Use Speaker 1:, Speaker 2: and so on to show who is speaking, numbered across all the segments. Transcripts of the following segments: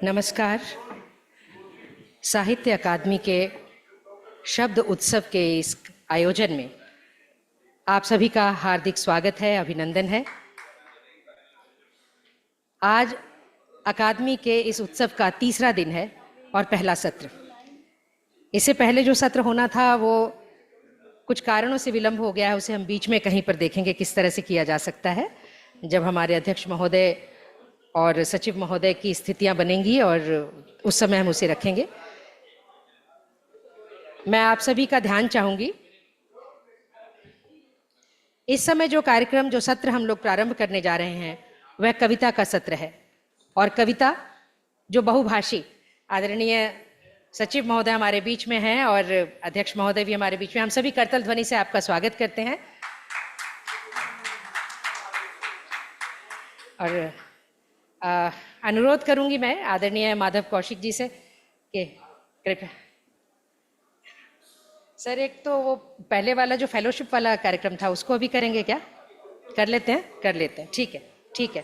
Speaker 1: नमस्कार। साहित्य अकादमी के शब्द उत्सव के इस आयोजन में आप सभी का हार्दिक स्वागत है, अभिनंदन है। आज अकादमी के इस उत्सव का तीसरा दिन है और पहला सत्र। इससे पहले जो सत्र होना था वो कुछ कारणों से विलंब हो गया है, उसे हम बीच में कहीं पर देखेंगे किस तरह से किया जा सकता है, जब हमारे अध्यक्ष महोदय और सचिव महोदय की स्थितियां बनेंगी और उस समय हम उसे रखेंगे। मैं आप सभी का ध्यान चाहूंगी, इस समय जो कार्यक्रम, जो सत्र हम लोग प्रारंभ करने जा रहे हैं वह कविता का सत्र है। और कविता जो बहुभाषी, आदरणीय सचिव महोदय हमारे बीच में हैं और अध्यक्ष महोदय भी हमारे बीच में, हम सभी करतल ध्वनि से आपका स्वागत करते हैं। और अनुरोध करूंगी मैं आदरणीय माधव कौशिक जी से कि कृपया सर, एक तो वो पहले वाला जो फेलोशिप वाला कार्यक्रम था उसको अभी करेंगे क्या? कर लेते हैं, ठीक है।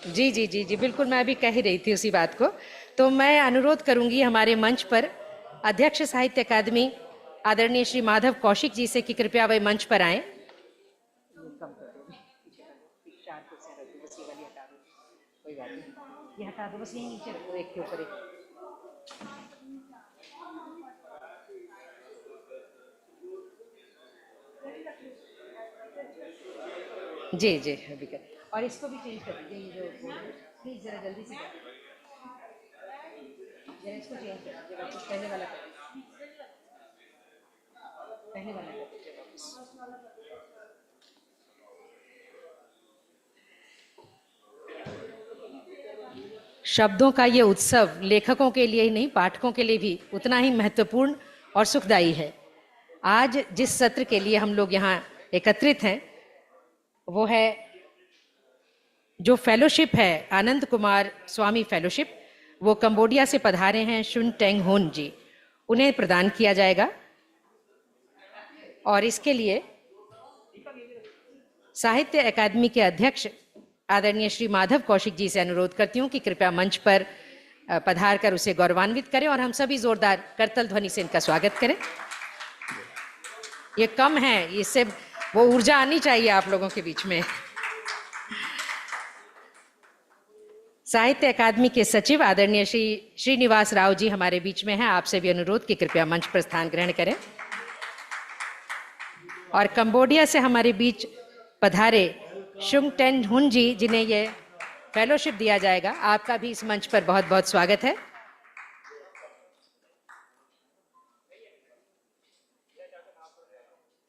Speaker 1: जी, बिल्कुल, मैं अभी कह ही रही थी उसी बात को। तो मैं अनुरोध करूंगी हमारे मंच पर अध्यक्ष साहित्य अकादमी आदरणीय श्री माधव कौशिक जी से कि कृपया वे मंच पर आएं। ये हटा दो, बस यही नीचे रखो, एक के ऊपर एक। जी अभी कर, और इसको भी चेंज कर दीजिए, ये जो प्लीज जरा जल्दी से जरा इसको चेंज कर दीजिए, वापस पहले वाला कर दीजिए, पहले वाला कर दीजिए वापस। शब्दों का ये उत्सव लेखकों के लिए ही नहीं, पाठकों के लिए भी उतना ही महत्वपूर्ण और सुखदायी है। आज जिस सत्र के लिए हम लोग यहाँ एकत्रित हैं वो है जो फेलोशिप है, आनंद कुमार स्वामी फेलोशिप, वो कंबोडिया से पधारे हैं शुन टेंग हुन जी, उन्हें प्रदान किया जाएगा। और इसके लिए साहित्य अकादमी के अध्यक्ष आदरणीय श्री माधव कौशिक जी से अनुरोध करती हूँ कि कृपया मंच पर पधार कर उसे गौरवान्वित करें और हम सभी जोरदार करतल ध्वनि से इनका स्वागत करें। ये कम है, इससे वो ऊर्जा आनी चाहिए आप लोगों के बीच में। साहित्य अकादमी के सचिव आदरणीय श्री श्रीनिवास राव जी हमारे बीच में हैं, आपसे भी अनुरोध कि कृपया मंच पर स्थान ग्रहण करें। और कंबोडिया से हमारे बीच पधारे शुंग टेन हुन जी, जिन्हें ये फेलोशिप दिया जाएगा, आपका भी इस मंच पर बहुत बहुत स्वागत है।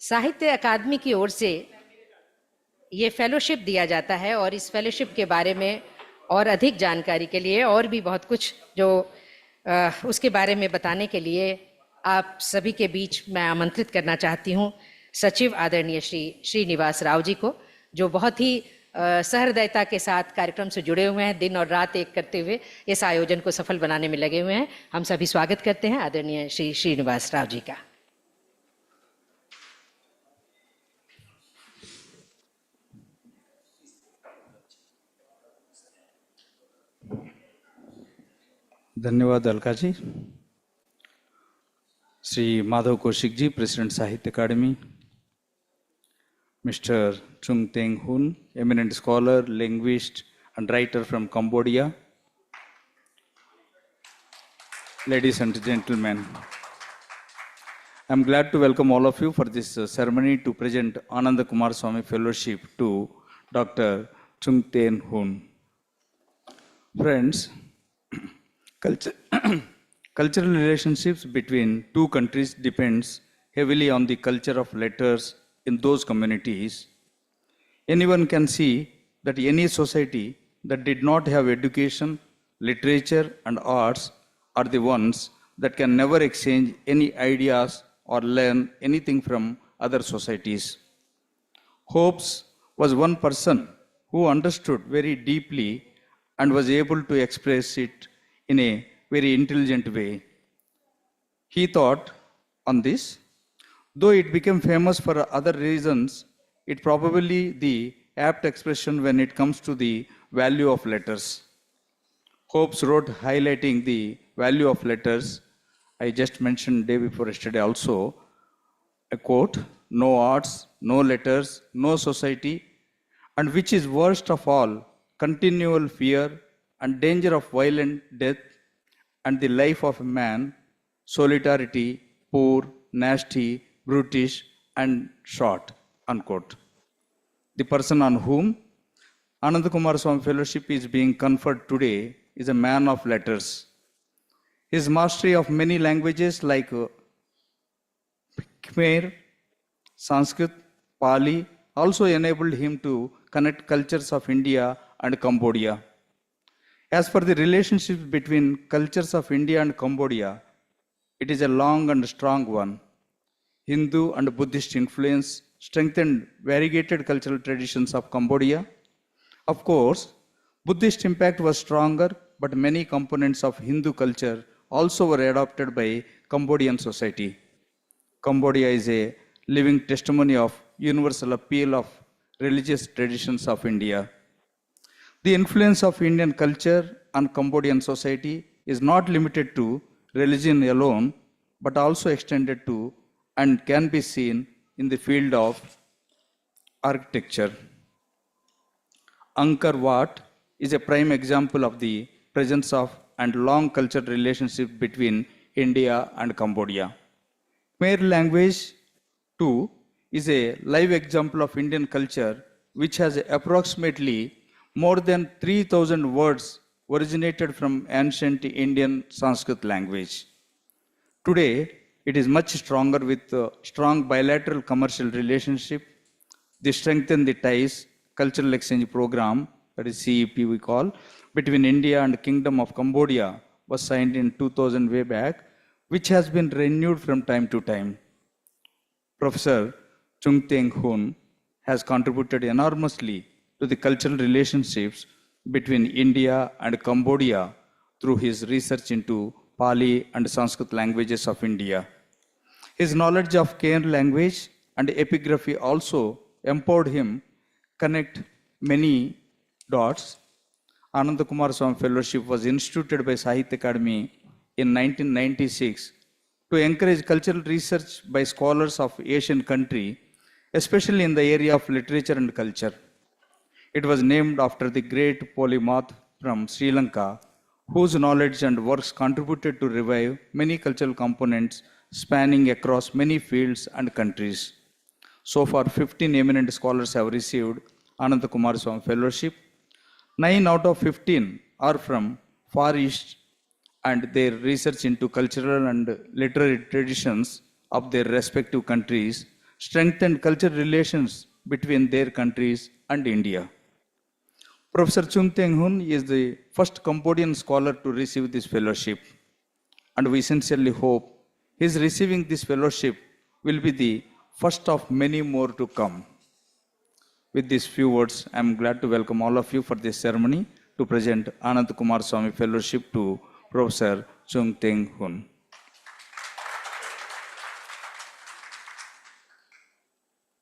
Speaker 1: साहित्य अकादमी की ओर से ये फेलोशिप दिया जाता है और इस फेलोशिप के बारे में और अधिक जानकारी के लिए और भी बहुत कुछ जो उसके बारे में बताने के लिए आप सभी के बीच मैं आमंत्रित करना चाहती हूँ सचिव आदरणीय श्री श्रीनिवास राव जी को, जो बहुत ही सहृदयता के साथ कार्यक्रम से जुड़े हुए हैं, दिन और रात एक करते हुए इस आयोजन को सफल बनाने में लगे हुए हैं। हम सभी स्वागत करते हैं आदरणीय श्री श्रीनिवास राव जी का।
Speaker 2: धन्यवाद अलका जी। श्री माधव कौशिक जी, प्रेसिडेंट साहित्य अकादमी, Mr. Chung Teng Hun, eminent scholar, linguist and writer from Cambodia. Ladies and gentlemen, I am glad to welcome all of you for this ceremony to present Anand Kumar Swami Fellowship to Dr. Chung Teng Hun. Friends, cultural relationships between two countries depends heavily on the culture of letters in those communities. Anyone can see that any society that did not have education, literature and arts are the ones that can never exchange any ideas or learn anything from other societies. Hobbes was one person who understood very deeply and was able to express it in a very intelligent way. He thought on this. Though it became famous for other reasons, it probably the apt expression when it comes to the value of letters. Hobbes wrote highlighting the value of letters. I just mentioned day before yesterday also a quote, no arts, no letters, no society, and which is worst of all, continual fear and danger of violent death and the life of a man, solidarity, poor, nasty, brutish, and short. Unquote. The person on whom Anand Kumar Swami Fellowship is being conferred today is a man of letters. His mastery of many languages like Khmer, Sanskrit, Pali also enabled him to connect cultures of India and Cambodia. As for the relationship between cultures of India and Cambodia, it is a long and strong one. Hindu and Buddhist influence strengthened variegated cultural traditions of Cambodia. Of course, Buddhist impact was stronger, but many components of Hindu culture also were adopted by Cambodian society. Cambodia is a living testimony of universal appeal of religious traditions of India. The influence of Indian culture on Cambodian society is not limited to religion alone, but also extended to and can be seen in the field of architecture. Angkor Wat is a prime example of the presence of and long cultural relationship between India and Cambodia. Khmer language, too, is a live example of Indian culture which has approximately more than 3,000 words originated from ancient Indian Sanskrit language. Today, it is much stronger with strong bilateral commercial relationship. They strengthen the ties, cultural exchange program, that is CEP we call, between India and Kingdom of Cambodia was signed in 2000 way back, which has been renewed from time to time. Professor Chung Teng Hun has contributed enormously to the cultural relationships between India and Cambodia through his research into Pali and Sanskrit languages of India. His knowledge of Khmer language and epigraphy also empowered him connect many dots. Ananda Kumar Swami Fellowship was instituted by Sahitya Academy in 1996 to encourage cultural research by scholars of Asian country, especially in the area of literature and culture. It was named after the great polymath from Sri Lanka, whose knowledge and works contributed to revive many cultural components spanning across many fields and countries. So far, 15 eminent scholars have received Ananda Kumar Swami Fellowship. 9 out of 15 are from Far East, and their research into cultural and literary traditions of their respective countries strengthened cultural relations between their countries and India. Professor Chung Teng Hun is the first Cambodian scholar to receive this fellowship, and we sincerely hope his receiving this fellowship will be the first of many more to come. With these few words, I am glad to welcome all of you for this ceremony to present Anand Kumar Swami Fellowship to Professor Chung Teng Hun.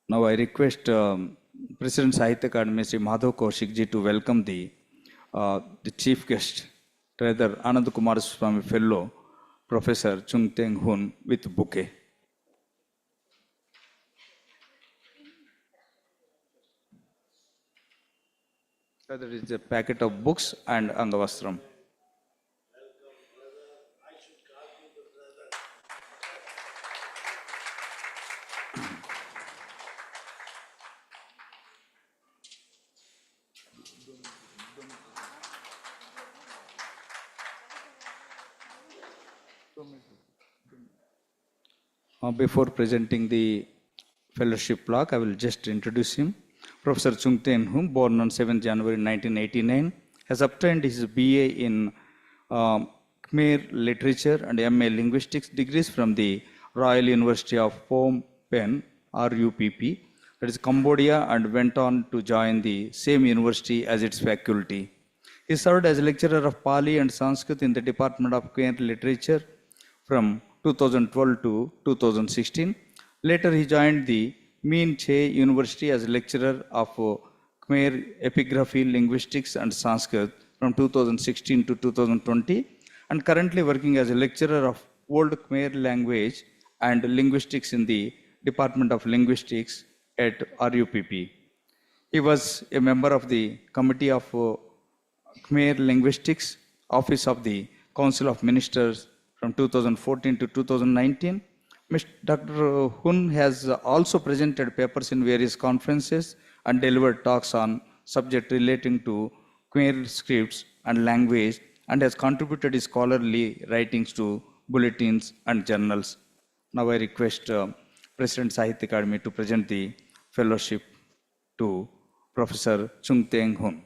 Speaker 2: Now I request President Sahitya Academy Sri Madhav Kaushik ji to welcome the chief guest, rather Anand Kumar Swami Fellow, Professor Chung Teng Hun with bouquet. There is a packet of books and Angavastram. Before presenting the fellowship plaque, I will just introduce him. Professor Chung Teng Hun, born on 7 January 1989, has obtained his BA in Khmer Literature and MA Linguistics degrees from the Royal University of Phnom Penh, RUPP, that is Cambodia, and went on to join the same university as its faculty. He served as a lecturer of Pali and Sanskrit in the Department of Khmer Literature from 2012 to 2016. Later, he joined the Mein Che University as lecturer of Khmer Epigraphy, Linguistics and Sanskrit from 2016 to 2020 and currently working as a lecturer of Old Khmer language and linguistics in the Department of Linguistics at RUPP. He was a member of the Committee of Khmer Linguistics, Office of the Council of Ministers from 2014 to 2019. Dr. Hun has also presented papers in various conferences and delivered talks on subjects relating to Khmer scripts and language and has contributed his scholarly writings to bulletins and journals. Now I request President Sahitya Academy to present the fellowship to Professor Chung Teng Hun.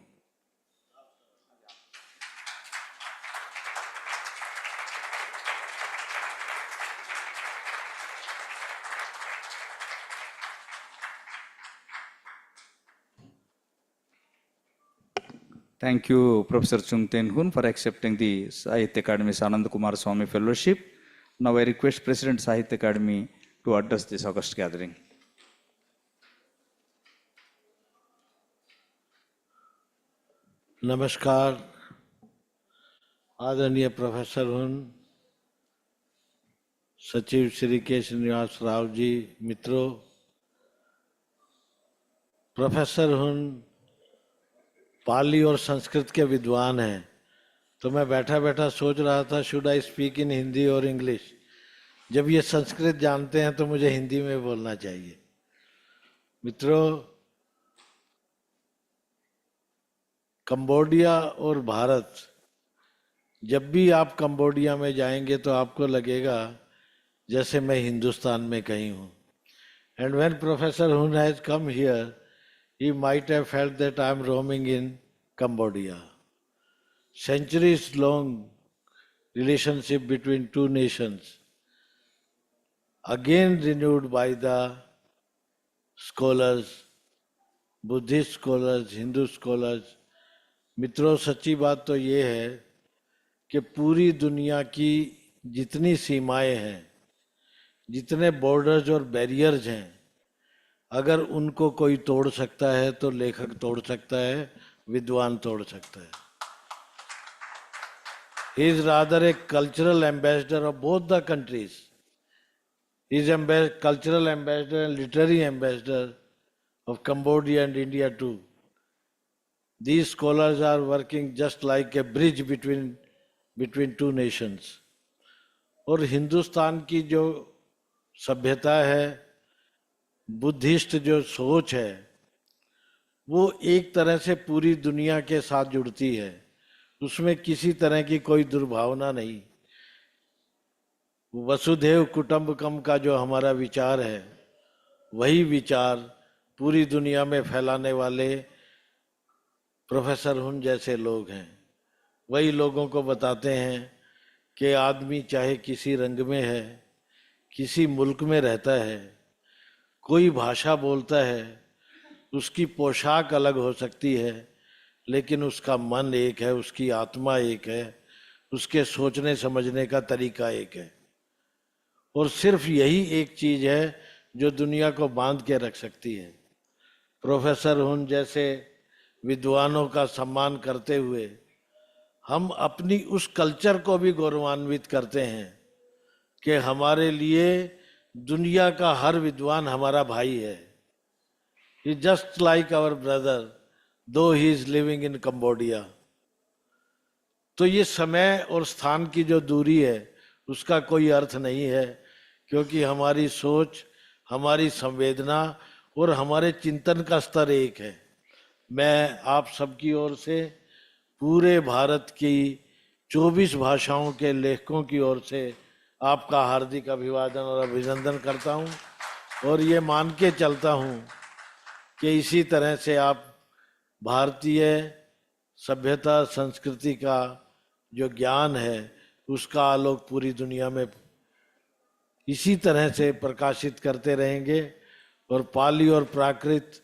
Speaker 2: Thank you, Professor Chung Ten Hun, for accepting the Sahitya Academy's Anand Kumar Swami Fellowship. Now I request President Sahitya Academy to address this August gathering.
Speaker 3: नमस्कार आदरणीय professor हुन, सचिव श्री के श्रीनिवास राव जी, मित्रों, professor हुन पाली और संस्कृत के विद्वान हैं, तो मैं बैठा बैठा सोच रहा था should I speak in Hindi और इंग्लिश। जब ये संस्कृत जानते हैं तो मुझे हिंदी में बोलना चाहिए। मित्रों, कंबोडिया और भारत, जब भी आप कंबोडिया में जाएंगे तो आपको लगेगा जैसे मैं हिंदुस्तान में कहीं हूँ। एंड व्हेन प्रोफेसर हुन has come here, he might have felt that I am roaming in Cambodia. Centuries long relationship between two nations, again renewed by the scholars, Buddhist scholars, Hindu scholars. मित्रों, सच्ची बात तो ये है कि पूरी दुनिया की जितनी सीमाएं हैं, जितने बॉर्डर्स और बैरियर्स हैं, अगर उनको कोई तोड़ सकता है तो लेखक तोड़ सकता है, विद्वान तोड़ सकता है। He is rather a cultural ambassador of both the countries. He is cultural ambassador and literary ambassador of Cambodia and India too. These scholars are working just like a bridge between two nations. और हिंदुस्तान की जो सभ्यता है, Buddhist जो सोच है, वो एक तरह से पूरी दुनिया के साथ जुड़ती है। उसमें किसी तरह की कोई दुर्भावना नहीं। वसुधैव कुटुंबकम का जो हमारा विचार है, वही विचार पूरी दुनिया में फैलाने वाले प्रोफेसर हुन जैसे लोग हैं। वही लोगों को बताते हैं कि आदमी चाहे किसी रंग में है, किसी मुल्क में रहता है, कोई भाषा बोलता है, उसकी पोशाक अलग हो सकती है, लेकिन उसका मन एक है, उसकी आत्मा एक है, उसके सोचने समझने का तरीका एक है। और सिर्फ यही एक चीज है जो दुनिया को बांध के रख सकती है। प्रोफेसर हुन जैसे विद्वानों का सम्मान करते हुए हम अपनी उस कल्चर को भी गौरवान्वित करते हैं कि हमारे लिए दुनिया का हर विद्वान हमारा भाई है। He just like our brother, though he is living in Cambodia. तो ये समय और स्थान की जो दूरी है, उसका कोई अर्थ नहीं है, क्योंकि हमारी सोच, हमारी संवेदना और हमारे चिंतन का स्तर एक है। मैं आप सबकी ओर से पूरे भारत की 24 भाषाओं के लेखकों की ओर से आपका हार्दिक अभिवादन और अभिनंदन करता हूं, और ये मान के चलता हूं कि इसी तरह से आप भारतीय सभ्यता संस्कृति का जो ज्ञान है, उसका आलोक पूरी दुनिया में इसी तरह से प्रकाशित करते रहेंगे, और पाली और प्राकृत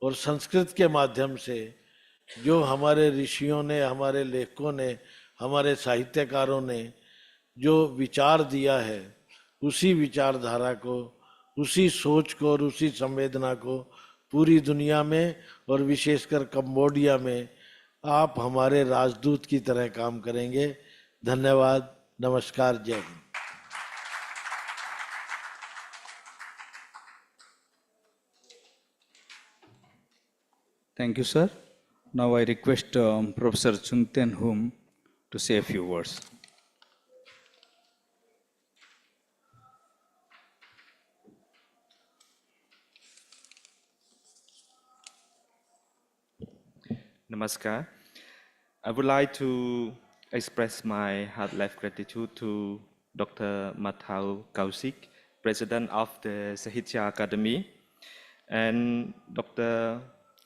Speaker 3: और संस्कृत के माध्यम से जो हमारे ऋषियों ने, हमारे लेखकों ने, हमारे साहित्यकारों ने जो विचार दिया है, उसी विचारधारा को, उसी सोच को और उसी संवेदना को पूरी दुनिया में और विशेषकर कंबोडिया में आप हमारे राजदूत की तरह काम करेंगे। धन्यवाद, नमस्कार, जय Hind.
Speaker 2: Thank you, sir. Now I request Professor Chungten Hum to say a few words.
Speaker 4: Namaskar. I would like to express my heartfelt gratitude to Dr. Mathau Kausik, President of the Sahitya Academy, and Dr.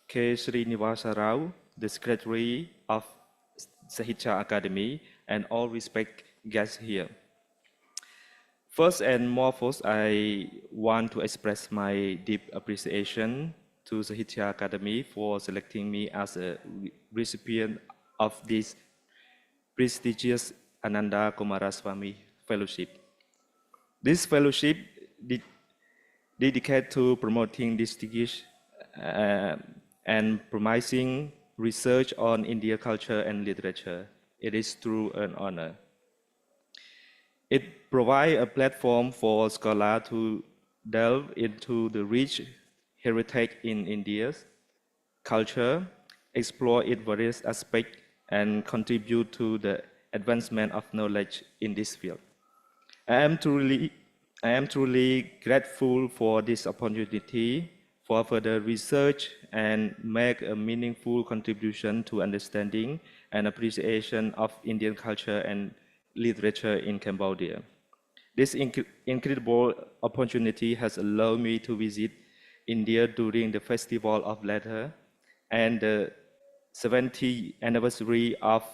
Speaker 4: K. Srinivasa Rao, the Secretary of Sahitya Academy, and all respect guests here. First and foremost, I want to express my deep appreciation to Sahitya Academy for selecting me as a recipient of this prestigious Ananda Kumaraswamy Fellowship. This fellowship dedicated to promoting distinguished uh, and promising research on Indian culture and literature. It is true an honor. It provides a platform for scholars to delve into the rich heritage in India's culture, explore its various aspects, and contribute to the advancement of knowledge in this field. I am truly, I am truly grateful for this opportunity for further research and make a meaningful contribution to understanding and appreciation of Indian culture and literature in Cambodia. This incredible opportunity has allowed me to visit India during the Festival of Letters and the 70th anniversary of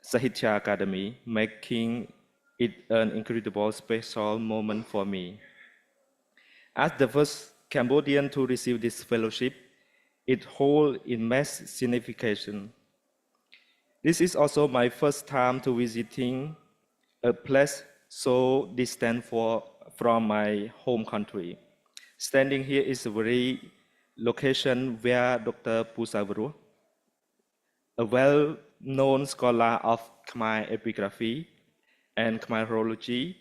Speaker 4: Sahitya Academy, making it an incredible special moment for me. As the first Cambodian to receive this fellowship, it holds immense significance. This is also my first time to visiting a place so distant from my home country. Standing here is a very location where Dr. Pusavru, a well-known scholar of Khmer epigraphy and Khmerology,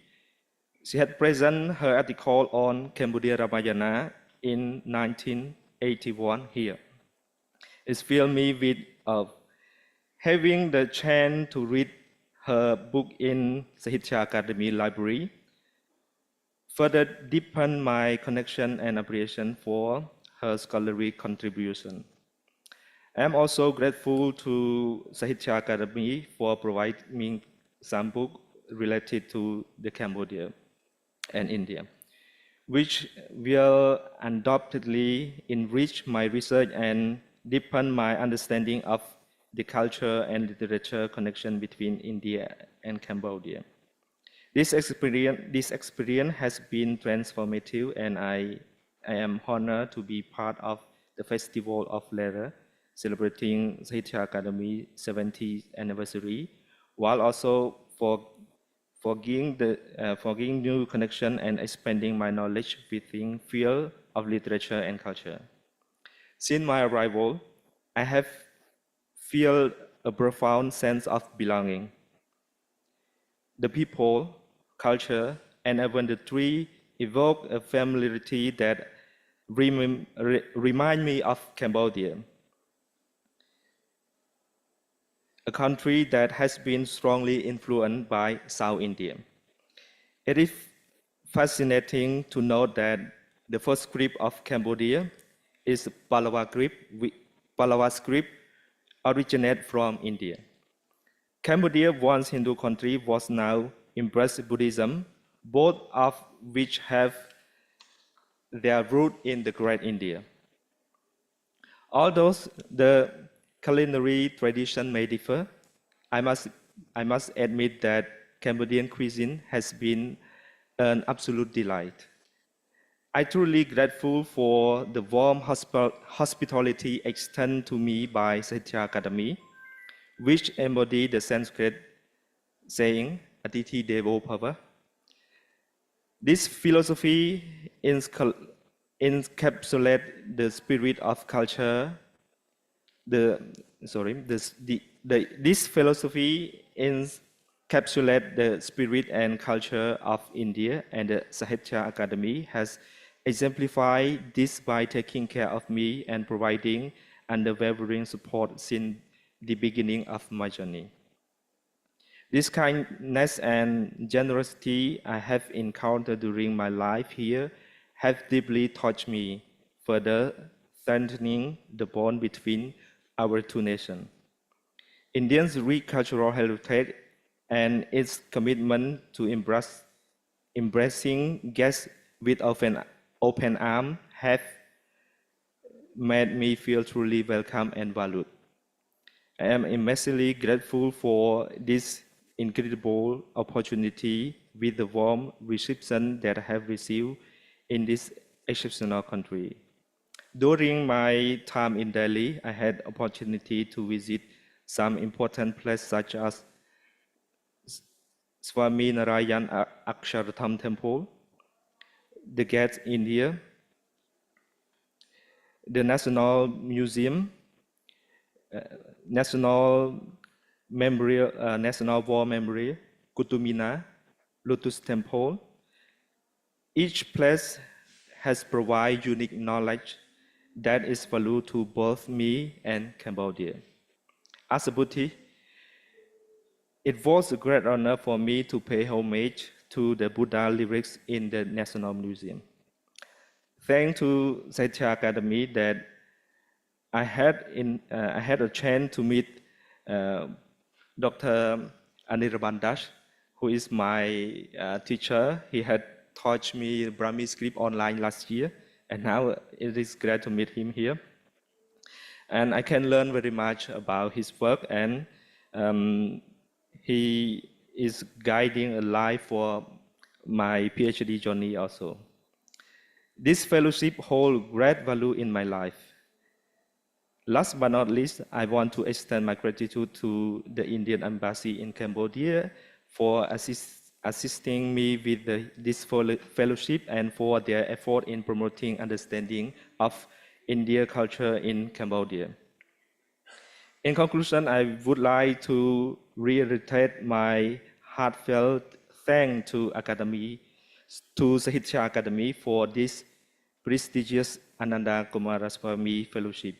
Speaker 4: she had presented her article on Cambodia Ramayana in 1981 here. It filled me with having the chance to read her book in Sahitya Academy Library further deepened my connection and appreciation for her scholarly contribution. I am also grateful to Sahitya Academy for providing me some books related to the Cambodia and India, which will undoubtedly enrich my research and deepen my understanding of the culture and literature connection between India and Cambodia. This experience has been transformative, and I am honored to be part of the Festival of Letters, celebrating Sahitya Academy 70th anniversary, while also for gaining new connection and expanding my knowledge within field of literature and culture. Since my arrival, I have felt a profound sense of belonging. The people, culture, and even the tree evoke a familiarity that remind me of Cambodia, a country that has been strongly influenced by South India. It is fascinating to note that the first script of Cambodia is Pallava script originated from India. Cambodia, once Hindu country, was now embraced Buddhism, both of which have their root in the Great India. Although the culinary tradition may differ, I must, I must admit that Cambodian cuisine has been an absolute delight. I truly grateful for the warm hospitality extended to me by Sahitya Academy, which embody the Sanskrit saying, Atithi Devo Bhava. This philosophy encapsulates the spirit of culture, the this philosophy encapsulates the spirit and culture of India, and the Sahitya Academy has exemplified this by taking care of me and providing unwavering support since the beginning of my journey. This kindness and generosity I have encountered during my life here have deeply touched me, further strengthening the bond between our two nations. Indians' rich cultural heritage and its commitment to embracing guests with open arms have made me feel truly welcome and valued. I am immensely grateful for this incredible opportunity with the warm reception that I have received in this exceptional country. During my time in Delhi, I had opportunity to visit some important places such as Swami Narayan Aksharatham Temple, the Gate India, the National Museum, National National War Memorial, Qutub Minar, Lotus Temple. Each place has provided unique knowledge that is valuable to both me and Cambodia. As a Buddhist, it was a great honor for me to pay homage to the Buddha lyrics in the National Museum. Thanks to Sahitya Academy that I had a chance to meet Dr. Anirban Das, who is my teacher. He had taught me Brahmi script online last year, and now it is great to meet him here. And I can learn very much about his work, and he is guiding a life for my PhD journey also. This fellowship holds great value in my life. Last but not least, I want to extend my gratitude to the Indian Embassy in Cambodia for assisting me with this fellowship and for their effort in promoting understanding of Indian culture in Cambodia. In conclusion, I would like to reiterate my heartfelt thanks to Sahitya Academy for this prestigious Ananda Kumaraswamy Fellowship.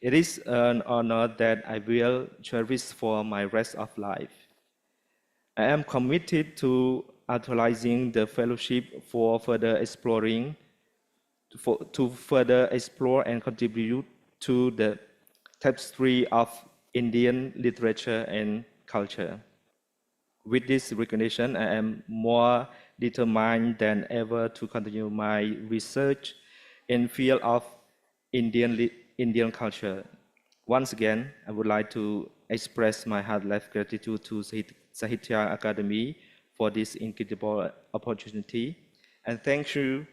Speaker 4: It is an honor that I will cherish for my rest of life. I am committed to utilizing the fellowship for further exploring, to further explore and contribute to the tapestry of Indian literature and culture. With this recognition, I am more determined than ever to continue my research in field of Indian culture. Once again, I would like to express my heartfelt gratitude to Sahitya Academy for this incredible opportunity. And thank you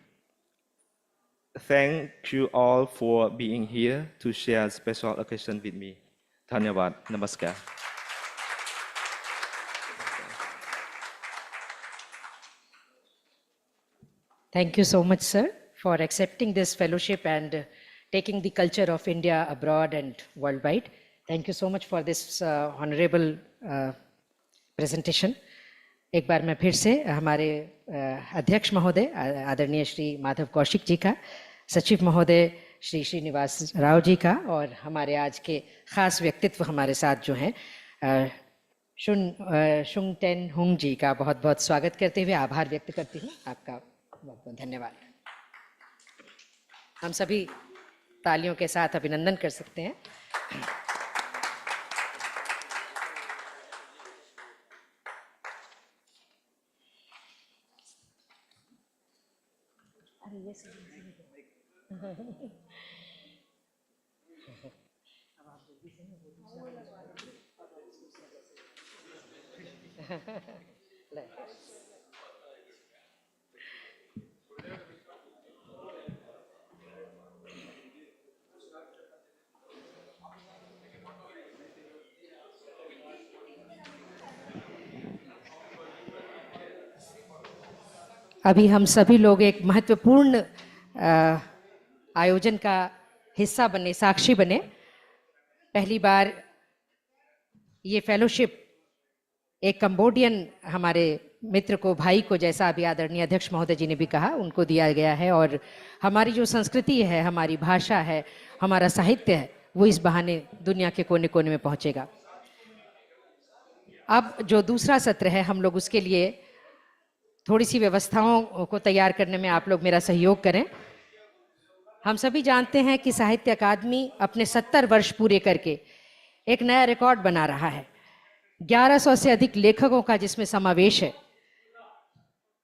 Speaker 4: all for being here to share a special occasion with me. Dhanyawad. Namaskar.
Speaker 1: Thank you so much, sir, for accepting this fellowship and taking the culture of India abroad and worldwide. Thank you so much for this honorable presentation. एक बार मैं फिर से हमारे अध्यक्ष महोदय आदरणीय श्री माधव कौशिक जी का, सचिव महोदय श्री श्रीनिवास राव जी का, और हमारे आज के खास व्यक्तित्व हमारे साथ जो हैं शुंग टेन हुंग जी का बहुत बहुत स्वागत करते हुए आभार व्यक्त करती हूँ। आपका बहुत बहुत धन्यवाद। हम सभी तालियों के साथ अभिनंदन कर सकते हैं। अभी हम सभी लोग एक महत्वपूर्ण आयोजन का हिस्सा बने, साक्षी बने। पहली बार ये फेलोशिप एक कंबोडियन हमारे मित्र को, भाई को, जैसा अभी आदरणीय अध्यक्ष महोदय जी ने भी कहा, उनको दिया गया है। और हमारी जो संस्कृति है, हमारी भाषा है, हमारा साहित्य है, वो इस बहाने दुनिया के कोने कोने में पहुंचेगा। अब जो दूसरा सत्र है, हम लोग उसके लिए थोड़ी सी व्यवस्थाओं को तैयार करने में आप लोग मेरा सहयोग करें। हम सभी जानते हैं कि साहित्य अकादमी अपने 70 वर्ष पूरे करके एक नया रिकॉर्ड बना रहा है। 1100 से अधिक लेखकों का जिसमें समावेश है,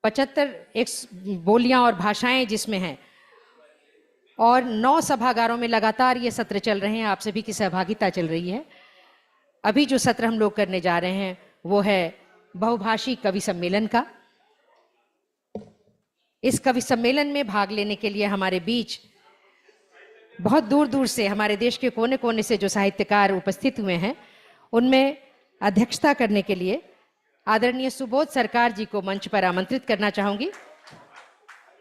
Speaker 1: 75 बोलियां और भाषाएं जिसमें हैं, और 9 सभागारों में लगातार ये सत्र चल रहे हैं। आप सभी की सहभागिता चल रही है। अभी जो सत्र हम लोग करने जा रहे हैं वो है बहुभाषी कवि सम्मेलन का। इस कवि सम्मेलन में भाग लेने के लिए हमारे बीच बहुत दूर दूर से, हमारे देश के कोने कोने से जो साहित्यकार उपस्थित हुए हैं, उनमें अध्यक्षता करने के लिए आदरणीय सुबोध सरकार जी को मंच पर आमंत्रित करना चाहूंगी।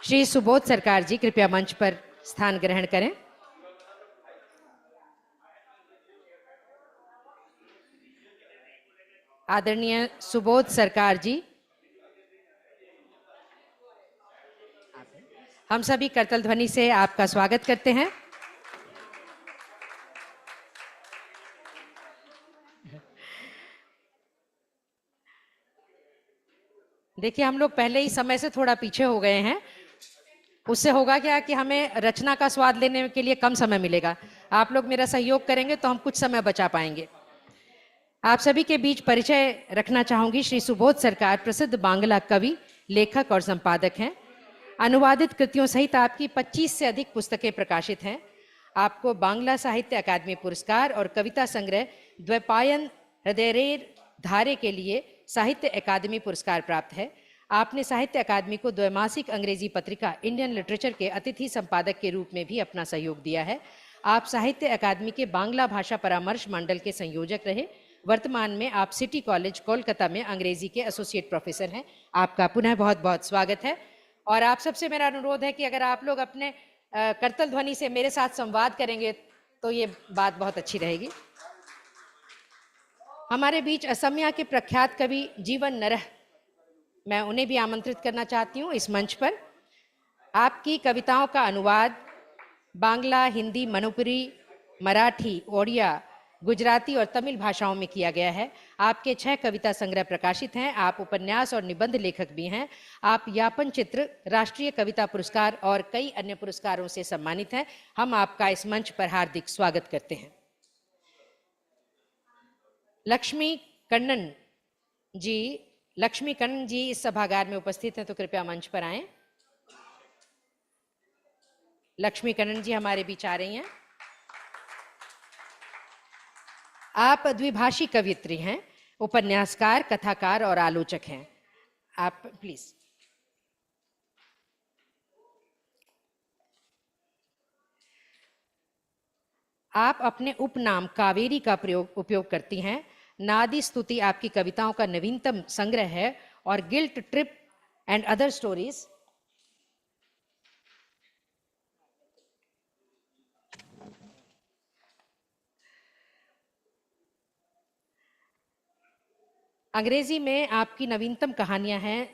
Speaker 1: श्री सुबोध सरकार जी कृपया मंच पर स्थान ग्रहण करें। आदरणीय सुबोध सरकार जी, हम सभी करतल ध्वनि से आपका स्वागत करते हैं। देखिए, हम लोग पहले ही समय से थोड़ा पीछे हो गए हैं। उससे होगा क्या कि हमें रचना का स्वाद लेने के लिए कम समय मिलेगा। आप लोग मेरा सहयोग करेंगे तो हम कुछ समय बचा पाएंगे। आप सभी के बीच परिचय रखना चाहूंगी। श्री सुबोध सरकार प्रसिद्ध बांग्ला कवि, लेखक और संपादक हैं। अनुवादित कृतियों सहित आपकी 25 से अधिक पुस्तकें प्रकाशित हैं। आपको बांग्ला साहित्य अकादमी पुरस्कार और कविता संग्रह द्वैपायन हृदयरेर धारे के लिए साहित्य अकादमी पुरस्कार प्राप्त है। आपने साहित्य अकादमी को द्वैमासिक अंग्रेजी पत्रिका इंडियन लिटरेचर के अतिथि संपादक के रूप में भी अपना सहयोग दिया है। आप साहित्य अकादमी के बांग्ला भाषा परामर्श मंडल के संयोजक रहे। वर्तमान में आप सिटी कॉलेज कोलकाता में अंग्रेजी के एसोसिएट प्रोफेसर हैं। आपका पुनः बहुत बहुत स्वागत है। और आप सबसे मेरा अनुरोध है कि अगर आप लोग अपने करतल ध्वनि से मेरे साथ संवाद करेंगे तो ये बात बहुत अच्छी रहेगी। हमारे बीच असमिया के प्रख्यात कवि जीवन नरह, मैं उन्हें भी आमंत्रित करना चाहती हूँ इस मंच पर। आपकी कविताओं का अनुवाद बांग्ला, हिंदी, मणिपुरी, मराठी, ओडिया, गुजराती और तमिल भाषाओं में किया गया है। आपके 6 कविता संग्रह प्रकाशित हैं। आप उपन्यास और निबंध लेखक भी हैं। आप यापन चित्र, राष्ट्रीय कविता पुरस्कार और कई अन्य पुरस्कारों से सम्मानित हैं। हम आपका इस मंच पर हार्दिक स्वागत करते हैं। लक्ष्मी कन्नन जी इस सभागार में उपस्थित हैं, तो कृपया मंच पर आएं। लक्ष्मी कन्नन जी हमारे बीच आ रही हैं। आप द्विभाषी कवियत्री हैं, उपन्यासकार, कथाकार और आलोचक हैं। आप प्लीज। आप अपने उपनाम कावेरी का उपयोग करती हैं। नादी स्तुति आपकी कविताओं का नवीनतम संग्रह है और guilt trip and other stories अंग्रेजी में आपकी नवीनतम कहानियां हैं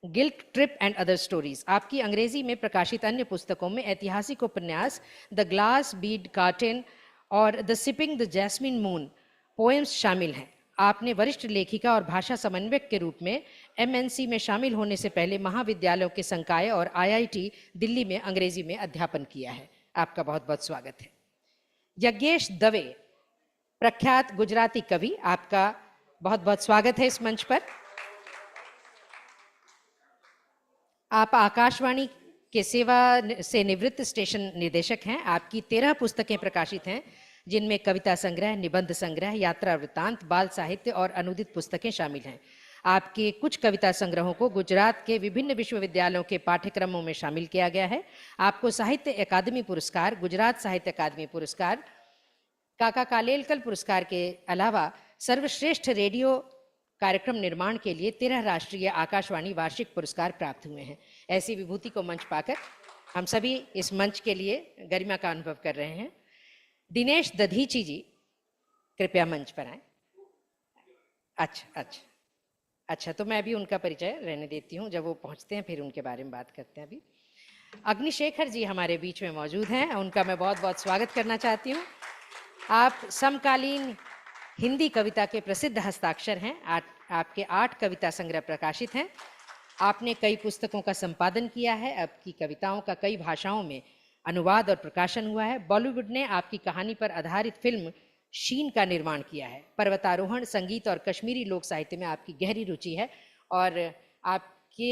Speaker 1: guilt trip and other stories. आपकी अंग्रेजी में प्रकाशित अन्य पुस्तकों में ऐतिहासिक उपन्यास द ग्लास बीड कार्टेन और the sipping the jasmine moon poems शामिल हैं। आपने वरिष्ठ लेखिका और भाषा समन्वयक के रूप में एमएनसी में शामिल होने से पहले महाविद्यालयों के संकाय और आईआईटी दिल्ली में अंग्रेजी में अध्यापन किया है। आपका बहुत बहुत स्वागत है। यज्ञेश दवे, प्रख्यात गुजराती कवि, आपका बहुत बहुत स्वागत है इस मंच पर। आप आकाशवाणी के सेवा से निवृत्त स्टेशन निदेशक हैं। आपकी 13 पुस्तकें प्रकाशित हैं, जिनमें कविता संग्रह, निबंध संग्रह, यात्रा वृत्तांत, बाल साहित्य और अनुदित पुस्तकें शामिल हैं। आपके कुछ कविता संग्रहों को गुजरात के विभिन्न विश्वविद्यालयों के पाठ्यक्रमों में शामिल किया गया है। आपको साहित्य अकादमी पुरस्कार, गुजरात साहित्य अकादमी पुरस्कार, काका कालेलकर पुरस्कार के अलावा सर्वश्रेष्ठ रेडियो कार्यक्रम निर्माण के लिए 13 राष्ट्रीय आकाशवाणी वार्षिक पुरस्कार प्राप्त हुए हैं। ऐसी विभूति को मंच पाकर हम सभी इस मंच के लिए गरिमा का अनुभव कर रहे हैं। दिनेश दधीची जी कृपया मंच पर आए। अच्छा अच्छा अच्छा, तो मैं अभी उनका परिचय रहने देती हूँ, जब वो पहुँचते हैं फिर उनके बारे में बात करते हैं। अभी अग्निशेखर जी हमारे बीच में मौजूद हैं, उनका मैं बहुत बहुत स्वागत करना चाहती हूँ। आप समकालीन हिंदी कविता के प्रसिद्ध हस्ताक्षर हैं। आपके 8 कविता संग्रह प्रकाशित हैं। आपने कई पुस्तकों का संपादन किया है। आपकी कविताओं का कई भाषाओं में अनुवाद और प्रकाशन हुआ है। बॉलीवुड ने आपकी कहानी पर आधारित फिल्म शीन का निर्माण किया है। पर्वतारोहण, संगीत और कश्मीरी लोक साहित्य में आपकी गहरी रुचि है और आपके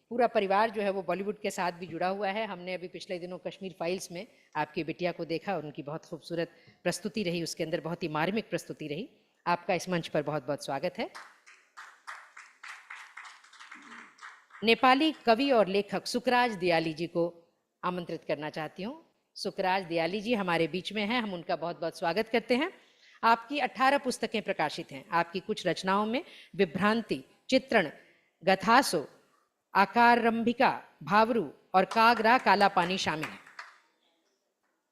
Speaker 1: पूरा परिवार जो है वो बॉलीवुड के साथ भी जुड़ा हुआ है। हमने अभी पिछले दिनों कश्मीर फाइल्स में आपकी बिटिया को देखा और उनकी बहुत खूबसूरत प्रस्तुति रही, उसके अंदर बहुत ही मार्मिक प्रस्तुति रही। आपका इस मंच पर बहुत बहुत स्वागत है। नेपाली कवि और लेखक सुकराज दियाली जी को आमंत्रित करना चाहती हूँ। सुकराज दियाली जी हमारे बीच में हैं, हम उनका बहुत बहुत स्वागत करते हैं। आपकी 18 पुस्तकें प्रकाशित हैं। आपकी कुछ रचनाओं में विभ्रांति, चित्रण, गथासो, आकारंभिका, भावरू और कागरा काला पानी शामिल है।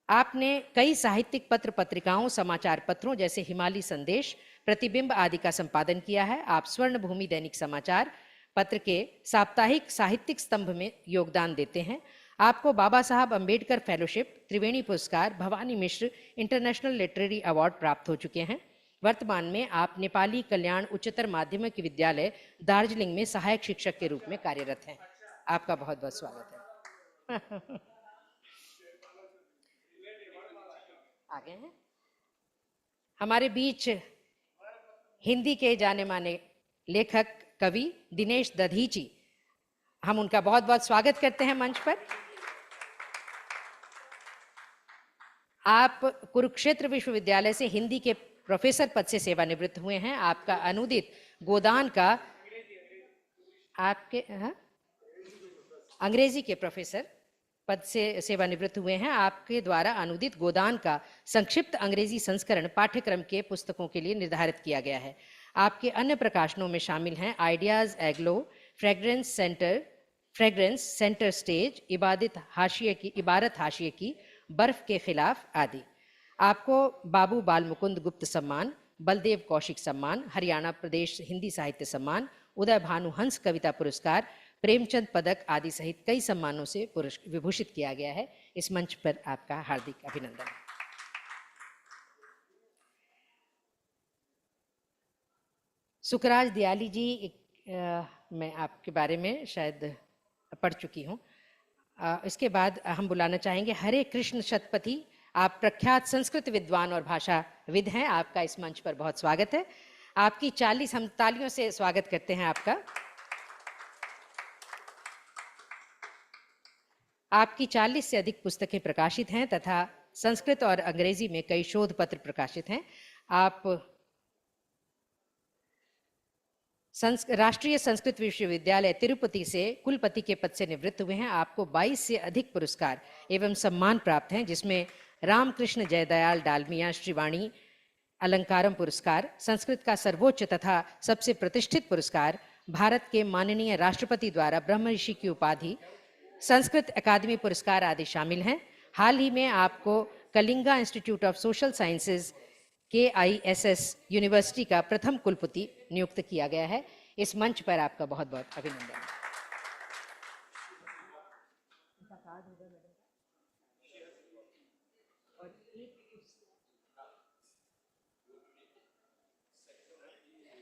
Speaker 1: आपने कई साहित्यिक पत्र पत्रिकाओं, समाचार पत्रों जैसे हिमालय संदेश, प्रतिबिंब आदि का संपादन किया है। आप स्वर्ण भूमि दैनिक समाचार पत्र के साप्ताहिक साहित्यिक स्तंभ में योगदान देते हैं। आपको बाबा साहब अंबेडकर फेलोशिप, त्रिवेणी पुरस्कार, भवानी मिश्र इंटरनेशनल लिटरेरी अवार्ड प्राप्त हो चुके हैं। वर्तमान में आप नेपाली कल्याण उच्चतर माध्यमिक विद्यालय दार्जिलिंग में सहायक शिक्षक के रूप में कार्यरत हैं। आपका बहुत बहुत स्वागत है। आगे हैं हमारे बीच हिंदी के जाने माने लेखक कवि दिनेश दधीची, हम उनका बहुत बहुत स्वागत करते हैं मंच पर। आप कुरुक्षेत्र विश्वविद्यालय से हिंदी के प्रोफेसर पद से सेवानिवृत्त हुए हैं। आपका अनुदित गोदान का आपके अंग्रेजी के प्रोफेसर पद से सेवानिवृत्त हुए हैं। आपके द्वारा अनुदित गोदान का संक्षिप्त अंग्रेजी संस्करण पाठ्यक्रम के पुस्तकों के लिए निर्धारित किया गया है। आपके अन्य प्रकाशनों में शामिल हैं आइडियाज एग्लो, फ्रेग्रेंस सेंटर स्टेज, इबारत हाशिए की, बर्फ के खिलाफ आदि। आपको बाबू बाल मुकुंद गुप्त सम्मान, बलदेव कौशिक सम्मान, हरियाणा प्रदेश हिंदी साहित्य सम्मान, उदय भानु हंस कविता पुरस्कार, प्रेमचंद पदक आदि सहित कई सम्मानों से विभूषित किया गया है। इस मंच पर आपका हार्दिक अभिनंदन। सुकराज दियाली जी, मैं आपके बारे में शायद पढ़ चुकी हूँ। इसके बाद हम बुलाना चाहेंगे हरे कृष्ण शतपथी। आप प्रख्यात संस्कृत विद्वान और भाषाविद हैं। आपका इस मंच पर बहुत स्वागत है। आपकी 40, हम तालियों से स्वागत करते हैं आपका। आपकी 40 से अधिक पुस्तकें प्रकाशित हैं तथा संस्कृत और अंग्रेजी में कई शोध पत्र प्रकाशित हैं। आप राष्ट्रीय संस्कृत विश्वविद्यालय तिरुपति से कुलपति के पद से निवृत्त हुए हैं। आपको 22 से अधिक पुरस्कार एवं सम्मान प्राप्त हैं, जिसमें रामकृष्ण जयदयाल डालमिया श्रीवाणी अलंकारम पुरस्कार, संस्कृत का सर्वोच्च तथा सबसे प्रतिष्ठित पुरस्कार, भारत के माननीय राष्ट्रपति द्वारा ब्रह्म ऋषि की उपाधि, संस्कृत अकादमी पुरस्कार आदि शामिल हैं। हाल ही में आपको Kalinga institute of social sciences KISS university का प्रथम कुलपति नियुक्त किया गया है। इस मंच पर आपका बहुत बहुत अभिनंदन।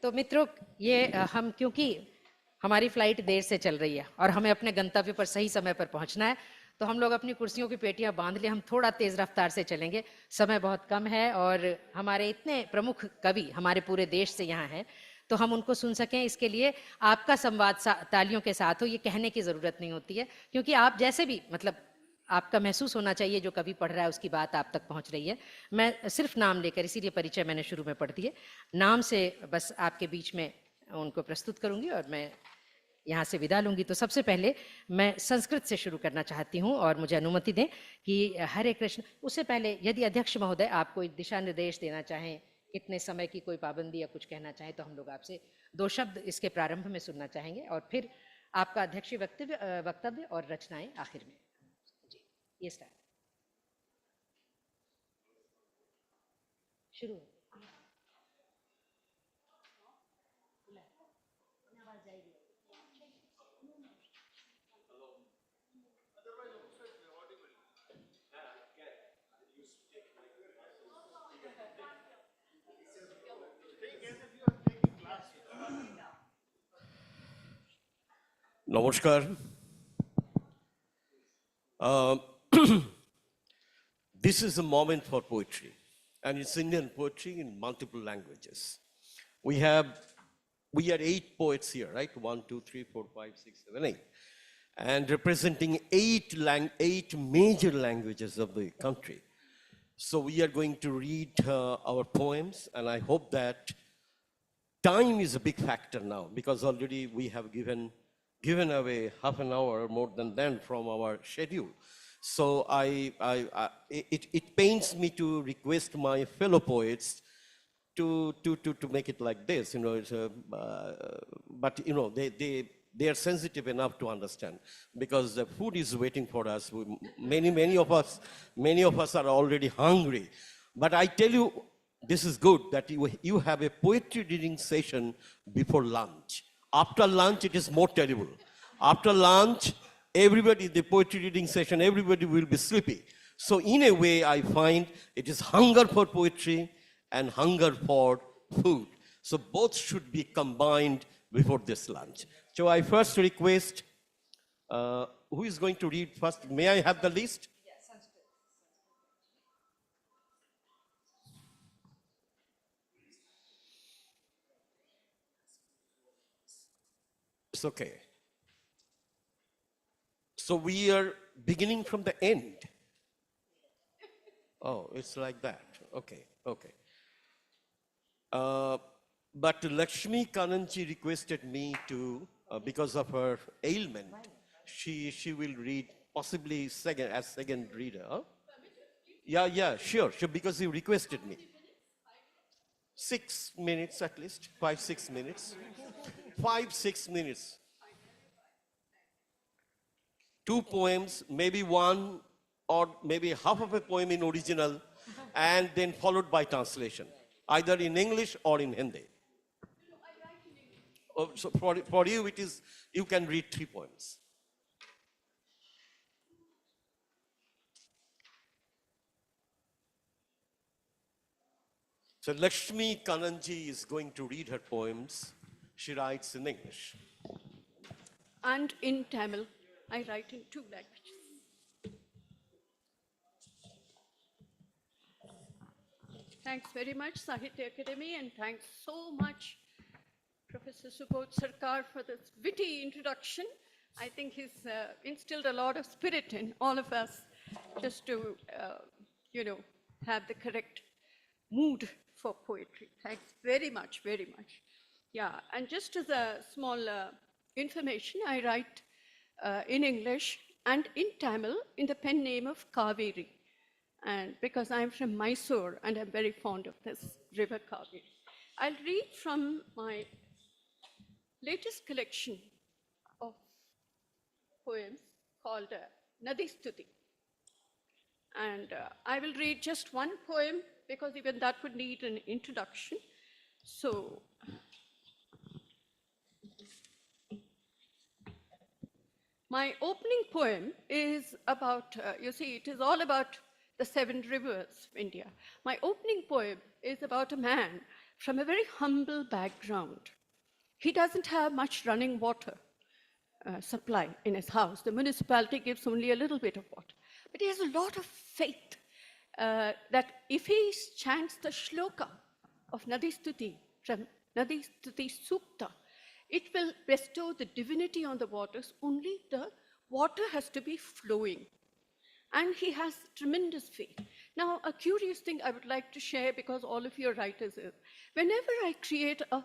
Speaker 1: तो मित्रों, ये हम क्योंकि हमारी फ्लाइट देर से चल रही है और हमें अपने गंतव्य पर सही समय पर पहुंचना है, तो हम लोग अपनी कुर्सियों की पेटियां बांध ले, हम थोड़ा तेज रफ्तार से चलेंगे। समय बहुत कम है और हमारे इतने प्रमुख कवि हमारे पूरे देश से यहाँ हैं, तो हम उनको सुन सकें, इसके लिए आपका संवाद तालियों के साथ हो, ये कहने की ज़रूरत नहीं होती है, क्योंकि आप जैसे भी मतलब आपका महसूस होना चाहिए जो कवि पढ़ रहा है उसकी बात आप तक पहुंच रही है। मैं सिर्फ नाम लेकर, इसीलिए परिचय मैंने शुरू में पढ़ दिए, नाम से बस आपके बीच में उनको प्रस्तुत करूंगी और मैं यहाँ से विदा लूंगी। तो सबसे पहले मैं संस्कृत से शुरू करना चाहती हूँ और मुझे अनुमति दें कि हरे कृष्ण। उससे पहले यदि अध्यक्ष महोदय आप कोई दिशा निर्देश देना चाहें, कितने समय की कोई पाबंदी या कुछ कहना चाहें, तो हम लोग आपसे 2 शब्द इसके प्रारंभ में सुनना चाहेंगे और फिर आपका अध्यक्षीय वक्तव्य और रचनाएं आखिर में। जी, ये स्टार्ट शुरू।
Speaker 5: Namaskar. Uh, this is a moment for poetry, and it's Indian poetry in multiple languages. We are 8 poets here, right? 1, 2, 3, 4, 5, 6, 7, 8, and representing eight major languages of the country. So we are going to read our poems, and I hope that time is a big factor now, because already we have given away half an hour or more than that from our schedule. So it pains me to request my fellow poets to make it like this, you know. But you know, they are sensitive enough to understand, because the food is waiting for us. Many of us are already hungry. But I tell you, this is good that you have a poetry reading session before lunch. After lunch, it is more terrible. After lunch, the poetry reading session, everybody will be sleepy. So in a way, I find it is hunger for poetry and hunger for food. So both should be combined before this lunch. So I first request, who is going to read first? May I have the list? It's okay. So we are beginning from the end. Oh, it's like that. Okay, okay. But Lakshmi Kananji requested me to, because of her ailment, she will read possibly second reader. Huh? Yeah, sure, because you requested me. 6 minutes at least, 5, 6 minutes. 5, 6 minutes. 2 poems, maybe one or maybe half of a poem in original, and then followed by translation, either in English or in Hindi. Oh, so for you, it is, you can read 3 poems. So Lakshmi Kananji is going to read her poems. She writes in English.
Speaker 6: And in Tamil. I write in 2 languages. Thanks very much, Sahitya Academy, and thanks so much, Professor Subodh Sarkar, for this witty introduction. I think he's instilled a lot of spirit in all of us just to, have the correct mood for poetry. Thanks very much, very much. Yeah, and just as a small information, I write in English and in Tamil in the pen name of Kaveri. And because I'm from Mysore and I'm very fond of this river Kaveri. I'll read from my latest collection of poems called Nadi Stuti. And I will read just one poem because even that would need an introduction. So, my opening poem is about, it is all about the 7 rivers of India. My opening poem is about a man from a very humble background. He doesn't have much running water supply in his house. The municipality gives only a little bit of water. But he has a lot of faith that if he chants the shloka of Nadi Stuti from Nadi Stuti Sukta, it will bestow the divinity on the waters, only the water has to be flowing. And he has tremendous faith. Now, a curious thing I would like to share, because all of you are writers, is whenever I create a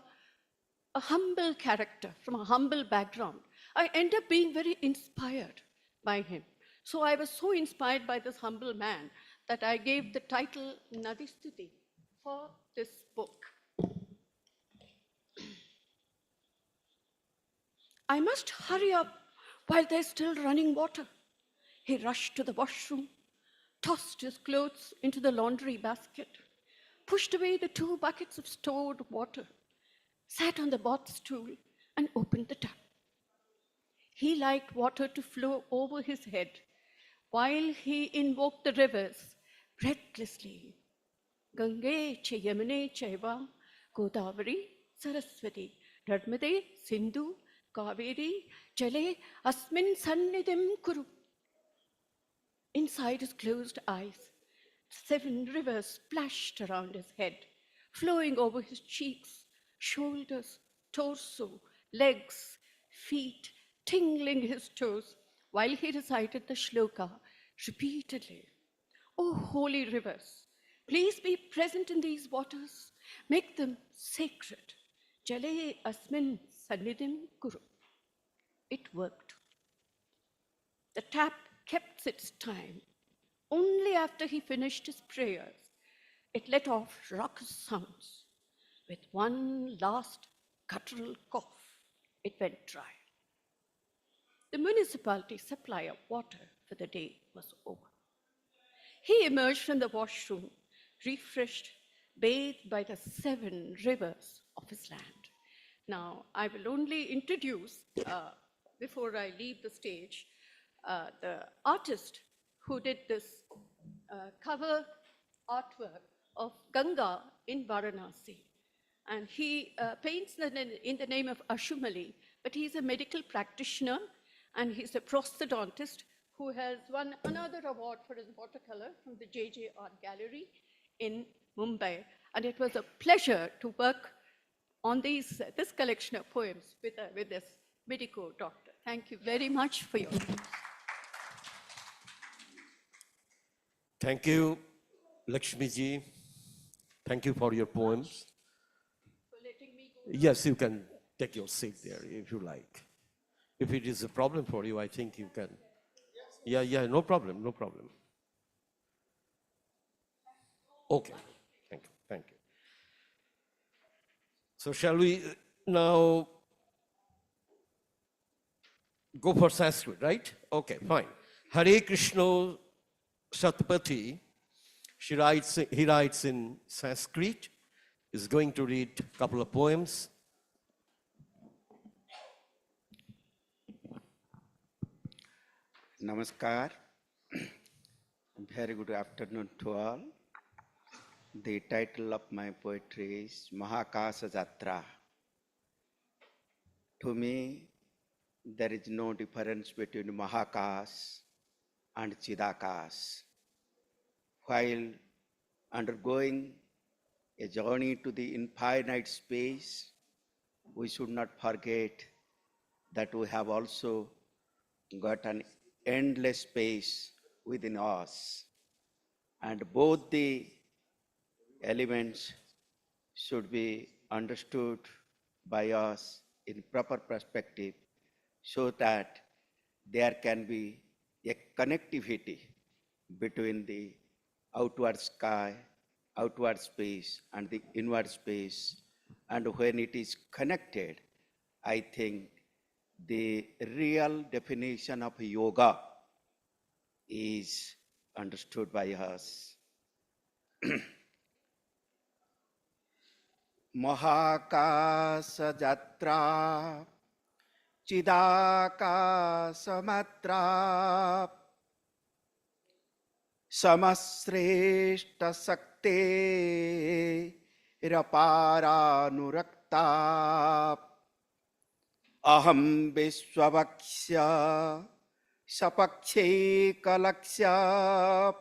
Speaker 6: humble character from a humble background, I end up being very inspired by him. So I was so inspired by this humble man that I gave the title Nadi Stuti for this book. I must hurry up while there's still running water. He rushed to the washroom, tossed his clothes into the laundry basket, pushed away the 2 buckets of stored water, sat on the bath stool and opened the tap. He liked water to flow over his head while he invoked the rivers breathlessly. Gange cha Yamune chaiva Godavari Saraswati, Narmade, Sindhu, Kaveri, Jale, Asmin Sannidim Kuru. Inside his closed eyes, 7 rivers splashed around his head, flowing over his cheeks, shoulders, torso, legs, feet, tingling his toes, while he recited the shloka repeatedly. O holy rivers, please be present in these waters. Make them sacred. Jale asmin sannidim kuru. It worked. The tap kept its time. Only after he finished his prayers, it let off raucous sounds. With one last guttural cough, it went dry. The municipality supply of water for the day was over. He emerged from the washroom, refreshed, bathed by the 7 rivers of his land. Now, I will only introduce, before I leave the stage, the artist who did this cover artwork of Ganga in Varanasi. And he paints in the name of Ashumali, but he's a medical practitioner and he's a prosthodontist who has won another award for his watercolor from the JJ Art Gallery in Mumbai. And it was a pleasure to work on this collection of poems with this medico doctor. Thank you very much for your time.
Speaker 5: Thank you, Lakshmi ji. Thank you for your poems.
Speaker 6: For letting me go.
Speaker 5: Yes, you can take your seat there if you like. If it is a problem for you, I think you can. Yeah, no problem, no problem. Okay, thank you. So shall we now go for Sanskrit, right? Okay, fine. Hare Krishna Satpathy, he writes in Sanskrit, is going to read a couple of poems.
Speaker 7: Namaskar. Very good afternoon to all. The title of my poetry is Mahakasa Jatra. To me, there is no difference between Mahakas and Chidakas. While undergoing a journey to the infinite space, we should not forget that we have also got an endless space within us. And both the elements should be understood by us in proper perspective so that there can be a connectivity between the outward sky, outward space, and the inward space. And when it is connected, I think the real definition of yoga is understood by us. Mahakasa Jatra Chidakasa Matra Samasreshta Sakte Raparanurakta Aham Vishwavaksya Sapakshe Kalaksya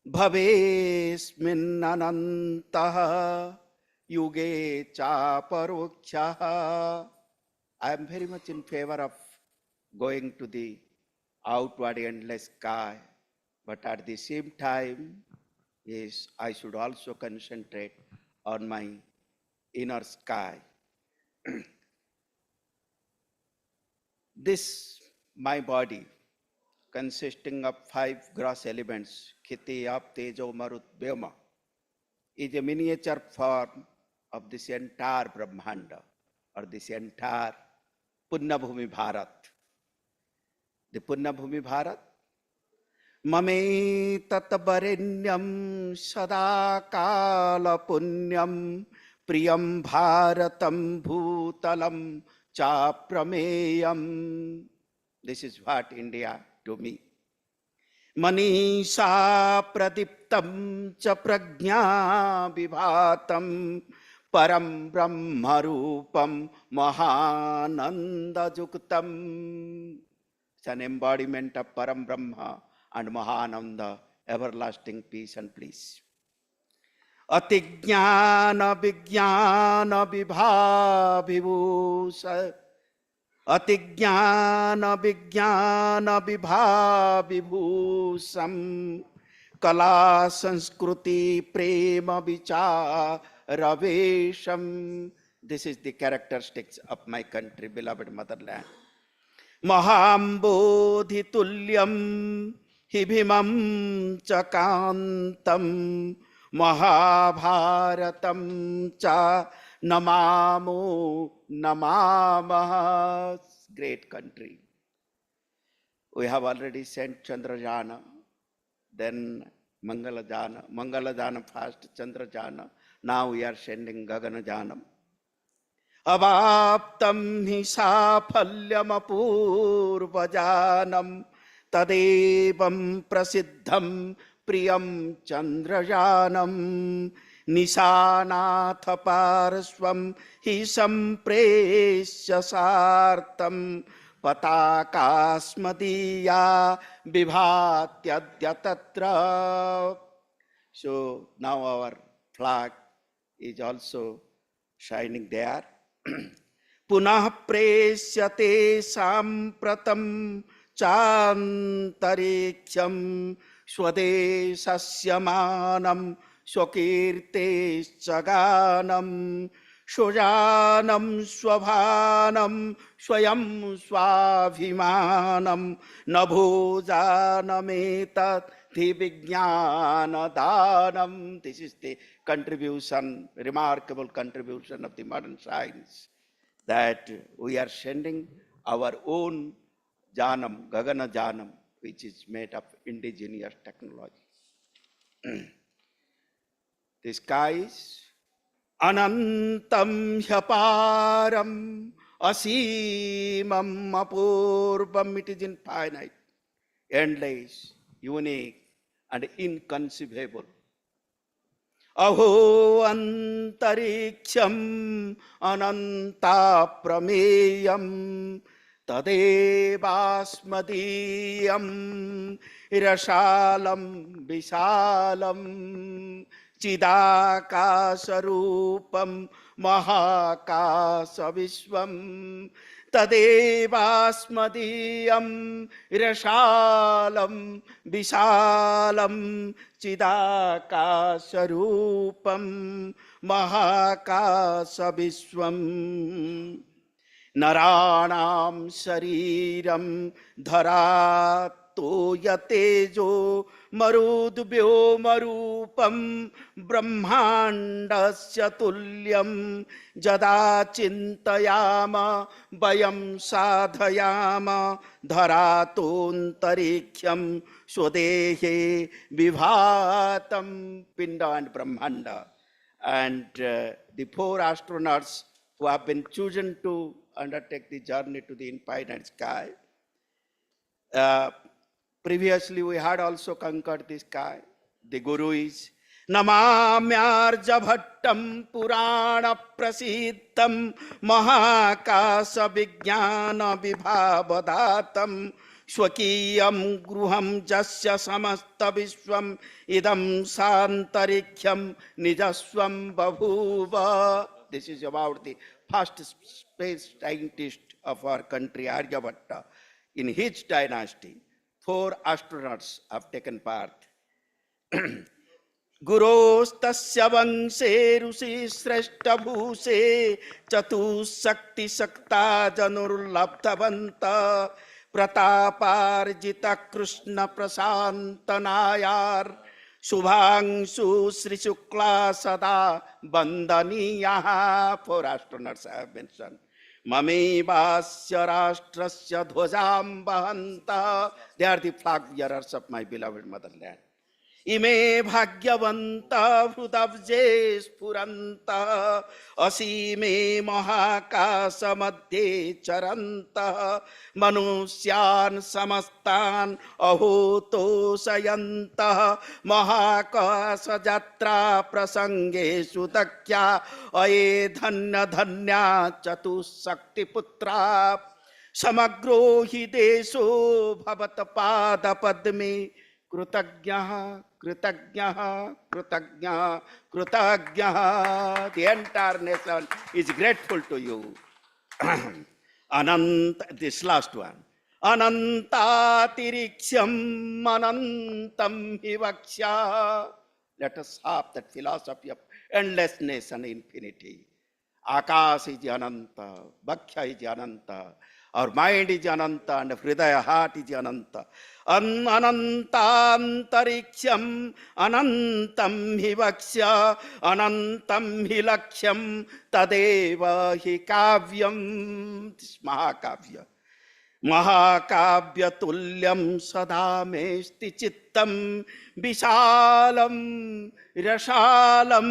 Speaker 7: Bhavesmin Anantaha Yuge Chaparoksha. I am very much in favor of going to the outward endless sky, but at the same time, yes, I should also concentrate on my inner sky. This, my body, consisting of 5 gross elements, Khiti, Ap, Tejo, Marut, Vyoma, is a miniature form of this entire Brahmanda, or this entire Punnabhumi Bharat. The Punnabhumi Bharat, Mame Tatabarenyam Sadakala Punyam Priyam Bharatam Bhutalam Chaprameyam. This is what India to me. Manisha Pradiptam Cha Prajna Vibhatam param brahma rupam mahananda juktam. It's an embodiment of param brahma and mahananda, everlasting peace and bliss. Atigyana vigyana vibhavibhusa. Atigyana vigyana vibhavibhusam. Kala sanskriti prema vicharavesham. This is the characteristics of my country, beloved motherland. Mahambodhitulyam hibhimam chakantam mahabharatam cha namamo namamah. Great country. We have already sent Chandrajana, then Mangalajana first, Chandrajana. Now we are sending Gaganajanam. Avaptam hi safalyam apurvajanam tadevam prasiddham priyam chandrajanam nisanatha parasvam hi sampresya sartam patakasmadiya vibhatyadya tatra. So now our flag is also shining there. Punah presyate sampratam chantarikhyam swadesasya manam swakirte saganam shojanam swabhanam swayam swabhimanam nabhojanam vijnana danam. This is the contribution, remarkable contribution of the modern science, that we are sending our own janam, Gagana janam, which is made of indigenous technology. The skies, anantam hyaparam asimam apurvam. It is infinite, endless, unique, and inconceivable. Aho antariksham ananta prameyam tadevasmadiyam irashalam visalam chidakasarupam mahakasa vishwam tadevasmadiyam irashalam visalam chidakasarupam mahakasa vishwam. Naranam shariram dharato yatejo marudbhyo marupam brahmandasya tulyam jada chintayama vayam sadhayama dharatontarikhyam swadehe vibhatam. Pinda and Brahmanda. And the 4 astronauts who have been chosen to undertake the journey to the infinite sky. Previously, we had also conquered the sky. The Guru is Namamyarja Bhattam Purana Prasiddham Mahakasa Vijnana Vibhavadatam Swakiyam Gruham Jasya Samasta Vishwam Idam Santarikhyam Nijaswam Babhuva. This is about the first space scientist of our country, Aryabhatta. In his dynasty, 4 astronauts have taken part. Gurostasya vangshe rusi sreshta bhuse chatu sakti sakta janurlabdhavanta prataparjita krishna prasantanayar Subhangshu Sri Shukla Sada Bandaniyaha. 4 astronauts I have mentioned. Mami Vasya Rashtrasya Dhvajam Bahanta. They are the flag bearers of my beloved motherland. इमे भाग्यवंत हृदब्जे स्फुरंत असीमे महाकाश मध्ये चरंत मनुष्यान् समस्तान् अहोतोषयंत महाकाश यात्रा प्रसंगेषु दक्ष्या अये धन्य धन्या चतुष्शक्तिपुत्रा समग्रो हि देशो भवत पाद पद्मे कृतज्ञः कृतज्ञः कृतज्ञः कृतज्ञः. The entire nation is grateful to you. Anant, this last one. Anantatiriksham anantam hivaksha. Let us have that philosophy of endlessness and infinity. Akash is Ananta, Bhaksha is Ananta, our mind is Ananta, and Hridaya heart is Ananta. Anantantariksham anantam hi vaksha anantam hi laksham tadeva hi kavyam. This Mahakavya. महाकाव्य तुल्यम सदा मेस्ति चित्तम विशालम रसालम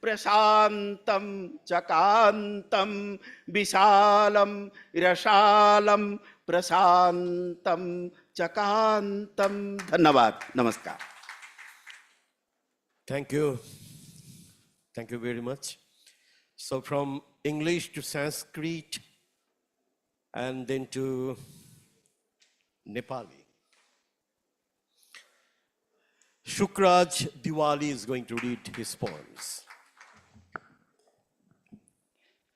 Speaker 7: प्रशांतम चकांतम विशालम रसालम प्रशांतम चकांतम. धन्यवाद. नमस्कार.
Speaker 5: Thank you. Thank you very much. So from English to Sanskrit and then to Nepali. Shukraj Diwali is going to read his poems.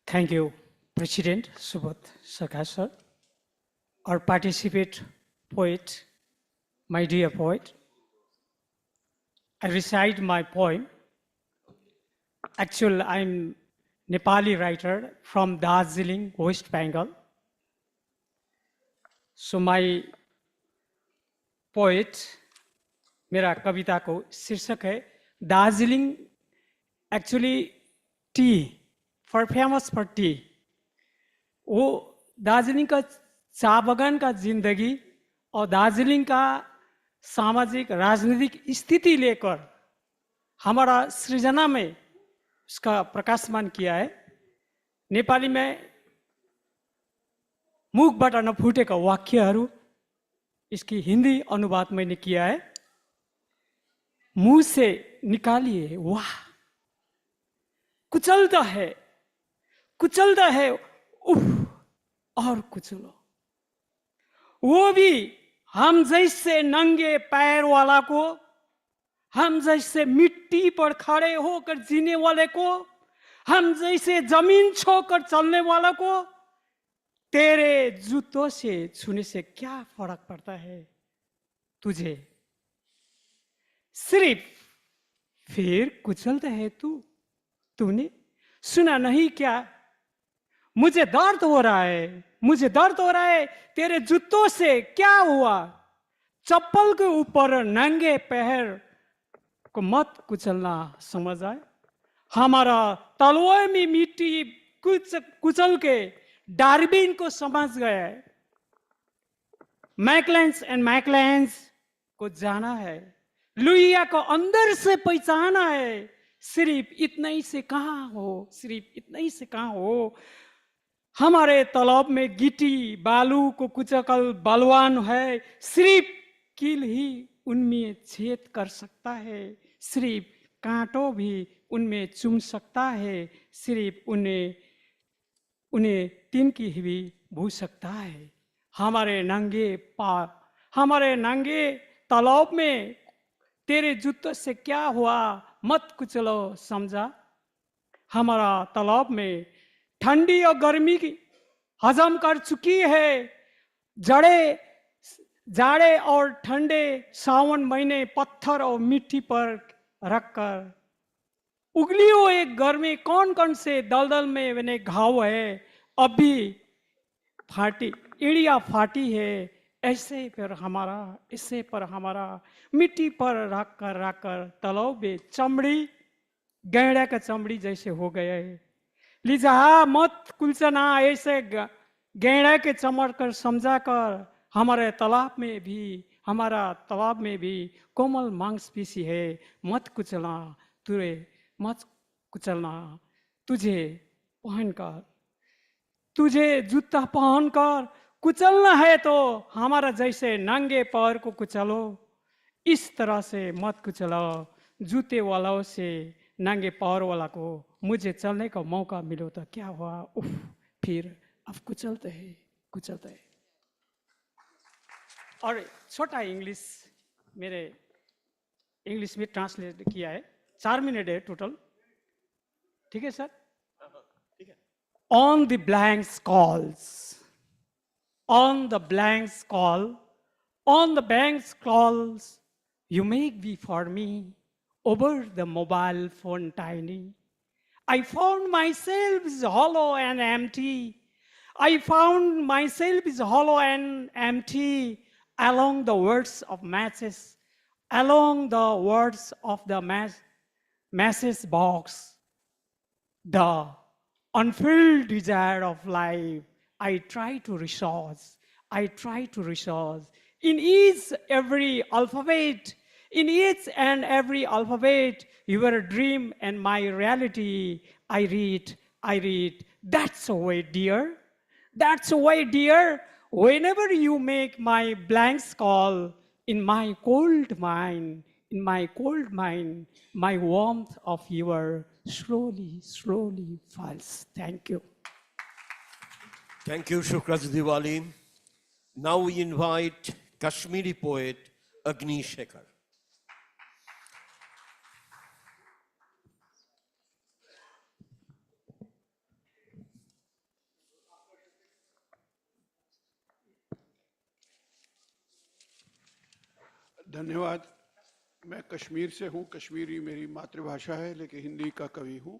Speaker 8: Thank you, President Subodh Sakha sir. Our participant poet, my dear poet. I recite my poem. Actually, I'm Nepali writer from Darjeeling, West Bengal. So my poet, मेरा कविता को शीर्षक है Darjeeling. Actually T for famous for T. वो दार्जिलिंग का चाय बागान का जिंदगी और दार्जिलिंग का सामाजिक राजनीतिक स्थिति लेकर हमारा सृजना में उसका प्रकाशमान किया है. नेपाली में मुखबाट नफुटेका वाक्यहरू इसकी हिंदी अनुवाद मैंने किया है. मुंह से निकालिए वाह, कुचलता है उफ और कुचलो. वो भी हम जैसे नंगे पैर वाला को, हम जैसे मिट्टी पर खड़े होकर जीने वाले को, हम जैसे जमीन छोकर चलने वाला को तेरे जूतों से छूने से क्या फर्क पड़ता है तुझे. सिर्फ फिर कुचलता है तूने सुना नहीं क्या. मुझे दर्द हो रहा है तेरे जूतों से क्या हुआ. चप्पल के ऊपर नंगे पैर को मत कुचलना समझ आए. हमारा तलवार में मिट्टी कुचल के डार्विन को समझ गया है. मैकलेंस को जाना है, लुइया को अंदर से पहचाना है. सिर्फ इतना ही से कहाँ हो. हमारे तालाब में गिट्टी बालू को कुचल बलवान है. सिर्फ कील ही उनमें छेद कर सकता है. सिर्फ कांटों भी उनमें चुम सकता है. सिर्फ उन्हें तिनकी भी भू सकता है. हमारे नंगे तालाब में तेरे जूतों से क्या हुआ मत कुचलो समझा. हमारा तालाब में ठंडी और गर्मी की हजम कर चुकी है. जाड़े और ठंडे सावन महीने पत्थर और मिट्टी पर रखकर उगली हुए घर में कौन से दलदल में बने घाव है. अभी एड़िया फाटी है. ऐसे पर हमारा मिट्टी पर रख कर तालाब में चमड़ी गैंडा का चमड़ी जैसे हो गया है. लिजा मत कुलचना ऐसे गैंडा के चमड़ कर समझा कर हमारे तालाब में भी हमारा तवाब में भी कोमल मांसपेशी है, मत कुचलना तुरे, मत कुचलना तुझे पहनकर, तुझे जूता पहनकर कुचलना है तो हमारा जैसे नंगे पैर को कुचलो, इस तरह से मत कुचलो जूते वालों से नंगे पैर वाला को। मुझे चलने का मौका मिलो तो क्या हुआ, उफ, फिर अब कुचलते हैं, कुचलते हैं। और छोटा इंग्लिश मेरे इंग्लिश में ट्रांसलेट किया है, 4 मिनट है टोटल, ठीक है sir? On the blank calls, on the blank call, on the blank calls, you make me for me over the mobile phone tiny. I found myself is hollow and empty. I found myself is hollow and empty along the words of matches, along the words of the message box. The unfulfilled desire of life, I try to resource. I try to resource. In each every alphabet, in each and every alphabet, your dream and my reality, I read, I read. That's the way, dear. That's the way, dear. Whenever you make my blanks call, in my cold mind, in my cold mind, my warmth of your slowly, slowly falls. Thank you.
Speaker 5: Thank you, Shukraj Diwali. Now we invite Kashmiri poet Agni Shekhar.
Speaker 9: धन्यवाद। मैं कश्मीर से हूँ, कश्मीरी मेरी मातृभाषा है, लेकिन हिंदी का कवि हूँ।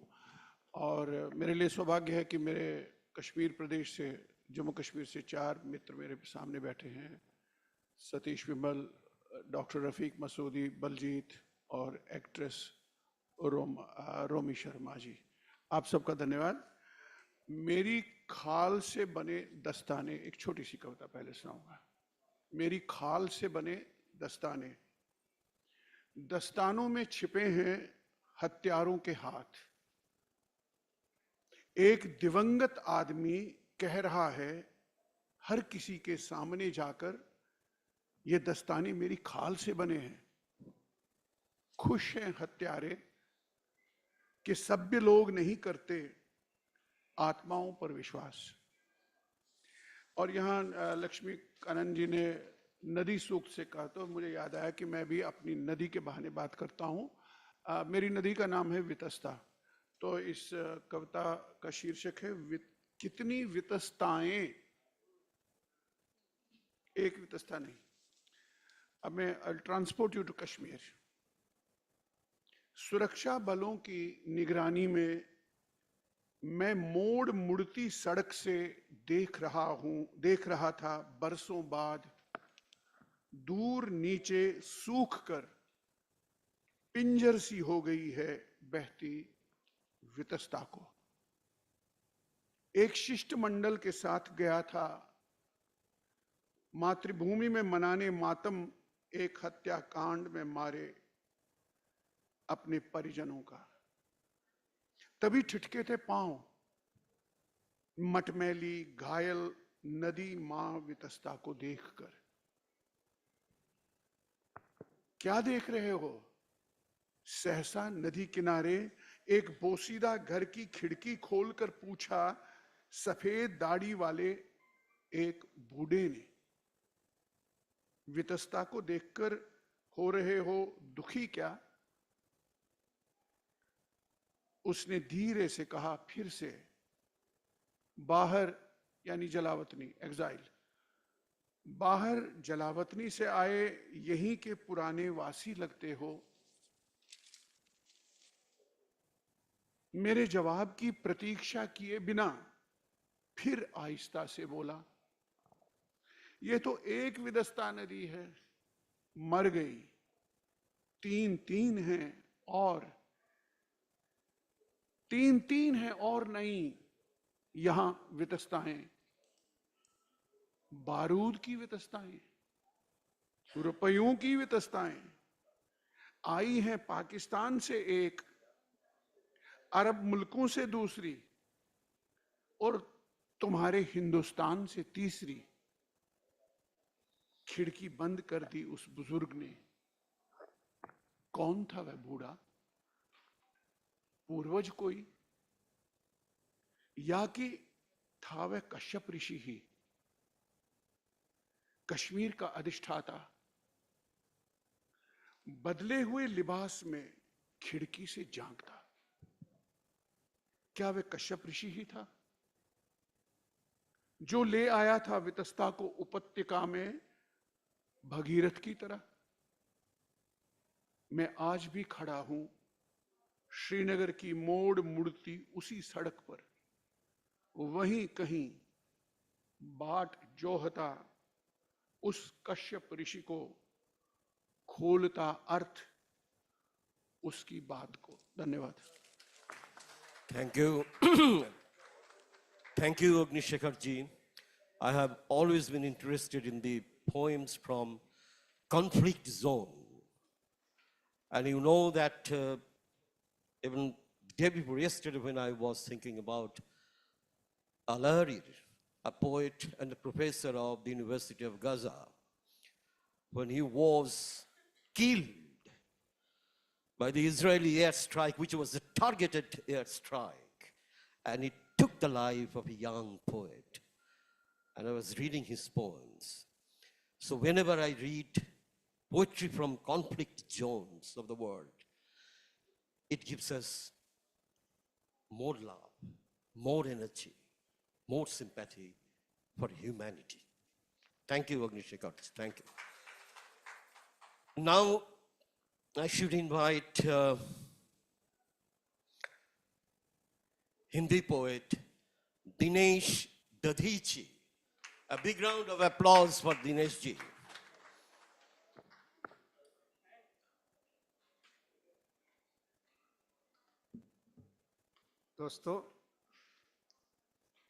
Speaker 9: और मेरे लिए सौभाग्य है कि मेरे कश्मीर प्रदेश से, जम्मू कश्मीर से 4 मित्र मेरे सामने बैठे हैं, सतीश विमल, डॉक्टर रफ़ीक मसूदी, बलजीत और एक्ट्रेस रोमी शर्मा जी। आप सबका धन्यवाद। मेरी खाल से बने दस्ताने, एक छोटी सी कविता पहले सुनाऊंगा। मेरी खाल से बने दस्ताने, दस्तानों में छिपे हैं हत्यारों के हाथ। एक दिवंगत आदमी कह रहा है हर किसी के सामने जाकर, ये दस्ताने मेरी खाल से बने हैं। खुश हैं हत्यारे कि सभ्य लोग नहीं करते आत्माओं पर विश्वास। और यहाँ लक्ष्मी कानन जी ने नदी सूक्त से कहा तो मुझे याद आया कि मैं भी अपनी नदी के बहाने बात करता हूँ। मेरी नदी का नाम है वितस्ता। तो इस कविता का शीर्षक है कितनी वितस्ताएं, एक वितस्ता नहीं। अब मैं ट्रांसपोर्ट यू टू कश्मीर। सुरक्षा बलों की निगरानी में मैं मोड़ मुड़ती सड़क से देख रहा था बरसों बाद, दूर नीचे सूख कर पिंजर सी हो गई है बहती वितस्ता को। एक शिष्टमंडल के साथ गया था मातृभूमि में मनाने मातम, एक हत्याकांड में मारे अपने परिजनों का। तभी ठिठके थे पांव, मटमैली घायल नदी मां वितस्ता को देखकर। क्या देख रहे हो? सहसा नदी किनारे एक बोसीदा घर की खिड़की खोलकर पूछा सफेद दाढ़ी वाले एक बूढ़े ने। वितस्ता को देखकर हो रहे हो दुखी क्या? उसने धीरे से कहा फिर से। बाहर यानी जलावतनी, एग्जाइल, बाहर जलावतनी से आए यहीं के पुराने वासी लगते हो। मेरे जवाब की प्रतीक्षा किए बिना फिर आहिस्ता से बोला, ये तो एक विदस्ता नदी है, मर गई। 3 हैं और 3 हैं और नहीं यहां वितस्ताएं, बारूद की वितस्ताएं। रुपयों की वितस्ताएं आई हैं पाकिस्तान से एक, अरब मुल्कों से दूसरी, और तुम्हारे हिंदुस्तान से तीसरी। खिड़की बंद कर दी उस बुजुर्ग ने। कौन था वह बूढ़ा? पूर्वज कोई, या कि था वह कश्यप ऋषि ही, कश्मीर का अधिष्ठाता? बदले हुए लिबास में खिड़की से झांकता। क्या वह कश्यप ऋषि ही था जो ले आया था वितस्ता को उपत्यका में भगीरथ की तरह? मैं आज भी खड़ा हूं श्रीनगर की मोड़ मुड़ती उसी सड़क पर, वहीं कहीं बाट जोहता उस कश्यप ऋषि को, खोलता अर्थ उसकी बात को। धन्यवाद।
Speaker 5: Thank you. Thank you, Agnishekhar ji. I have always been interested in the poems from conflict zone. And you know that even day before yesterday when I was thinking about Al-Ahrir, a poet and a professor of the University of Gaza, when he was killed by the Israeli airstrike, which was a targeted airstrike, and it took the life of a young poet. And I was reading his poems. So whenever I read poetry from conflict zones of the world, it gives us more love, more energy, more sympathy for humanity. Thank you, Agnishekhar. Thank you. Now, I should invite Hindi poet Dinesh Dadhichi. A big round of applause for Dinesh ji.
Speaker 10: दोस्तों,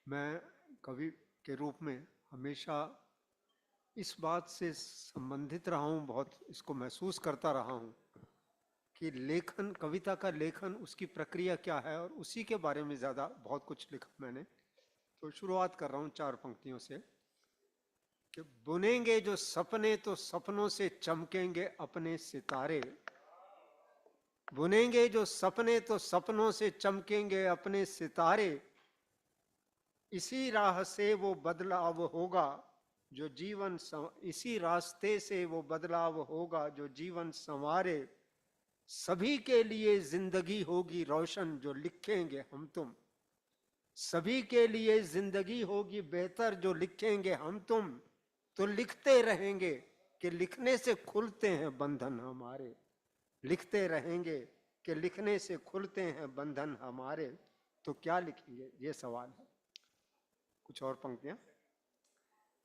Speaker 10: मैं कवि के रूप में हमेशा इस बात से संबंधित रहा हूँ, बहुत इसको महसूस करता रहा हूँ कि लेखन, कविता का लेखन, उसकी प्रक्रिया क्या है, और उसी के बारे में ज़्यादा बहुत कुछ लिखा मैंने। तो शुरुआत कर रहा हूँ 4 पंक्तियों से कि बुनेंगे जो सपने तो सपनों से चमकेंगे अपने सितारे। बुनेंगे जो सपने तो सपनों से चमकेंगे अपने सितारे। इसी राह से वो बदलाव होगा जो जीवन इसी रास्ते से वो बदलाव होगा जो जीवन संवारे। सभी के लिए जिंदगी होगी रोशन जो लिखेंगे हम तुम। सभी के लिए जिंदगी होगी बेहतर जो लिखेंगे हम तुम। तो लिखते रहेंगे कि लिखने से खुलते हैं बंधन हमारे। लिखते रहेंगे कि लिखने से खुलते हैं बंधन हमारे। तो क्या लिखेंगे, ये सवाल है। कुछ और पंक्तियां।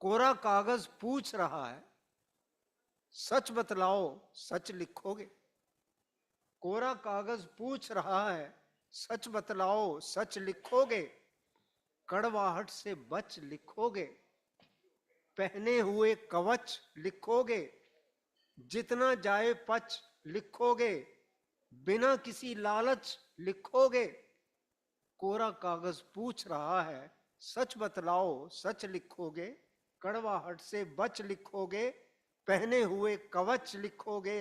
Speaker 10: कोरा कागज पूछ रहा है, सच बतलाओ सच लिखोगे। कोरा कागज पूछ रहा है, सच बतलाओ सच लिखोगे। कड़वाहट से बच लिखोगे। पहने हुए कवच लिखोगे। जितना जाए पच लिखोगे। बिना किसी लालच लिखोगे। कोरा कागज पूछ रहा है, सच बतलाओ सच लिखोगे। कड़वाहट से बच लिखोगे। पहने हुए कवच लिखोगे।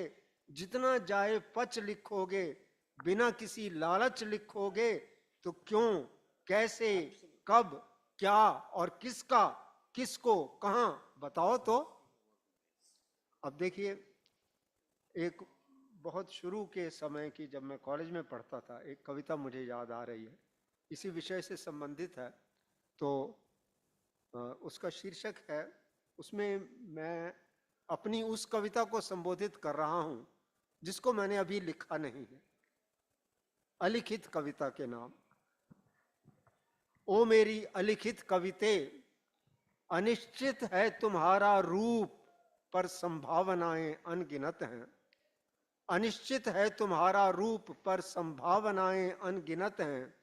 Speaker 10: जितना जाए पच लिखोगे। बिना किसी लालच लिखोगे। तो क्यों, कैसे, कब, क्या और किसका, किसको, कहां, बताओ तो। अब देखिए, एक बहुत शुरू के समय की, जब मैं कॉलेज में पढ़ता था, एक कविता मुझे याद आ रही है, इसी विषय से संबंधित है। तो उसका शीर्षक है, उसमें मैं अपनी उस कविता को संबोधित कर रहा हूं जिसको मैंने अभी लिखा नहीं है। अलिखित कविता के नाम। ओ मेरी अलिखित कविते, अनिश्चित है तुम्हारा रूप पर संभावनाएं अनगिनत हैं। अनिश्चित है तुम्हारा रूप पर संभावनाएं अनगिनत हैं।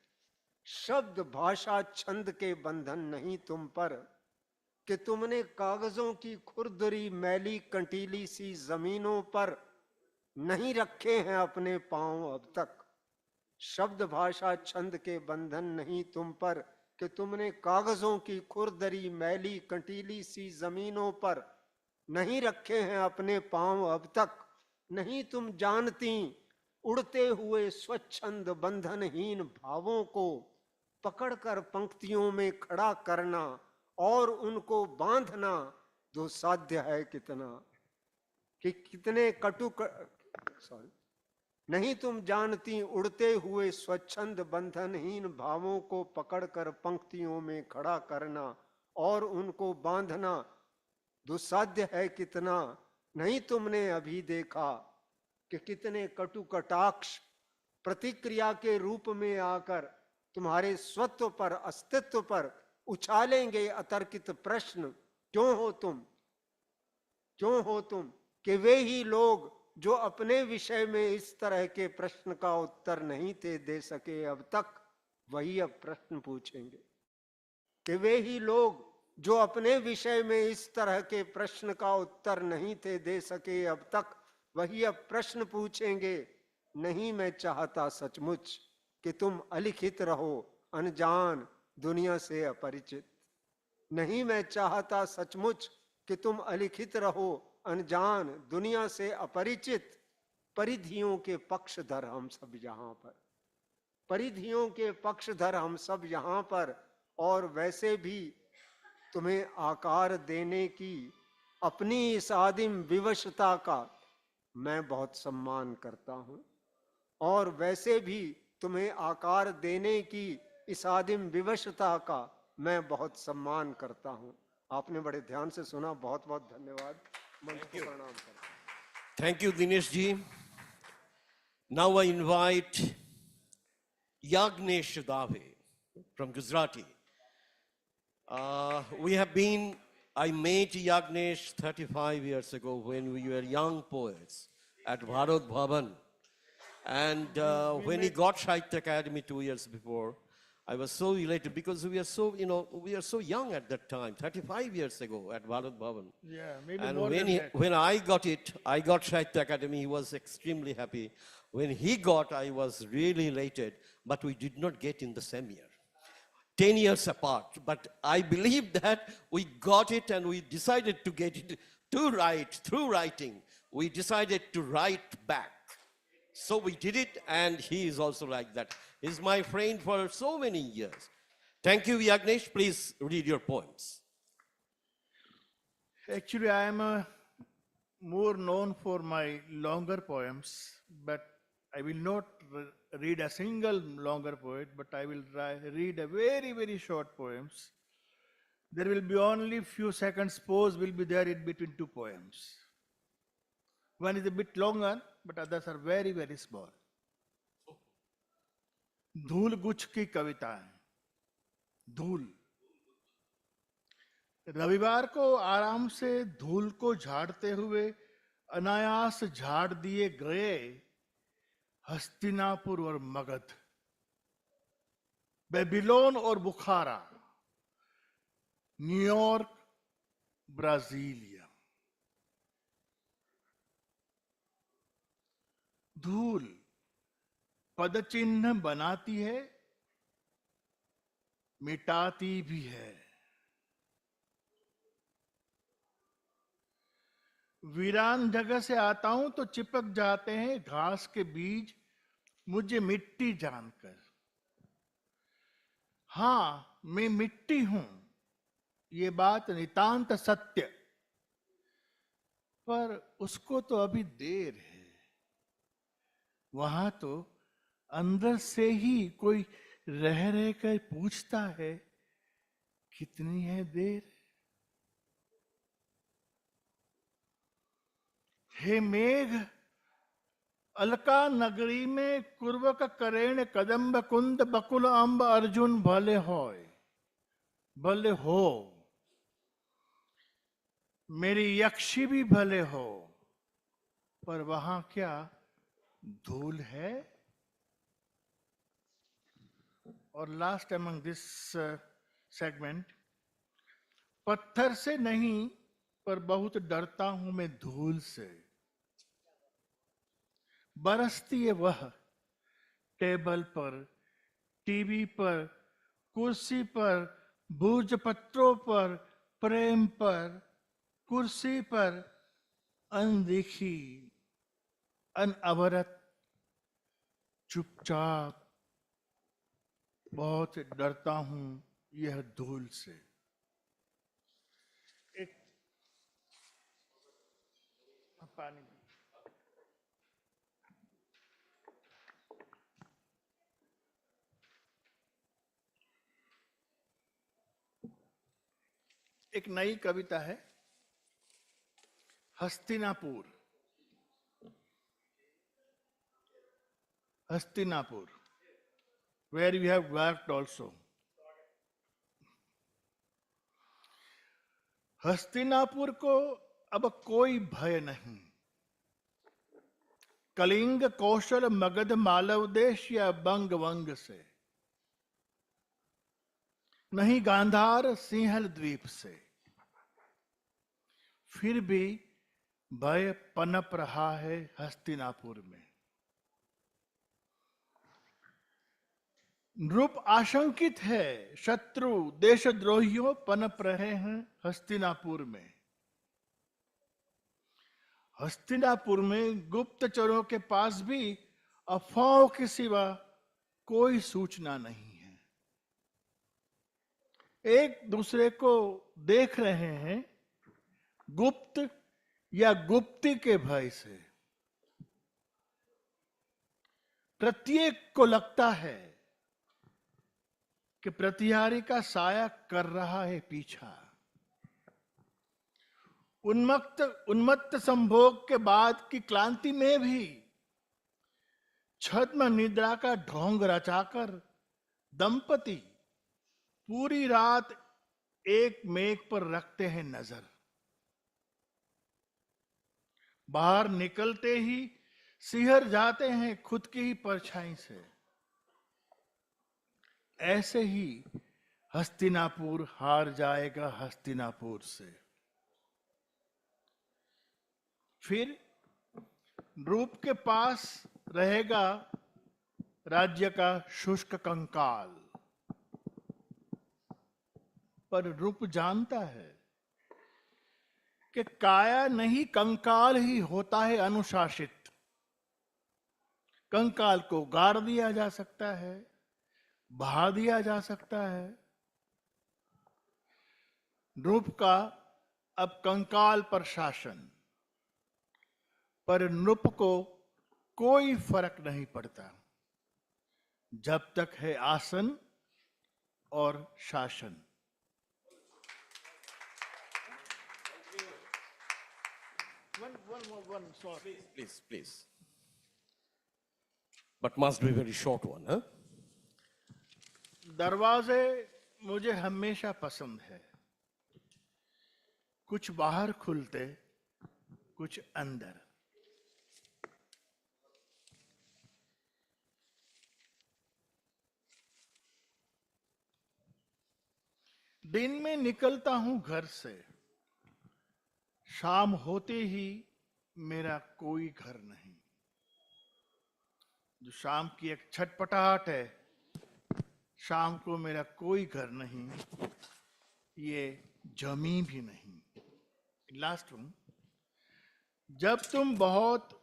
Speaker 10: शब्द भाषा छंद के बंधन नहीं तुम पर। कि तुमने कागजों की खुरदरी मैली कंटीली सी जमीनों पर नहीं रखे हैं अपने पांव अब तक। शब्द भाषा छंद के बंधन नहीं तुम पर कि तुमने कागजों की खुरदरी मैली कंटीली सी जमीनों पर नहीं रखे हैं अपने पांव अब तक। नहीं तुम जानती उड़ते हुए स्वच्छंद बंधनहीन भावों को पकड़कर पंक्तियों में खड़ा करना और उनको बांधना दुस्साध्य है कितना, कि कितने सॉरी नहीं तुम जानती उड़ते हुए स्वच्छंद बंधनहीन भावों को पकड़कर पंक्तियों में खड़ा करना और उनको बांधना दुस्साध्य है कितना। नहीं तुमने अभी देखा कि कितने कटु कटाक्ष प्रतिक्रिया के रूप में आकर तुम्हारे स्वत्व पर अस्तित्व पर उछालेंगे अतर्कित प्रश्न, क्यों हो तुम, क्यों हो तुम, कि वे ही लोग जो अपने विषय में इस तरह के प्रश्न का उत्तर नहीं थे दे सके अब तक, वही अब प्रश्न पूछेंगे। कि वे ही लोग जो अपने विषय में इस तरह के प्रश्न का उत्तर नहीं थे दे सके अब तक, वही अब प्रश्न पूछेंगे। नहीं मैं चाहता सचमुच कि तुम अलिखित रहो, अनजान, दुनिया से अपरिचित। नहीं मैं चाहता सचमुच कि तुम अलिखित रहो, अनजान, दुनिया से अपरिचित। परिधियों के पक्षधर हम सब यहाँ पर, परिधियों के पक्षधर हम सब यहाँ पर, और वैसे भी तुम्हें आकार देने की अपनी इस आदिम विवशता का मैं बहुत सम्मान करता हूँ, और वैसे भी तुम्हें आकार देने की इस आदिम विवशता का मैं बहुत सम्मान करता हूँ। आपने बड़े ध्यान से सुना, बहुत बहुत धन्यवाद। मंच को प्रणाम करता।
Speaker 5: Thank you, Dinesh ji. Now I invite Yagnesh Dave from Gujarati. I met Yagnesh 35 years ago when we were young poets at Bharat Bhavan. And when he got Sahitya Academy 2 years before, I was so elated because we are so young at that time, 35 years ago at Bharat Bhavan.
Speaker 11: Yeah, maybe
Speaker 5: And
Speaker 11: more than that.
Speaker 5: when I got Sahitya Academy, he was extremely happy. When he got, I was really elated, but we did not get in the same year. 10 years apart, but I believe that we got it and we decided to get it to write, through writing. We decided to write back. So we did it, and he is also like that. He's my friend for so many years. Thank you, Yagnesh. Please read your poems.
Speaker 11: Actually, I am more known for my longer poems, but I will not read a single longer poem, but I will read a very, very short poems. There will be only few seconds pause will be there in between two poems. One is a bit longer, but others are very, very small. धूल गुच्छ की कविताएं। धूल। रविवार को आराम से धूल को झाड़ते हुए अनायास झाड़ दिए गए हस्तिनापुर और मगध, बेबीलोन और बुखारा, न्यूयॉर्क, ब्राजीलिया। धूल पदचिन्ह बनाती है, मिटाती भी है। वीरान जगह से आता हूं तो चिपक जाते हैं घास के बीज मुझे मिट्टी जानकर। हां, मैं मिट्टी हूं, ये बात नितांत सत्य, पर उसको तो अभी देर है। वहां तो अंदर से ही कोई रह रह कर पूछता है, कितनी है देर। हे मेघ, अलका नगरी में कुर्वक करेण कदम्ब कुंद बकुल अंब अर्जुन भले होय, भले हो। मेरी यक्षी भी भले हो, पर वहां क्या धूल है। और लास्ट among this segment, पत्थर से नहीं पर बहुत डरता हूं मैं धूल से। बरसती है वह टेबल पर, टीवी पर, कुर्सी पर, भूज पत्रों पर, प्रेम पर, कुर्सी पर, अनदेखी, अनअवरत, चुपचाप, बहुत डरता हूं यह धूल से। एक पानी एक नई कविता है, Hastinapur. Hastinapur, where we have worked also. Hastinapur को अब कोई भय नहीं। कलिंग, कौशल, मगध, मालव देश या बंग वंग से, नहीं गांधार, सिंहल द्वीप से। फिर भी भय पनप रहा है हस्तिनापुर में। नृप आशंकित है, शत्रु देशद्रोहियों पनप रहे हैं हस्तिनापुर में। हस्तिनापुर में गुप्तचरों के पास भी अफवाहों के सिवा कोई सूचना नहीं है। एक दूसरे को देख रहे हैं गुप्त या गुप्ती के भय से। प्रत्येक को लगता है कि प्रतिहारी का साया कर रहा है पीछा। उन्मत्त संभोग के बाद की क्लांति में भी छद्म निद्रा का ढोंग रचाकर दंपति पूरी रात एक मेघ पर रखते हैं नजर। बाहर निकलते ही सिहर जाते हैं खुद की ही परछाई से। ऐसे ही हस्तिनापुर हार जाएगा हस्तिनापुर से। फिर रूप के पास रहेगा राज्य का शुष्क कंकाल। पर रूप जानता है कि काया नहीं कंकाल ही होता है अनुशासित। कंकाल को गाड़ दिया जा सकता है, बहा दिया जा सकता है। रूप का अब कंकाल पर शासन, पर नृप को कोई फर्क नहीं पड़ता जब तक है आसन और शासन। One, sorry.
Speaker 5: Please. But must be very short one, huh?
Speaker 11: दरवाजे मुझे हमेशा पसंद है। कुछ बाहर खुलते, कुछ अंदर। दिन में निकलता हूं घर से, शाम होते ही मेरा कोई घर नहीं। जो शाम की एक छटपटाहट है, शाम को मेरा कोई घर नहीं, ये जमी भी नहीं। लास्ट वन, जब तुम बहुत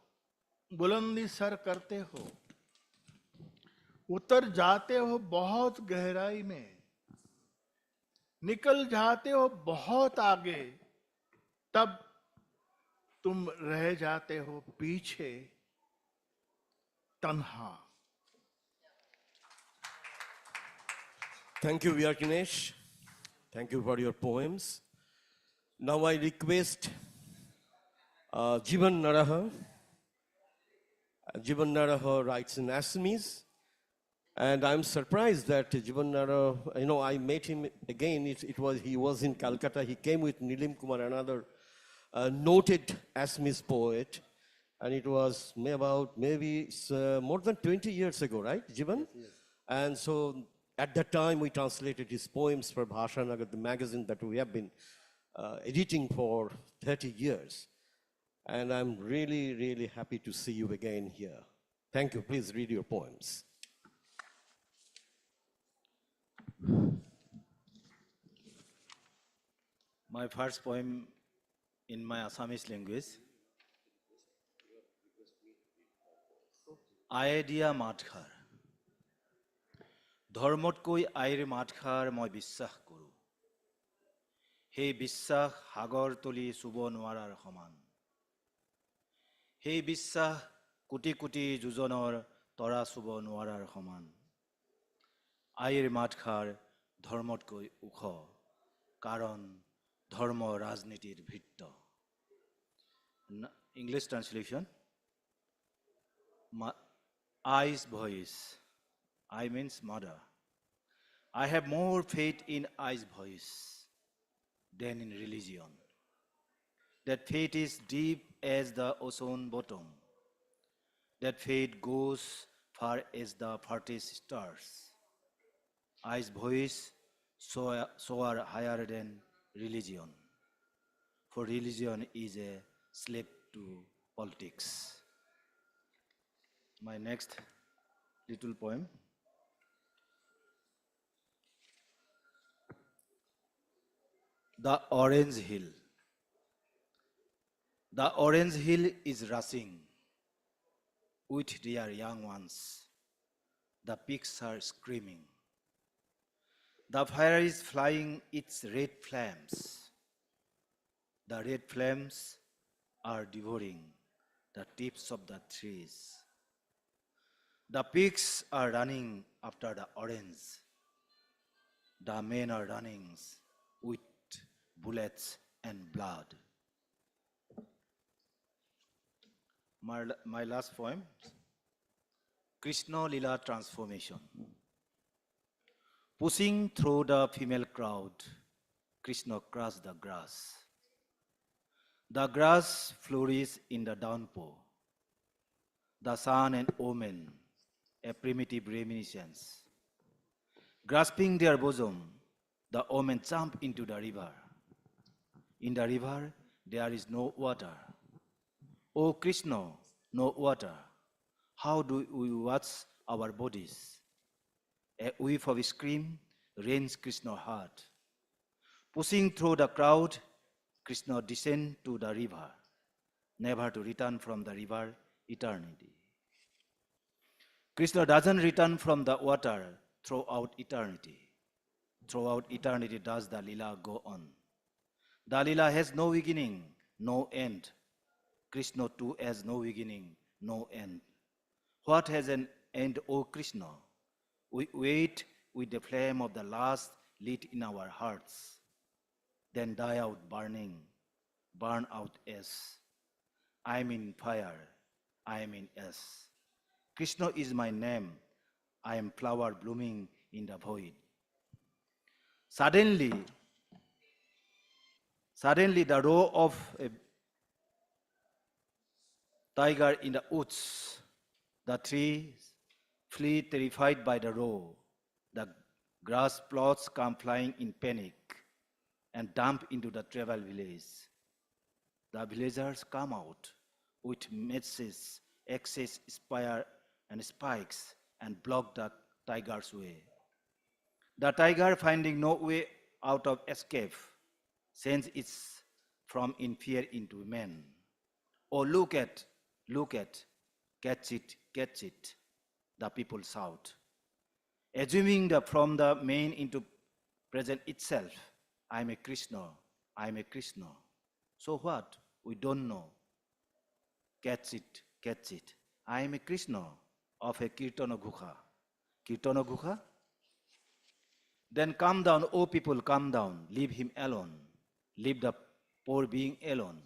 Speaker 11: बुलंदी सर करते हो, उतर जाते हो बहुत गहराई में, निकल जाते हो बहुत आगे, तब तुम रह जाते हो पीछे तन्हा।
Speaker 5: Thank you, Vyarkinesh. Thank you for your poems. Now I request Jivan Naraha. Jivan Naraha writes in Assamese. And I'm surprised that Jivan Naraha, I met him again. He was in Calcutta. He came with Nilim Kumar, another noted Assamese poet. And it was maybe more than 20 years ago, right, Jivan? Yes. And so At that time, we translated his poems for Bhashanagar, the magazine that we have been editing for 30 years. And I'm really, really happy to see you again here. Thank you. Please read your poems.
Speaker 12: My first poem in my Assamese language. আইডিয়া মাতখাৰ ধৰ্মতকৈ আইৰ মাতখাৰ মই বিশ্বাস কৰোঁ সেই বিশ্বাস সাগৰ তলি চুব নোৱাৰাৰ সমান সেই বিশ্বাস কোটি কোটি যোজনৰ তৰা চুব নোৱাৰাৰ সমান আইৰ মাতখাৰ ধৰ্মতকৈ ওখ কাৰণ ধৰ্ম ৰাজনীতিৰ ভিত্ত English translation I's voice. I means mother. I have more faith in I's voice than in religion. That faith is deep as the ocean bottom. That faith goes far as the farthest stars. I's voice soar higher than religion. For religion is a slave to politics. My next little poem. The Orange Hill. The Orange Hill is rushing with their young ones. The pigs are screaming. The fire is flying its red flames. The red flames are devouring the tips of the trees. The pigs are running after the orange. The men are running with bullets and blood. My last poem, Krishna Lila Transformation. Pushing through the female crowd, Krishna crossed the grass. The grass flourished in the downpour. The sun and omen, a primitive reminiscence. Grasping their bosom, the omen jump into the river. In the river, there is no water. O Krishna, no water. How do we wash our bodies? A whiff of scream rends Krishna's heart. Pushing through the crowd, Krishna descends to the river, never to return from the river eternity. Krishna doesn't return from the water throughout eternity. Throughout eternity does the Leela go on. The Leela has no beginning, no end. Krishna too has no beginning, no end. What has an end, O Krishna? We wait with the flame of the last lit in our hearts, then die out burning, burn out as. I am in fire, I am in as. Krishna is my name. I am flower blooming in the void. Suddenly, the roar of a tiger in the woods. The trees flee terrified by the roar. The grass plots come flying in panic and dump into the tribal village. The villagers come out with maces, axes, spear, and spikes and block the tiger's way. The tiger, finding no way out of escape, sends its from in fear into men. Oh, look at, catch it, the people shout. Assuming from the main into present itself, I am a Krishna. So what? We don't know. Catch it. I am a Krishna of a Kirtana Gukha. Then come down, O people, come down. Leave him alone. Leave the poor being alone.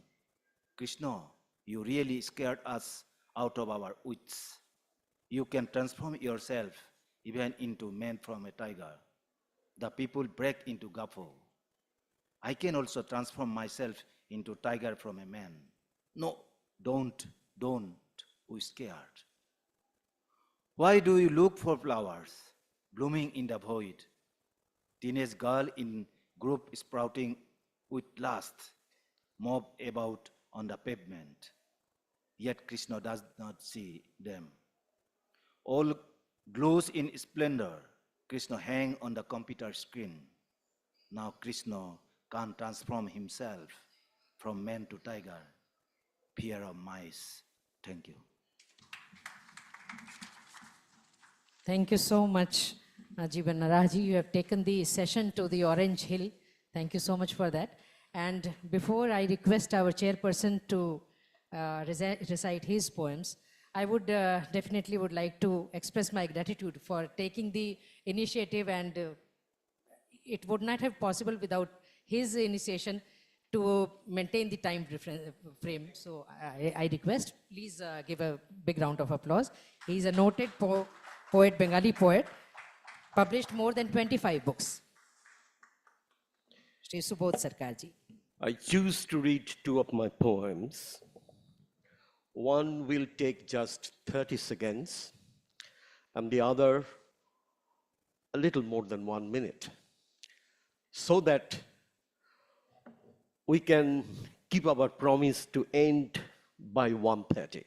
Speaker 12: Krishna, you really scared us out of our wits. You can transform yourself even into man from a tiger. The people break into guffaw. I can also transform myself into tiger from a man. No, don't, we scared. Why do you look for flowers? blooming in the void. Teenage girl in group sprouting with lust, mob about on the pavement. Yet Krishna does not see them. All glows in splendor. Krishna hang on the computer screen. Now Krishna can't transform himself from man to tiger. Fear of mice. Thank you.
Speaker 1: Thank you so much, Jeevan Naraji. You have taken the session to the Orange Hill. Thank you so much for that. And before I request our chairperson to recite his poems, I would definitely would like to express my gratitude for taking the initiative, and it would not have possible without his initiation to maintain the time frame. So I request, please give a big round of applause. He is a noted poet, Bengali poet, published more than 25 books. Shri Subodh Sarkarji.
Speaker 5: I choose to read two of my poems. One will take just 30 seconds, and the other a little more than 1 minute, so that we can keep our promise to end by 1:30.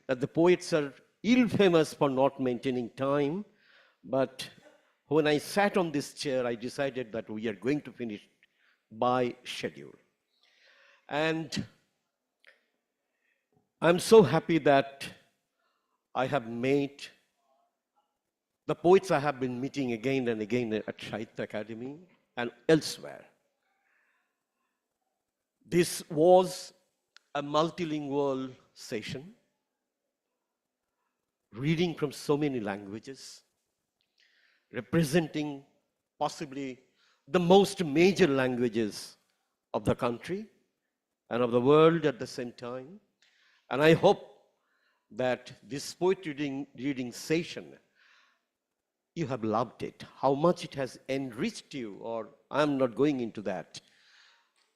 Speaker 5: That the poets are ill famous for not maintaining time, but when I sat on this chair, I decided that we are going to finish by schedule. And I'm so happy that I have met the poets I have been meeting again and again at Sahitya Academy and elsewhere. This was a multilingual session, reading from so many languages, representing possibly the most major languages of the country and of the world at the same time. And I hope that this poetry reading session, you have loved it, how much it has enriched you, or I'm not going into that.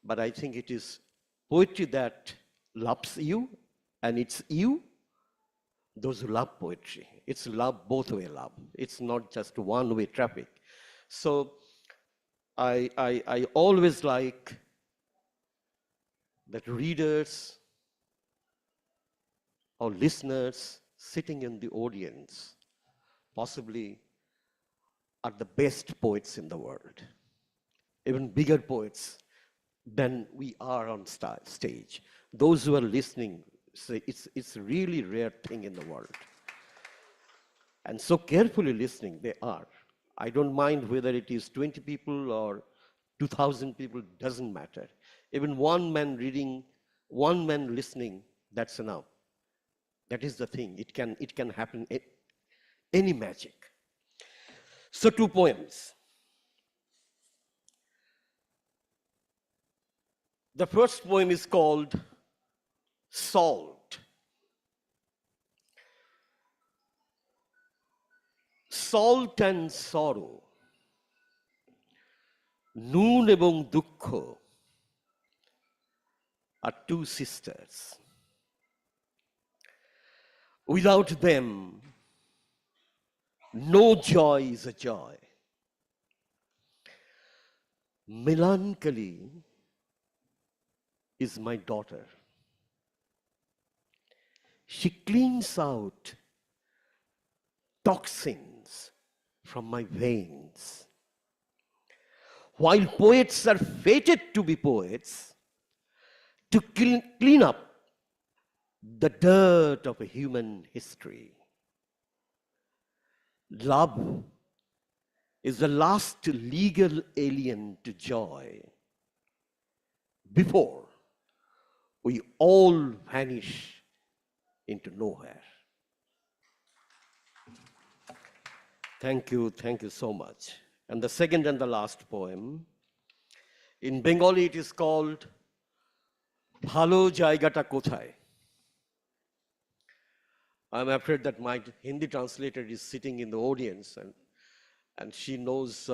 Speaker 5: But I think it is poetry that loves you, and it's you, those who love poetry. It's love, both way love. It's not just one-way traffic. So I always like that readers or listeners sitting in the audience possibly are the best poets in the world, even bigger poets than we are on stage. Those who are listening say it's a really rare thing in the world. And so carefully listening they are. I don't mind whether it is 20 people or 2,000 people, doesn't matter. Even one man reading, one man listening, that's enough. That is the thing. It can happen, any magic. So 2 poems. The first poem is called Salt. Salt and sorrow, Noon ebong dukkho are two sisters. Without them, no joy is a joy. Melancholy is my daughter. She cleans out toxins from my veins. While poets are fated to be poets, to clean up the dirt of a human history. Love is the last legal alien to joy before we all vanish into nowhere. Thank you so much. And the second and the last poem, in Bengali it is called Bhalo Jaigata Kothay. I'm afraid that my Hindi translator is sitting in the audience and she knows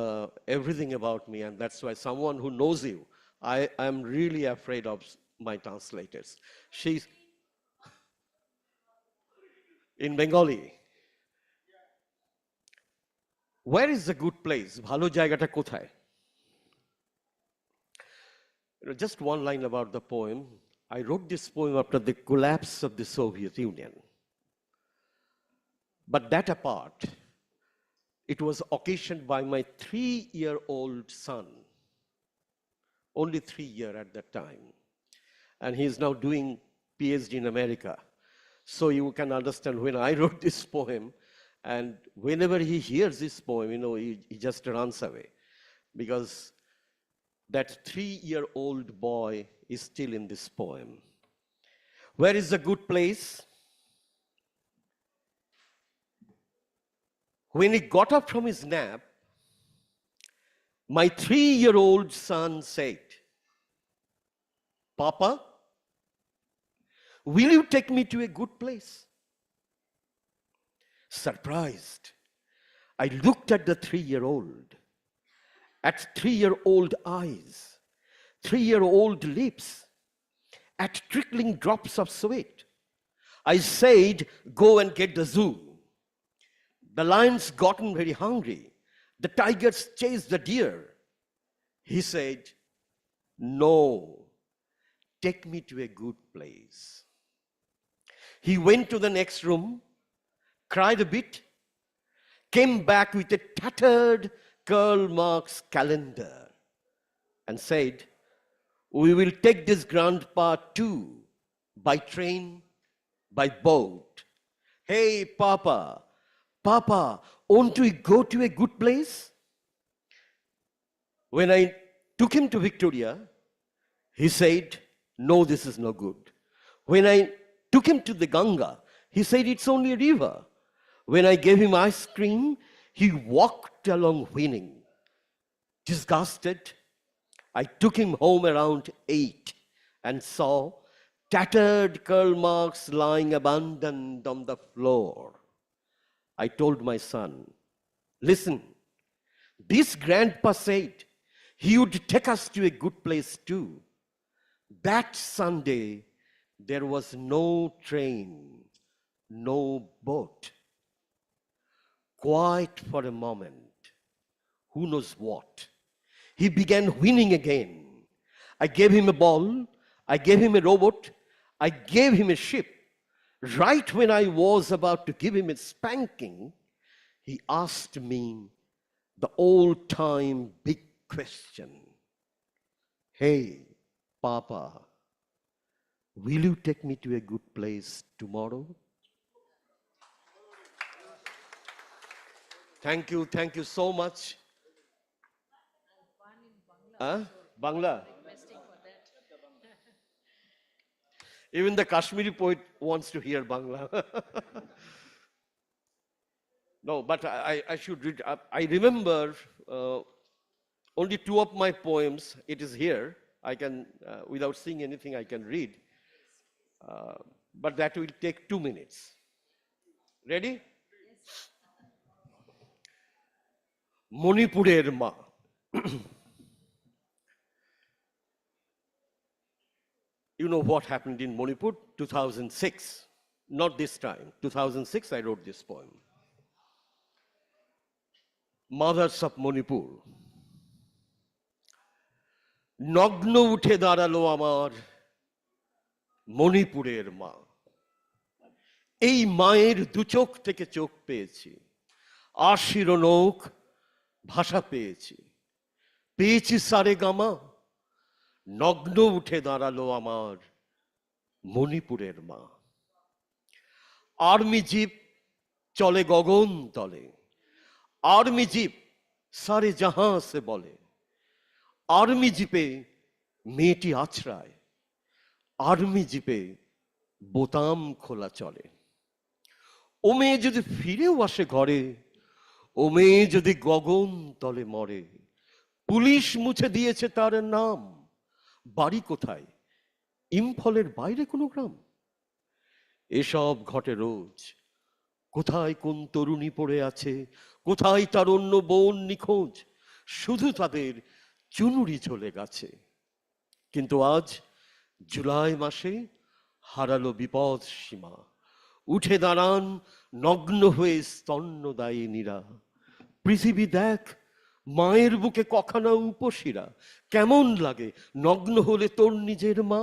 Speaker 5: everything about me, and that's why someone who knows you, I am really afraid of my translators. She's in Bengali. Where is the good place? ভালো জায়গাটা কোথায়? Just one line about the poem. I wrote this poem after the collapse of the Soviet Union. But that apart, it was occasioned by my 3-year-old son, only 3 years at that time. And he is now doing PhD in America. So you can understand when I wrote this poem, and whenever he hears this poem, he just runs away. Because that 3-year-old boy is still in this poem. Where is the good place? When he got up from his nap, my 3-year-old son said, Papa, will you take me to a good place? Surprised, I looked at the 3-year-old, at 3-year-old eyes, 3-year-old lips, at trickling drops of sweat. I said, go and get the zoo. The lions gotten very hungry. The tigers chased the deer. He said, no, take me to a good place. He went to the next room, cried a bit, came back with a tattered Karl Marx calendar and said, we will take this grandpa too, by train, by boat. Hey, Papa, Papa, won't we go to a good place? When I took him to Victoria, he said, no, this is no good. When I took him to the Ganga, he said, it's only a river. When I gave him ice cream, he walked along whining. Disgusted, I took him home around 8 and saw tattered Karl Marx lying abandoned on the floor. I told my son, listen, this grandpa said he would take us to a good place too. That Sunday, there was no train, no boat. Quiet for a moment, who knows what. He began whining again. I gave him a ball, I gave him a robot, I gave him a ship. Right when I was about to give him a spanking, he asked me the old-time big question. Hey, Papa, will you take me to a good place tomorrow? Thank you so much. Bangla? Even the Kashmiri poet wants to hear Bangla. No, but I should read. I remember only 2 of my poems. It is here. I can, without seeing anything, I can read. But that will take 2 minutes. Ready? Manipurer Ma. You know what happened in Manipur? 2006. Not this time. 2006, I wrote this poem. Mothers of Manipur. নগ্ন উঠে দাঁড়ালো আমার মণিপুরের মা। এই মায়ের দুচোখ থেকে চোখ পেয়েছি, আশির নৌক ভাষা পেয়েছি, পেয়েছি সারে গামা। নগ্ন উঠে দাঁড়ালো আমার মণিপুরের মা। আর্মি জিপ চলে গগন তলে, আর্মি জিপ সারে জাহাঁ সে বলে। আর্মি জিপে মেয়েটি আছড়ায়, আর্মি জিপে বোতাম খোলা চলে। ও মেয়ে যদি ফিরেও আসে ঘরে, ও মেয়ে যদি গগন তলে মরে, পুলিশ মুছে দিয়েছে তার নাম। বাড়ি কোথায়? ইম্ফলের বাইরে কোনো গ্রাম? এসব ঘটে রোজ। কোথায় কোন তরুণী পড়ে আছে, কোথায় তার অন্য বোন নিখোঁজ, শুধু তাদের চুনুরি চলে গেছে। কিন্তু আজ জুলাই মাসে হারালো বিপদ সীমা। উঠে দাঁড়ান নগ্ন হয়ে স্তন্যদায়িনীরা, পৃথিবী দেখ, মায়ের বুকে কখানা উপশিরা, কেমন লাগে নগ্ন হলে তোর নিজের মা।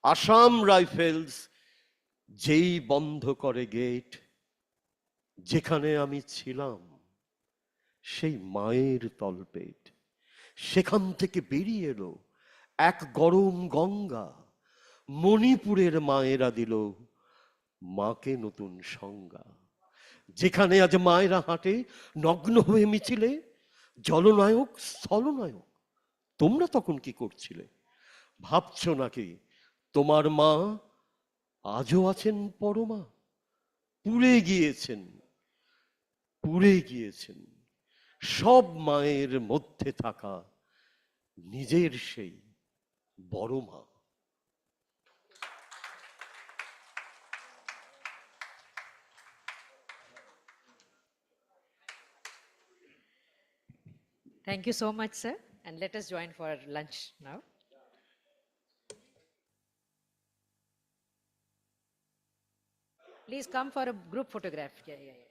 Speaker 5: আসাম রাইফেলস যেই বন্ধ করে গেট, যেখানে আমি ছিলাম সেই মায়ের তলপেট, সেখান থেকে বেরিয়ে এলো এক গরম গঙ্গা। মণিপুরের মায়েরা দিল মাকে নতুন সংজ্ঞা। যেখানে আজ মায়েরা হাঁটে নগ্ন হয়ে মিছিলে, জলনায়ক স্থলনায়ক তোমরা তখন কি করছিলে? ভাবছো নাকি তোমার মা আজও আছেন পরমা? পুড়ে গিয়েছেন, পুড়ে গিয়েছেন সব মায়ের মধ্যে থাকা নিজের সেই বড় মা।
Speaker 1: Thank you so much, sir. And let us join for lunch now. Please come for a group photograph. Yeah, yeah, yeah.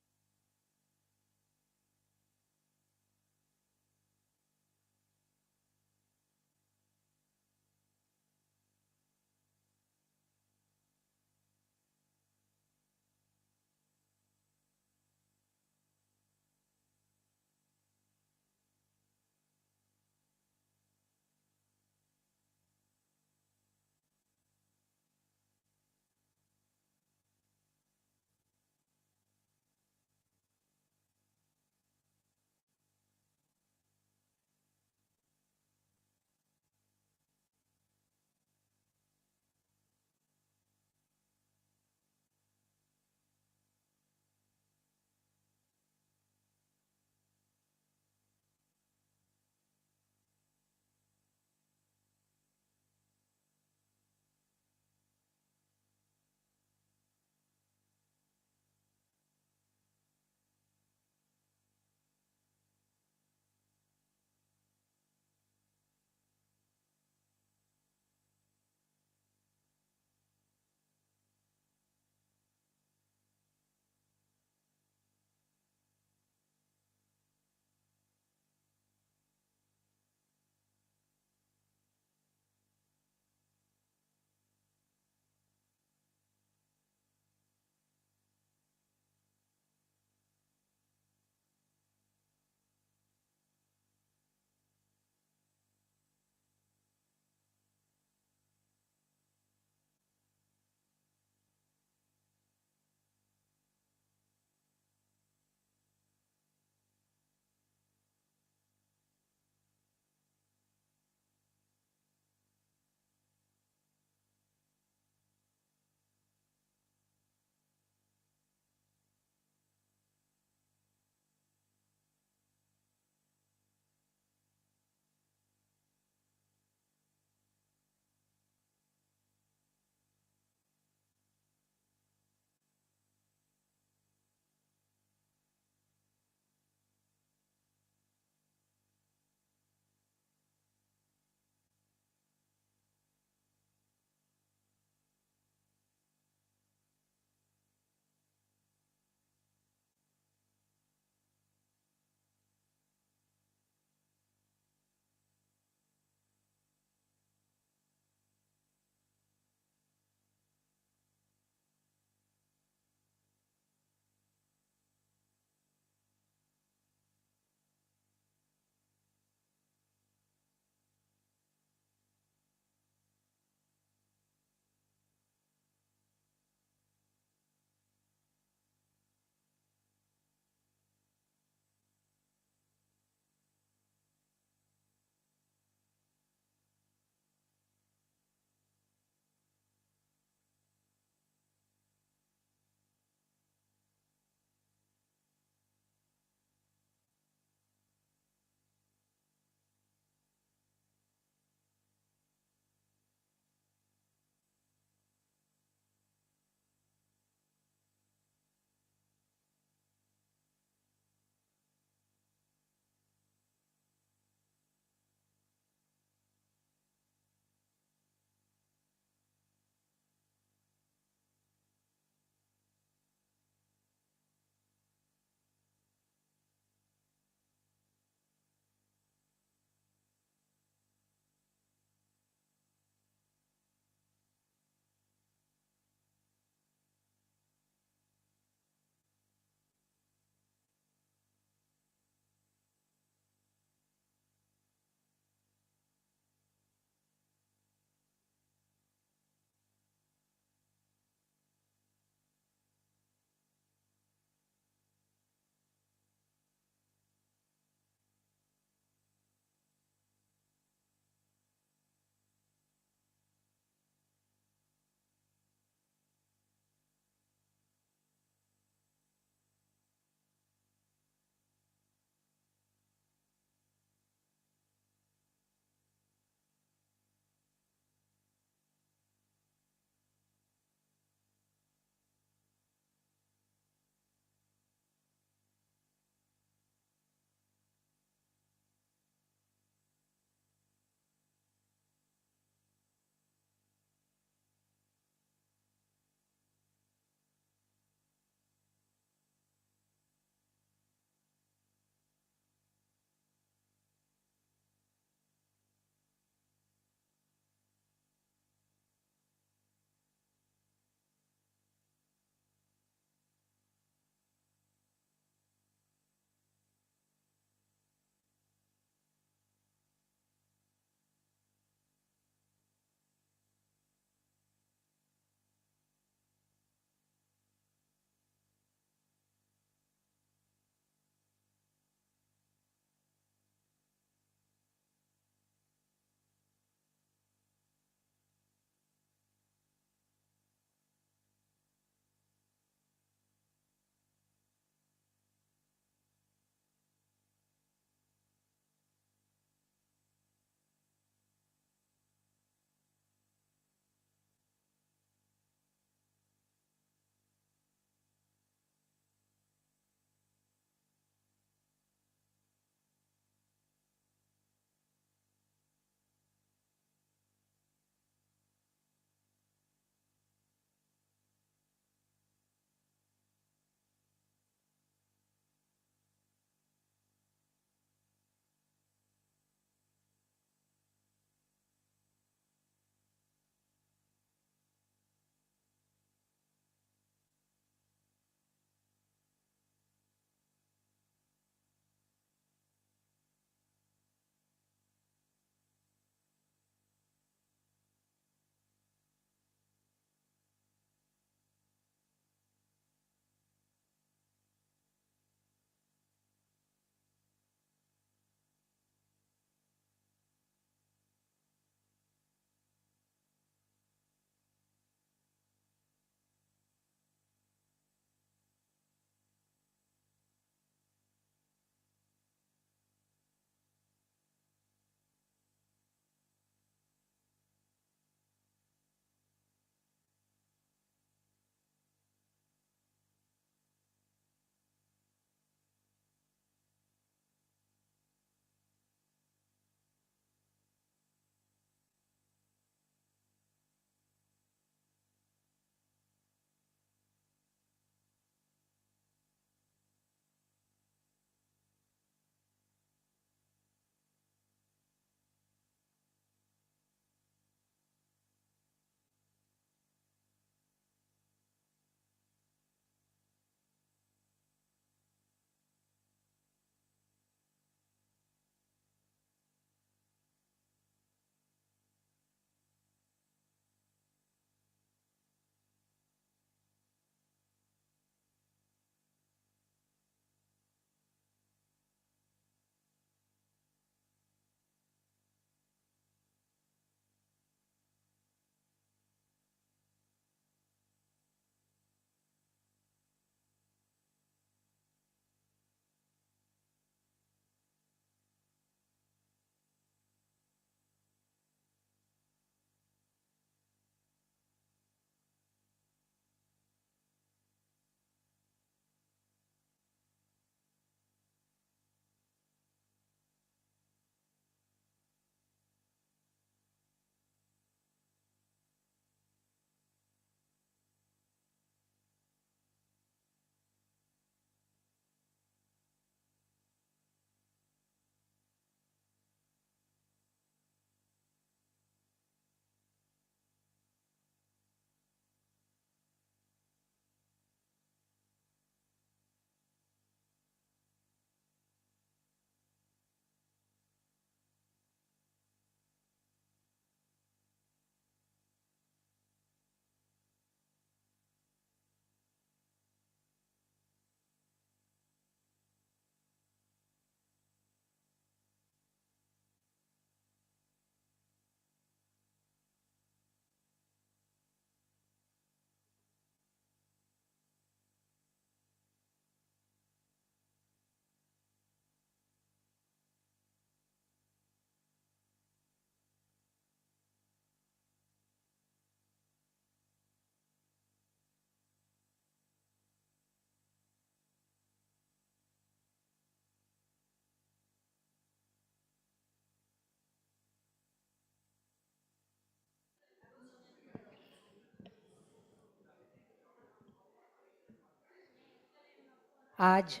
Speaker 1: आज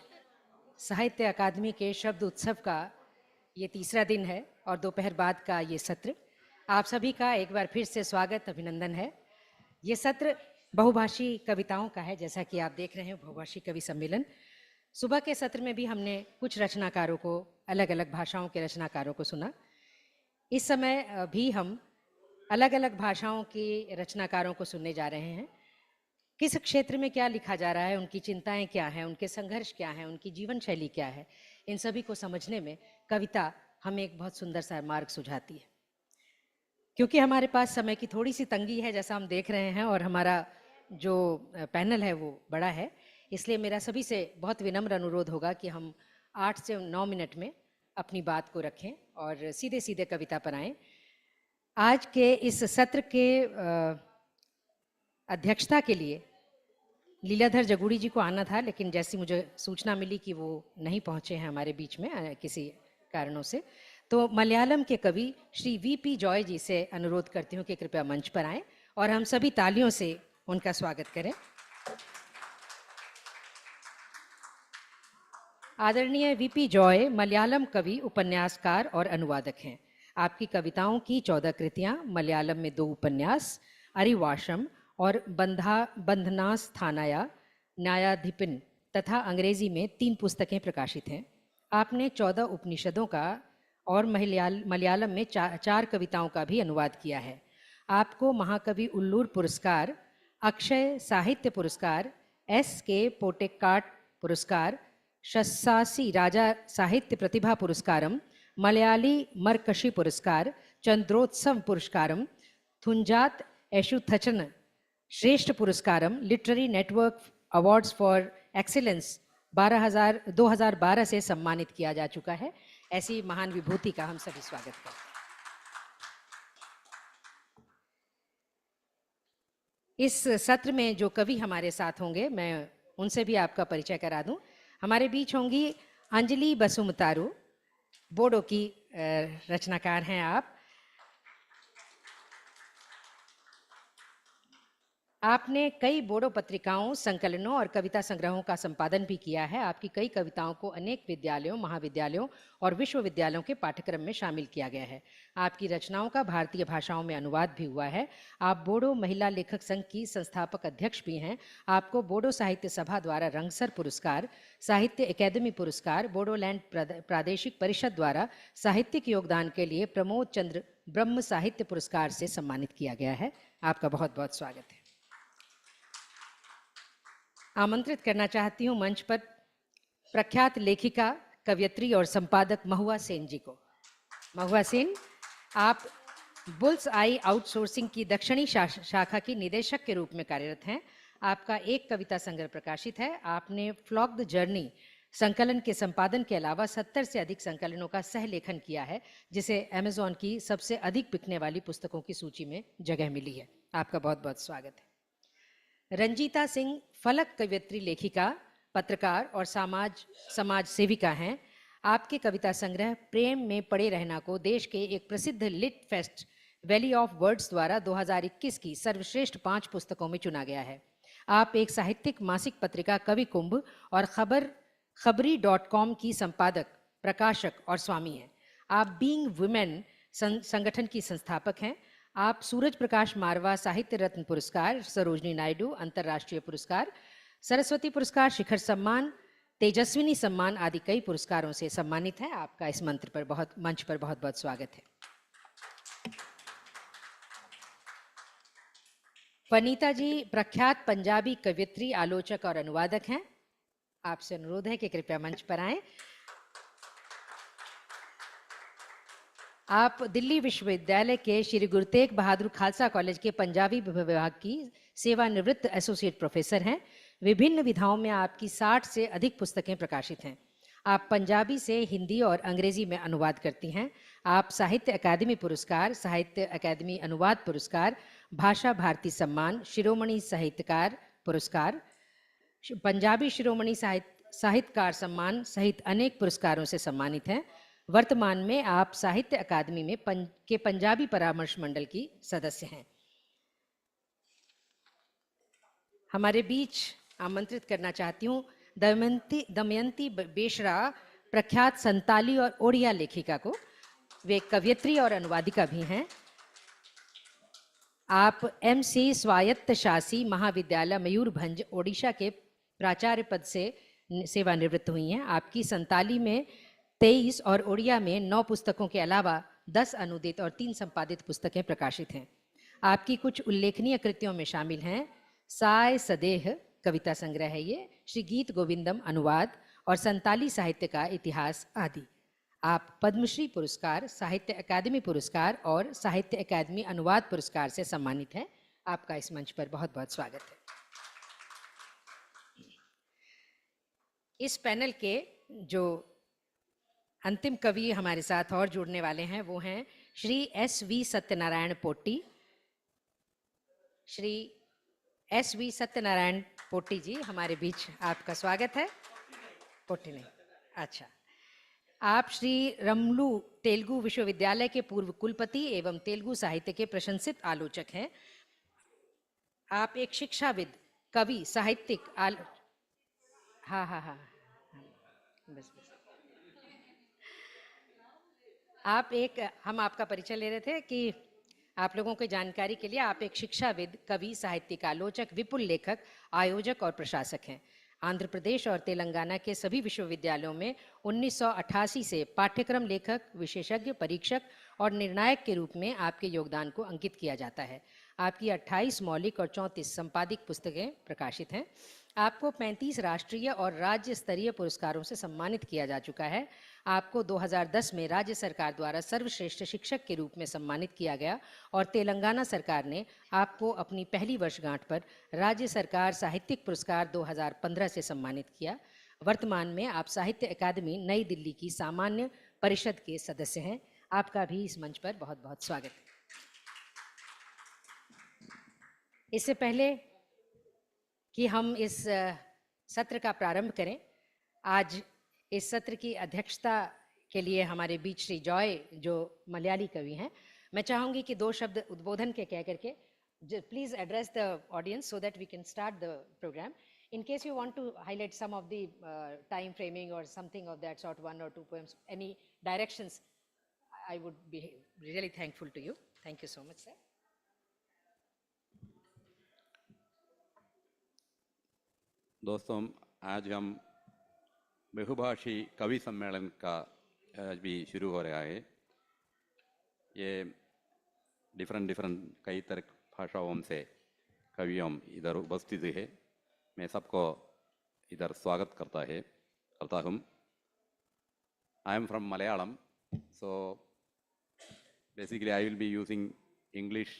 Speaker 1: साहित्य अकादमी के शब्द उत्सव का ये तीसरा दिन है और दोपहर बाद का ये सत्र। आप सभी का एक बार फिर से स्वागत, अभिनंदन है। ये सत्र बहुभाषी कविताओं का है, जैसा कि आप देख रहे हैं, बहुभाषी कवि सम्मेलन। सुबह के सत्र में भी हमने कुछ रचनाकारों को, अलग अलग भाषाओं के रचनाकारों को सुना। इस समय भी हम अलग अलग भाषाओं के रचनाकारों को सुनने जा रहे हैं। किस क्षेत्र में क्या लिखा जा रहा है, उनकी चिंताएं क्या हैं, उनके संघर्ष क्या हैं, उनकी जीवन शैली क्या है, इन सभी को समझने में कविता हमें एक बहुत सुंदर सा मार्ग सुझाती है। क्योंकि हमारे पास समय की थोड़ी सी तंगी है, जैसा हम देख रहे हैं, और हमारा जो पैनल है वो बड़ा है, इसलिए मेरा सभी से बहुत विनम्र अनुरोध होगा कि हम 8 से 9 मिनट में अपनी बात को रखें और सीधे सीधे कविता पर आएं। आज के इस सत्र के अध्यक्षता के लिए लीलाधर जगूड़ी जी को आना था, लेकिन जैसी मुझे सूचना मिली कि वो नहीं पहुंचे हैं हमारे बीच में किसी कारणों से, तो मलयालम के कवि श्री वीपी जॉय जी से अनुरोध करती हूँ कि कृपया मंच पर आएं और हम सभी तालियों से उनका स्वागत करें। आदरणीय वीपी जॉय मलयालम कवि, उपन्यासकार और अनुवादक हैं। आपकी कविताओं की 14 कृतियां, मलयालम में 2 उपन्यास, अरिवाशम और बंधनास्थानाया, न्यायाधिपिन तथा अंग्रेजी में 3 पुस्तकें प्रकाशित हैं। आपने 14 उपनिषदों का और मलयालम में 4 कविताओं का भी अनुवाद किया है। आपको महाकवि उल्लूर पुरस्कार, अक्षय साहित्य पुरस्कार, S.K. पोटेक्काट पुरस्कार, शस्सासी राजा साहित्य प्रतिभा पुरस्कारम, मलयाली मरकशी पुरस्कार, चंद्रोत्सव पुरस्कारम, थुंजात एशुथचन श्रेष्ठ पुरस्कारम, literary network awards for excellence 2012 से सम्मानित किया जा चुका है। ऐसी महान विभूति का हम सभी स्वागत करते हैं। इस सत्र में जो कवि हमारे साथ होंगे, मैं उनसे भी आपका परिचय करा दूं। हमारे बीच होंगी अंजलि बसुमतारू, बोडो की रचनाकार हैं आप। आपने कई बोडो पत्रिकाओं, संकलनों और कविता संग्रहों का संपादन भी किया है। आपकी कई कविताओं को अनेक विद्यालयों, महाविद्यालयों और विश्वविद्यालयों के पाठ्यक्रम में शामिल किया गया है। आपकी रचनाओं का भारतीय भाषाओं में अनुवाद भी हुआ है। आप बोडो महिला लेखक संघ की संस्थापक अध्यक्ष भी हैं। आपको बोडो साहित्य सभा द्वारा रंगसर पुरस्कार, साहित्य अकादमी पुरस्कार, बोडोलैंड प्रादेशिक परिषद द्वारा साहित्यिक योगदान के लिए प्रमोद चंद्र ब्रह्म साहित्य पुरस्कार से सम्मानित किया गया है। आपका बहुत बहुत स्वागत है। आमंत्रित करना चाहती हूँ मंच पर प्रख्यात लेखिका, कवयित्री और संपादक महुआ सेन जी को। महुआ सेन, आप बुल्स आई आउटसोर्सिंग की दक्षिणी शाखा की निदेशक के रूप में कार्यरत हैं। आपका एक कविता संग्रह प्रकाशित है। आपने फ्लॉग द जर्नी संकलन के संपादन के अलावा 70 से अधिक संकलनों का सह लेखन किया है, जिसे अमेज़ॉन की सबसे अधिक बिकने वाली पुस्तकों की सूची में जगह मिली है। आपका बहुत बहुत स्वागत है। रंजीता सिंह फलक कवयित्री, लेखिका, पत्रकार और समाज सेविका हैं। आपके कविता संग्रह प्रेम में पड़े रहना को देश के एक प्रसिद्ध lit fest valley of words द्वारा 2021 की सर्वश्रेष्ठ 5 पुस्तकों में चुना गया है। आप एक साहित्यिक मासिक पत्रिका कवि कुंभ और खबरी.com की संपादक, प्रकाशक और स्वामी हैं। आप बीइंग वुमेन संगठन की संस्थापक हैं। आप सूरज प्रकाश मारवा साहित्य रत्न पुरस्कार, सरोजनी नायडू अंतर्राष्ट्रीय पुरस्कार, सरस्वती पुरस्कार, शिखर सम्मान, तेजस्विनी सम्मान आदि कई पुरस्कारों से सम्मानित हैं। आपका इस मंच पर बहुत बहुत स्वागत है। वनीता जी प्रख्यात पंजाबी कवयित्री, आलोचक और अनुवादक हैं। आपसे अनुरोध है कि कृपया मंच पर आएं। आप दिल्ली विश्वविद्यालय के श्री गुरु तेग बहादुर खालसा कॉलेज के पंजाबी विभाग की सेवानिवृत्त एसोसिएट प्रोफेसर हैं। विभिन्न विधाओं में आपकी 60 से अधिक पुस्तकें प्रकाशित हैं। आप पंजाबी से हिंदी और अंग्रेजी में अनुवाद करती हैं। आप साहित्य अकादमी पुरस्कार, साहित्य अकादमी अनुवाद पुरस्कार, भाषा भारती सम्मान, शिरोमणि साहित्यकार पुरस्कार, पंजाबी शिरोमणि साहित्यकार सम्मान सहित अनेक पुरस्कारों से सम्मानित हैं। वर्तमान में आप साहित्य अकादमी में के पंजाबी परामर्श मंडल की सदस्य हैं। हमारे बीच आमंत्रित करना चाहती हूँ दमयंती बेशरा प्रख्यात संताली और ओडिया लेखिका को, वे कवयित्री और अनुवादिका भी हैं। आप MC स्वायत्त शासी महाविद्यालय मयूरभंज ओडिशा के प्राचार्य पद से सेवानिवृत्त हुई हैं। आपकी संताली में 23 और ओडिया में 9 पुस्तकों के अलावा 10 अनुदित और 3 संपादित पुस्तकें प्रकाशित हैं। आपकी कुछ उल्लेखनीय कृतियों में शामिल हैं साय सदेह कविता संग्रह है ये, श्री गीत गोविंदम अनुवाद और संताली साहित्य का इतिहास आदि। आप पद्मश्री पुरस्कार, साहित्य अकादमी पुरस्कार और साहित्य अकादमी अनुवाद पुरस्कार से सम्मानित हैं। आपका इस मंच पर बहुत बहुत स्वागत है। इस पैनल के जो अंतिम कवि हमारे साथ और जुड़ने वाले हैं वो हैं श्री SV सत्यनारायण पोट्टी। श्री SV सत्यनारायण पोट्टी जी हमारे बीच, आपका स्वागत है। पोट्टी नहीं, अच्छा। आप श्री रमलू तेलुगु विश्वविद्यालय के पूर्व कुलपति एवं तेलुगु साहित्य के प्रशंसित आलोचक हैं। आप एक शिक्षाविद, कवि, साहित्यिक हाँ, बस। हम आपका परिचय ले रहे थे कि आप लोगों की जानकारी के लिए आप एक शिक्षाविद, कवि, साहित्यिक, आलोचक, विपुल लेखक, आयोजक और प्रशासक हैं। आंध्र प्रदेश और तेलंगाना के सभी विश्वविद्यालयों में 1988 से पाठ्यक्रम लेखक, विशेषज्ञ, परीक्षक और निर्णायक के रूप में आपके योगदान को अंकित किया जाता है। आपकी 28 मौलिक और 34 संपादित पुस्तकें प्रकाशित हैं। आपको 35 राष्ट्रीय और राज्य स्तरीय पुरस्कारों से सम्मानित किया जा चुका है। आपको 2010 में राज्य सरकार द्वारा सर्वश्रेष्ठ शिक्षक के रूप में सम्मानित किया गया और तेलंगाना सरकार ने आपको अपनी पहली वर्षगांठ पर राज्य सरकार साहित्यिक पुरस्कार 2015 से सम्मानित किया। वर्तमान में आप साहित्य अकादमी नई दिल्ली की सामान्य परिषद के सदस्य हैं। आपका भी इस मंच पर बहुत बहुत स्वागत है। इससे पहले कि हम इस सत्र का प्रारंभ करें, आज इस सत्र की अध्यक्षता के लिए हमारे बीच श्री जॉय जो मलयाली कवि हैं, मैं चाहूँगी कि 2 शब्द उद्बोधन के कह करके please address the audience so that we can start the programme. In case you want to highlight some of the time framing or something of that sort, 1 or 2 poems, any directions, I would be really thankful to you. Thank you so much, sir.
Speaker 13: दोस्तों, आज हम बहुभाषी कवि सम्मेलन का आज भी शुरू हो रहा है। ये डिफरेंट कई तरह भाषाओं से कवियों इधर उपस्थित है। मैं सबको इधर स्वागत करता हूँ। I am from Malayalam, so basically I will be using English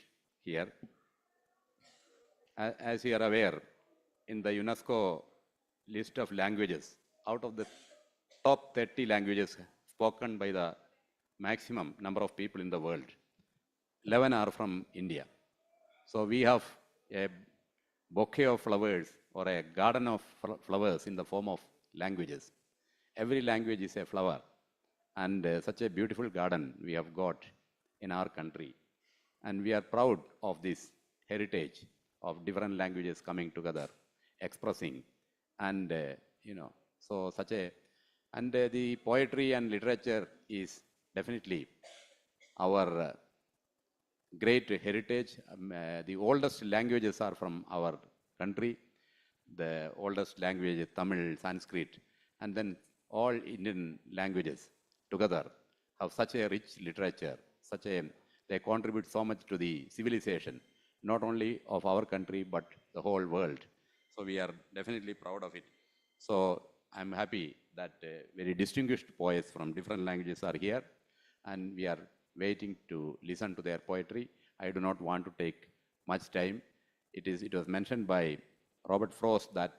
Speaker 13: here. As you are aware, in the UNESCO list of languages, out of the top 30 languages spoken by the maximum number of people in the world, 11 are from India. So we have a bouquet of flowers or a garden of flowers in the form of languages. Every language is a flower, and such a beautiful garden we have got in our country. And we are proud of this heritage of different languages coming together, expressing, and so such a, and the poetry and literature is definitely our great heritage. The oldest languages are from our country. The oldest language is Tamil, Sanskrit, and then all Indian languages together have such a rich literature, they contribute so much to the civilization, not only of our country, but the whole world. So we are definitely proud of it. So I'm happy that very distinguished poets from different languages are here, and we are waiting to listen to their poetry. I do not want to take much time. It was mentioned by Robert Frost that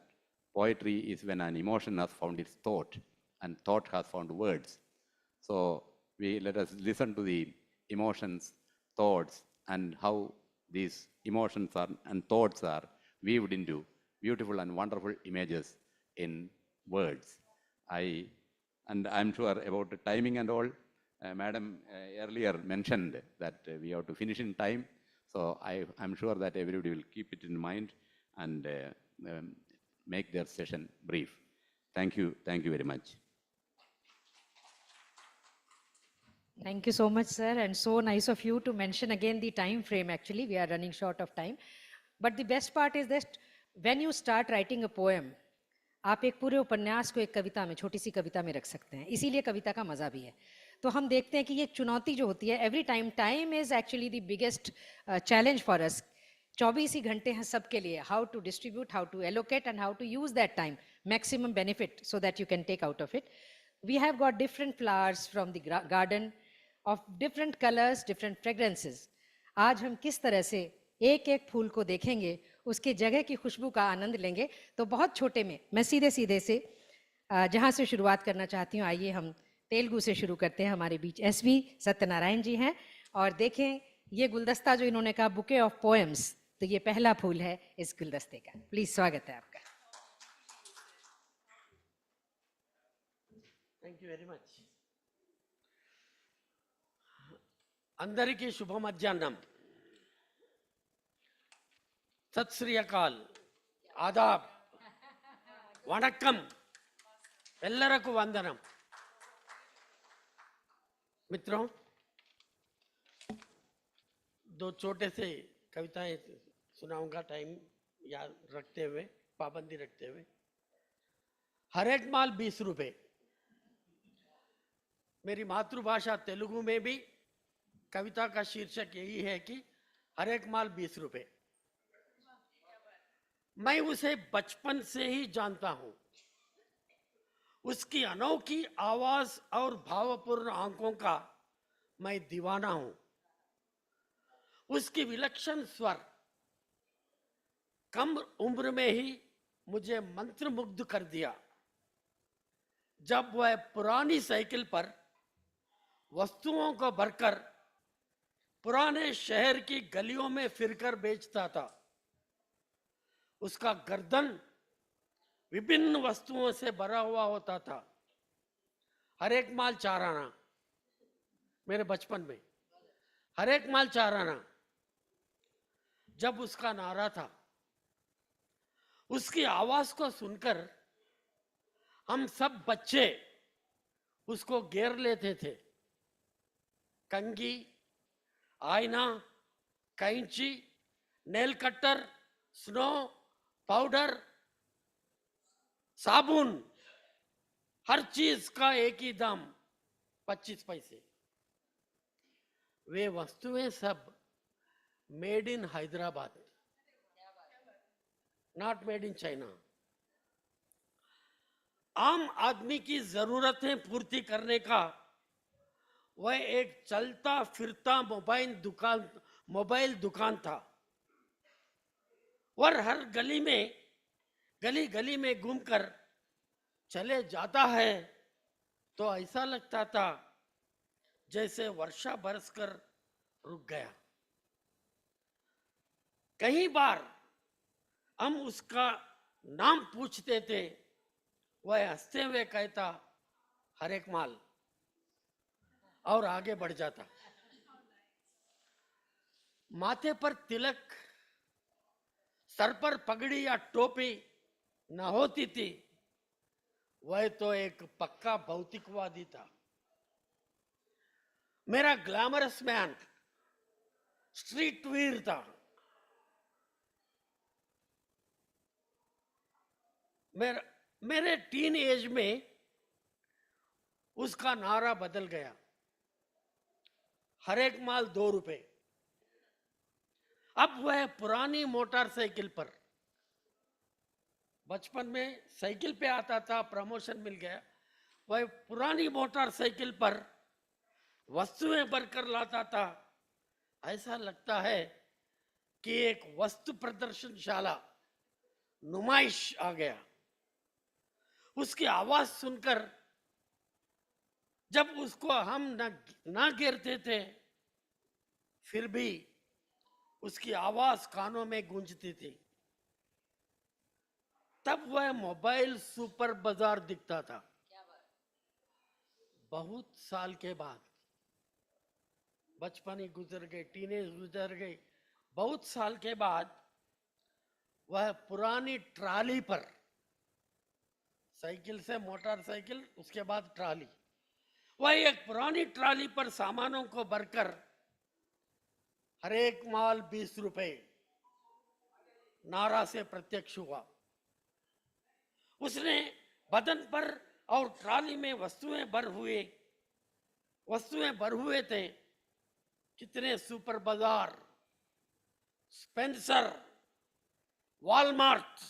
Speaker 13: poetry is when an emotion has found its thought, and thought has found words. So let us listen to the emotions, thoughts, and how these emotions and thoughts are weaved into beautiful and wonderful images in words. I'm sure about the timing and all. Madam earlier mentioned that we have to finish in time. So I'm sure that everybody will keep it in mind and make their session brief. Thank you. Thank you very much.
Speaker 1: Thank you so much, sir, and so nice of you to mention again the time frame. Actually, we are running short of time. But the best part is that when you start writing a poem, आप एक पूरे उपन्यास को एक कविता में, छोटी सी कविता में रख सकते हैं. इसीलिए कविता का मजा भी है. तो हम देखते हैं कि ये चुनौती जो होती है, every time is actually the biggest challenge for us. 24 ही घंटे हैं सबके लिए. How to distribute, how to allocate and how to use that time maximum benefit so that you can take out of it. We have got different flowers from the garden of different colors, different fragrances. आज हम किस तरह से एक एक फूल को देखेंगे, उसके जगह की खुशबू का आनंद लेंगे. तो बहुत छोटे में मैं सीधे सीधे से जहाँ से शुरुआत करना चाहती हूँ, आइए हम तेलुगु से शुरू करते हैं. हमारे बीच SV सत्यनारायण जी हैं और देखें ये गुलदस्ता जो इन्होंने कहा बुके ऑफ पोएम्स, तो ये पहला फूल है इस गुलदस्ते का. प्लीज स्वागत है आपका.
Speaker 14: Thank you very much. అందరికీ శుభ మధ్యాహ్నం. సత్ శ్రీ అకాల్, ఆదాబ్, వణక్కం, ఎల్లరకు వందనం. मित्रों, दो छोटे से कविताएं सुनाऊंगा टाइम याद रखते हुए, पाबंदी रखते हुए. हर एक माल 20 रुपए. मेरी मातृभाषा तेलुगु में भी कविता का शीर्षक यही है कि हर एक माल 20 रुपए. मैं उसे बचपन से ही जानता हूं. उसकी अनोखी आवाज और भावपूर्ण आंखों का मैं दीवाना हूं. उसकी विलक्षण स्वर कम उम्र में ही मुझे मंत्रमुग्ध कर दिया. जब वह पुरानी साइकिल पर वस्तुओं को भरकर पुराने शहर की गलियों में फिरकर बेचता था. उसका गर्दन विभिन्न वस्तुओं से भरा हुआ होता था. हर एक माल 4 आना. मेरे बचपन में हर एक माल 4 आना जब उसका नारा था. उसकी आवाज को सुनकर हम सब बच्चे उसको घेर लेते थे. कंघी, आईना, कैंची, नेल कटर, स्नो, पाउडर, साबुन, हर चीज का एक ही दाम 25 पैसे. वे वस्तुएं सब made in Hyderabad, not made in China. आम आदमी की जरूरतें पूर्ति करने का वह एक चलता फिरता मोबाइल दुकान था. और हर गली में घूमकर चले जाता है तो ऐसा लगता था जैसे वर्षा बरसकर रुक गया. कई बार हम उसका नाम पूछते थे. वह हंसते हुए कहता हर एक माल और आगे बढ़ जाता. माथे पर तिलक, सर पर पगड़ी या टोपी न होती थी. वह तो एक पक्का भौतिकवादी था. मेरा ग्लैमरस मैन स्ट्रीट वीर था. मेरे टीन एज में उसका नारा बदल गया. हर एक माल 2 रुपए. अब वह पुरानी मोटरसाइकिल पर, बचपन में साइकिल पे आता था, प्रमोशन मिल गया. वह पुरानी मोटरसाइकिल पर वस्तुएं भरकर लाता था. ऐसा लगता है कि एक वस्तु प्रदर्शनशाला, नुमाइश आ गया. उसकी आवाज सुनकर जब उसको हम ना घेरते थे, फिर भी उसकी आवाज कानों में गूंजती थी. तब वह मोबाइल सुपर बाजार दिखता था. बहुत साल के बाद, बचपन ही गुजर गए, टीनेज गुजर गई, बहुत साल के बाद वह पुरानी ट्राली पर साइकिल से मोटरसाइकिल, उसके बाद ट्राली। वही एक पुरानी ट्राली पर सामानों को भरकर हर एक माल 20 रुपए नारा से प्रत्यक्ष हुआ। उसने बदन पर और ट्राली में वस्तुएं भर हुए थे। कितने सुपर बाजार, स्पेंसर, वॉलमार्ट,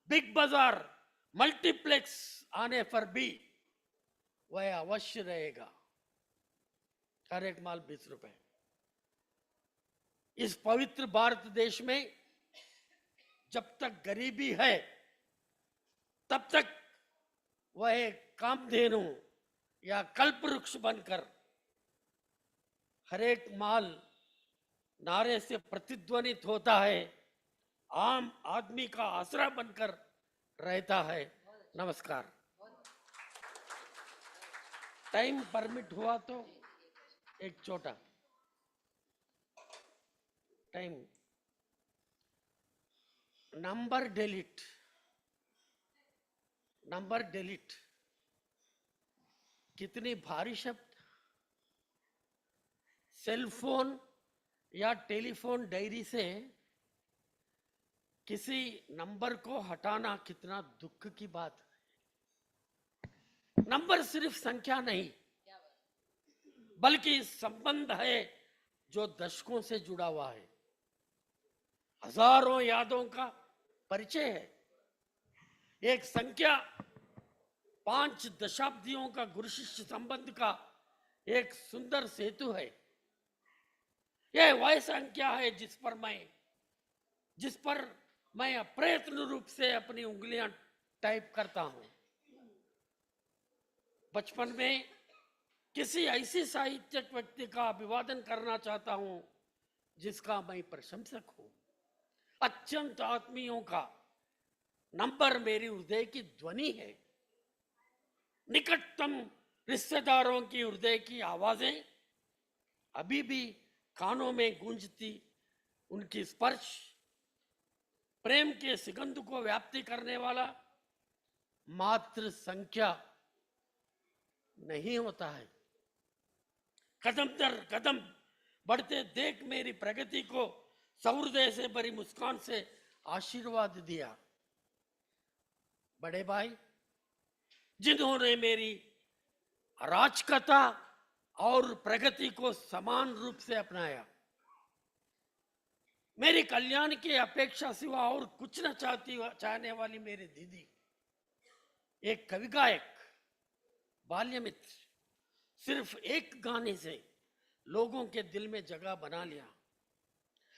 Speaker 14: बिग बाजार, मल्टीप्लेक्स आने पर भी वह अवश्य रहेगा हर एक माल 20 रुपए। इस पवित्र भारत देश में जब तक गरीबी है तब तक वह एक कामधेनु या कल्पवृक्ष बनकर हर एक माल नारे से प्रतिध्वनित होता है, आम आदमी का आसरा बनकर रहता है। नमस्कार। टाइम परमिट हुआ तो एक छोटा टाइम। नंबर डिलीट कितनी भारी शब्द। सेल फोन या टेलीफोन डायरी से किसी नंबर को हटाना कितना दुख की बात है। नंबर सिर्फ संख्या नहीं बल्कि संबंध है जो दशकों से जुड़ा हुआ है, हजारों यादों का परिचय है। एक संख्या 5 दशाब्दियों का गुरु शिष्य संबंध का एक सुंदर सेतु है। यह वह संख्या है जिस पर मैं अप्रयत्न रूप से अपनी उंगलियां टाइप करता हूं। बचपन में किसी ऐसी साहित्यिक व्यक्ति का अभिवादन करना चाहता हूं जिसका मैं प्रशंसक हूं। अत्यंत आत्मीयों का नंबर मेरी हृदय की ध्वनि है। निकटतम रिश्तेदारों की हृदय की आवाजें अभी भी कानों में गूंजती, उनकी स्पर्श प्रेम के सुगंध को व्याप्ति करने वाला मात्र संख्या नहीं होता है। कदम दर कदम बढ़ते देख मेरी प्रगति को सहृदय से भरी मुस्कान से आशीर्वाद दिया। बड़े भाई जिन्होंने मेरी अराजकता और प्रगति को समान रूप से अपनाया, मेरी कल्याण की अपेक्षा सिवा और कुछ न चाहने वाली मेरी दीदी, एक कवि गायक, बाल्य मित्र, सिर्फ एक गाने से लोगों के दिल में जगह बना लिया।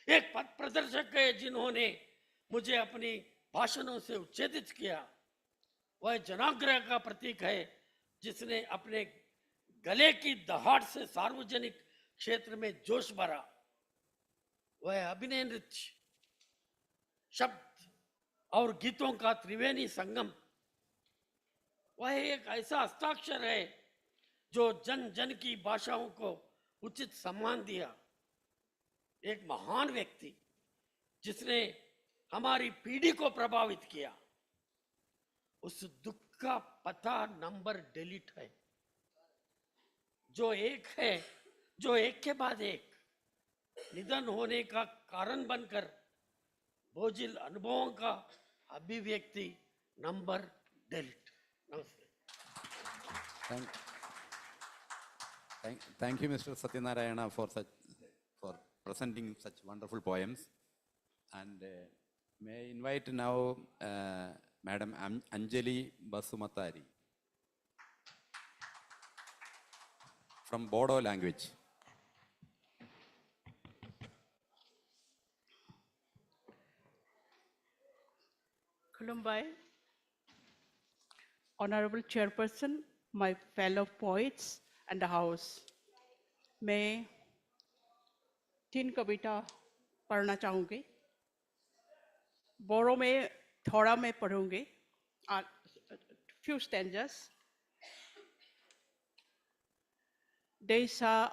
Speaker 14: एक पथ प्रदर्शक है जिन्होंने मुझे अपनी भाषणों से उच्छेदित किया। वह जनाग्रह का प्रतीक है जिसने अपने गले की दहाड़ से सार्वजनिक क्षेत्र में जोश भरा। वह अभिनय, नृत्य, शब्द और गीतों का त्रिवेणी संगम। वह एक ऐसा हस्ताक्षर है जो जन जन की भाषाओं को उचित सम्मान दिया। एक महान व्यक्ति जिसने हमारी पीढ़ी को प्रभावित किया। उस दुख का पता नंबर डिलीट है, जो एक के बाद एक निधन होने का कारण बनकर बोझिल अनुभवों का अभिव्यक्ति नंबर डिलीट। नमस्ते।
Speaker 13: Thank you, Mr. Satyanarayana, for presenting such wonderful poems. And may I invite now Madam Anjali Basumatari from Bodo language.
Speaker 15: Khulumbai, Honorable Chairperson, my fellow poets and the House, मैं 3 कविता पढ़ना चाहूँगी। बोरो में थोड़ा मैं पढ़ूँगी, few stanzas. दैसा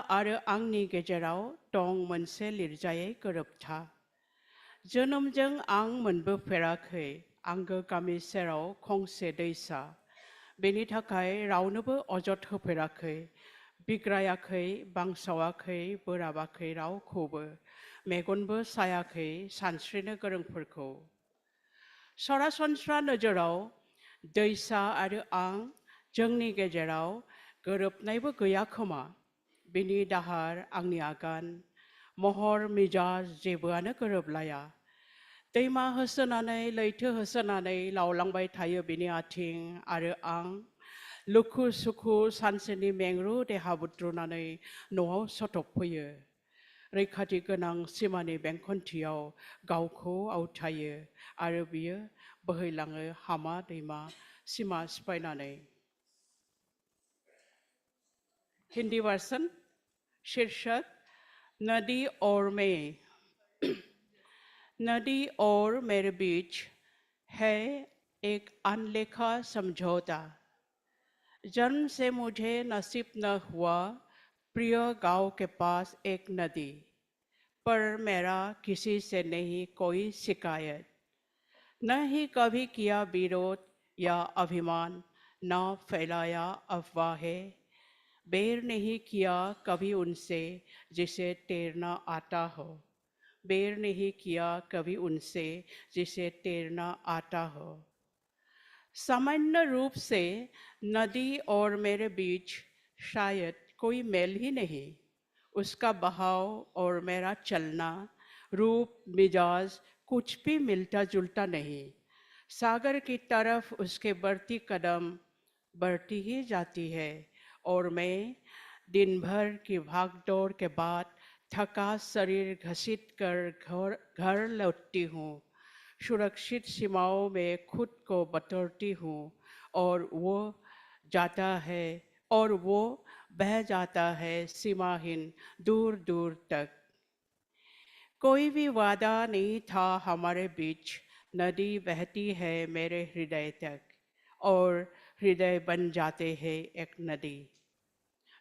Speaker 15: आरो आंनि गेजेराव दं मोनसे लिरजायै गोरोबथा। जोनोमजों आं मोनबोफेराखै आंगो गामि सेराव खंसे दैसा बेनि थाखाय रावनोबो अजद होफेराखै बिग्रायाखै बांसावाखै बोराबाखै रावखौबो मेगनबो सायाखै सानस्रिनो गोरोंफोरखौ सरासनस्रा नोजोराव दैसा आरो आं जोंनि गेजेराव गोरोबनायबो गैया खोमा बिनि दाहार आंनि आगान महर मिजाज जेबोआनो गोरोबलाया दैमा होसोनानै लैथो होसोनानै लावलांबाय थायो बिनि आथिं आरो आं लुखु सुखु सानसेनि मेंरु देहा बुद्रुनानै न'आव सथबफैयो रैखाथि गोनां सिमानि बेंखनथियाव गावखौ आवथायो आरो बियो बोहैलाङो हामा दैमा सिमा सिफायनानै हिंदी वर्सन शीर्षक नदी और मैं नदी और मेरे बीच है एक अनलिखा समझौता जन्म से मुझे नसीब न हुआ प्रिय गांव के पास एक नदी पर मेरा किसी से नहीं कोई शिकायत न ही कभी किया विरोध या अभिमान न फैलाया अफवाहें बेर नहीं किया कभी उनसे जिसे तैरना आता हो बेर नहीं किया कभी उनसे जिसे तैरना आता हो सामान्य रूप से नदी और मेरे बीच शायद कोई मेल ही नहीं उसका बहाव और मेरा चलना रूप मिजाज कुछ भी मिलता जुलता नहीं सागर की तरफ उसके बढ़ती कदम बढ़ती ही जाती है और मैं दिन भर की भागदौड़ के बाद थका शरीर घसीट कर घर लौटती हूँ सुरक्षित सीमाओं में खुद को बटोरती हूँ और वो बह जाता है सीमाहीन दूर दूर तक कोई भी वादा नहीं था हमारे बीच नदी बहती है मेरे हृदय तक और हृदय बन जाते हैं एक नदी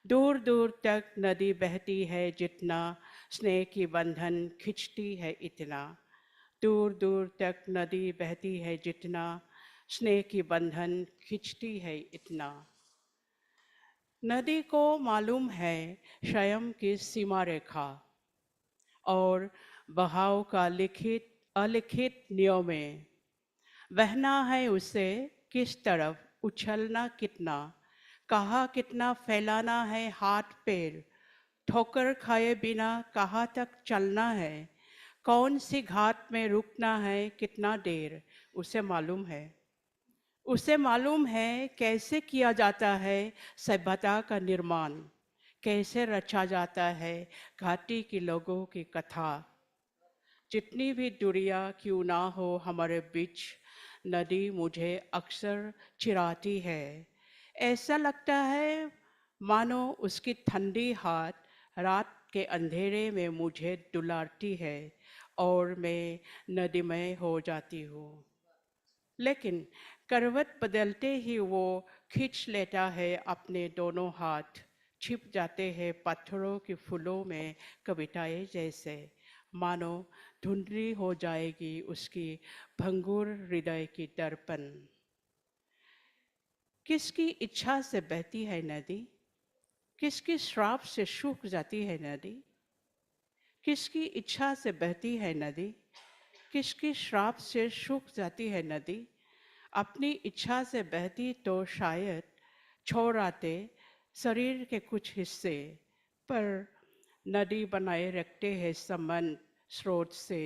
Speaker 15: दूर दूर तक नदी बहती है जितना स्नेह की बंधन खिंचती है इतना दूर दूर तक नदी बहती है जितना स्नेह की बंधन खिंचती है इतना नदी को मालूम है स्वयं की सीमा रेखा और बहाव का अलिखित नियम है बहना है उसे किस तरफ उछलना कितना कहाँ कितना फैलाना है हाथ पैर ठोकर खाए बिना कहाँ तक चलना है कौन सी घाट में रुकना है कितना देर उसे मालूम है कैसे किया जाता है सभ्यता का निर्माण कैसे रचा जाता है घाटी के लोगों की कथा जितनी भी दूरियां क्यों ना हो हमारे बीच नदी मुझे अक्सर चिढ़ाती है ऐसा लगता है मानो उसकी ठंडी हाथ रात के अंधेरे में मुझे दुलारती है और मैं नदीमय हो जाती हूँ लेकिन करवट बदलते ही वो खींच लेता है अपने दोनों हाथ छिप जाते हैं पत्थरों के फूलों में कविताएं जैसे मानो धुंधली हो जाएगी उसकी भंगुर हृदय की दर्पण किसकी इच्छा से बहती है नदी किसकी श्राप से सूख जाती है नदी किसकी इच्छा से बहती है नदी किसकी श्राप से सूख जाती है नदी अपनी इच्छा से बहती तो शायद छोड़ आते शरीर के कुछ हिस्से पर नदी बनाए रखते हैं संबंध स्रोत से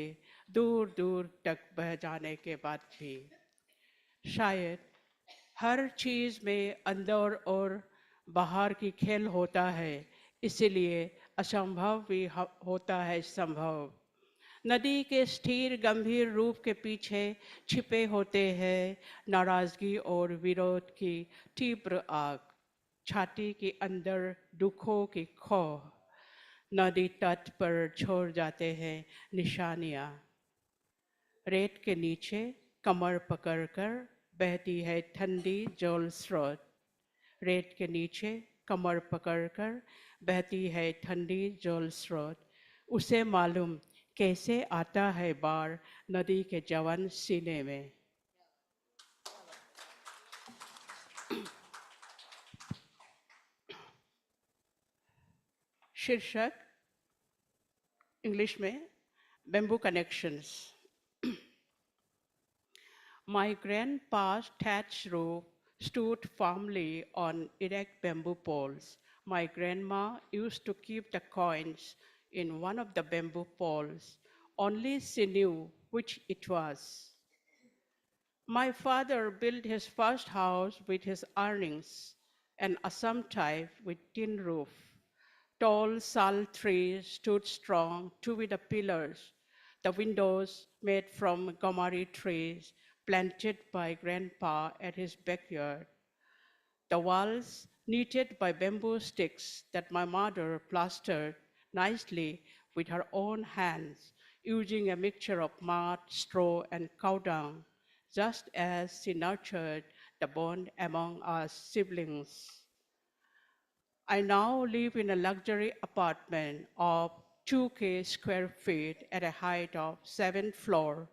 Speaker 15: दूर दूर तक बह जाने के बाद भी शायद हर चीज में अंदर और बाहर की खेल होता है इसीलिए असंभव भी होता है संभव नदी के स्थिर गंभीर रूप के पीछे छिपे होते हैं नाराजगी और विरोध की तीव्र आग छाती के अंदर दुखों की खो नदी तट पर छोड़ जाते हैं निशानियां रेत के नीचे कमर पकड़कर बहती है ठंडी जल स्रोत रेत के नीचे कमर पकड़कर बहती है ठंडी जल स्रोत उसे मालूम कैसे आता है बार नदी के जवन सीने में। शीर्षक इंग्लिश में Bamboo Connections. My grandpa's thatched roof stood firmly on erect bamboo poles. My grandma used to keep the coins in one of the bamboo poles. Only she knew which it was. My father built his first house with his earnings, an Assam type with tin roof. Tall sal trees stood strong to be the pillars. The windows made from gomari trees planted by Grandpa at his backyard. The walls knitted by bamboo sticks that my mother plastered nicely with her own hands, using a mixture of mud, straw, and cow dung, just as she nurtured the bond among us siblings. I now live in a luxury apartment of 2K square feet at a height of 7th floor,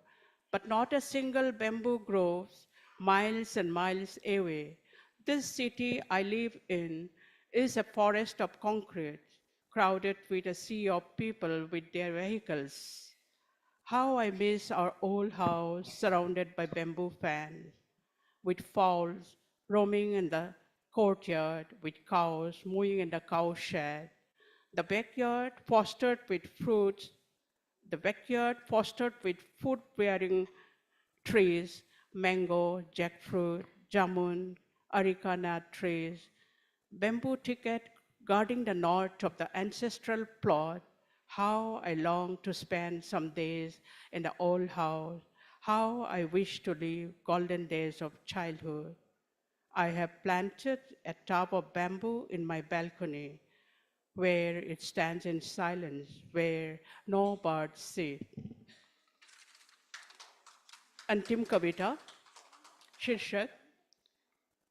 Speaker 15: but not a single bamboo grows miles and miles away. This city I live in is a forest of concrete, crowded with a sea of people with their vehicles. How I miss our old house surrounded by bamboo fans, with fowls roaming in the courtyard, with cows mooing in the cow shed. The backyard fostered with fruits, the backyard fostered with fruit-bearing trees, mango, jackfruit, jamun, areca nut trees, bamboo thicket guarding the north of the ancestral plot. How I long to spend some days in the old house. How I wish to live golden days of childhood. I have planted a tub of bamboo in my balcony where it stands in silence, where no birds sit. अंतिम कविता शीर्षक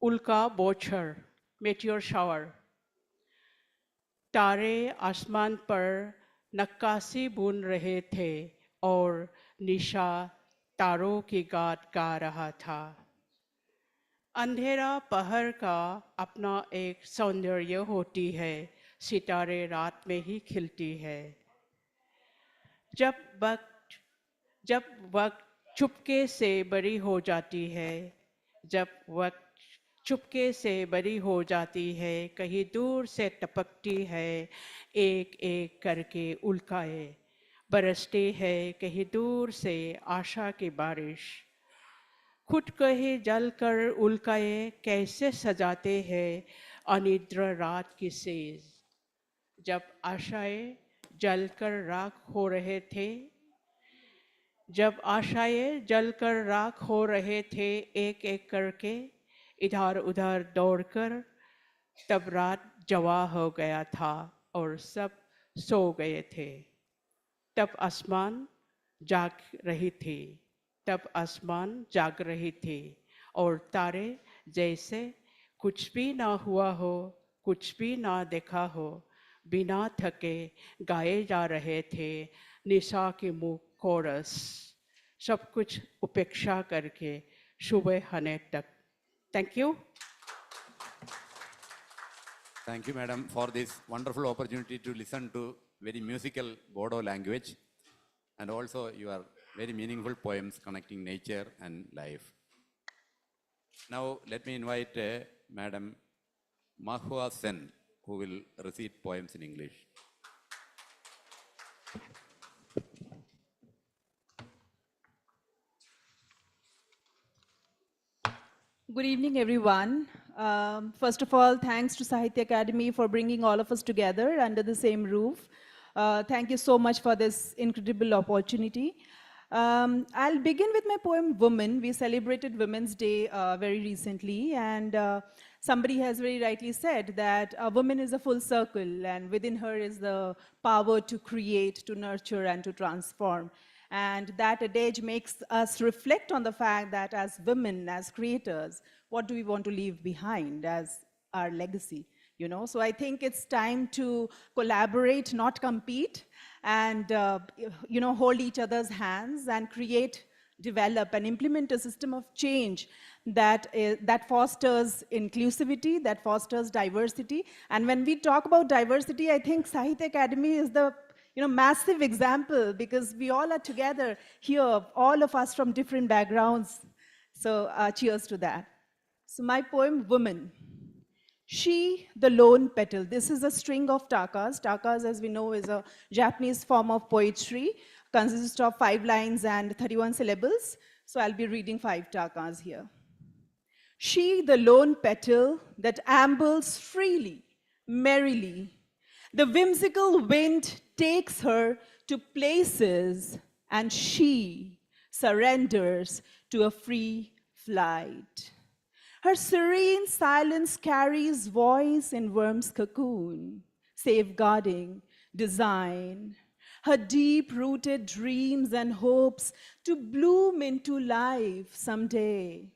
Speaker 15: उल्का बोछर meteor shower. तारे आसमान पर नक्काशी बुन रहे थे और निशा तारों की गाथ गा रहा था। अंधेरा पहर का अपना एक सौंदर्य होती है, सितारे रात में ही खिलती है। जब वक्त चुपके से बड़ी हो जाती है, जब वक्त चुपके से बड़ी हो जाती है, कहीं दूर से टपकती है, एक एक करके उल्काएं बरसती है, कहीं दूर से आशा की बारिश। खुद कहीं जलकर उल्काएं कैसे सजाते हैं अनिद्र रात की सेज। जब आशाएं जलकर राख हो रहे थे, जब आशाएं जलकर राख हो रहे थे एक एक करके इधर उधर दौड़कर, तब रात जवा हो गया था और सब सो गए थे। तब आसमान जाग रही थी, तब आसमान जाग रही थी और तारे जैसे कुछ भी ना हुआ हो, कुछ भी ना देखा हो, बिना थके गाए जा रहे थे निशा की मुख कोरस। सब कुछ उपेक्षा करके सुबह होने तक। Thank you.
Speaker 13: Thank you, madam, for this wonderful opportunity to listen to very musical Bodo language and also your very meaningful poems connecting nature and life. Now, let me invite Madam Mahua Sen, who will recite poems in English.
Speaker 16: Good evening, everyone. First of all, thanks to Sahitya Academy for bringing all of us together under the same roof. Thank you so much for this incredible opportunity. I'll begin with my poem, Woman. We celebrated Women's Day very recently, and somebody has very rightly said that a woman is a full circle, and within her is the power to create, to nurture, and to transform. And that adage makes us reflect on the fact that as women, as creators, what do we want to leave behind as our legacy? You know, so I think it's time to collaborate, not compete. and hold each other's hands and create, develop, and implement a system of change that fosters inclusivity, that fosters diversity. And when we talk about diversity, I think Sahitya Academy is the massive example, because we all are together here, all of us from different backgrounds. So cheers to that. So my poem, Woman. She, the lone petal. This is a string of takas. Takas, as we know, is a Japanese form of poetry, consists of 5 lines and 31 syllables. So I'll be reading 5 takas here. She, the lone petal that ambles freely, merrily. The whimsical wind takes her to places, and she surrenders to a free flight. Her serene silence carries voice in worm's cocoon, safeguarding design. Her deep-rooted dreams and hopes to bloom into life someday.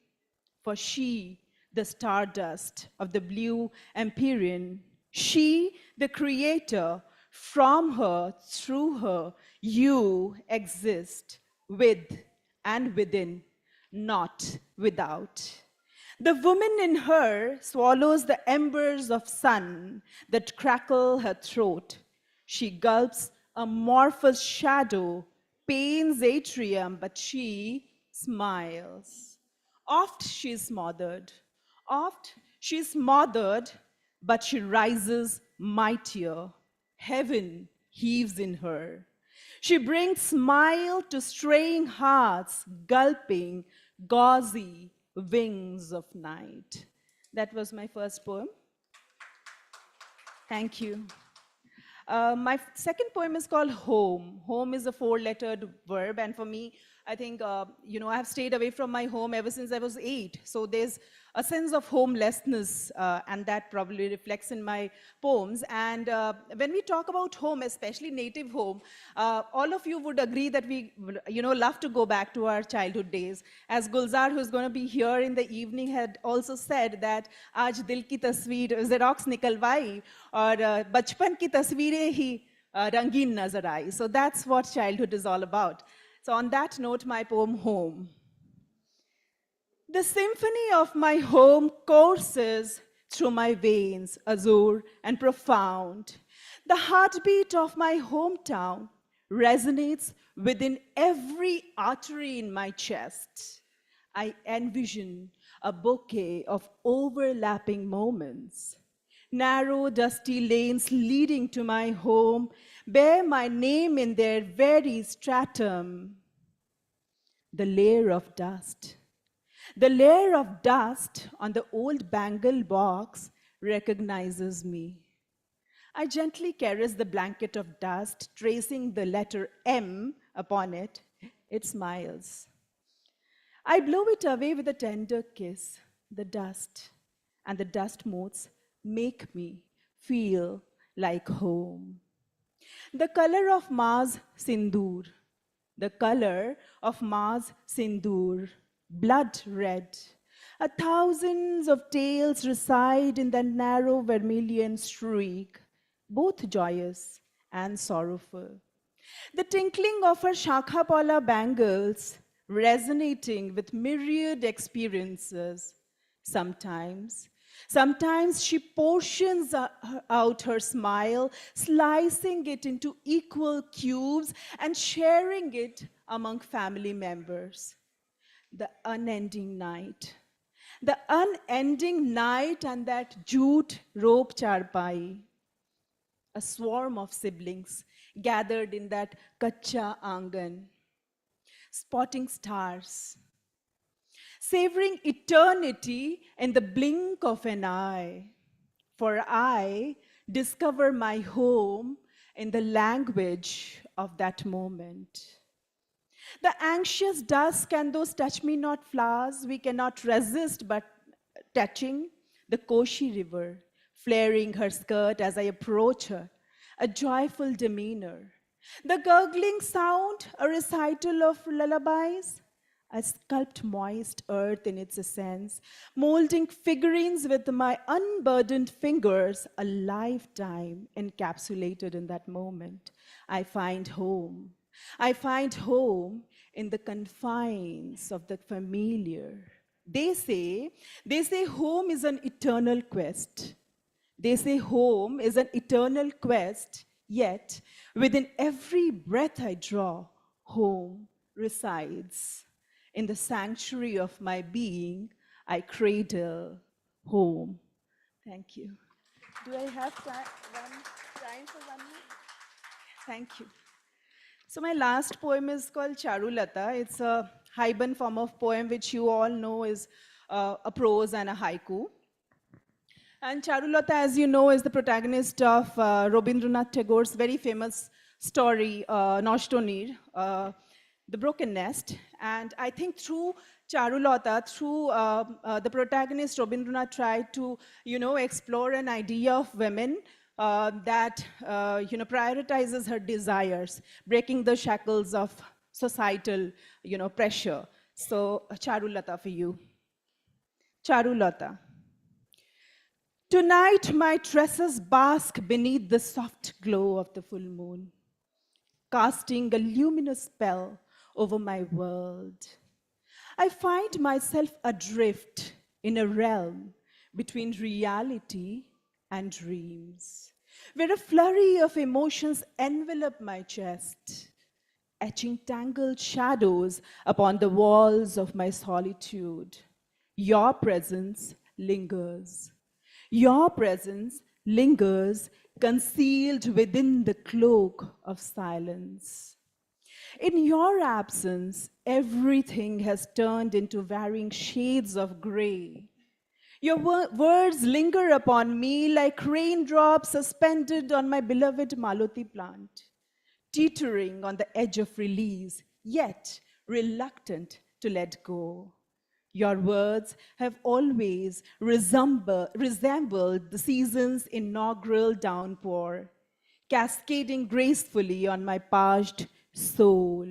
Speaker 16: For she, the stardust of the blue Empyrean, she, the creator, from her, through her, you exist with and within, not without. The woman in her swallows the embers of sun that crackle her throat. She gulps amorphous shadow, pain's atrium, but she smiles. Oft she is smothered, but she rises mightier. Heaven heaves in her. She brings smile to straying hearts, gulping gauzy wings of night. That was my first poem. Thank you. My second poem is called Home. Home is a 4-lettered verb, and for me, I think, I have stayed away from my home ever since I was 8. So there's a sense of homelessness, and that probably reflects in my poems. And when we talk about home, especially native home, all of you would agree that we, love to go back to our childhood days. As Gulzar, who's going to be here in the evening, had also said that "Aaj dil ki tasveer Xerox nikalwai, aur bachpan ki tasveerein hi rangeen nazar aayi." So that's what childhood is all about. So on that note, my poem, Home. The symphony of my home courses through my veins, azure and profound. The heartbeat of my hometown resonates within every artery in my chest. I envision a bouquet of overlapping moments. Narrow, dusty lanes leading to my home bear my name in their very stratum. The layer of dust. The layer of dust on the old bangle box recognizes me. I gently caress the blanket of dust, tracing the letter M upon it. It smiles. I blow it away with a tender kiss. The dust and the dust motes make me feel like home. The color of Mars Sindoor. The color of Mars Sindoor. Blood red. Thousands of tales reside in the narrow vermilion streak, both joyous and sorrowful. The tinkling of her Shakhapala bangles resonating with myriad experiences. Sometimes she portions out her smile, slicing it into equal cubes and sharing it among family members. The unending night and that jute rope charpai. A swarm of siblings gathered in that kacha angan, spotting stars, savoring eternity in the blink of an eye. For I discover my home in the language of that moment. The anxious dusk and those touch me not flowers, we cannot resist but touching the Koshi river, flaring her skirt as I approach her, a joyful demeanor. The gurgling sound, a recital of lullabies. I sculpt moist earth in its essence, molding figurines with my unburdened fingers, a lifetime encapsulated in that moment. I find home. I find home in the confines of the familiar. They say home is an eternal quest. They say home is an eternal quest, yet within every breath I draw, home resides. In the sanctuary of my being, I cradle home. Thank you. Do I have time for one more? Thank you. So my last poem is called Charulata. It's a Haiban form of poem which you all know is a prose and a haiku. And Charulata, as you know, is the protagonist of Rabindranath Tagore's very famous story, Noshtonir, The Broken Nest. And I think through Charulata, through the protagonist, Rabindranath tried to, explore an idea of women that, prioritizes her desires, breaking the shackles of societal, pressure. So, Charulata for you. Charulata. Tonight, my tresses bask beneath the soft glow of the full moon, casting a luminous spell over my world. I find myself adrift in a realm between reality and dreams, where a flurry of emotions envelop my chest, etching tangled shadows upon the walls of my solitude. Your presence lingers. Your presence lingers concealed within the cloak of silence. In your absence, everything has turned into varying shades of gray. Your words linger upon me like raindrops suspended on my beloved Maloti plant, teetering on the edge of release, yet reluctant to let go. Your words have always resembled the season's inaugural downpour, cascading gracefully on my parched soul.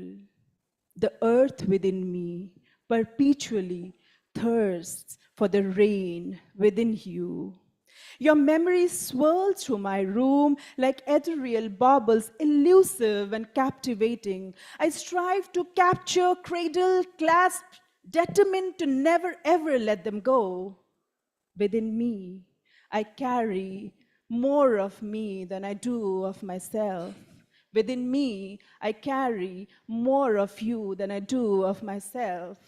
Speaker 16: The earth within me perpetually thirsts for the rain within you. Your memories swirl through my room like ethereal baubles, elusive and captivating. I strive to capture, cradle, clasp, determined to never ever let them go. Within me, I carry more of me than I do of myself. Within me, I carry more of you than I do of myself.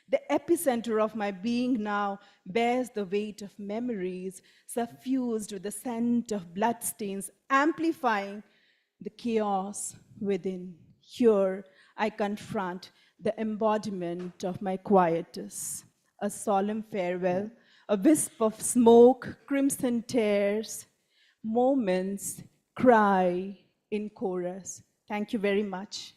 Speaker 16: The epicenter of my being now bears the weight of memories, suffused with the scent of bloodstains, amplifying the chaos within. Here, I confront the embodiment of my quietus, a solemn farewell, a wisp of smoke, crimson tears, moments cry in chorus. Thank you very much.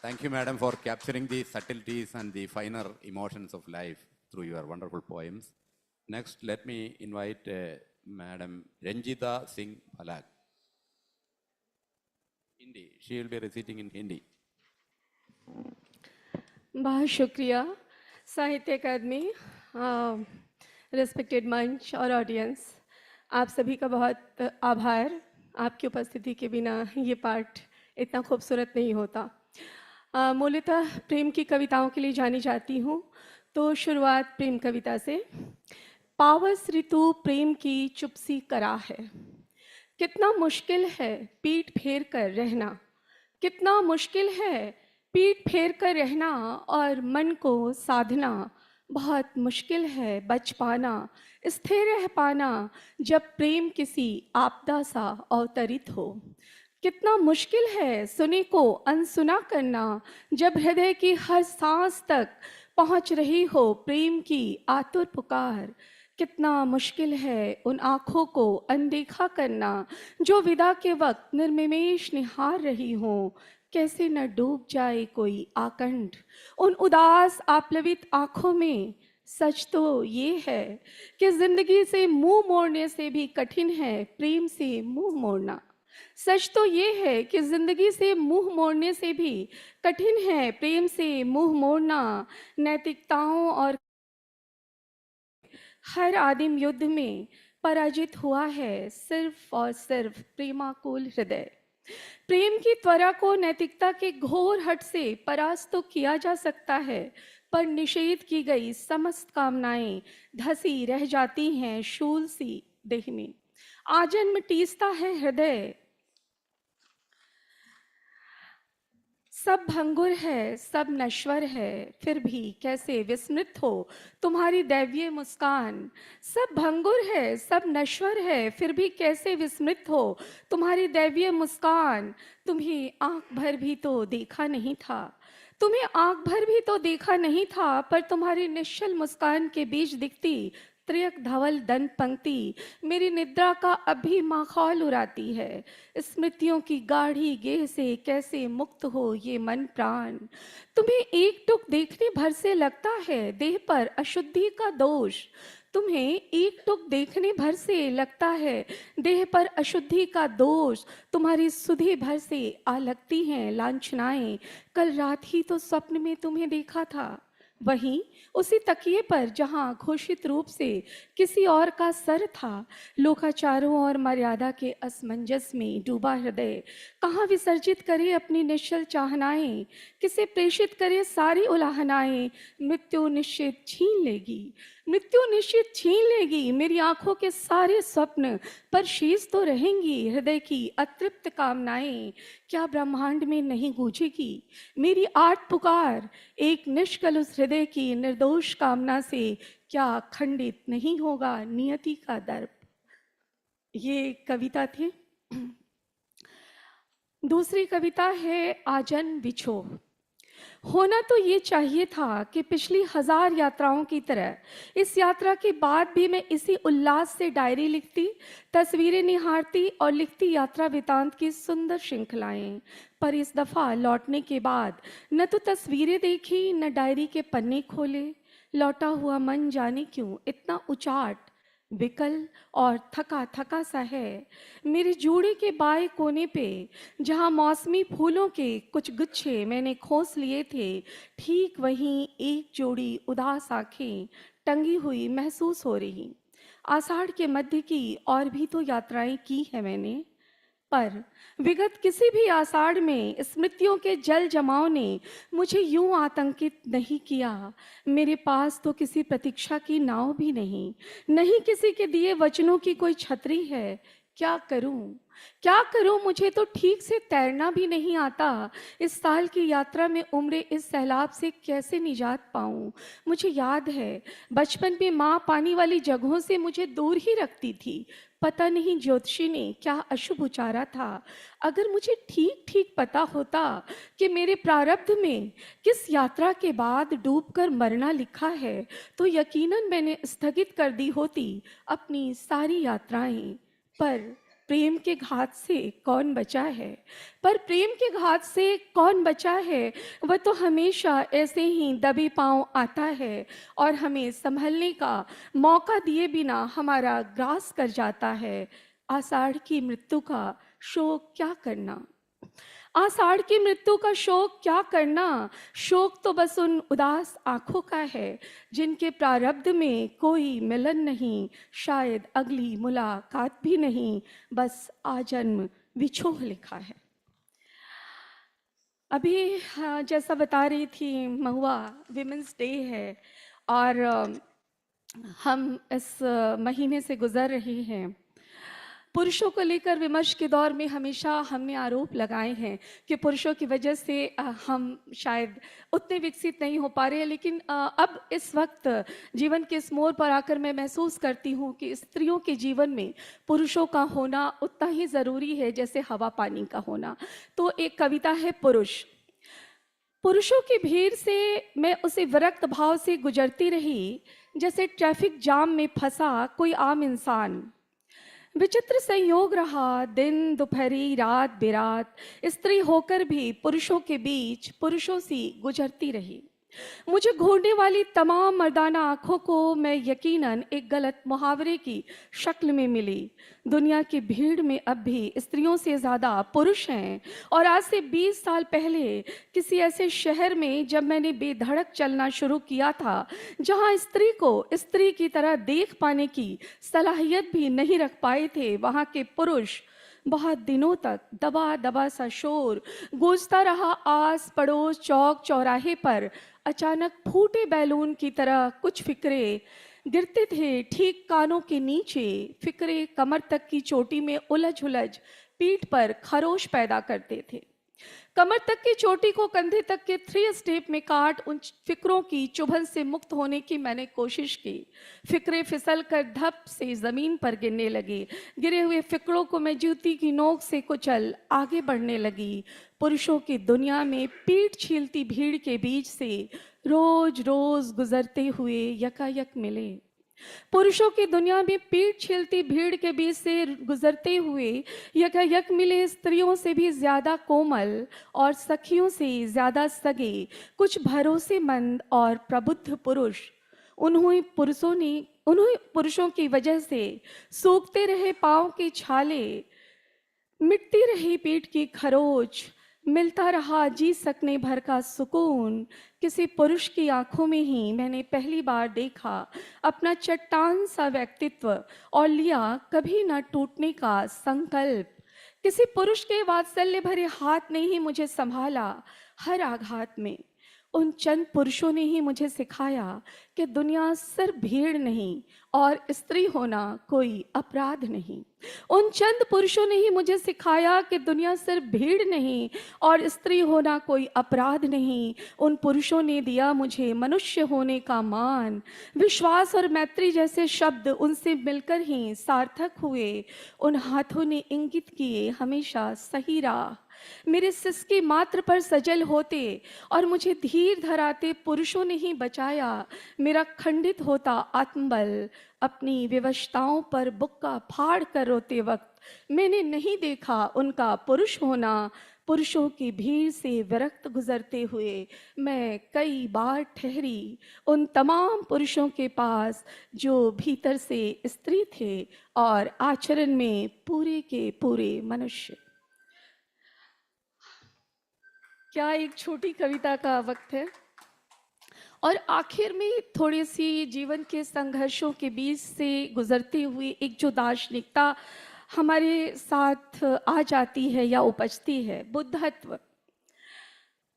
Speaker 13: Thank you, madam, for capturing the subtleties and the finer emotions of life through your wonderful poems. Next, let me invite Madam Ranjita Singh Palak. Hindi. She will be reciting in Hindi.
Speaker 6: बहुत शुक्रिया साहित्य अकादमी, respected मंच और audience, आप सभी का बहुत आभार। आपकी उपस्थिति के बिना ये पाठ इतना खूबसूरत नहीं होता। मूलतः प्रेम की कविताओं के लिए जानी जाती हूँ, तो शुरुआत प्रेम कविता से। पावस ऋतु प्रेम की चुपसी करा है, कितना मुश्किल है पीठ फेर कर रहना, कितना मुश्किल है पीठ फेर कर रहना, और मन को साधना बहुत मुश्किल है बच पाना, स्थिर रह पाना जब प्रेम किसी आपदा सा अवतरित हो। कितना मुश्किल है सुने को अनसुना करना, जब हृदय की हर सांस तक पहुंच रही हो प्रेम की आतुर पुकार। कितना मुश्किल है उन आँखों को अनदेखा करना, जो विदा के वक्त निर्निमेष निहार रही हों, कैसे न डूब जाए कोई आकंठ उन उदास आप्लवित आँखों में। सच तो ये है कि जिंदगी से मुंह मोड़ने से भी कठिन है प्रेम से मुंह मोड़ना। सच तो ये है कि जिंदगी से मुंह मोड़ने से भी कठिन है प्रेम से मुंह मोड़ना। नैतिकताओं और हर आदिम युद्ध में पराजित हुआ है सिर्फ और सिर्फ प्रेमाकुल हृदय। प्रेम की त्वरा को नैतिकता के घोर हट से परास्त तो किया जा सकता है, पर निषेध की गई समस्त कामनाएं धसी रह जाती हैं शूल सी देह में। आजन्म टीसता है हृदय, सब भंगुर है, सब नश्वर है, फिर भी कैसे विस्मृत हो तुम्हारी दैवीय मुस्कान। सब भंगुर है, सब नश्वर है, फिर भी कैसे विस्मृत हो तुम्हारी दैवीय मुस्कान। तुम्हें आंख भर भी तो देखा नहीं था, तुम्हें आंख भर भी तो देखा नहीं था, पर तुम्हारी निश्चल मुस्कान के बीच दिखती त्रियक धवल दंत पंक्ति मेरी निद्रा का अभी माखौल उड़ाती है। स्मृतियों की गाढ़ी गेह से कैसे मुक्त हो ये मन प्राण। तुम्हें एक टुक देखने भर से लगता है देह पर अशुद्धि का दोष। तुम्हें एक टुक देखने भर से लगता है देह पर अशुद्धि का दोष। तुम्हारी सुधि भर से आ लगती हैं लांछनाएं। कल रात ही तो स्वप्न में तुम्हें देखा था, वहीं उसी तकिए पर जहां घोषित रूप से किसी और का सर था। लोकाचारों और मर्यादा के असमंजस में डूबा हृदय कहाँ विसर्जित करे अपनी निश्चल चाहनाएं, किसे प्रेषित करे सारी उलाहनाएं। मृत्यु निश्चित छीन लेगी, मृत्यु निश्चित छीन लेगी मेरी आंखों के सारे स्वप्न, पर शेष तो रहेंगी हृदय की अतृप्त कामनाएं। क्या ब्रह्मांड में नहीं गूंजेगी मेरी आर्त पुकार, एक निष्कलुष हृदय की निर्दोष कामना से क्या खंडित नहीं होगा नियति का दर्प। ये कविता थी। दूसरी कविता है आजन बिछोह। होना तो ये चाहिए था कि पिछली 1000 यात्राओं की तरह इस यात्रा के बाद भी मैं इसी उल्लास से डायरी लिखती, तस्वीरें निहारती और लिखती यात्रा वृतांत की सुंदर श्रृंखलाएं। पर इस दफा लौटने के बाद न तो तस्वीरें देखी न डायरी के पन्ने खोले। लौटा हुआ मन जाने क्यों इतना उचाट, विकल और थका थका सा है। मेरे जूड़े के बाएं कोने पे जहाँ मौसमी फूलों के कुछ गुच्छे मैंने खोस लिए थे, ठीक वहीं एक जोड़ी उदास आंखें टंगी हुई महसूस हो रही। आषाढ़ के मध्य की और भी तो यात्राएं की है मैंने, पर विगत किसी भी आषाढ़ में स्मृतियों के जल जमाव ने मुझे यूं आतंकित नहीं किया। मेरे पास तो किसी प्रतीक्षा की नाव भी नहीं, नहीं किसी के दिए वचनों की कोई छतरी है। क्या करूं, क्या करूं, मुझे तो ठीक से तैरना भी नहीं आता। इस साल की यात्रा में उमड़े इस सैलाब से कैसे निजात पाऊं। मुझे याद है बचपन में माँ पानी वाली जगहों से मुझे दूर ही रखती थी। पता नहीं ज्योतिषी ने क्या अशुभ उचारा था। अगर मुझे ठीक ठीक पता होता कि मेरे प्रारब्ध में किस यात्रा के बाद डूबकर मरना लिखा है, तो यकीनन मैंने स्थगित कर दी होती अपनी सारी यात्राएं। पर प्रेम के घात से कौन बचा है, पर प्रेम के घात से कौन बचा है। वह तो हमेशा ऐसे ही दबे पांव आता है और हमें संभलने का मौका दिए बिना हमारा ग्रास कर जाता है। आषाढ़ की मृत्यु का शोक क्या करना, आषाढ़ की मृत्यु का शोक क्या करना। शोक तो बस उन उदास आंखों का है जिनके प्रारब्ध में कोई मिलन नहीं, शायद अगली मुलाकात भी नहीं, बस आजन्म बिछोह लिखा है। अभी जैसा बता रही थी महुआ विमेंस डे है और हम इस महीने से गुजर रहे हैं। पुरुषों को लेकर विमर्श के दौर में हमेशा हमने आरोप लगाए हैं कि पुरुषों की वजह से हम शायद उतने विकसित नहीं हो पा रहे हैं, लेकिन अब इस वक्त जीवन के इस मोड़ पर आकर मैं महसूस करती हूँ कि स्त्रियों के जीवन में पुरुषों का होना उतना ही ज़रूरी है जैसे हवा पानी का होना। तो एक कविता है पुरुष। पुरुषों की भीड़ से मैं उसे विरक्त भाव से गुजरती रही जैसे ट्रैफिक जाम में फंसा कोई आम इंसान। विचित्र संयोग रहा दिन दोपहरी रात बेरात, स्त्री होकर भी पुरुषों के बीच पुरुषों सी गुजरती रही। मुझे घूरने वाली तमाम मर्दाना आंखों को मैं यकीनन एक गलत मुहावरे की शक्ल में मिली। दुनिया की भीड़ में अब भी स्त्रियों से ज़्यादा पुरुष हैं, और आज से 20 साल पहले किसी ऐसे शहर में जब मैंने बेधड़क चलना शुरू किया था, जहां स्त्री को स्त्री की तरह देख पाने की सलाहियत भी नहीं रख पाए थे, वहां के पुरुष बहुत दिनों तक दबा दबा सा शोर गूंजता रहा। आस पड़ोस चौक चौराहे पर अचानक फूटे बैलून की तरह कुछ फिक्रे गिरते थे ठीक कानों के नीचे। फिक्रे कमर तक की चोटी में उलझ उलझ पीठ पर खरोश पैदा करते थे। कमर तक की चोटी को कंधे तक के 3 स्टेप में काट उन फिक्रों की चुभन से मुक्त होने की मैंने कोशिश की। फिक्रे फिसल कर धप से जमीन पर गिरने लगी। गिरे हुए फिक्रों को मैं जूती की नोक से कुचल आगे बढ़ने लगी। पुरुषों की दुनिया में पीठ छीलती भीड़ के बीच से रोज रोज गुजरते हुए यकायक मिले। पुरुषों की दुनिया में पीठ छीलती भीड़ के बीच से गुजरते हुए यकायक मिले स्त्रियों से भी ज्यादा कोमल और सखियों से ज्यादा सगे कुछ भरोसेमंद और प्रबुद्ध पुरुष। उन्हीं पुरुषों की वजह से सूखते रहे पांव के छाले, मिटती रही पीठ की खरोच, मिलता रहा जी सकने भर का सुकून। किसी पुरुष की आंखों में ही मैंने पहली बार देखा अपना चट्टान सा व्यक्तित्व और लिया कभी न टूटने का संकल्प। किसी पुरुष के वात्सल्य भरे हाथ ने ही मुझे संभाला हर आघात में। उन चंद पुरुषों ने ही मुझे सिखाया कि दुनिया सिर्फ भीड़ नहीं और स्त्री होना कोई अपराध नहीं। उन चंद पुरुषों ने ही मुझे सिखाया कि दुनिया सिर्फ भीड़ नहीं और स्त्री होना कोई अपराध नहीं। उन पुरुषों ने दिया मुझे मनुष्य होने का मान। विश्वास और मैत्री जैसे शब्द उनसे मिलकर ही सार्थक हुए। उन हाथों ने इंगित किए हमेशा सही राह। मेरे सिसके मात्र पर सजल होते और मुझे धीर धराते पुरुषों ने ही बचाया मेरा खंडित होता आत्मबल। अपनी विवशताओं पर बुक्का फाड़ कर रोते वक्त मैंने नहीं देखा उनका पुरुष होना। पुरुषों की भीड़ से विरक्त गुजरते हुए मैं कई बार ठहरी उन तमाम पुरुषों के पास जो भीतर से स्त्री थे और आचरण में पूरे के पूरे मनुष्य। क्या एक छोटी कविता का वक्त है। और आखिर में थोड़ी सी जीवन के संघर्षों के बीच से गुजरते हुए एक जो दार्शनिकता हमारे साथ आ जाती है या उपजती है, बुद्धत्व।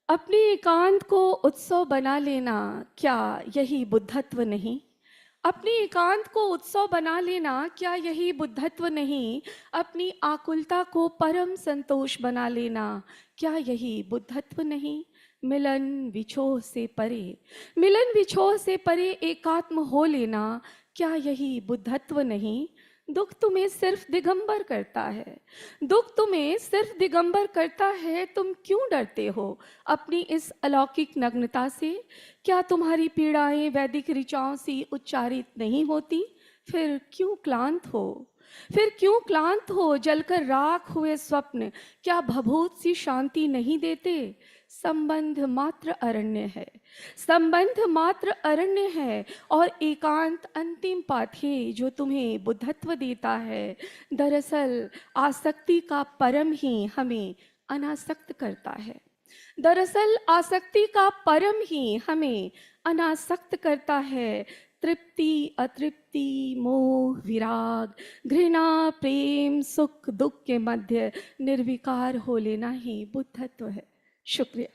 Speaker 6: अपने एकांत को उत्सव बना लेना, क्या यही बुद्धत्व नहीं? अपनी एकांत को उत्सव बना लेना, क्या यही बुद्धत्व नहीं? अपनी आकुलता को परम संतोष बना लेना, क्या यही बुद्धत्व नहीं? मिलन विछोह से परे, मिलन विछोह से परे एकात्म हो लेना, क्या यही बुद्धत्व नहीं? दुख तुम्हें सिर्फ दिगंबर करता है, दुख तुम्हें सिर्फ दिगंबर करता है। तुम क्यों डरते हो अपनी इस अलौकिक नग्नता से? क्या तुम्हारी पीड़ाएं वैदिक ऋचाओं से उच्चारित नहीं होती? फिर क्यों क्लांत हो, फिर क्यों क्लांत हो? जलकर राख हुए स्वप्न क्या भभूत सी शांति नहीं देते? संबंध मात्र अरण्य है, संबंध मात्र अरण्य है और एकांत अंतिम पाथे जो तुम्हें बुद्धत्व देता है। दरअसल आसक्ति का परम ही हमें अनासक्त करता है, दरअसल आसक्ति का परम ही हमें अनासक्त करता है। तृप्ति अतृप्ति मोह विराग घृणा प्रेम सुख दुख के मध्य निर्विकार हो लेना ही बुद्धत्व है। शुक्रिया।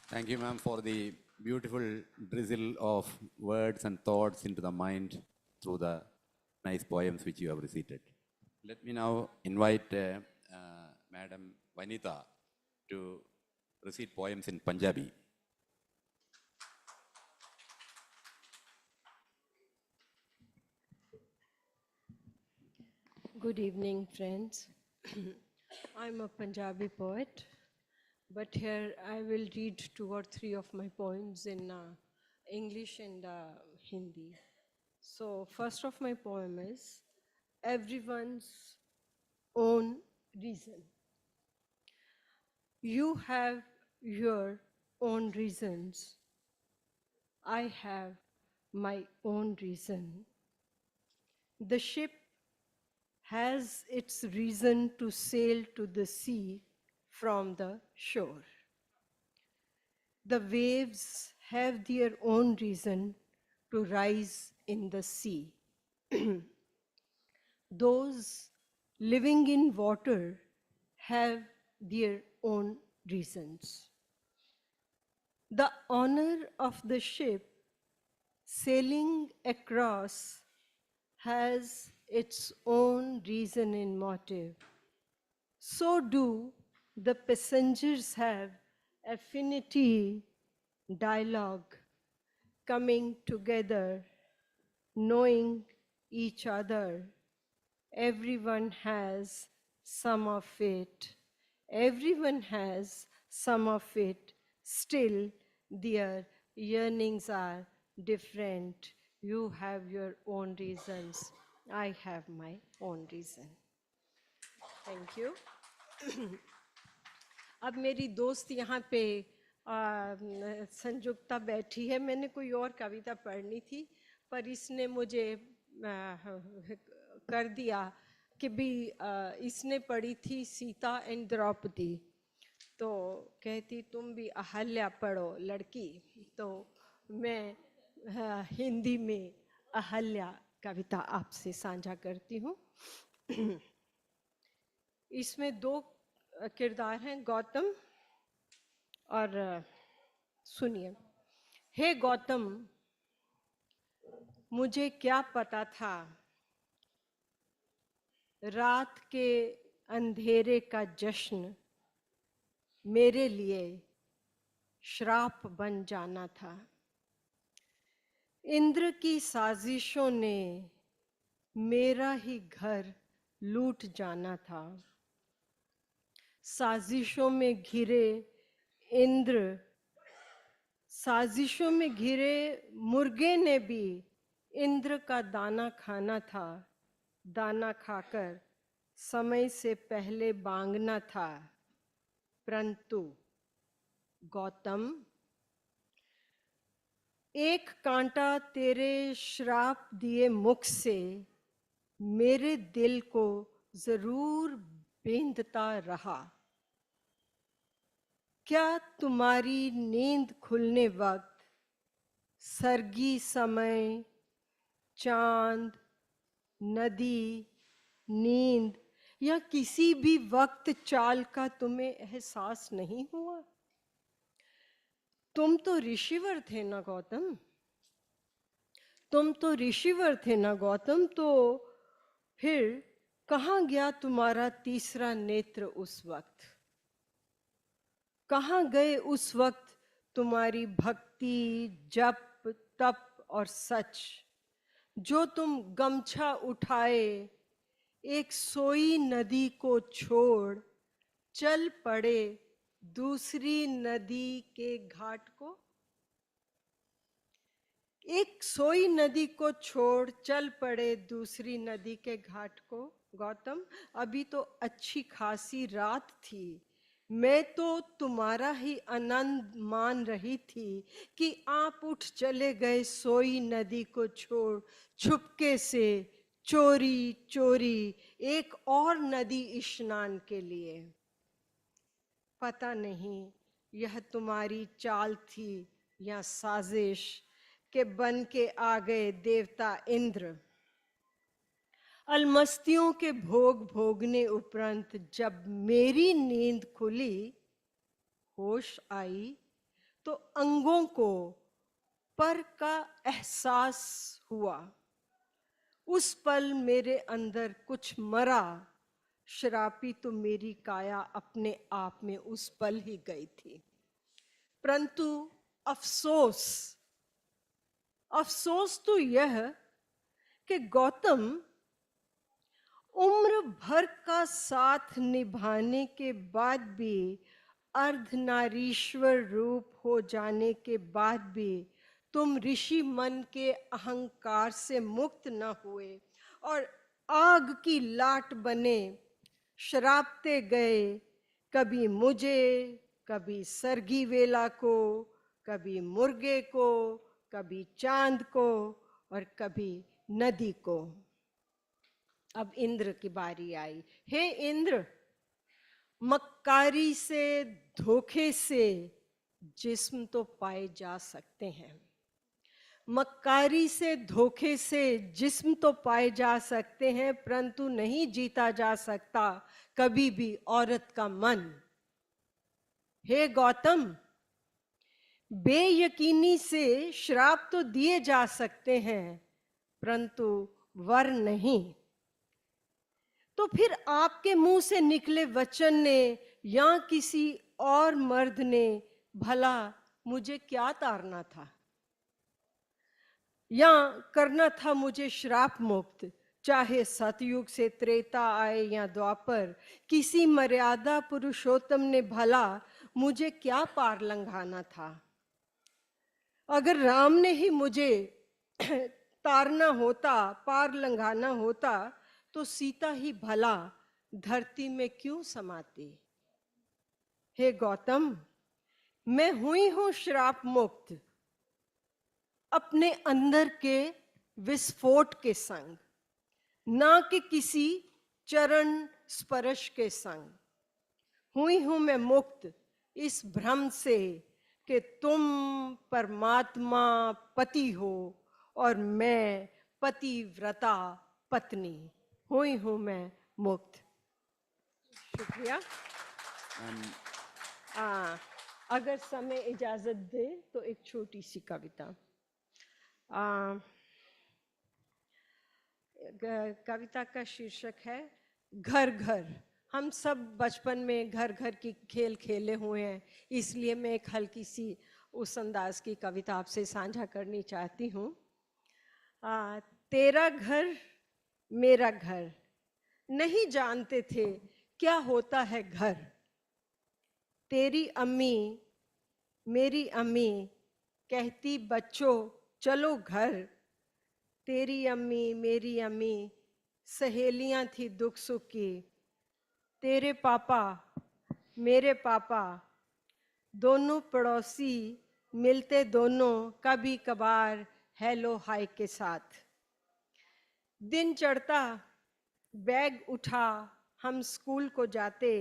Speaker 13: Thank you, ma'am, for the beautiful drizzle of words and thoughts into the mind through the nice poems which you have recited. Let me now invite Madam Vanita to recite poems in Punjabi.
Speaker 17: Good evening, friends. I'm a Punjabi poet, but here I will read 2 or 3 of my poems in English and Hindi. So, first of my poem is Everyone's Own Reason. You have your own reasons. I have my own reason. The ship has its reason to sail to the sea from the shore. The waves have their own reason to rise in the sea. Those living in water have their own reasons. The honor of the ship sailing across has its own reason and motive. So do the passengers have affinity, dialogue, coming together, knowing each other. Everyone has some of it. Everyone has some of it. Still, their yearnings are different. You have your own reasons. I have my own reason. Thank you. अब मेरी दोस्त यहाँ पे संयुक्ता बैठी है. मैंने कोई और कविता पढ़नी थी, पर इसने मुझे कर दिया कि भी इसने पढ़ी थी सीता एंड द्रौपदी. तो कहती तुम भी अहल्या पढ़ो लड़की. तो मैं हिंदी में अहल्या कविता आपसे साझा करती हूँ. इसमें दो किरदार हैं, गौतम और सुनिए. हे गौतम, मुझे क्या पता था रात के अंधेरे का जश्न मेरे लिए श्राप बन जाना था. इंद्र की साजिशों ने मेरा ही घर लूट जाना था. साजिशों में घिरे इंद्र, साजिशों में घिरे मुर्गे ने भी इंद्र का दाना खाना था. दाना खाकर समय से पहले बांगना था. परंतु गौतम, एक कांटा तेरे श्राप दिए मुख से मेरे दिल को जरूर बेंधता रहा. क्या तुम्हारी नींद खुलने वक्त सरगी समय, चांद, नदी, नींद या किसी भी वक्त चाल का तुम्हें एहसास नहीं हुआ? तुम तो ऋषिवर थे ना गौतम. तुम तो ऋषिवर थे ना गौतम. तो फिर कहाँ गया तुम्हारा तीसरा नेत्र उस वक्त? कहाँ गए उस वक्त तुम्हारी भक्ति, जप, तप और सच, जो तुम गमछा उठाए एक सोई नदी को छोड़ चल पड़े दूसरी नदी के घाट को? एक सोई नदी को छोड़ चल पड़े दूसरी नदी के घाट को. गौतम, अभी तो अच्छी खासी रात थी. मैं तो तुम्हारा ही आनंद मान रही थी कि आप उठ चले गए सोई नदी को छोड़ छुपके से, चोरी चोरी एक और नदी स्नान के लिए. पता नहीं यह तुम्हारी चाल थी या साजिश के बन के आ गए देवता इंद्र. अलमस्तियों के भोग भोगने उपरांत जब मेरी नींद खुली, होश आई, तो अंगों को पर का एहसास हुआ. उस पल मेरे अंदर कुछ मरा. शराबी तो मेरी काया अपने आप में उस पल ही गई थी. परंतु अफसोस, अफसोस तो यह कि गौतम, उम्र भर का साथ निभाने के बाद भी, अर्धनारीश्वर रूप हो जाने के बाद भी तुम ऋषि मन के अहंकार से मुक्त न हुए और आग की लाट बने शराबते गए, कभी मुझे, कभी सरगी वेला को, कभी मुर्गे को, कभी चांद को और कभी नदी को। अब इंद्र की बारी आई। हे इंद्र, मक्कारी से, धोखे से जिस्म तो पाए जा सकते हैं, मक्कारी से, धोखे से जिस्म तो पाए जा सकते हैं, परंतु नहीं जीता जा सकता कभी भी औरत का मन। हे गौतम, बेयकीनी से श्राप तो दिए जा सकते हैं, परंतु वर नहीं। तो फिर आपके मुंह से निकले वचन ने या किसी और मर्द ने भला मुझे क्या तारना था, या करना था मुझे श्राप मुक्त। चाहे सतयुग से त्रेता आए या द्वापर, किसी मर्यादा पुरुषोत्तम ने भला मुझे क्या पार लंघाना था। अगर राम ने ही मुझे तारना होता, पार लंघाना होता, तो सीता ही भला धरती में क्यों समाती। हे गौतम, मैं हुई हूं श्राप मुक्त अपने अंदर के विस्फोट के संग, ना कि किसी चरण स्पर्श के संग। हुई हूं मैं मुक्त इस भ्रम से कि तुम परमात्मा पति हो और मैं पतिव्रता पत्नी। हुई हूं मैं मुक्त। शुक्रिया। अगर समय इजाजत दे तो एक छोटी सी कविता। कविता का शीर्षक है घर घर। हम सब बचपन में घर घर की खेल खेले हुए हैं, इसलिए मैं एक हल्की सी उस अंदाज की कविता आपसे साझा करनी चाहती हूँ। तेरा घर मेरा घर, नहीं जानते थे क्या होता है घर। तेरी अम्मी मेरी अम्मी कहती बच्चों चलो घर। तेरी अम्मी मेरी अम्मी सहेलियां थी दुख सुख की। तेरे पापा मेरे पापा दोनों पड़ोसी मिलते दोनों कभी कभार हेलो हाय के साथ। दिन चढ़ता बैग उठा हम स्कूल को जाते,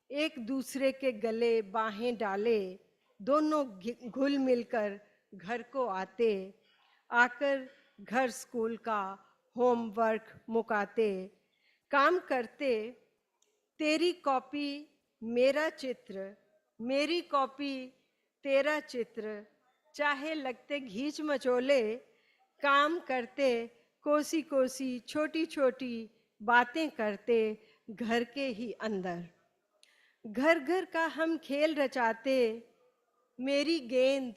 Speaker 17: एक दूसरे के गले बाहें डाले, दोनों घुल मिलकर घर को आते। आकर घर स्कूल का होमवर्क मुकाते, काम करते। तेरी कॉपी मेरा चित्र, मेरी कॉपी तेरा चित्र, चाहे लगते घींच मचोले। काम करते कोसी कोसी छोटी छोटी बातें करते घर के ही अंदर। घर घर का हम खेल रचाते, मेरी गेंद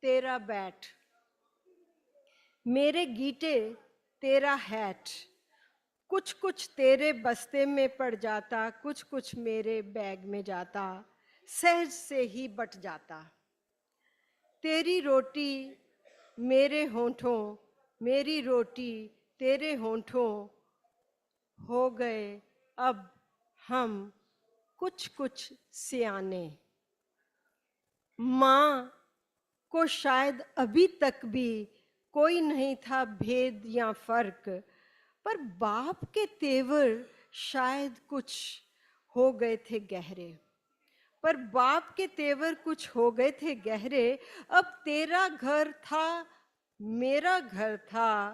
Speaker 17: तेरा बैट, मेरे गीटे तेरा हैट। कुछ कुछ तेरे बस्ते में पड़ जाता, कुछ कुछ मेरे बैग में जाता, सहज से ही बट जाता। तेरी रोटी मेरे होंठों, मेरी रोटी तेरे होंठों, हो गए अब हम कुछ कुछ सियाने। माँ को शायद अभी तक भी कोई नहीं था भेद या फर्क, पर बाप के तेवर शायद कुछ हो गए थे गहरे। पर बाप के तेवर कुछ हो गए थे गहरे। अब तेरा घर था मेरा घर था,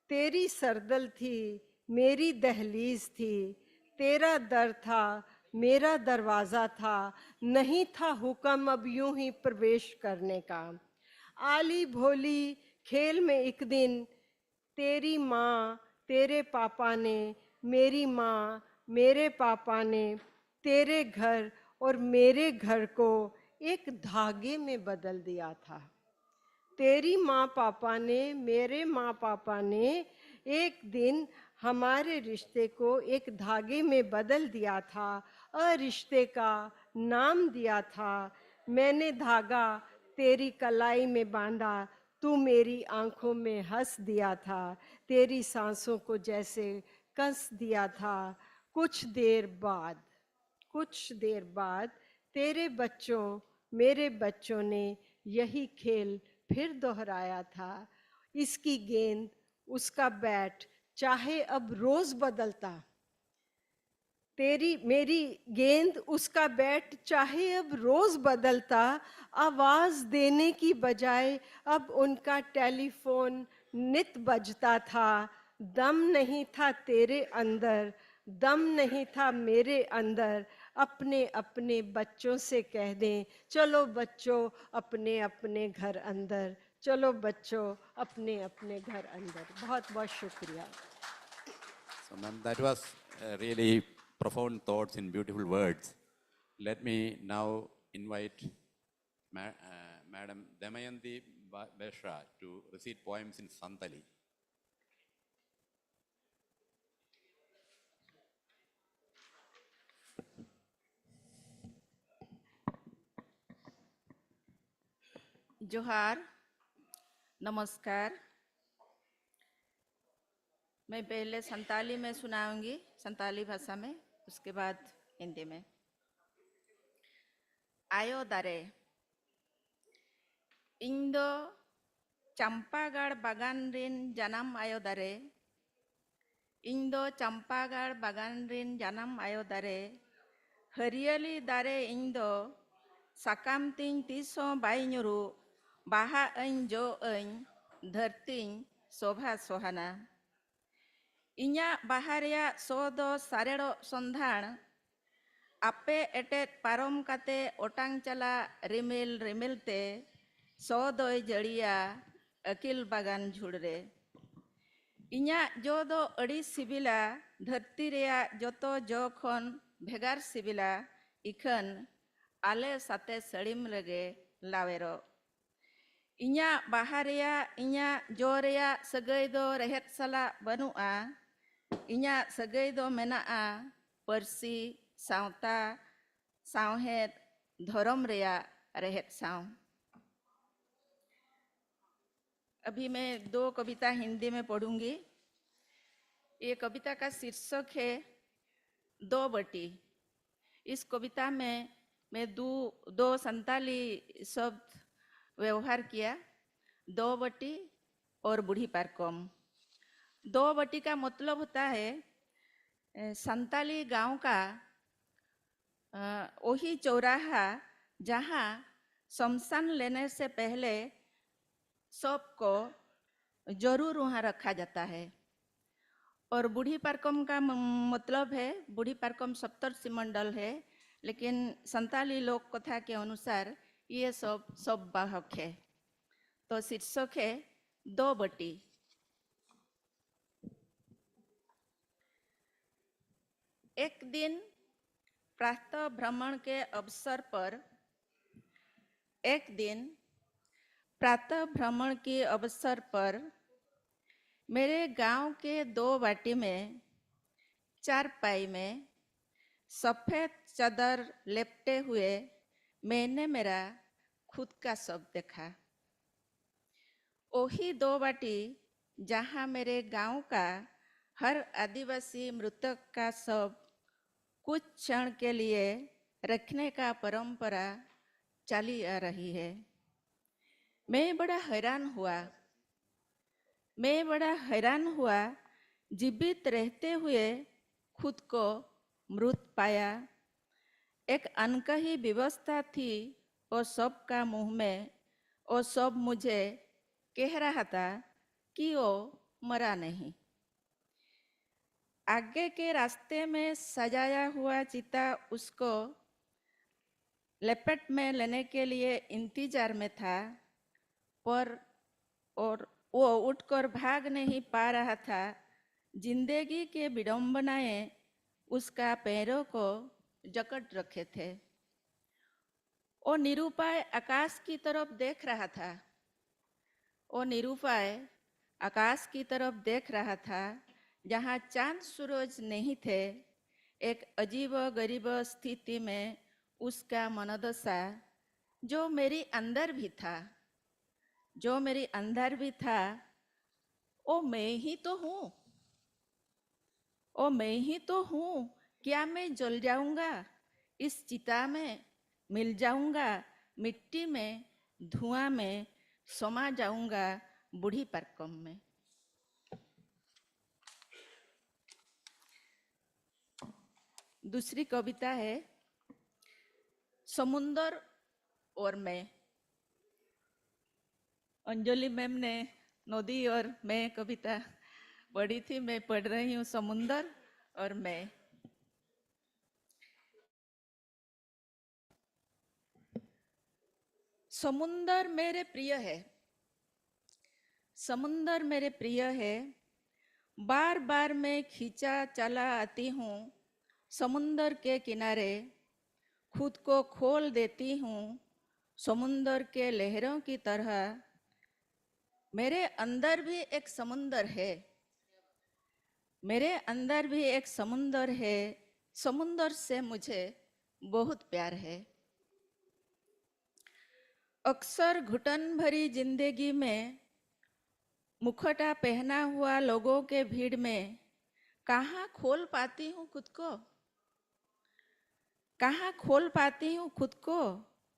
Speaker 17: तेरी सरदल थी मेरी दहलीज थी। तेरा दर था मेरा दरवाजा था, नहीं था हुक्म अब यूं ही प्रवेश करने का। आली भोली खेल में एक दिन तेरी माँ तेरे पापा ने, मेरी माँ मेरे पापा ने तेरे घर और मेरे घर को एक धागे में बदल दिया था। तेरी माँ पापा ने, मेरे माँ पापा ने एक दिन हमारे रिश्ते को एक धागे में बदल दिया था, रिश्ते का नाम दिया था। मैंने धागा तेरी कलाई में बांधा, तू मेरी आंखों में हंस दिया था। तेरी सांसों को जैसे कस दिया था। कुछ देर बाद तेरे बच्चों मेरे बच्चों ने यही खेल फिर दोहराया था। इसकी गेंद उसका बैट चाहे अब रोज बदलता, तेरी मेरी गेंद उसका बैट चाहे अब रोज बदलता, आवाज देने की बजाय अब उनका टेलीफोन नित बजता था। दम नहीं था तेरे अंदर, दम नहीं था मेरे अंदर, अपने अपने बच्चों से कह दें चलो बच्चों अपने अपने घर अंदर, चलो बच्चों अपने अपने घर अंदर। बहुत बहुत शुक्रिया।
Speaker 13: So, ma'am, that was really profound thoughts in beautiful words. Let me now invite Madam Damayanti Beshra to recite poems in Santali.
Speaker 18: जोहार, नमस्कार। मैं पहले संताली में सुनाऊंगी, संताली भाषा में, उसके बाद हिंदी में। आयो दारे इंदो चंपागढ़ बागान रिन जन्म आयो दारे, इंदो चंपागढ़ बागान रिन जन्म आयो दारे, हरियली दारे इंदो साकाम तिन तीसों बाई ᱧᱩᱨᱩ, बाहा अñ जो अñ धरती शोभा सोहाना। इन्या बाहरिया सोदो सारेड़ो संधान, आपे एटेट पारोम काते ओटांग चला रिमिल रिमिलते, सोदोय जड़िया अकिल बागान झुड़रे। इन्या जो दो अड़ी सिबिला, धरती रेया जोतो जो खन भेगार सिबिला, इखन आले साते सड़ीम लगे लावेरो। इन्या बाहरिया इन्या जोरिया सगई दो रहेत सला बनुआ, इन्या सगई दो मेनाआ परसी सावता सावहेत धर्म रेया रहेत साव। अभी मैं 2 कविता हिंदी में पढ़ूंगी। ये कविता का शीर्षक है 2 बटी। इस कविता में मैं दो संताली शब्द व्यवहार किया, 2 बटी और बूढ़ी पारकम। 2 बटी का मतलब होता है संताली गांव का वही चौराहा जहां शमशान लेने से पहले सबको जरूर वहां रखा जाता है। और बूढ़ी पारकम का मतलब है, बूढ़ी पारकम सप्तर्षि मंडल है, लेकिन संताली लोक कथा के अनुसार ये सब वाहक है। तो शीर्षक है 2 बटी। एक दिन प्रातः भ्रमण के अवसर पर, एक दिन प्रातः भ्रमण के अवसर पर मेरे गांव के 2 बाटी में चारपाई में सफेद चादर लेपटे हुए मैंने मेरा खुद का शव देखा। वही 2 बाटी जहां मेरे गांव का हर आदिवासी मृतक का शव कुछ क्षण के लिए रखने का परंपरा चली आ रही है। मैं बड़ा हैरान हुआ जीवित रहते हुए खुद को मृत पाया। एक अनकही व्यवस्था थी और सब का मुंह में, और सब मुझे कह रहा था कि वो मरा नहीं। आगे के रास्ते में सजाया हुआ चिता उसको लपेट में लेने के लिए इंतजार में था, पर और वो उठकर भाग नहीं पा रहा था। जिंदगी के विडंबनाएं उसका पैरों को जकड़ रखे थे। वो निरुपाय आकाश की तरफ देख रहा था। वो निरुपाय आकाश की तरफ देख रहा था जहाँ चांद सूरज नहीं थे। एक अजीब गरीब स्थिति में उसका मनोदशा जो मेरी अंदर भी था, वो मैं ही तो हूँ। क्या मैं जल जाऊंगा इस चिता में मिल जाऊंगा मिट्टी में, धुआं में, समा जाऊंगा बूढ़ी परकम में। दूसरी कविता है समुंदर और मैं। अंजलि मैम ने नदी और मैं कविता पढ़ी थी, मैं पढ़ रही हूँ समुंदर और मैं। समुंदर मेरे प्रिय है, समुंदर मेरे प्रिय है, बार बार मैं खींचा चला आती हूँ समुंदर के किनारे, खुद को खोल देती हूँ समुंदर के लहरों की तरह। मेरे अंदर भी एक समुंदर है, मेरे अंदर भी एक समुंदर है, समुंदर से मुझे बहुत प्यार है। अक्सर घुटन भरी जिंदगी में मुखौटा पहना हुआ लोगों के भीड़ में कहाँ खोल पाती हूँ खुद को, कहाँ खोल पाती हूँ खुद को।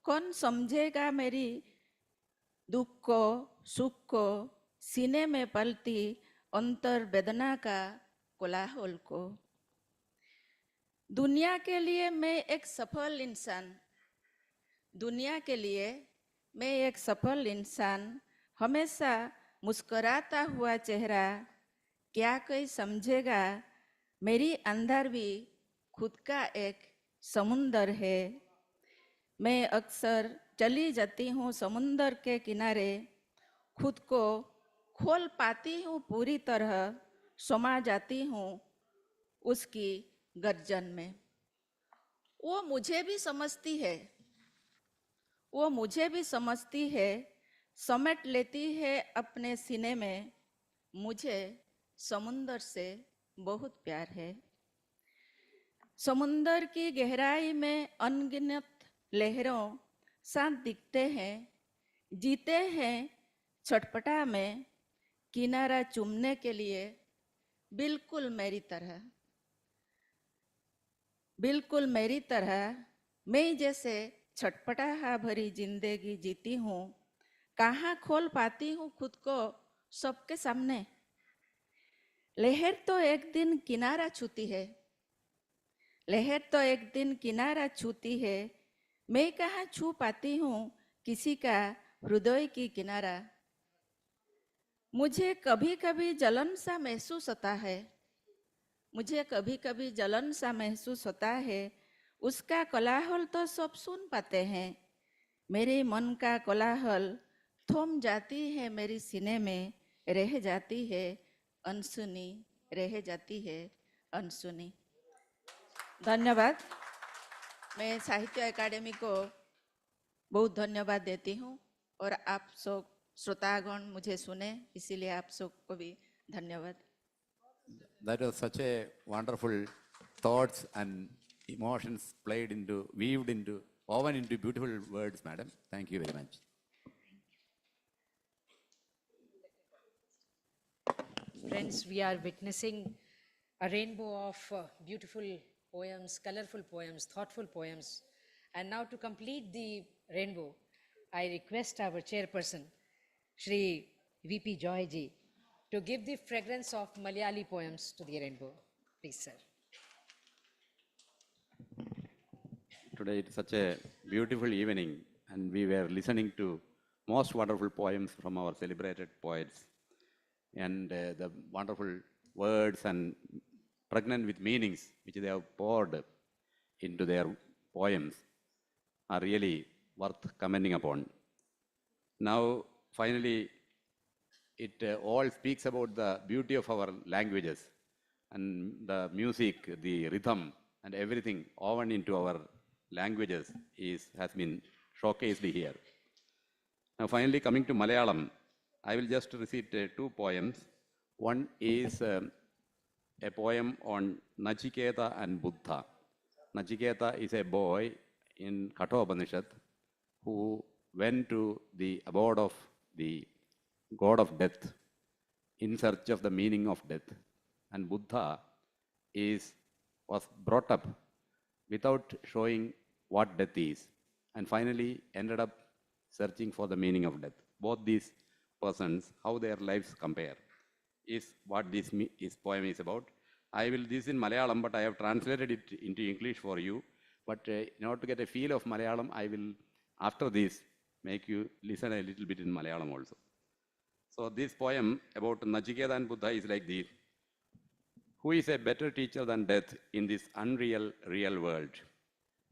Speaker 18: कौन समझेगा मेरी दुख को, सुख को, सीने में पलती अंतर वेदना का कोलाहल को। दुनिया के लिए मैं एक सफल इंसान, दुनिया के लिए मैं एक सफल इंसान, हमेशा मुस्कुराता हुआ चेहरा, क्या कोई समझेगा मेरी अंदर भी खुद का एक समुंदर है। मैं अक्सर चली जाती हूँ समुंदर के किनारे, खुद को खोल पाती हूँ पूरी तरह, समा जाती हूँ उसकी गर्जन में। वो मुझे भी समझती है, वो मुझे भी समझती है, समेट लेती है अपने सीने में। मुझे समुंदर से बहुत प्यार है। समुंदर की गहराई में अनगिनत लहरों साथ दिखते हैं, जीते हैं छटपटा में, किनारा चूमने के लिए बिल्कुल मेरी तरह, बिल्कुल मेरी तरह। मैं जैसे छटपटा भरी जिंदगी जीती हूँ, कहाँ खोल पाती हूँ खुद को सबके सामने। लहर तो एक दिन किनारा छूती है, लहर तो एक दिन किनारा छूती है, मैं कहाँ छू पाती हूँ किसी का हृदय की किनारा। मुझे कभी कभी जलन सा महसूस होता है, मुझे कभी कभी जलन सा महसूस होता है, उसका कोलाहल तो सब सुन पाते हैं, मेरे मन का कोलाहल थम जाती है मेरी सीने में, रह जाती है अनसुनी, रह जाती है अनसुनी। धन्यवाद। मैं साहित्य अकादमी को बहुत धन्यवाद देती हूँ और आप सब श्रोतागण मुझे सुने, इसीलिए आप सबको भी धन्यवाद।
Speaker 13: That was such a wonderful thoughts and emotions played into, weaved into, woven into beautiful words, madam. Thank you very much.
Speaker 1: Friends, we are witnessing a rainbow of beautiful poems, colorful poems, thoughtful poems. And now to complete the rainbow, I request our chairperson, Shri VP Joy ji, to give the fragrance of Malayali poems to the rainbow. Please, sir.
Speaker 13: Today it's such a beautiful evening, and we were listening to most wonderful poems from our celebrated poets. And the wonderful words and pregnant with meanings which they have poured into their poems are really worth commenting upon. Now, finally, it all speaks about the beauty of our languages and the music, the rhythm, and everything woven into our languages has been showcased here. Now, finally, coming to Malayalam, I will just recite two poems. One is a poem on Nachiketa and Buddha. Nachiketa is a boy in Kathopanishad who went to the abode of the god of death in search of the meaning of death. And Buddha was brought up without showing what death is. and finally ended up searching for the meaning of death. Both these persons, how their lives compare, is what this poem is about. I will this in Malayalam, but I have translated it into English for you. But in order to get a feel of Malayalam, I will, after this, make you listen a little bit in Malayalam also. So this poem about Nachiketa and Buddha is like this. Who is a better teacher than death in this unreal, real world?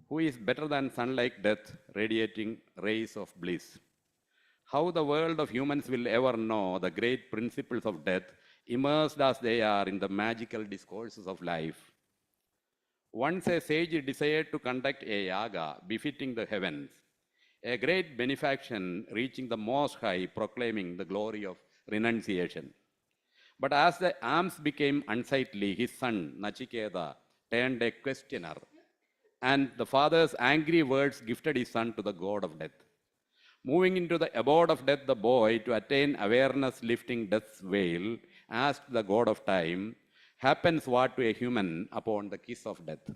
Speaker 13: Who is better than sun like death, radiating rays of bliss? How the world of humans will ever know the great principles of death, immersed as they are in the magical discourses of life. Once a sage desired to conduct a yaga befitting the heavens, a great benefaction reaching the most high, proclaiming the glory of renunciation. But as the arms became unsightly, his son, Nachiketa, turned a questioner, and the father's angry words gifted his son to the god of death. Moving into the abode of death, the boy, to attain awareness lifting death's veil, asked the god of time, happens what to a human upon the kiss of death?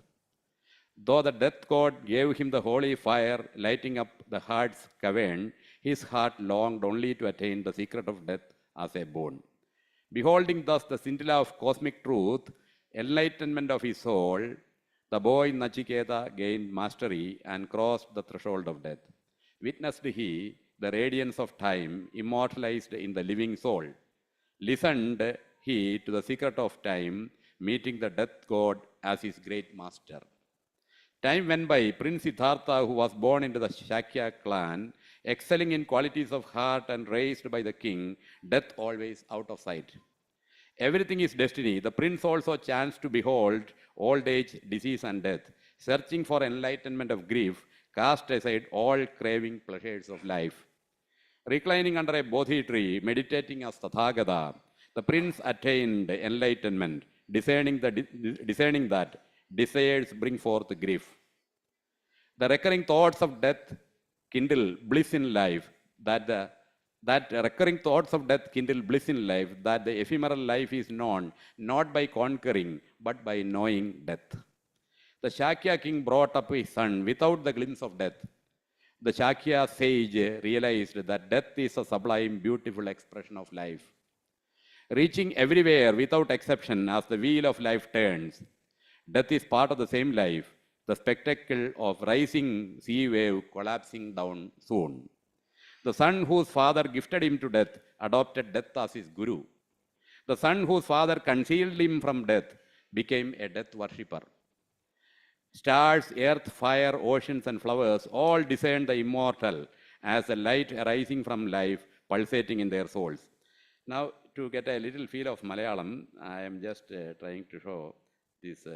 Speaker 13: Though the death god gave him the holy fire, lighting up the heart's cavern, his heart longed only to attain the secret of death as a boon. Beholding thus the scintilla of cosmic truth, enlightenment of his soul, the boy Nachiketa gained mastery and crossed the threshold of death. Witnessed he the radiance of time immortalized in the living soul. Listened he to the secret of time, meeting the death god as his great master. Time went by. Prince Siddhartha, who was born into the Shakya clan, excelling in qualities of heart and raised by the king, death always out of sight. Everything is destiny. The prince also chanced to behold old age, disease, and death. Searching for enlightenment of grief, cast aside all craving pleasures of life. Reclining under a bodhi tree, meditating as Tathagata, the prince attained enlightenment, discerning that desires bring forth grief. The recurring thoughts of death kindle bliss in life, that recurring thoughts of death kindle bliss in life, that the ephemeral life is known not by conquering, but by knowing death. The Shakya king brought up his son without the glimpse of death. The Shakya sage realized that death is a sublime, beautiful expression of life. Reaching everywhere without exception as the wheel of life turns, death is part of the same life, the spectacle of rising sea wave collapsing down soon. The son whose father gifted him to death adopted death as his guru. The son whose father concealed him from death became a death worshipper. Stars, earth, fire, oceans, and flowers all discern the immortal as a light arising from life, pulsating in their souls. Now, to get a little feel of Malayalam, I am just trying to show this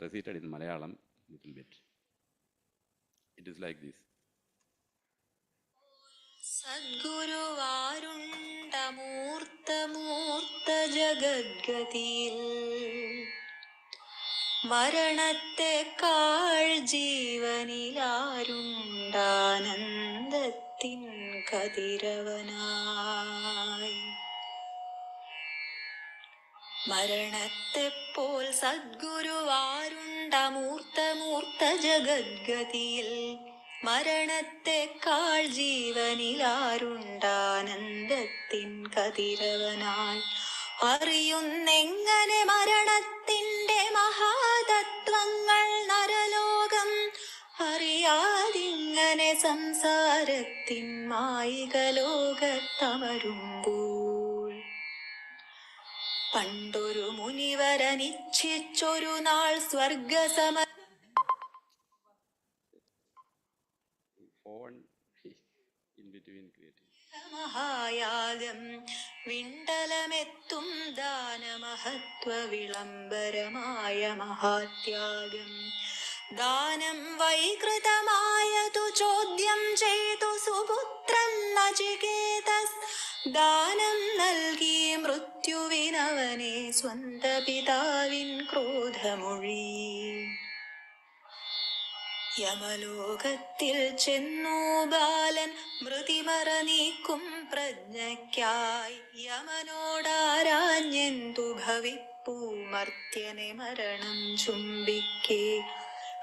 Speaker 13: recited in Malayalam a little bit. It is like this.
Speaker 19: Sadguru Varunda Murta Jagadgatil Maranattekal Jeevanilarundanandathin Kadiravanai മരണത്തെപ്പോൾ സദ്ഗുരുവാരുണ്ട മൂർത്ത ജഗദ്ഗതിയിൽ മരണത്തെക്കാൾ ജീവനിലാരുണ്ടാനന്ദത്തിൻ കതിരവനായി അറിയുന്നെങ്ങനെ മരണത്തിൻ്റെ മഹാതത്വങ്ങൾ നരലോകം അറിയാതിങ്ങനെ സംസാരത്തിൻ മായിക ലോകത്തമരുമ്പോൾ പണ്ടൊരു മുനിവരനിച്ഛിച്ചൊരു നാൾ സ്വർഗസമ മഹായാഗം വിണ്ടലമെത്തും ദാനമഹത്വ വിളംബരമായ മഹാത്യാഗം ദാനം വൈകൃതമായതു ചോദ്യം ചെയ്തു സുപുത്രൻ നചികേതസ് ദാനം നൽകി മൃത്യുവിനവനെ സ്വന്ത പിതാവിൻ ക്രോധമൊഴി യമലോകത്തിൽ ചെന്നു ബാലൻ മൃതിമറ നീക്കും പ്രജ്ഞയ്ക്കായി യമനോടാരാഞ്ഞെന്തു ഭവിപ്പൂ മർത്യനെ മരണം ചുംബിക്കേ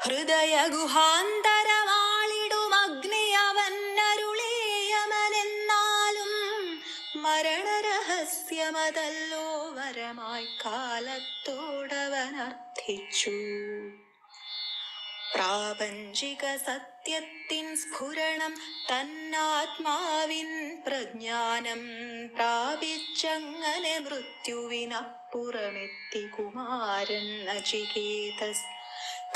Speaker 19: ഹൃദയ ഗുഹാന്തരമാളിടും ഫലമതല്ലോ വരമായി കാലത്തോടവനർത്ഥിച്ചു. പ്രാപഞ്ചിക സത്യത്തിൻ സ്ഫുരണം തന്നാത്മാവിൻ പ്രജ്ഞാനം പ്രാപിച്ചങ്ങനെ മൃത്യുവിനപ്പുറമെത്തി കുമാരൻ നചികേതസ്.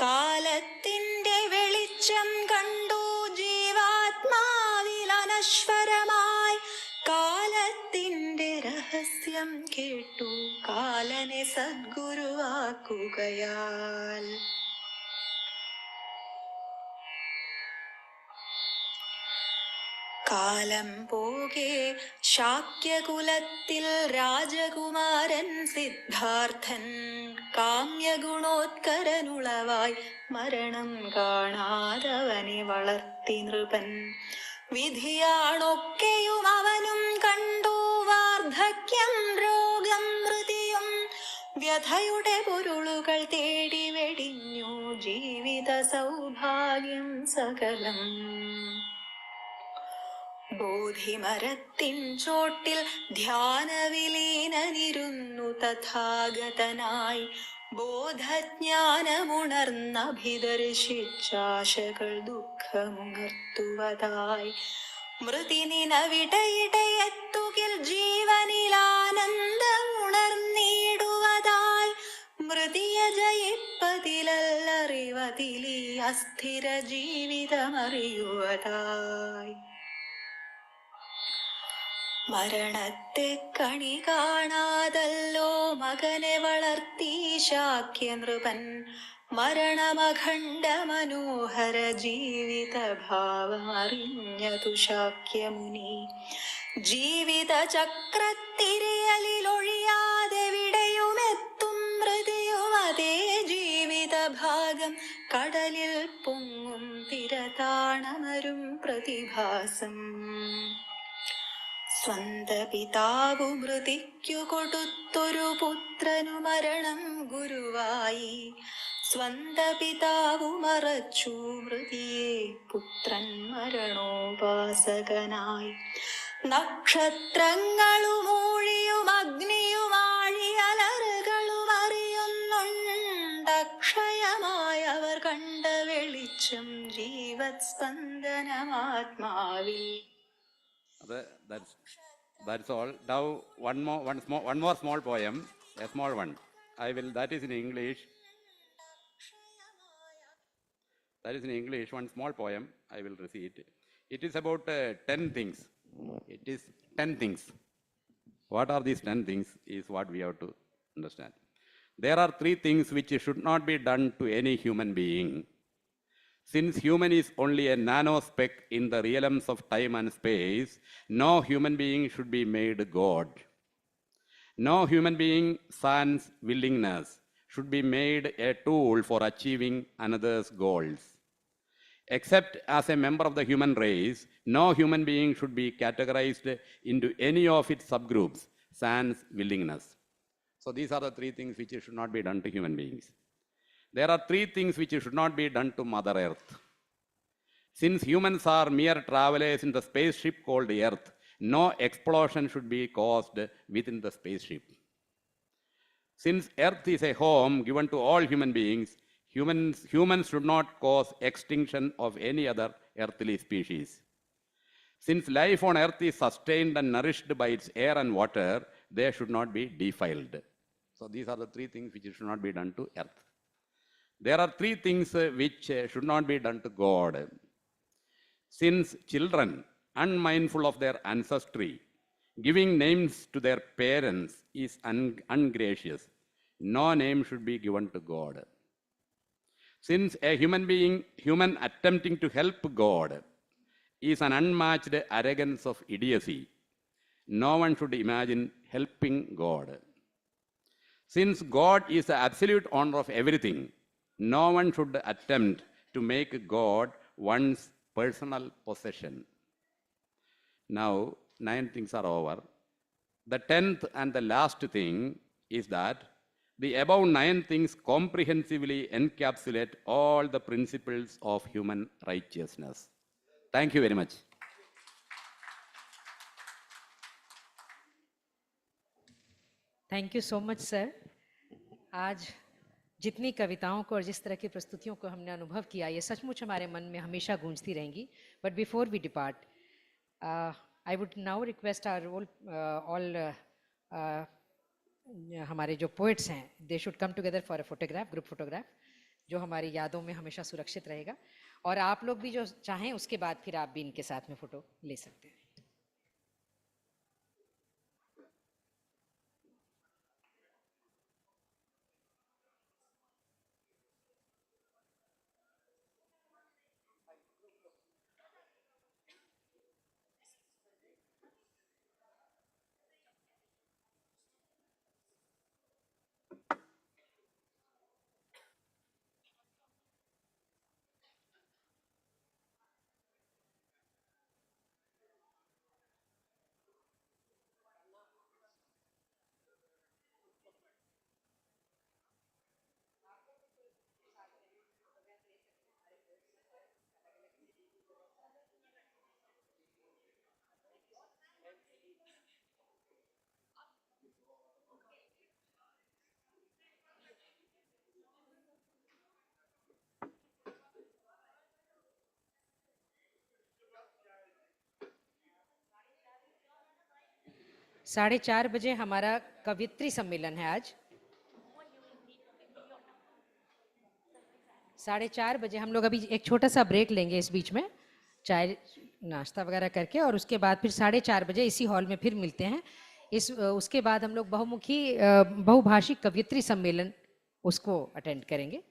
Speaker 19: കാലത്തിന്റെ വെളിച്ചം കണ്ടു ജീവാത്മാവിൽ അനശ്വരമായി, കാലത്തിന്റെ രഹസ്യം കേട്ടു കാലനെ സദ്ഗുരുവാക്കുകയാൽ. കാലം പോകെ ശാക്യകുലത്തിൽ രാജകുമാരൻ സിദ്ധാർത്ഥൻ കാമ്യഗുണോത്കരനുളവായി മരണം കാണാതവനെ വളർത്തി നൃപൻ. വിധിയാണൊക്കെയും അവനും കണ്ടു വാർദ്ധക്യം രോഗം മൃതിയും, വ്യഥയുടെ പൊരുളുകൾ തേടി വെടിഞ്ഞു ജീവിത സൗഭാഗ്യം സകലം. ബോധിമരത്തിൻ ചോട്ടിൽ ധ്യാനവിലീനനിരുന്നു തഥാഗതനായി, ബോധജ്ഞാനമുണർന്നഭിദർശിച്ചാശകൾ ദുഃഖമുണർത്തുവതായി. മൃതി നിനവിടയിടയെത്തുകിൽ ജീവനിലാനന്ദമുണർന്നിടുവതായി, മൃതിയെ ജയിപ്പതിലല്ലറിവതിലീ അസ്ഥിര ജീവിതമറിയുവതായി. മരണത്തെ കണി കാണാതല്ലോ മകനെ വളർത്തി ശാക്യനൃപൻ, മരണമഖണ്ഡ മനോഹര ജീവിത ഭാവമറിഞ്ഞതു ശാക്യമുനി. ജീവിത ചക്രത്തിരിയലിലൊഴിയാതെവിടെയുമെത്തും മൃതിയും അതേ ജീവിത ഭാഗം, കടലിൽ പൊങ്ങും തിരതാണമരും പ്രതിഭാസം. സ്വന്ത പിതാവു മൃതിക്കു കൊടുത്തൊരു പുത്രനു മരണം ഗുരുവായി, സ്വന്ത പിതാവു മറച്ചു മൃതിയെ പുത്രൻ മരണോപാസകനായി. നക്ഷത്രങ്ങളും ഊഴിയും അഗ്നിയും ആഴിയലറുകളും അറിയുന്നുണ്ടക്ഷയമായവർ കണ്ട വെളിച്ചം ജീവത് സ്പന്ദനമാത്മാവിൽ.
Speaker 13: That's all. Now one more small poem, a small one. That is in English. That is in English. One small poem. I will recite. It is about 10 things. It is 10 things. What are these 10 things? Is what we have to understand. There are 3 things which should not be done to any human being. Since human is only a nanospeck in the realms of time and space, no human being should be made God. No human being sans willingness should be made a tool for achieving another's goals. Except as a member of the human race, no human being should be categorized into any of its subgroups sans willingness. So these are the 3 things which should not be done to human beings. There are 3 things which should not be done to Mother Earth. Since humans are mere travelers in the spaceship called Earth, no explosion should be caused within the spaceship. Since Earth is a home given to all human beings, humans should not cause extinction of any other earthly species. Since life on Earth is sustained and nourished by its air and water, they should not be defiled. So these are the 3 things which should not be done to Earth. There are 3 things which should not be done to God. Since children, unmindful of their ancestry, giving names to their parents is ungracious, no name should be given to God. Since a human attempting to help God is an unmatched arrogance of idiocy, no one should imagine helping God. Since God is the absolute owner of everything, no one should attempt to make God one's personal possession. Now, 9 things are over. The 10th and the last thing is that the above 9 things comprehensively encapsulate all the principles of human righteousness. Thank you very much.
Speaker 1: Thank you so much sir. आज जितनी कविताओं को और जिस तरह की प्रस्तुतियों को हमने अनुभव किया, ये सचमुच हमारे मन में हमेशा गूंजती रहेंगी। But before we depart, I would now request our all हमारे जो पोइट्स हैं, they should come together for a photograph, group photograph, जो हमारी यादों में हमेशा सुरक्षित रहेगा। और आप लोग भी जो चाहें उसके बाद फिर आप भी इनके साथ में फोटो ले सकते हैं। साढ़े 4 बजे हमारा कवियत्री सम्मेलन है आज। 4:30 बजे हम लोग अभी एक छोटा सा ब्रेक लेंगे इस बीच में, चाय नाश्ता वगैरह करके, और उसके बाद फिर 4:30 बजे इसी हॉल में फिर मिलते हैं। उसके बाद हम लोग बहुमुखी बहुभाषिक कवियत्री सम्मेलन उसको अटेंड करेंगे।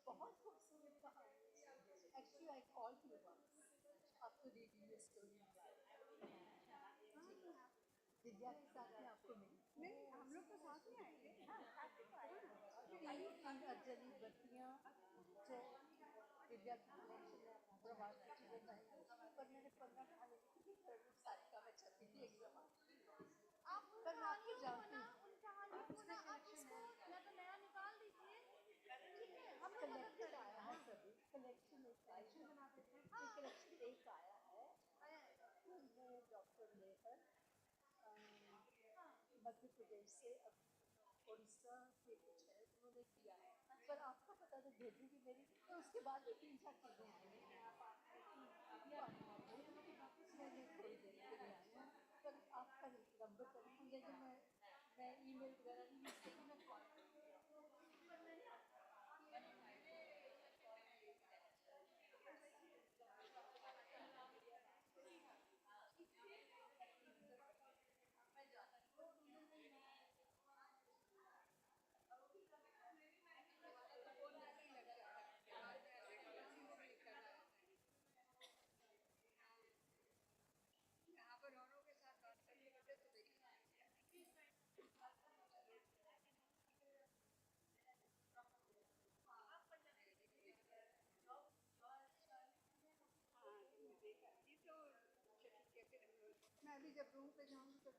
Speaker 20: बहुत खूबसूरत कहानी है। Actually, I called you once after reading your story. Divya के साथ में आपको मिली नहीं, हम लोग तो साथ में आए थे। अंजलि बत्तियाँ जो दिव्या की कलेक्शन है हैदराबाद की चीज़ें चाहिए, पर मैंने 15 खाने की सारिका में छपी थी एग्जाम। आप पर मैं आपको जानती हूँ, उसमें कलेक्शन है, मैं तो नया निकाल दीजिए, ठीक है, हम कलेक्शन आया है सभी, कलेक्शन बनाते थे, कलेक्शन एक आया है, वो डॉक्टर लेकर मध्य प्रदेश से उड़ीसा से कुछ है उन्होंने किया है, पर आपको पता तो भेजूंगी मेरी, तो उसके बाद भी 3-4 चीज़ें हैं मैंने थोड़ी देर के लिए आई हूँ, पर आपका नंबर कर दीजिए जो मैं ईमेल वगैरह नहीं यूज़ करूँगी, मैं कॉल यहाँ पर औरों के साथ बात करने के लिए तो देखिए मैं अभी जब रूम पे जाऊँगी तो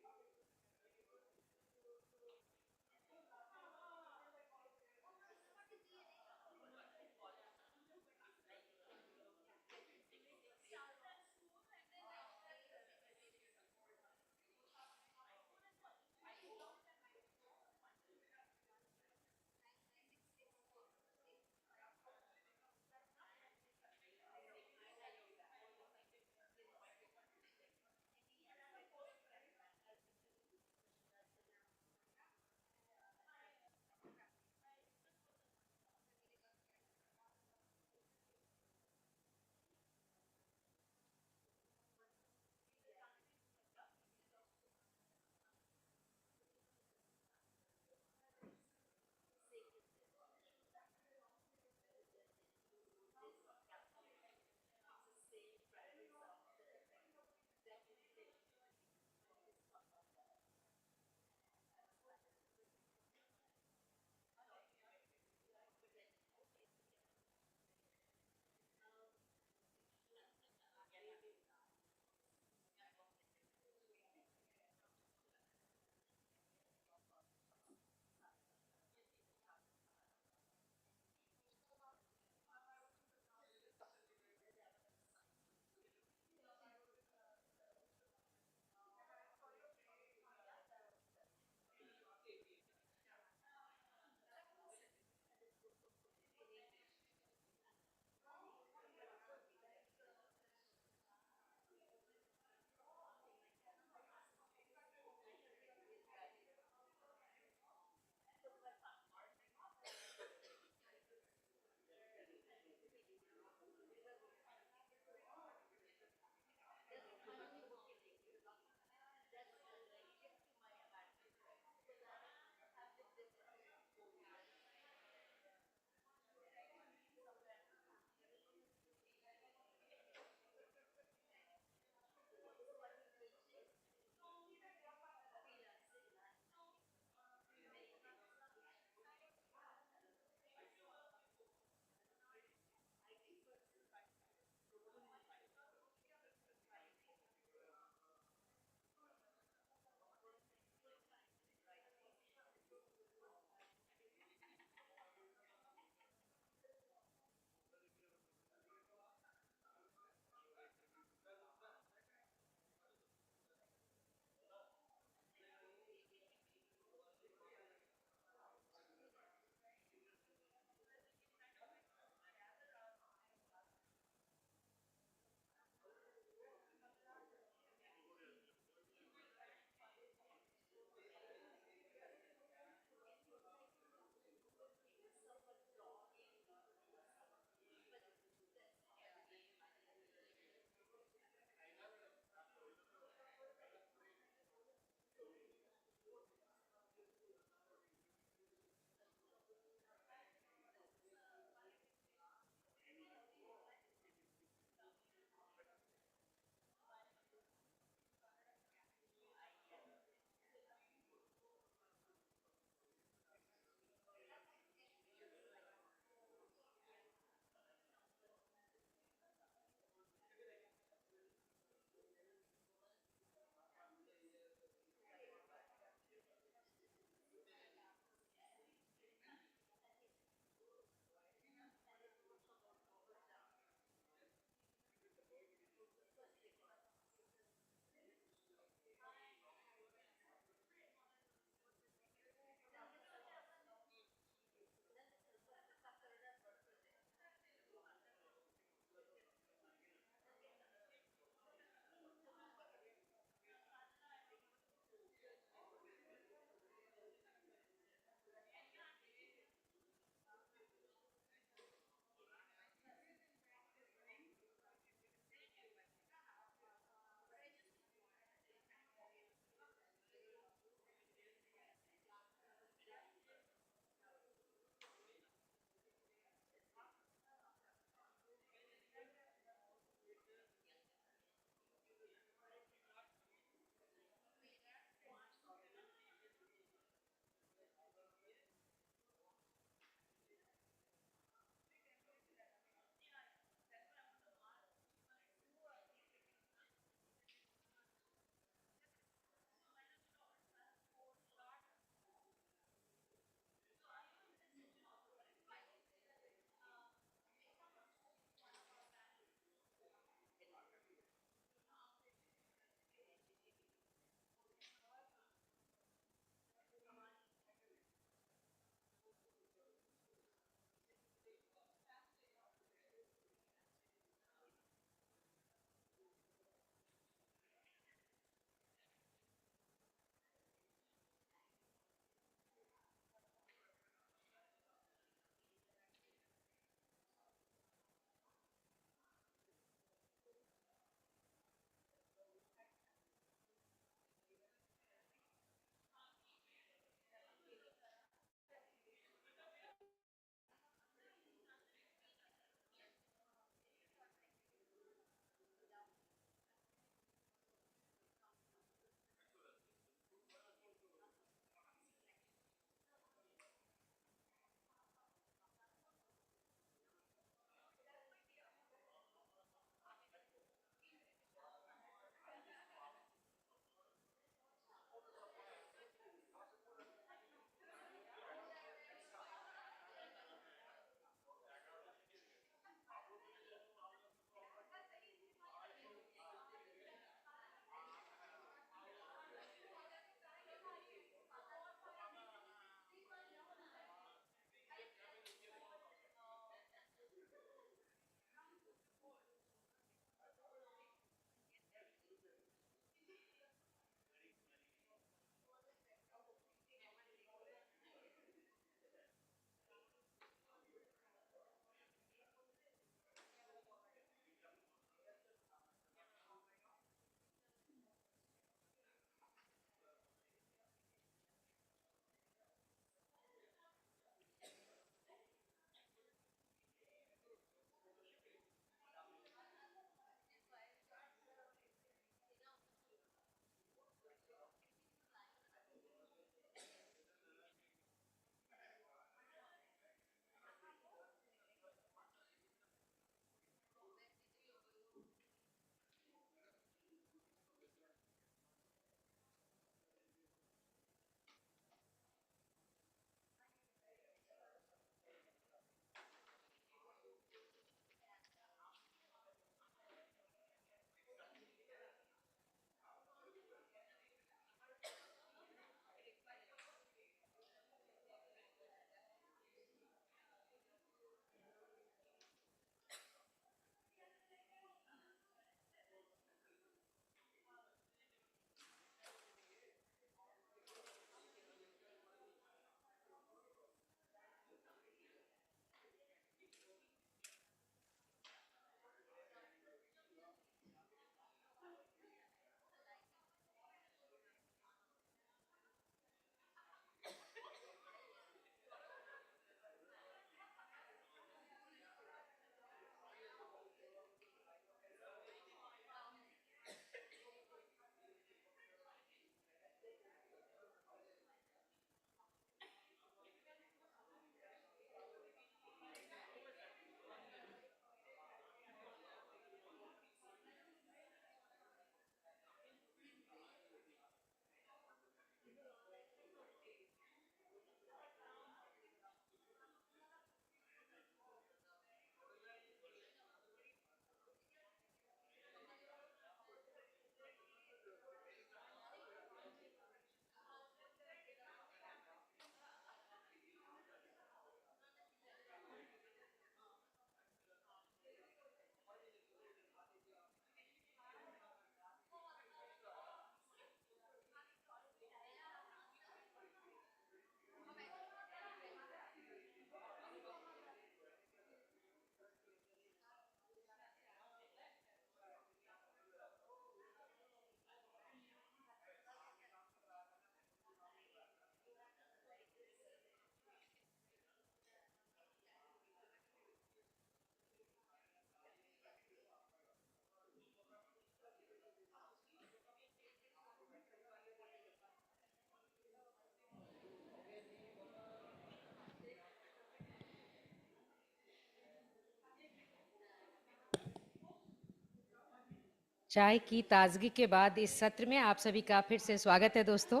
Speaker 1: चाय की ताजगी के बाद इस सत्र में आप सभी का फिर से स्वागत है दोस्तों।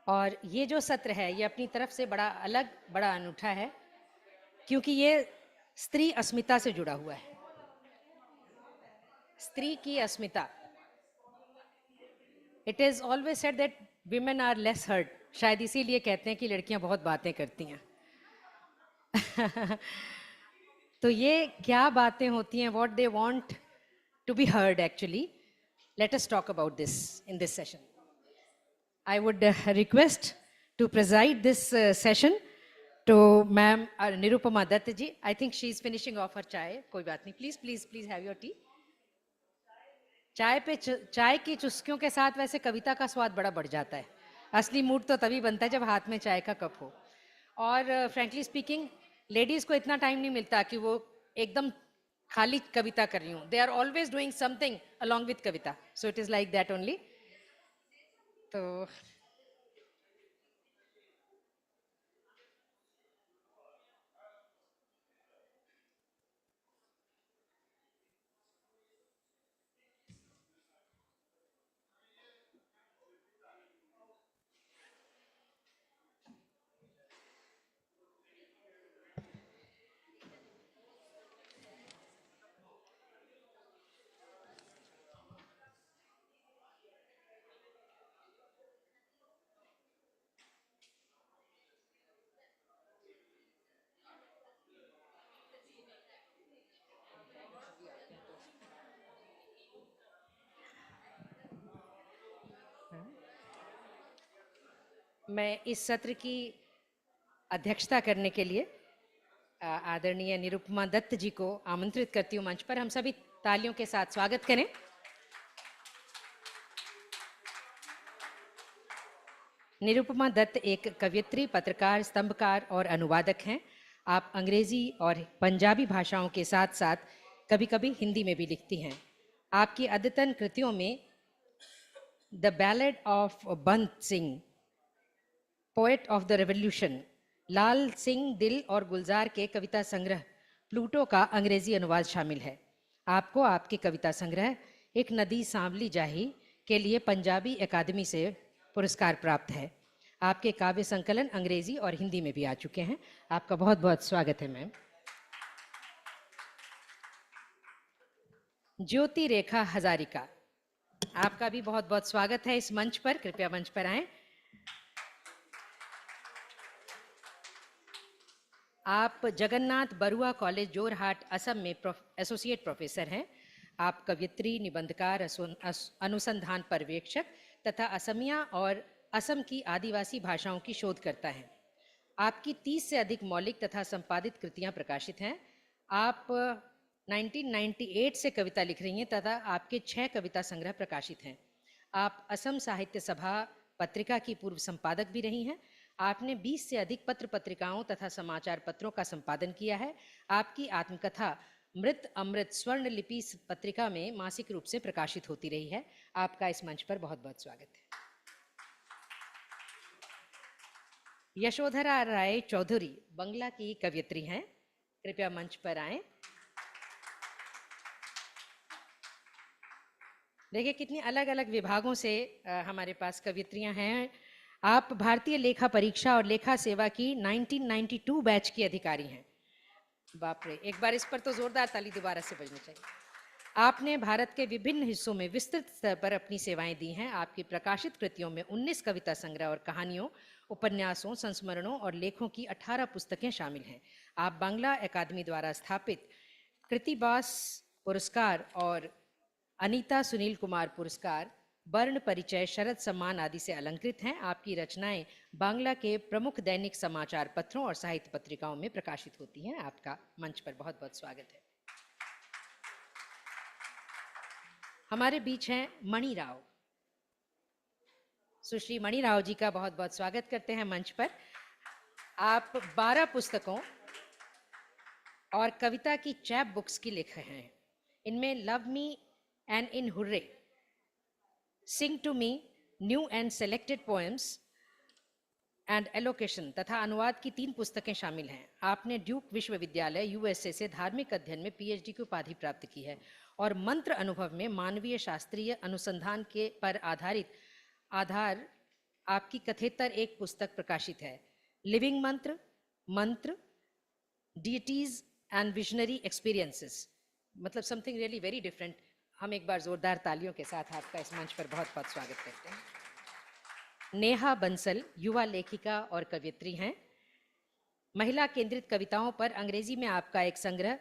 Speaker 1: और ये जो सत्र है ये अपनी तरफ से बड़ा अलग, बड़ा अनूठा है, क्योंकि ये स्त्री अस्मिता से जुड़ा हुआ है। स्त्री की अस्मिता। It is always said that women are less hurt. शायद इसीलिए कहते हैं कि लड़कियां बहुत बातें करती हैं। तो ये क्या बातें होती हैं, what they want to be heard actually. Let us talk about this in this session. I would request to preside this session to Ma'am Nirupama Dutt ji. I think she is finishing off her chai. कोई बात नहीं. Please have your tea. चाय की चुस्कियों के साथ वैसे कविता का स्वाद बड़ा बढ़ जाता है। असली मूड तो तभी बनता है जब हाथ में चाय का कप हो। और फ्रैंकली स्पीकिंग लेडीज को इतना टाइम नहीं मिलता कि वो एकदम खाली कविता कर रही हूँ। They are always doing something along with kavita, so it is like that only. तो मैं इस सत्र की अध्यक्षता करने के लिए आदरणीय निरुपमा दत्त जी को आमंत्रित करती हूँ मंच पर। हम सभी तालियों के साथ स्वागत करें। निरुपमा दत्त एक कवयित्री, पत्रकार, स्तंभकार और अनुवादक हैं। आप अंग्रेजी और पंजाबी भाषाओं के साथ साथ कभी कभी हिंदी में भी लिखती हैं। आपकी अद्यतन कृतियों में the ballad of Bant Singh, poet of the revolution, Lal Singh Dil और गुलजार के कविता संग्रह प्लूटो का अंग्रेजी अनुवाद शामिल है। आपको आपके कविता संग्रह एक नदी सांवली जाही के लिए पंजाबी अकादमी से पुरस्कार प्राप्त है। आपके काव्य संकलन अंग्रेजी और हिंदी में भी आ चुके हैं। आपका बहुत बहुत स्वागत है मैम। ज्योति रेखा हजारिका, आपका भी बहुत बहुत स्वागत है इस मंच पर। कृपया मंच पर आएं। आप जगन्नाथ बरुआ कॉलेज जोरहाट असम में एसोसिएट प्रोफेसर हैं। आप कवयित्री, निबंधकार, अनुसंधान पर्यवेक्षक तथा असमिया और असम की आदिवासी भाषाओं की शोधकर्ता हैं। आपकी 30 से अधिक मौलिक तथा संपादित कृतियां प्रकाशित हैं। आप 1998 से कविता लिख रही हैं तथा आपके 6 कविता संग्रह प्रकाशित हैं। आप असम साहित्य सभा पत्रिका की पूर्व संपादक भी रही हैं। आपने 20 से अधिक पत्र पत्रिकाओं तथा समाचार पत्रों का संपादन किया है। आपकी आत्मकथा मृत अमृत स्वर्ण लिपि पत्रिका में मासिक रूप से प्रकाशित होती रही है। आपका इस मंच पर बहुत बहुत स्वागत है। यशोधरा राय चौधरी बंगला की कवयित्री हैं। कृपया मंच पर आएं। देखिए कितनी अलग अलग विभागों से हमारे पास कवयित्रियां हैं। आप भारतीय लेखा परीक्षा और लेखा सेवा की 1992 बैच की अधिकारी हैं। बाप रे, एक बार इस पर तो जोरदार ताली दोबारा से बजनी चाहिए। आपने भारत के विभिन्न हिस्सों में विस्तृत स्तर पर अपनी सेवाएं दी हैं। आपकी प्रकाशित कृतियों में 19 कविता संग्रह और कहानियों, उपन्यासों, संस्मरणों और लेखों की 18 पुस्तकें शामिल हैं। आप बांग्ला अकादमी द्वारा स्थापित कृतिबास पुरस्कार और अनीता सुनील कुमार पुरस्कार, वर्ण परिचय, शरद सम्मान आदि से अलंकृत हैं। आपकी रचनाएं बांग्ला के प्रमुख दैनिक समाचार पत्रों और साहित्य पत्रिकाओं में प्रकाशित होती हैं। आपका मंच पर बहुत बहुत स्वागत है। हमारे बीच हैं मणि राव। सुश्री मणि राव जी का बहुत बहुत स्वागत करते हैं मंच पर। आप 12 पुस्तकों और कविता की चैप बुक्स की लेखक हैं। इनमें love me and in hurray, sing to me, new and selected poems and allocation तथा अनुवाद की 3 पुस्तकें शामिल हैं। आपने ड्यूक विश्वविद्यालय यूएसए से धार्मिक अध्ययन में पीएचडी की उपाधि प्राप्त की है और मंत्र अनुभव में मानवीय शास्त्रीय अनुसंधान के पर आधार आपकी कथेतर एक पुस्तक प्रकाशित है, लिविंग मंत्र, मंत्र, डीटीज एंड विजनरी एक्सपीरियंसेस, मतलब समथिंग रियली वेरी डिफरेंट। हम एक बार जोरदार तालियों के साथ आपका इस मंच पर बहुत बहुत स्वागत करते हैं। नेहा बंसल युवा लेखिका और कवयित्री हैं। महिला केंद्रित कविताओं पर अंग्रेजी में आपका एक संग्रह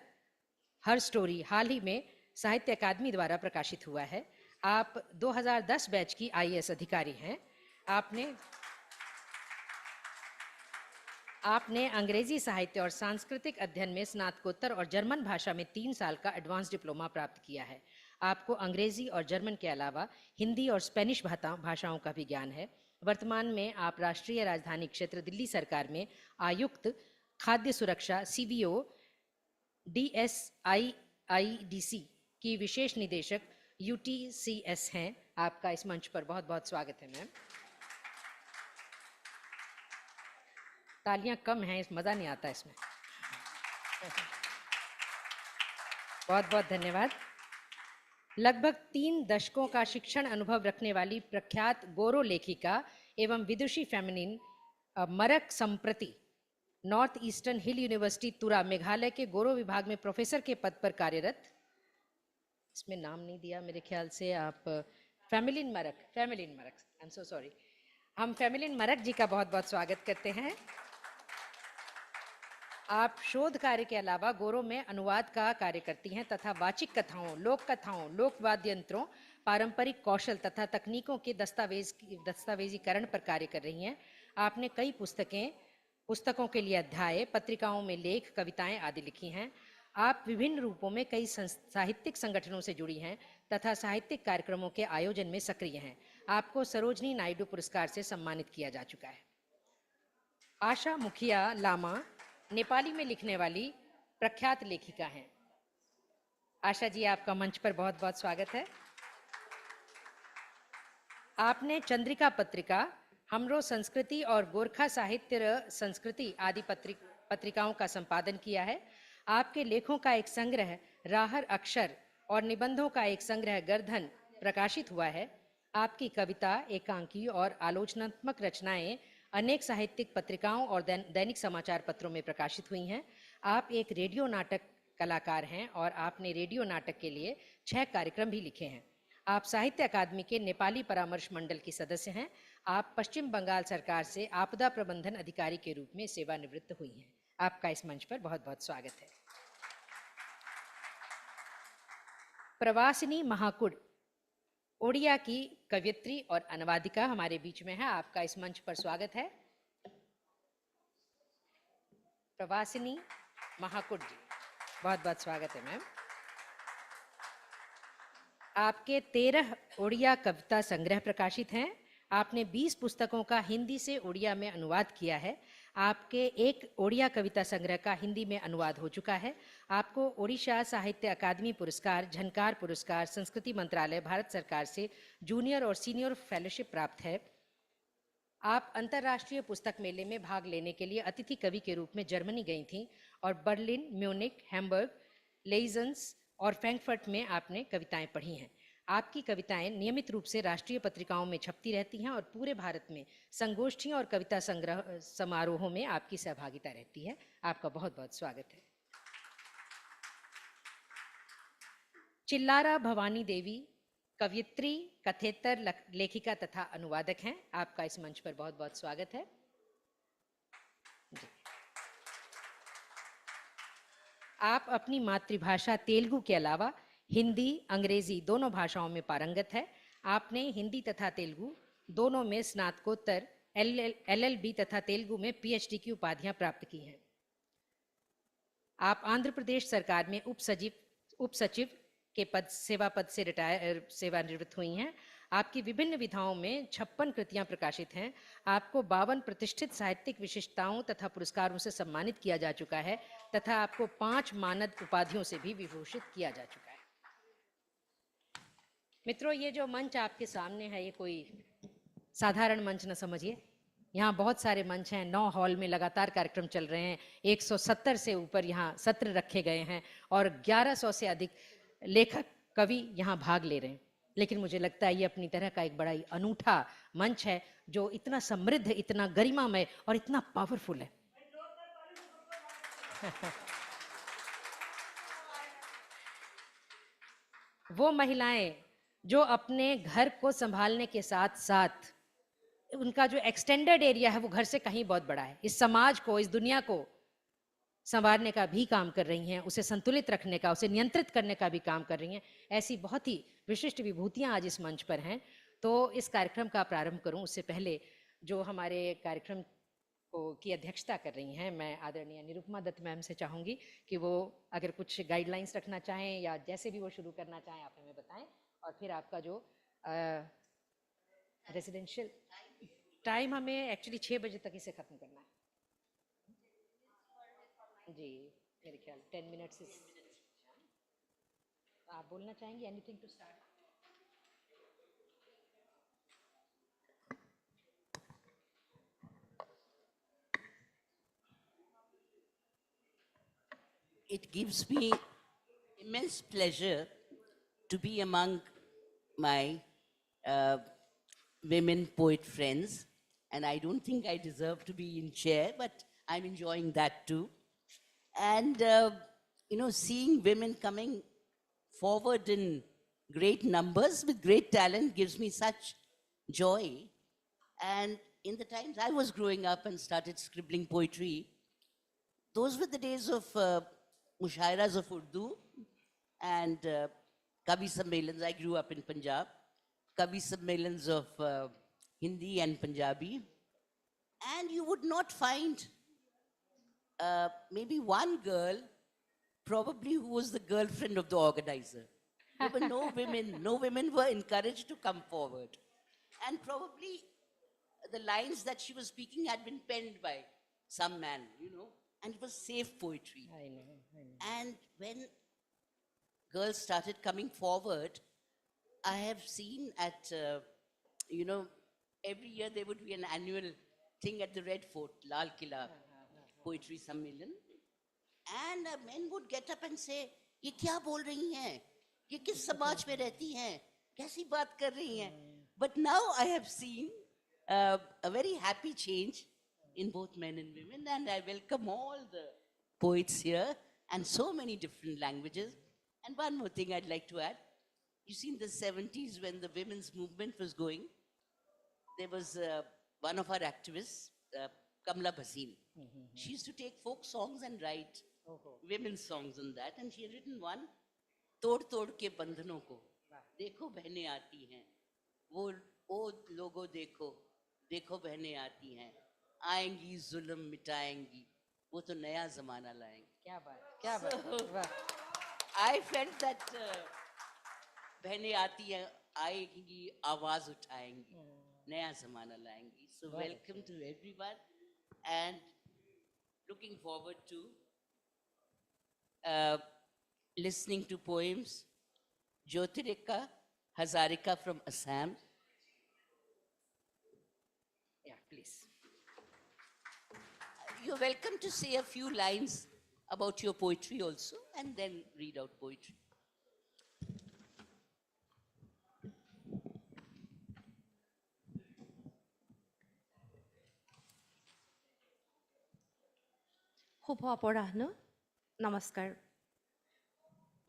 Speaker 1: हर स्टोरी हाल ही में साहित्य अकादमी द्वारा प्रकाशित हुआ है। आप 2010 बैच की IAS अधिकारी हैं। आपने अंग्रेजी साहित्य और सांस्कृतिक अध्ययन में स्नातकोत्तर और जर्मन भाषा में 3 साल का एडवांस डिप्लोमा प्राप्त किया है। आपको अंग्रेजी और जर्मन के अलावा हिंदी और स्पेनिश भाषाओं का भी ज्ञान है। वर्तमान में आप राष्ट्रीय राजधानी क्षेत्र दिल्ली सरकार में आयुक्त खाद्य सुरक्षा CVO DSIIDC की विशेष निदेशक UTCS हैं। आपका इस मंच पर बहुत बहुत स्वागत है मैम। तालियां कम हैं, मज़ा नहीं आता इसमें। बहुत बहुत धन्यवाद। लगभग 3 दशकों का शिक्षण अनुभव रखने वाली प्रख्यात गोरो लेखिका एवं विदुषी फेमिनिन मरक संप्रति नॉर्थ ईस्टर्न हिल यूनिवर्सिटी तुरा मेघालय के गोरो विभाग में प्रोफेसर के पद पर कार्यरत, इसमें नाम नहीं दिया मेरे ख्याल से, आप फेमिलिन मरक, आई एम सो सॉरी। हम फेमिलिन मरक जी का बहुत बहुत स्वागत करते हैं। आप शोध कार्य के अलावा गोरो में अनुवाद का कार्य करती हैं तथा वाचिक कथाओं, लोक कथाओं, लोक वाद्य यंत्रों, पारंपरिक कौशल तथा तकनीकों के दस्तावेजीकरण पर कार्य कर रही हैं। आपने कई पुस्तकों के लिए अध्याय, पत्रिकाओं में लेख, कविताएं आदि लिखी हैं। आप विभिन्न रूपों में कई साहित्यिक संगठनों से जुड़ी हैं तथा साहित्यिक कार्यक्रमों के आयोजन में सक्रिय हैं। आपको सरोजनी नायडू पुरस्कार से सम्मानित किया जा चुका है। आशा मुखिया लामा नेपाली में लिखने वाली प्रख्यात लेखिका हैं। आशा जी, आपका मंच पर बहुत बहुत स्वागत है। आपने चंद्रिका पत्रिका, हमरो संस्कृति और गोरखा साहित्य संस्कृति आदि पत्रिकाओं का संपादन किया है। आपके लेखों का एक संग्रह राहर अक्षर और निबंधों का एक संग्रह गर्धन प्रकाशित हुआ है। आपकी कविता, एकांकी और आलोचनात्मक रचनाएं अनेक साहित्यिक पत्रिकाओं और दैनिक समाचार पत्रों में प्रकाशित हुई हैं। आप एक रेडियो नाटक कलाकार हैं और आपने रेडियो नाटक के लिए 6 कार्यक्रम भी लिखे हैं। आप साहित्य अकादमी के नेपाली परामर्श मंडल की सदस्य हैं। आप पश्चिम बंगाल सरकार से आपदा प्रबंधन अधिकारी के रूप में सेवानिवृत्त हुई हैं। आपका इस मंच पर बहुत बहुत स्वागत है। प्रवासिनी महाकुड ओडिया की कवयित्री और अनुवादिका हमारे बीच में है। आपका इस मंच पर स्वागत है। प्रवासिनी महाकुड जी, बहुत बहुत स्वागत है मैम। आपके 13 ओडिया कविता संग्रह प्रकाशित हैं। आपने 20 पुस्तकों का हिंदी से ओडिया में अनुवाद किया है। आपके एक ओडिया कविता संग्रह का हिंदी में अनुवाद हो चुका है। आपको ओडिशा साहित्य अकादमी पुरस्कार, झनकार पुरस्कार, संस्कृति मंत्रालय, भारत सरकार से जूनियर और सीनियर फेलोशिप प्राप्त है। आप अंतर्राष्ट्रीय पुस्तक मेले में भाग लेने के लिए अतिथि कवि के रूप में जर्मनी गई थीं और बर्लिन, म्यूनिक, हैम्बर्ग, लेइजन्स और फ्रैंकफर्ट में आपने कविताएं पढ़ी हैं। आपकी कविताएं नियमित रूप से राष्ट्रीय पत्रिकाओं में छपती रहती हैं और पूरे भारत में संगोष्ठियों और कविता संग्रह समारोहों में आपकी सहभागिता रहती है। आपका बहुत बहुत स्वागत है। चिल्लारा भवानी देवी कवयित्री, कथेतर लेखिका तथा अनुवादक हैं। आपका इस मंच पर बहुत बहुत स्वागत है। आप अपनी मातृभाषा तेलुगु के अलावा हिंदी, अंग्रेजी दोनों भाषाओं में पारंगत है। आपने हिंदी तथा तेलुगु दोनों में स्नातकोत्तर, LLB तथा तेलुगु में PhD की उपाधियां प्राप्त की हैं। आप आंध्र प्रदेश सरकार में उप सचिव के सेवा पद से सेवानिवृत्त हुई हैं। आपकी विभिन्न विधाओं में 56 कृतियां प्रकाशित हैं। आपको 52 प्रतिष्ठित साहित्यिक विशिष्टताओं तथा पुरस्कारों से सम्मानित किया जा चुका है तथा आपको 5 मानद उपाधियों से भी विभूषित किया जा चुका है। मित्रों, ये जो मंच आपके सामने है, ये कोई साधारण मंच न समझिए। यहाँ बहुत सारे मंच हैं। 9 हॉल में लगातार कार्यक्रम चल रहे हैं। 170 से ऊपर यहाँ सत्र रखे गए हैं और 1100 से अधिक लेखक कवि यहाँ भाग ले रहे हैं, लेकिन मुझे लगता है ये अपनी तरह का एक बड़ा ही अनूठा मंच है जो इतना समृद्ध, इतना गरिमामय और इतना पावरफुल है। वो महिलाएं जो अपने घर को संभालने के साथ साथ उनका जो एक्सटेंडेड एरिया है वो घर से कहीं बहुत बड़ा है, इस समाज को, इस दुनिया को संवारने का भी काम कर रही हैं, उसे संतुलित रखने का, उसे नियंत्रित करने का भी काम कर रही हैं। ऐसी बहुत ही विशिष्ट विभूतियां आज इस मंच पर हैं। तो इस कार्यक्रम का प्रारंभ करूं उससे पहले जो हमारे कार्यक्रम की अध्यक्षता कर रही हैं, मैं आदरणीय निरुपमा दत्त मैम से चाहूँगी कि वो अगर कुछ गाइडलाइंस रखना चाहें या जैसे भी वो शुरू करना चाहें आप हमें बताएं, और फिर आपका जो रेजिडेंशियल टाइम हमें एक्चुअली 6 बजे तक इसे ख़त्म करना है जी, मेरे ख्याल 10 मिनट्स। आप बोलना चाहेंगे anything to start?
Speaker 21: It gives me immense pleasure to be among my women poet friends, and I don't think I deserve to be in chair, but I'm enjoying that too. And seeing women coming forward in great numbers with great talent gives me such joy. And in the times I was growing up and started scribbling poetry, those were the days of mushairas of Urdu and Kavi Sammelans. I grew up in Punjab. Kavi Sammelans of Hindi and Punjabi. And you would not find maybe one girl, probably who was the girlfriend of the organizer. There were no women were encouraged to come forward. And probably the lines that she was speaking had been penned by some man, and it was safe poetry.
Speaker 1: I know.
Speaker 21: And when girls started coming forward, I have seen at, every year there would be an annual thing at the Red Fort, Lal Killa, Poetry Sammelan. And men would get up and say, ये क्या बोल रही हैं? ये किस समाज में रहती हैं? कैसी बात कर रही हैं? But now I have seen a very happy change in both men and women, and I welcome all the poets here and so many different languages. And one more thing I'd like to add. You see, in the 70s when the women's movement was going, there was one of our activists, Kamla Bhasin. She used to take folk songs and write women's songs on that, and she had written one, तोड़ तोड़ के बंधनों को देखो बहनें आती हैं, वो लोगों देखो देखो बहनें आती हैं, आएंगी जुल्म मिटाएंगी, वो तो नया जमाना लाएंगी.
Speaker 1: क्या बात.
Speaker 21: I felt that बहनें आती हैं, आएंगी, आवाज उठाएंगी, नया जमाना लाएंगी. So welcome to everyone, and looking forward to listening to poems. Jyotirika Hazarika from Assam.
Speaker 1: Yeah, please.
Speaker 21: You're welcome to say a few lines about your poetry also, and then read out poetry.
Speaker 22: শুভ অপৰাহ্ন, নমস্কাৰ।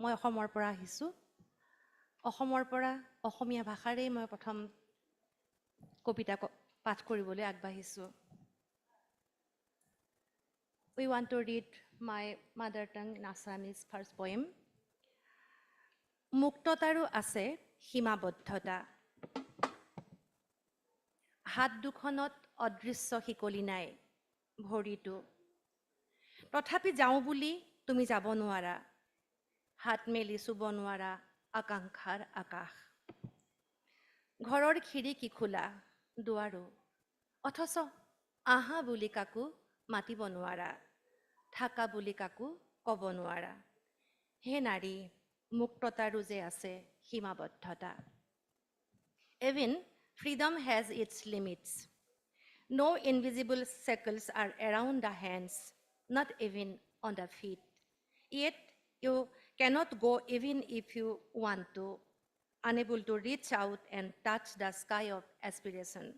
Speaker 22: মই অসমৰ পৰা আহিছোঁ। অসমৰ পৰা অসমীয়া ভাষাৰেই মই প্ৰথম কবিতা পাঠ কৰিবলৈ আগবাঢ়িছোঁ। We want to read my mother tongue in Assamese first poem. মুক্ততাৰো আছে সীমাবদ্ধতা, হাত দুখনত অদৃশ্য শিকলি নাই ভৰিটো, তথাপি যাওঁ বুলি তুমি যাব নোৱাৰা, হাত মেলি চুব নোৱাৰা আকাংক্ষাৰ আকাশ। ঘৰৰ খিৰিকী খোলা দুৱাৰো, অথচ আহা বুলি কাকো মাতিব নোৱাৰা, থাকা বুলি কাকো ক'ব নোৱাৰা। হে নাৰী, মুক্ততাৰো যে আছে সীমাবদ্ধতা। Even freedom has its limits. No invisible shackles are around the hands, not even on the feet. Yet you cannot go even if you want to, unable to reach out and touch the sky of aspiration.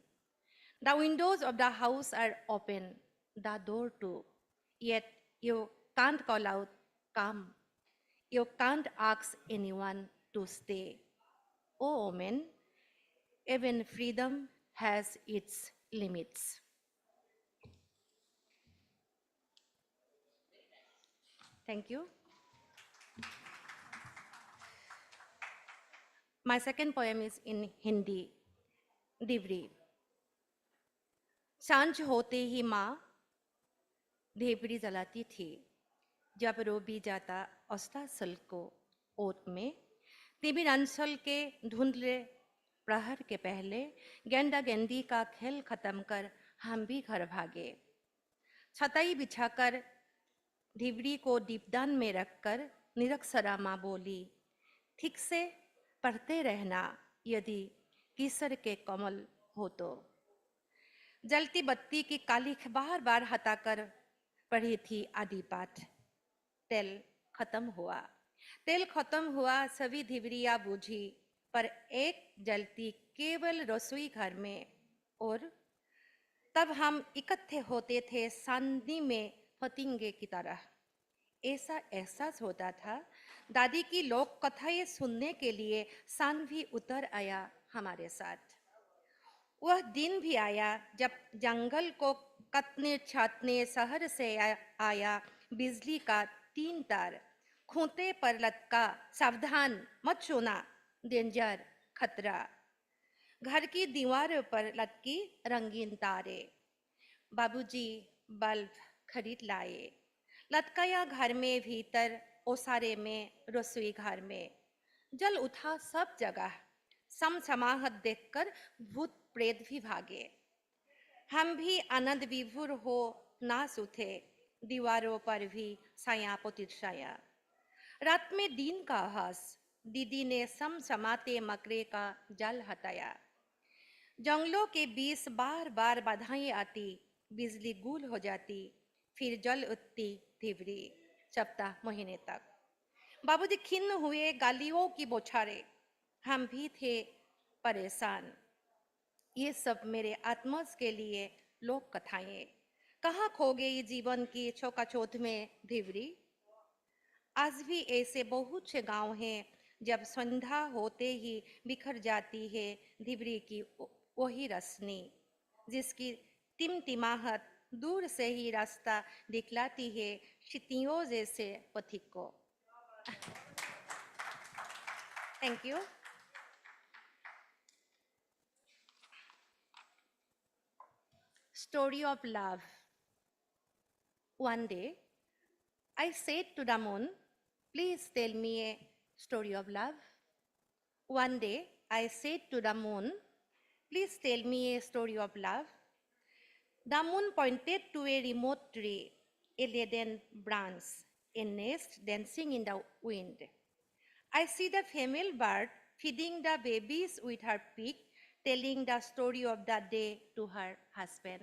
Speaker 22: The windows of the house are open, the door too, yet you can't call out, come. You can't ask anyone to stay. Oh, woman, even freedom has its limits. Thank you. My second poem is in Hindi, Divri. सांझ होते ही माँ ढेबरी जलाती थी जब रोबी जाता अस्ताचल को ओत में तिमिर अंचल के धुंधले प्रहर के पहले गेंदा गेंदी का खेल खत्म कर हम भी घर भागे छताई बिछाकर ढिबरी को दीपदान में रखकर निरक्षरा माँ बोली ठीक से पढ़ते रहना यदि केसर के कमल हो तो जलती बत्ती की कालिख बार बार हटाकर पढ़ी थी आदि पाठ तेल खत्म हुआ सभी ढिबरियां बूझी पर एक जलती केवल रसोई घर में और तब हम इकट्ठे होते थे सांदनी में फतिंगे की तरह ऐसा एहसास होता था दादी की लोक कथाएं सुनने के लिए सान भी उतर आया हमारे साथ वह दिन भी आया जब जंगल को कतने छातने शहर से आया बिजली का 3 तार खूंटे पर लटका सावधान मत छूना डेंजर खतरा घर की दीवारों पर लटकी रंगीन तारे बाबूजी बल्ब खरीद लाए लटकाया घर में भीतर ओसारे में रसोई घर में जल उठा सब जगह समसमाहत देखकर भूत प्रेत भी भागे हम भी आनंद विभोर हो नाच उठे दीवारों पर भी साया प्रतिछाया रात में दिन का हंस दीदी ने समसमाते मकरे का जाल हटाया जंगलों के बीच बार बार बाधाएं आती बिजली गुल हो जाती फिर जल उठती ढिबरी सप्ताह महीने तक बाबूजी खिन्न हुए गालियों की बौछारें हम भी थे परेशान ये सब मेरे आत्मज के लिए लोक कथाएं कहाँ खो गई जीवन की चौकाचौथ में ढिबरी आज भी ऐसे बहुत से गांव हैं जब संध्या होते ही बिखर जाती है ढिबरी की वही रश्मि जिसकी टिमटिमाहट दूर से ही रास्ता दिखलाती है क्षितियों जैसे पथिक को thank you Story of love. One day, I said to the moon, please tell me a story of love. One day, I said to the moon, please tell me a story of love. The moon pointed to a remote tree, a leaden branch, a nest dancing in the wind. I see the female bird feeding the babies with her beak, telling the story of the day to her husband.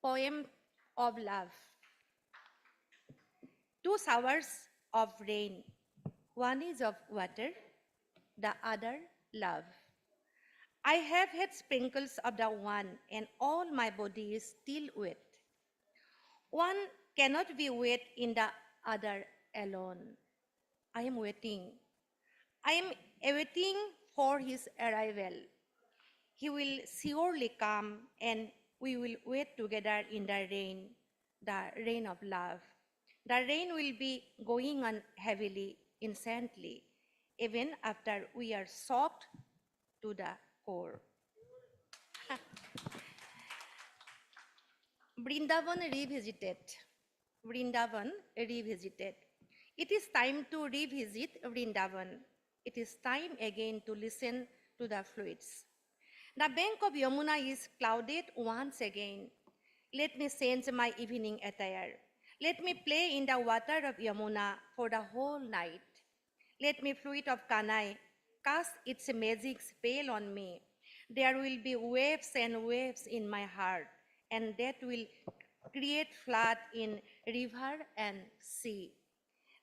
Speaker 22: Poem of love. 2 showers of rain. One is of water, the other love. I have had sprinkles of the one and all my body is still wet. One cannot be wet in the other alone. I am waiting. I am awaiting for his arrival. He will surely come and we will wait together in the rain of love. The rain will be going on heavily, incessantly, even after we are soaked to the core. Vrindavan revisited. Vrindavan revisited. It is time to revisit Vrindavan. It is time again to listen to the fluids. The bank of Yamuna is clouded once again. Let me change my evening attire. Let me play in the water of Yamuna for the whole night. Let me fluid of Kanai cast its magic spell on me. There will be waves and waves in my heart, and that will create flood in river and sea.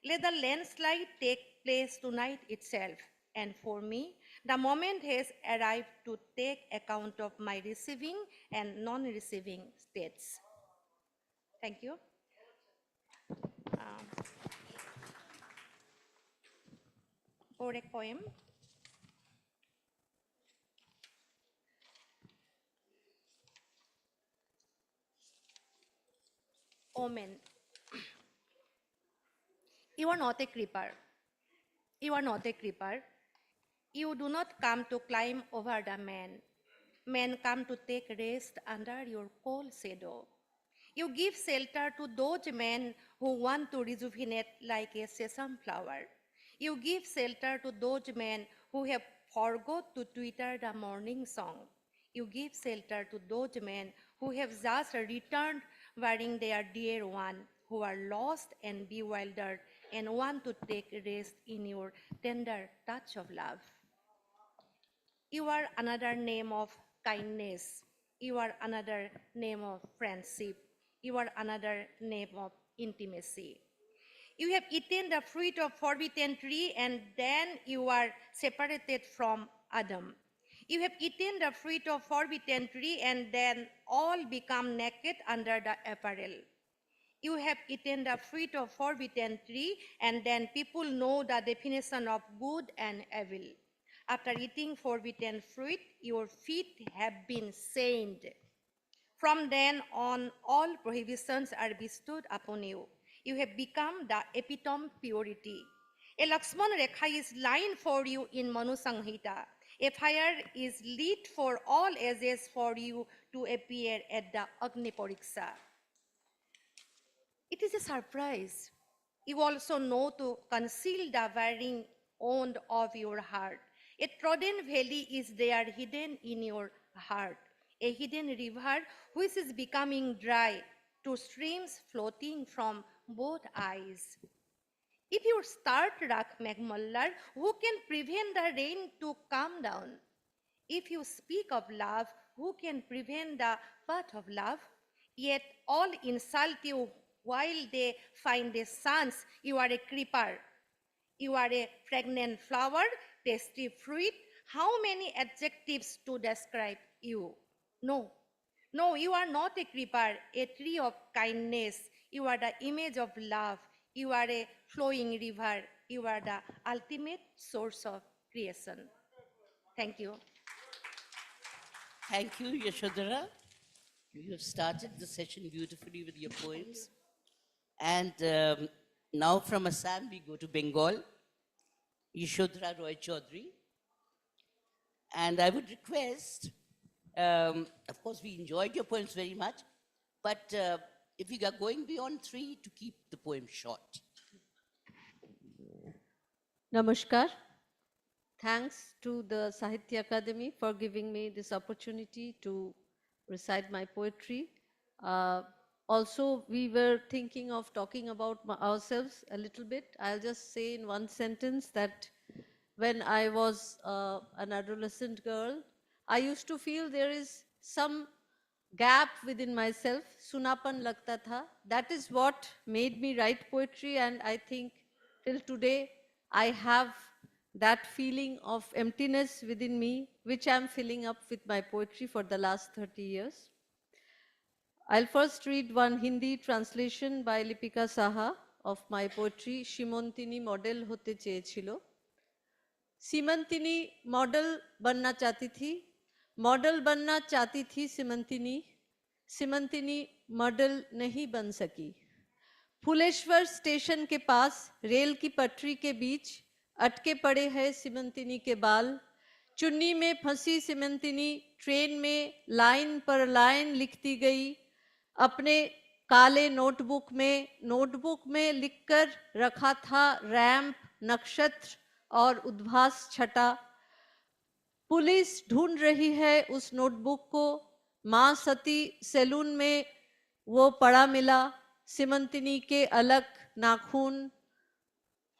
Speaker 22: Let the landslide take place tonight itself. And for me, the moment has arrived to take account of my receiving and non-receiving states. Thank you. Or a poem. Omen. You are not a creeper. You are not a creeper. You do not come to climb over the man. Men come to take rest under your cold shadow. You give shelter to those men who want to rejuvenate like a sesame flower. You give shelter to those men who have forgot to twitter the morning song. You give shelter to those men who have just returned wearing their dear one, who are lost and bewildered and want to take rest in your tender touch of love. You are another name of kindness. You are another name of friendship. You are another name of intimacy. You have eaten the fruit of forbidden tree and then you are separated from Adam. You have eaten the fruit of forbidden tree and then all become naked under the apparel. You have eaten the fruit of forbidden tree and then people know the definition of good and evil. After eating forbidden fruit, your feet have been stained. From then on, all prohibitions are bestowed upon you. You have become the epitome purity. A Lakshman Rekha is lined for you in Manu Sanghita. A fire is lit for all ages for you to appear at the Agni Pariksha. It is a surprise. You also know to conceal the wearing wound of your heart. A trodden valley is there hidden in your heart, a hidden river which is becoming dry, to streams floating from both eyes. If you start Rak Megmallar, who can prevent the rain to come down? If you speak of love, who can prevent the path of love? Yet all insult you while they find a chance. You are a creeper. You are a fragrant flower, tasty fruit. How many adjectives to describe you? No. No, you are not a creeper, a tree of kindness. You are the image of love. You are a flowing river. You are the ultimate source of creation. Thank you.
Speaker 21: Thank you, Yashodhara. You have started the session beautifully with your poems. And now from Assam, we go to Bengal, Yashodhara Roy Chaudhary. And I would request, of course, we enjoyed your poems very much, but if we are going beyond 3, to keep the poem short.
Speaker 2: Namaskar. Thanks to the Sahitya Academy for giving me this opportunity to recite my poetry. Also, we were thinking of talking about ourselves a little bit. I'll just say in one sentence that when I was an adolescent girl, I used to feel there is some gap within myself, sunapan lagta tha. That is what made me write poetry, and I think till today I have that feeling of emptiness within me, which I'm filling up with my poetry for the last 30 years. I'll first read one Hindi translation by Lipika Saha of my poetry, Shimontini model hote cheyechilo. Simantini model बनना चाहती थी, model बनना चाहती थी Seemantini, Seemantini model नहीं बन सकी। Phuleshwar station के पास रेल की पटरी के बीच अटके पड़े हैं सीमंतिनी के बाल, चुन्नी में फंसी सीमंतिनी ट्रेन में लाइन पर लाइन लिखती गई, अपने काले नोटबुक में लिखकर रखा था रैंप, नक्षत्र और उद्भास छटा। पुलिस ढूंढ रही है उस नोटबुक को, मां सती सैलून में वो पड़ा मिला, सीमंतिनी के अलग नाखून,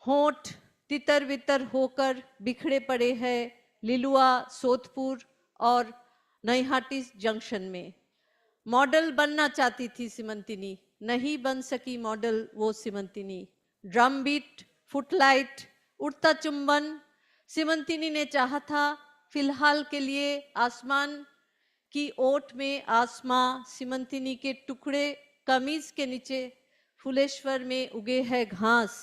Speaker 2: होंठ तितर बितर होकर बिखरे पड़े हैं लिलुआ, सोतपुर और नईहाटी जंक्शन में। मॉडल बनना चाहती थी सीमंतिनी, नहीं बन सकी मॉडल वो सीमंतिनी। ड्रम बीट, फुटलाइट, उड़ता चुंबन, सीमंतिनी ने चाहा था फिलहाल के लिए आसमान की ओट में आसमां, सीमंतिनी के टुकड़े कमीज के नीचे, फुलेश्वर में उगे है घास।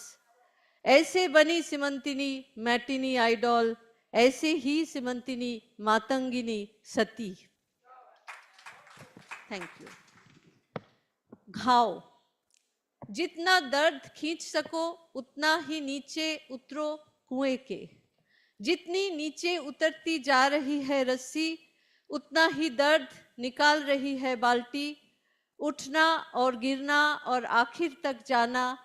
Speaker 2: ऐसे बनी सीमंतिनी मैटिनी आइडॉल, ऐसे ही सीमंतिनी मातंगिनी सती। Thank you. घाव, जितना दर्द खींच सको उतना ही नीचे उतरो कुएं के। जितनी नीचे उतरती जा रही है रस्सी, उतना ही दर्द निकाल रही है बाल्टी। उठना और गिरना और आखिर तक जाना,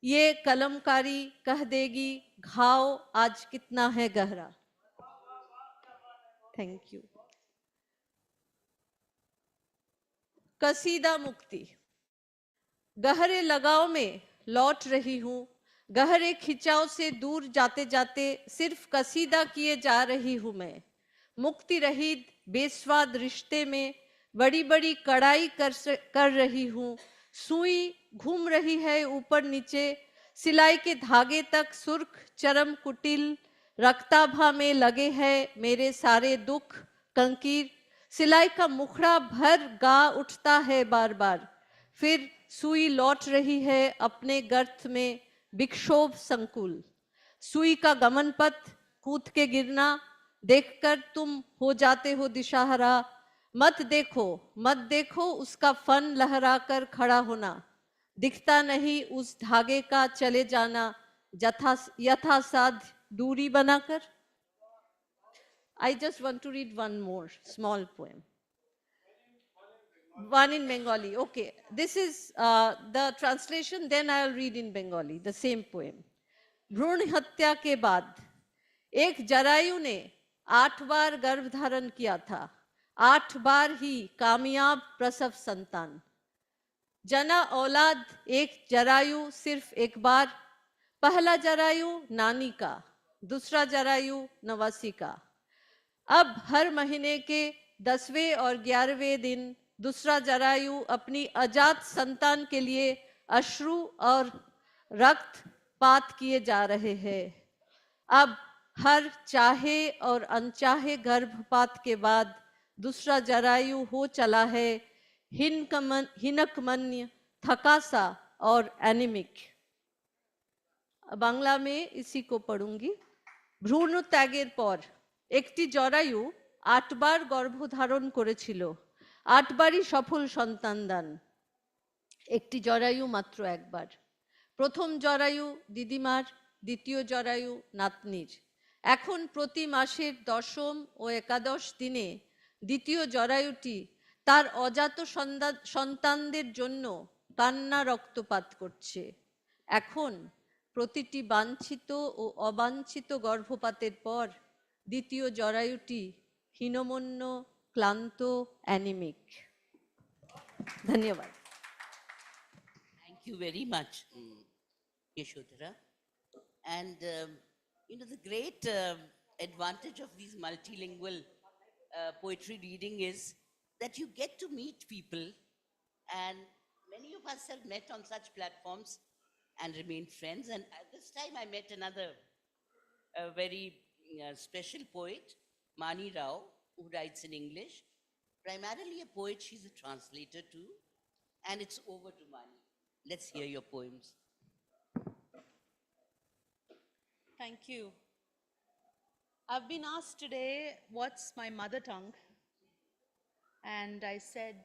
Speaker 2: ये कलमकारी कह देगी घाव आज कितना है गहरा। Thank you. कसीदा मुक्ति। गहरे लगाव में लौट रही हूँ, गहरे खिंचाव से दूर जाते जाते सिर्फ कसीदा किए जा रही हूँ मैं। मुक्ति रहित बेस्वाद रिश्ते में बड़ी बड़ी कड़ाई कर रही हूँ। सुई घूम रही है ऊपर नीचे, सिलाई के धागे तक सुर्ख चरम कुटिल। रक्ताभा में लगे हैं मेरे सारे दुख कंकीर। सिलाई का मुखड़ा भर गा उठता है बार बार, फिर सुई लौट रही है अपने गर्त में विक्षोभ संकुल। सुई का गमन पथ कूद के गिरना देखकर तुम हो जाते हो दिशाहरा। मत देखो उसका फन लहराकर खड़ा होना। दिखता नहीं उस धागे का चले जाना, यथासाध्य दूरी बनाकर। I just want to read one more small poem. One in Bengali. Okay, this is the translation, then I'll read in Bengali, the same poem. भ्रूण हत्या के बाद एक जरायु ने 8 बार गर्भ धारण किया था, 8 बार ही कामयाब प्रसव संतान। जना औलाद एक जरायु सिर्फ एक बार, पहला जरायु नानी का, दूसरा जरायु नवासी का। अब हर महीने के 10वें और 11वें दिन दूसरा जरायु अपनी अजात संतान के लिए अश्रु और रक्तपात किए जा रहे हैं। अब हर चाहे और अनचाहे गर्भपात के बाद दूसरा जरायु हो चला है हिनकमन्य, थकासा और एनीमिक। बांग्ला में इसी को पढ़ूंगी। भ्रूण त्यागेर पर একটি জরায়ু 8 বার গর্ভধারণ করেছিল, 8 বারই সফল সন্তান দান। একটি জরায়ু মাত্র একবার। প্রথম জরায়ু দিদিমার, দ্বিতীয় জরায়ু নাতনির। এখন প্রতি মাসের 10ম ও 11 দিনে দ্বিতীয় জরায়ুটি তার অজাত সন্তানদের জন্য কান্না রক্তপাত করছে। এখন প্রতিটি বাঞ্ছিত ও অবাঞ্ছিত গর্ভপাতের পর দ্বিতীয় জরায়ুটি হীনমন্য, ক্লান্ত, অ্যানিমিক। ধন্যবাদ।
Speaker 21: Thank you very much, Yashodhara. And the great advantage of these multilingual poetry reading is that you get to meet people, and many of us have met on such platforms and remained friends. And at this time I met another very special poet, Mani Rao, who writes in English. Primarily a poet, she's a translator too. And it's over to Mani. Let's hear your poems.
Speaker 3: Thank you. I've been asked today, what's my mother tongue? And I said,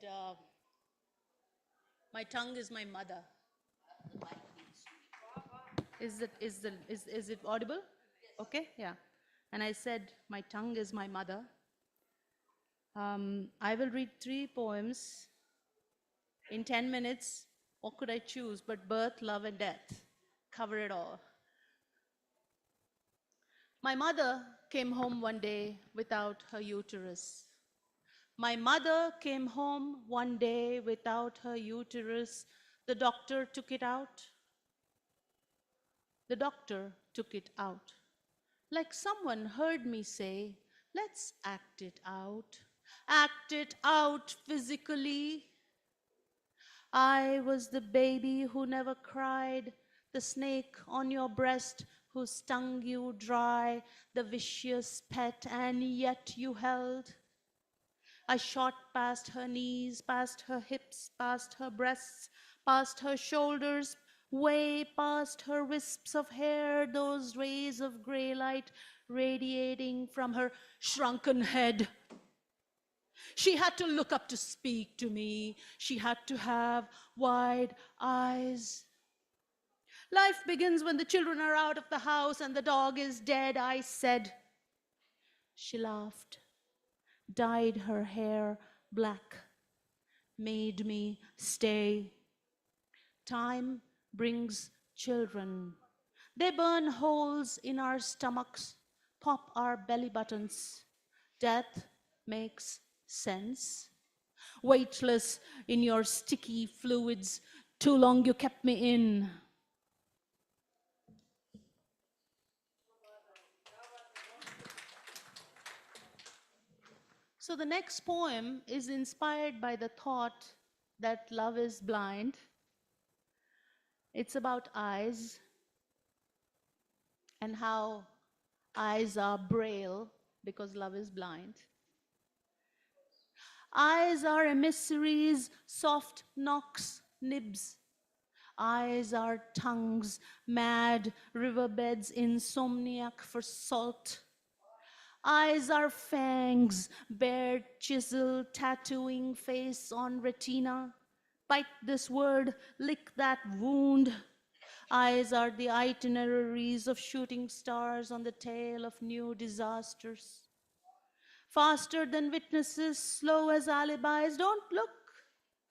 Speaker 3: my tongue is my mother. Is it audible? Okay, yeah. And I said, my tongue is my mother. I will read 3 poems in 10 minutes. What could I choose but birth, love, and death? Cover it all. My mother came home one day without her uterus. My mother came home one day without her uterus. The doctor took it out. The doctor took it out. Like someone heard me say, let's act it out. Act it out physically. I was the baby who never cried, the snake on your breast who stung you dry, the vicious pet and yet you held. I shot past her knees, past her hips, past her breasts, past her shoulders, way past her wisps of hair, those rays of gray light radiating from her shrunken head. She had to look up to speak to me. She had to have wide eyes. Life begins when the children are out of the house and the dog is dead, I said. She laughed, dyed her hair black, made me stay. Time brings children. They burn holes in our stomachs, pop our belly buttons. Death makes sense. Weightless in your sticky fluids, too long you kept me in. So the next poem is inspired by the thought that love is blind. It's about eyes and how eyes are braille because love is blind. Eyes are emissaries, soft knocks, nibs. Eyes are tongues, mad riverbeds, insomniac for salt. Eyes are fangs, bared chisel, tattooing face on retina. Bite this word, lick that wound. Eyes are the itineraries of shooting stars on the tail of new disasters. Faster than witnesses, slow as alibis, don't look.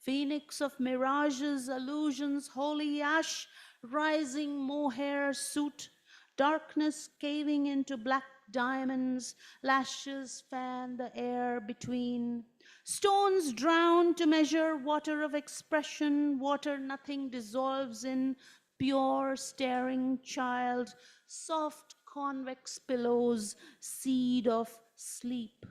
Speaker 3: Phoenix of mirages, illusions, holy ash, rising mohair suit, darkness caving into black diamonds, lashes fan the air between. Stones drown to measure water of expression, water nothing dissolves in, pure staring child, soft convex pillows, seed of sleep.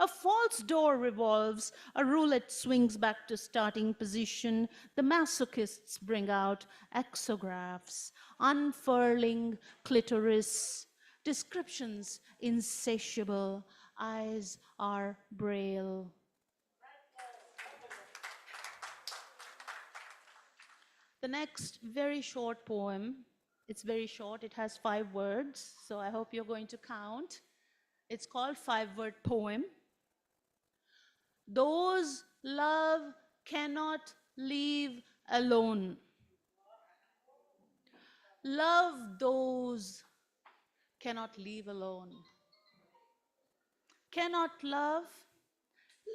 Speaker 3: A false door revolves, a roulette swings back to starting position. The masochists bring out exographs, unfurling clitoris, descriptions insatiable, eyes are braille. The next very short poem, it's very short, it has 5 words, so I hope you're going to count. It's called 5-word poem. Those love cannot leave alone. Love those cannot leave alone. Cannot love,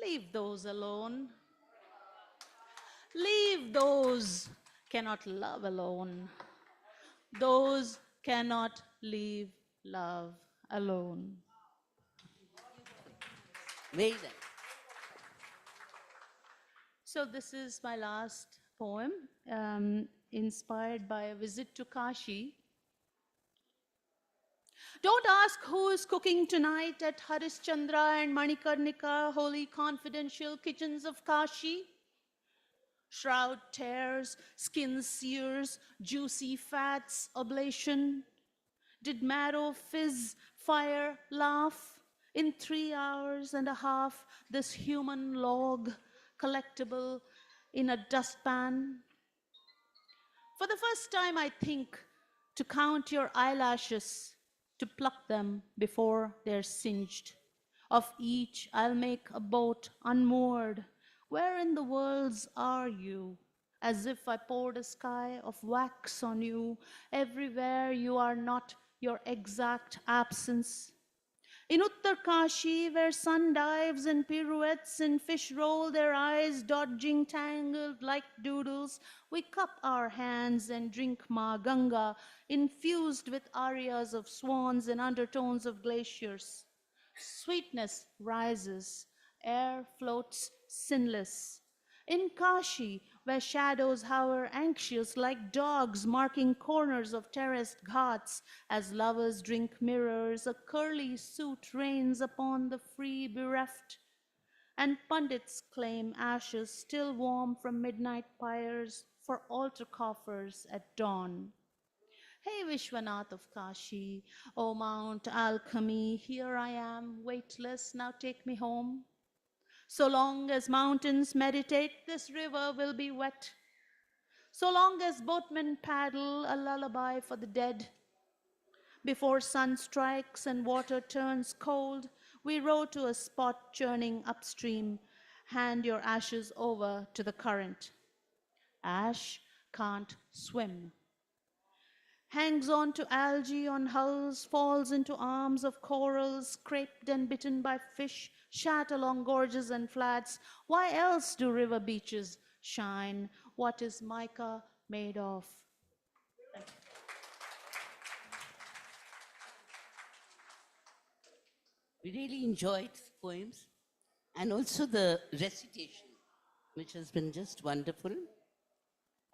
Speaker 3: leave those alone. Leave those cannot love alone. Those cannot leave love alone.
Speaker 21: Amazing.
Speaker 3: So this is my last poem, inspired by a visit to Kashi. Don't ask who is cooking tonight at Harishchandra and Manikarnika, holy confidential kitchens of Kashi. Shroud tears, skin sears, juicy fats, oblation. Did marrow fizz, fire, laugh? In 3 hours and a half, this human log, collectible in a dustpan. For the first time, I think, to count your eyelashes, to pluck them before they're singed. Of each, I'll make a boat unmoored. Where in the worlds are you? As if I poured a sky of wax on you. Everywhere you are not your exact absence. In Uttarkashi, where sun dives and pirouettes and fish roll their eyes, dodging tangled like doodles, we cup our hands and drink Ma Ganga, infused with arias of swans and undertones of glaciers. Sweetness rises, air floats sinless. In Kashi, where shadows hover anxious like dogs marking corners of terraced ghats, as lovers drink mirrors, a curly suit rains upon the free bereft. and pundits claim ashes still warm from midnight pyres for altar coffers at dawn. Hey Vishwanath of Kashi, O Mount Alchemy, here I am, weightless, now take me home. So long as mountains meditate, this river will be wet. So long as boatmen paddle a lullaby for the dead. Before sun strikes and water turns cold, we row to a spot churning upstream. Hand your ashes over to the current. Ash can't swim. Hangs on to algae on hulls, falls into arms of corals, scraped and bitten by fish, shat along gorges and flats. Why else do river beaches shine? What is mica made of?
Speaker 21: We really enjoyed the poems and also the recitation, which has been just wonderful.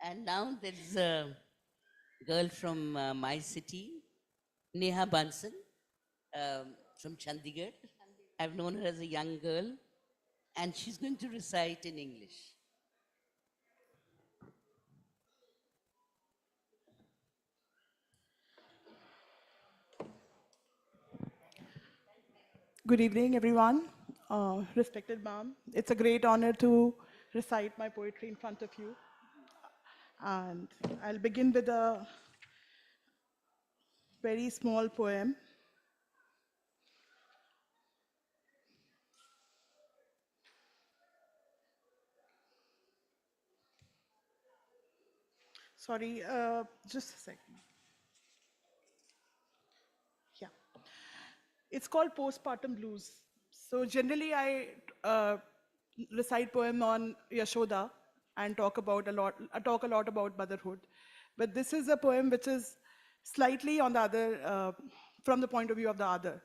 Speaker 21: And now there's a girl from my city, Neha Bansal, from Chandigarh. I've known her as a young girl, and she's going to recite in English.
Speaker 4: Good evening, everyone. Respected ma'am, it's a great honor to recite my poetry in front of you. And I'll begin with a very small poem. Sorry, just a second. Yeah. It's called Postpartum Blues. So generally I recite poem on Yashoda and talk a lot about motherhood. But this is a poem which is slightly on the other, from the point of view of the other.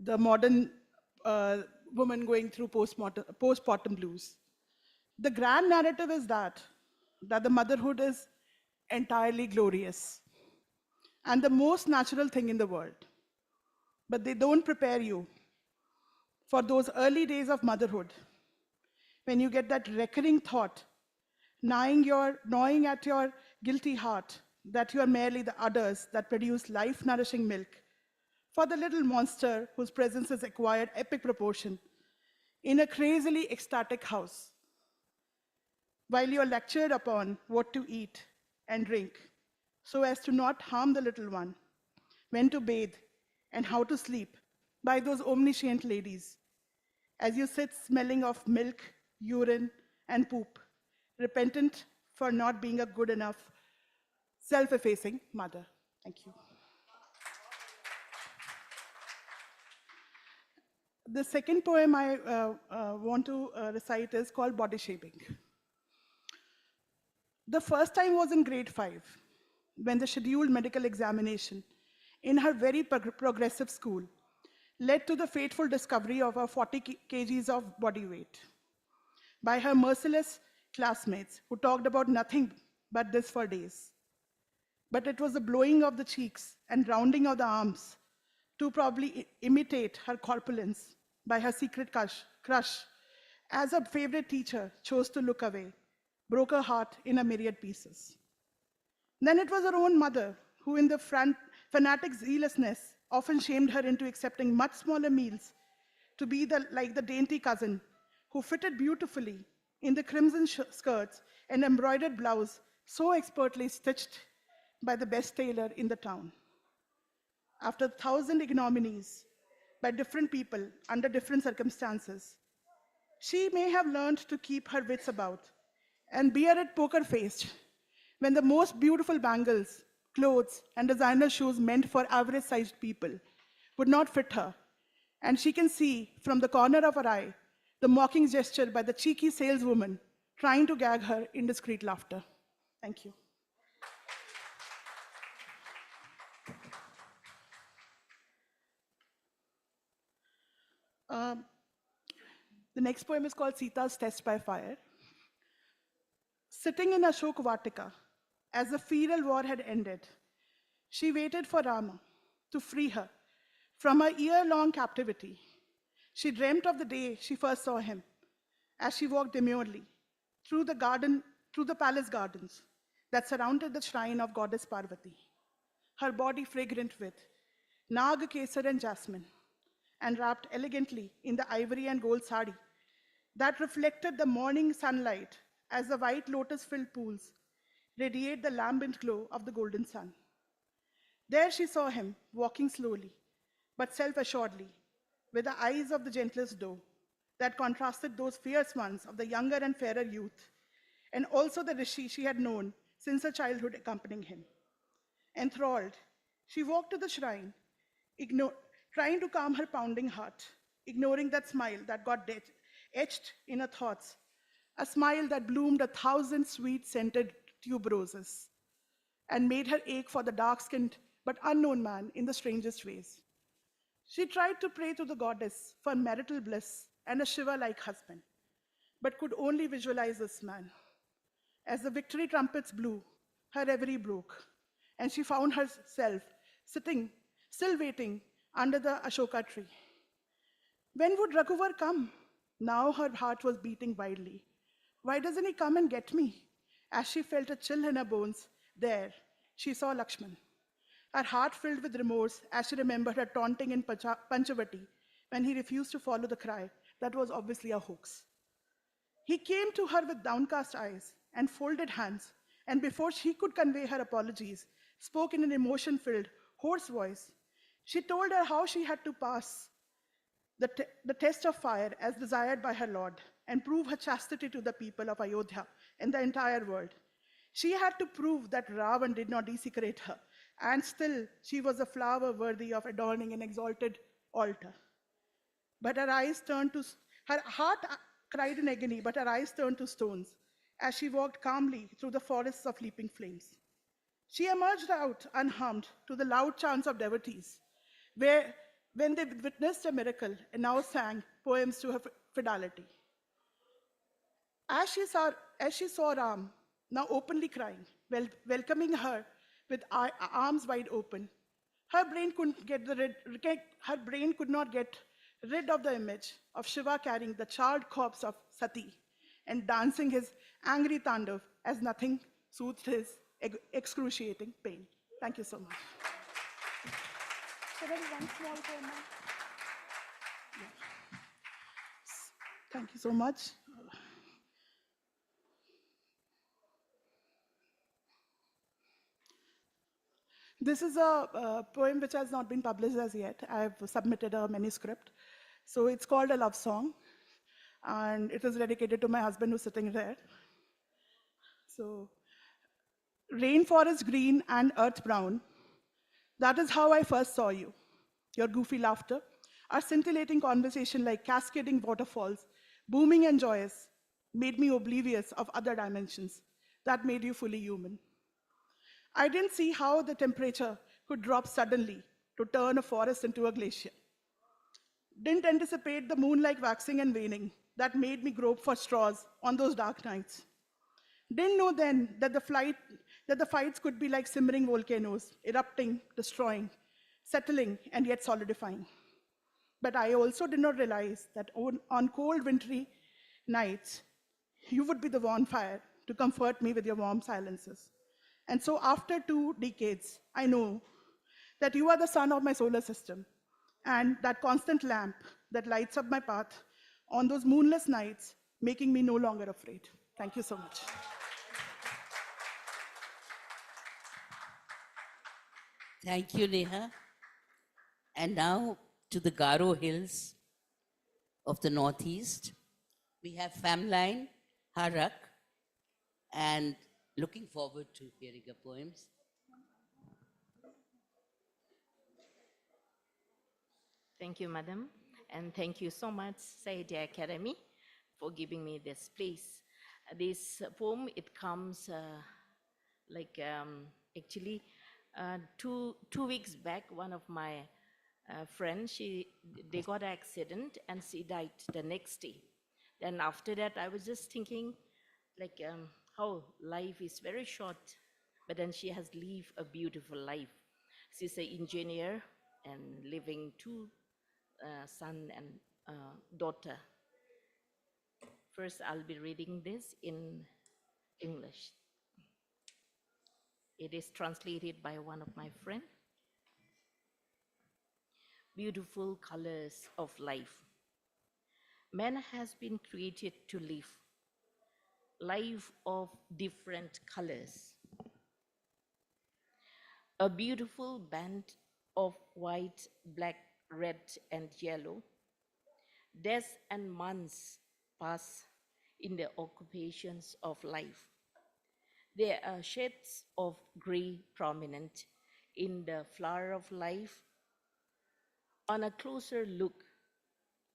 Speaker 4: The modern woman going through postpartum blues. The grand narrative is that the motherhood is entirely glorious and the most natural thing in the world. But they don't prepare you for those early days of motherhood when you get that recurring thought gnawing at your guilty heart that you are merely the udders that produce life-nourishing milk for the little monster whose presence has acquired epic proportion in a crazily ecstatic house. While you are lectured upon what to eat and drink so as to not harm the little one, when to bathe and how to sleep by those omniscient ladies, as you sit smelling of milk, urine, and poop, repentant for not being a good enough, self-effacing mother. Thank you. The second poem I want to recite is called Body Shaping. The first time was in grade 5, when the scheduled medical examination in her very progressive school led to the fateful discovery of her 40 kgs of body weight by her merciless classmates who talked about nothing but this for days. But it was the blowing of the cheeks and rounding of the arms to probably imitate her corpulence by her secret crush, as her favorite teacher chose to look away, broke her heart in a myriad pieces. Then it was her own mother who, in the fanatic zealousness, often shamed her into accepting much smaller meals to be like the dainty cousin who fitted beautifully in the crimson skirts and embroidered blouse so expertly stitched by the best tailor in the town. After 1,000 ignominies by different people under different circumstances, she may have learned to keep her wits about and bear it poker-faced when the most beautiful bangles, clothes, and designer shoes meant for average-sized people would not fit her, and she can see from the corner of her eye the mocking gesture by the cheeky saleswoman trying to gag her in discreet laughter. Thank you. The next poem is called Sita's Test by Fire. Sitting in Ashok Vatika, as the feral war had ended, she waited for Rama to free her from her year-long captivity. She dreamt of the day she first saw him, as she walked demurely through the palace gardens that surrounded the shrine of goddess Parvati, her body fragrant with nag, kesar, and jasmine, and wrapped elegantly in the ivory and gold sari that reflected the morning sunlight as the white lotus-filled pools radiate the lambent glow of the golden sun. There she saw him, walking slowly, but self-assuredly, with the eyes of the gentlest doe that contrasted those fierce ones of the younger and fairer youth, and also the rishi she had known since her childhood accompanying him. Enthralled, she walked to the shrine, trying to calm her pounding heart, ignoring that smile that got etched in her thoughts, a smile that bloomed 1,000 sweet-scented tuberoses and made her ache for the dark-skinned but unknown man in the strangest ways. She tried to pray to the goddess for marital bliss and a Shiva-like husband, but could only visualize this man. As the victory trumpets blew, her reverie broke, and she found herself still waiting under the Ashoka tree. When would Raghuvar come? Now her heart was beating wildly. Why doesn't he come and get me? As she felt a chill in her bones, there, she saw Lakshman. Her heart filled with remorse as she remembered her taunting in Panchavati when he refused to follow the cry that was obviously a hoax. He came to her with downcast eyes and folded hands, and before she could convey her apologies, spoke in an emotion-filled, hoarse voice. She told her how she had to pass the test of fire as desired by her Lord and prove her chastity to the people of Ayodhya and the entire world. She had to prove that Ravan did not desecrate her, and still she was a flower worthy of adorning an exalted altar. But her heart cried in agony, but her eyes turned to stones as she walked calmly through the forests of leaping flames. She emerged out unharmed to the loud chants of devotees, when they witnessed a miracle and now sang poems to her fidelity. As she saw Ram, now openly crying, welcoming her with arms wide open, her brain could not get rid of the image of Shiva carrying the charred corpse of Sati and dancing his angry tandav as nothing soothed his excruciating pain. Thank you so much. Should I do one small poem now? Yeah. Thank you so much. This is a poem which has not been published as yet. I've submitted a manuscript. So it's called A Love Song, and it is dedicated to my husband who's sitting there. So, rainforest green and earth brown, that is how I first saw you. Your goofy laughter, our scintillating conversation like cascading waterfalls, booming and joyous, made me oblivious of other dimensions that made you fully human. I didn't see how the temperature could drop suddenly to turn a forest into a glacier. Didn't anticipate the moonlight waxing and waning that made me grope for straws on those dark nights. Didn't know then that the fights could be like simmering volcanoes, erupting, destroying, settling, and yet solidifying. But I also did not realize that on cold, wintry nights, you would be the bonfire to comfort me with your warm silences. And so after 2 decades, I know that you are the sun of my solar system and that constant lamp that lights up my path on those moonless nights, making me no longer afraid. Thank you so much.
Speaker 21: Thank you, Neha. And now to the Garo Hills of the Northeast. We have Famline, Harak, and looking forward to hearing her poems.
Speaker 7: Thank you, Madam. And thank you so much, Sahitya Academy, for giving me this place. This poem, it comes actually 2 weeks back, one of my friends, they got an accident and she died the next day. Then after that, I was just thinking how life is very short, but then she has lived a beautiful life. She's an engineer and living 2 son and daughter First, I'll be reading this in English. It is translated by one of my friends. Beautiful colors of life. Man has been created to live life of different colors. A beautiful band of white, black, red, and yellow. Days and months pass in the occupations of life. There are shades of gray prominent in the flower of life. On a closer look,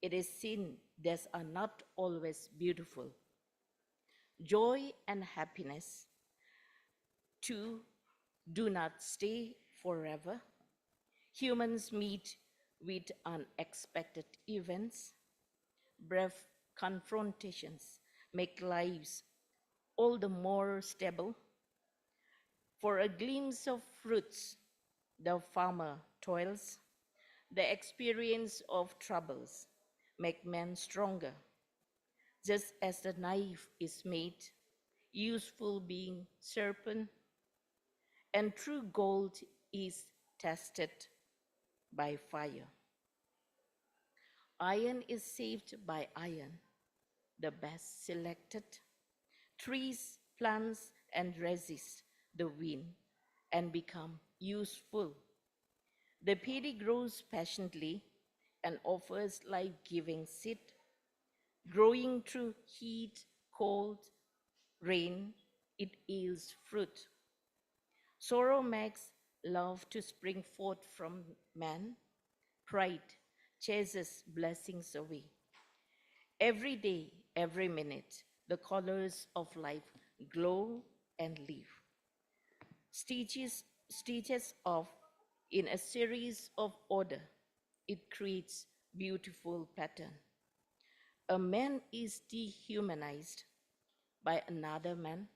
Speaker 7: it is seen these are not always beautiful. Joy and happiness, too, do not stay forever. Humans meet with unexpected events. Brave confrontations make lives all the more stable. For a glimpse of fruits, the farmer toils. The experience of troubles make men stronger. Just as the knife is made useful being sharpened, and true gold is tested by fire. Iron is saved by iron, the best selected. Trees, plants, and resist the wind and become useful. The paddy grows patiently and offers life-giving seed. Growing through heat, cold, rain, it yields fruit. Sorrow makes love to spring forth from man. Pride chases blessings away. Every day, every minute, the colors of life glow and live. Stitches of in a series of order, it creates beautiful pattern. A man is dehumanized by another man,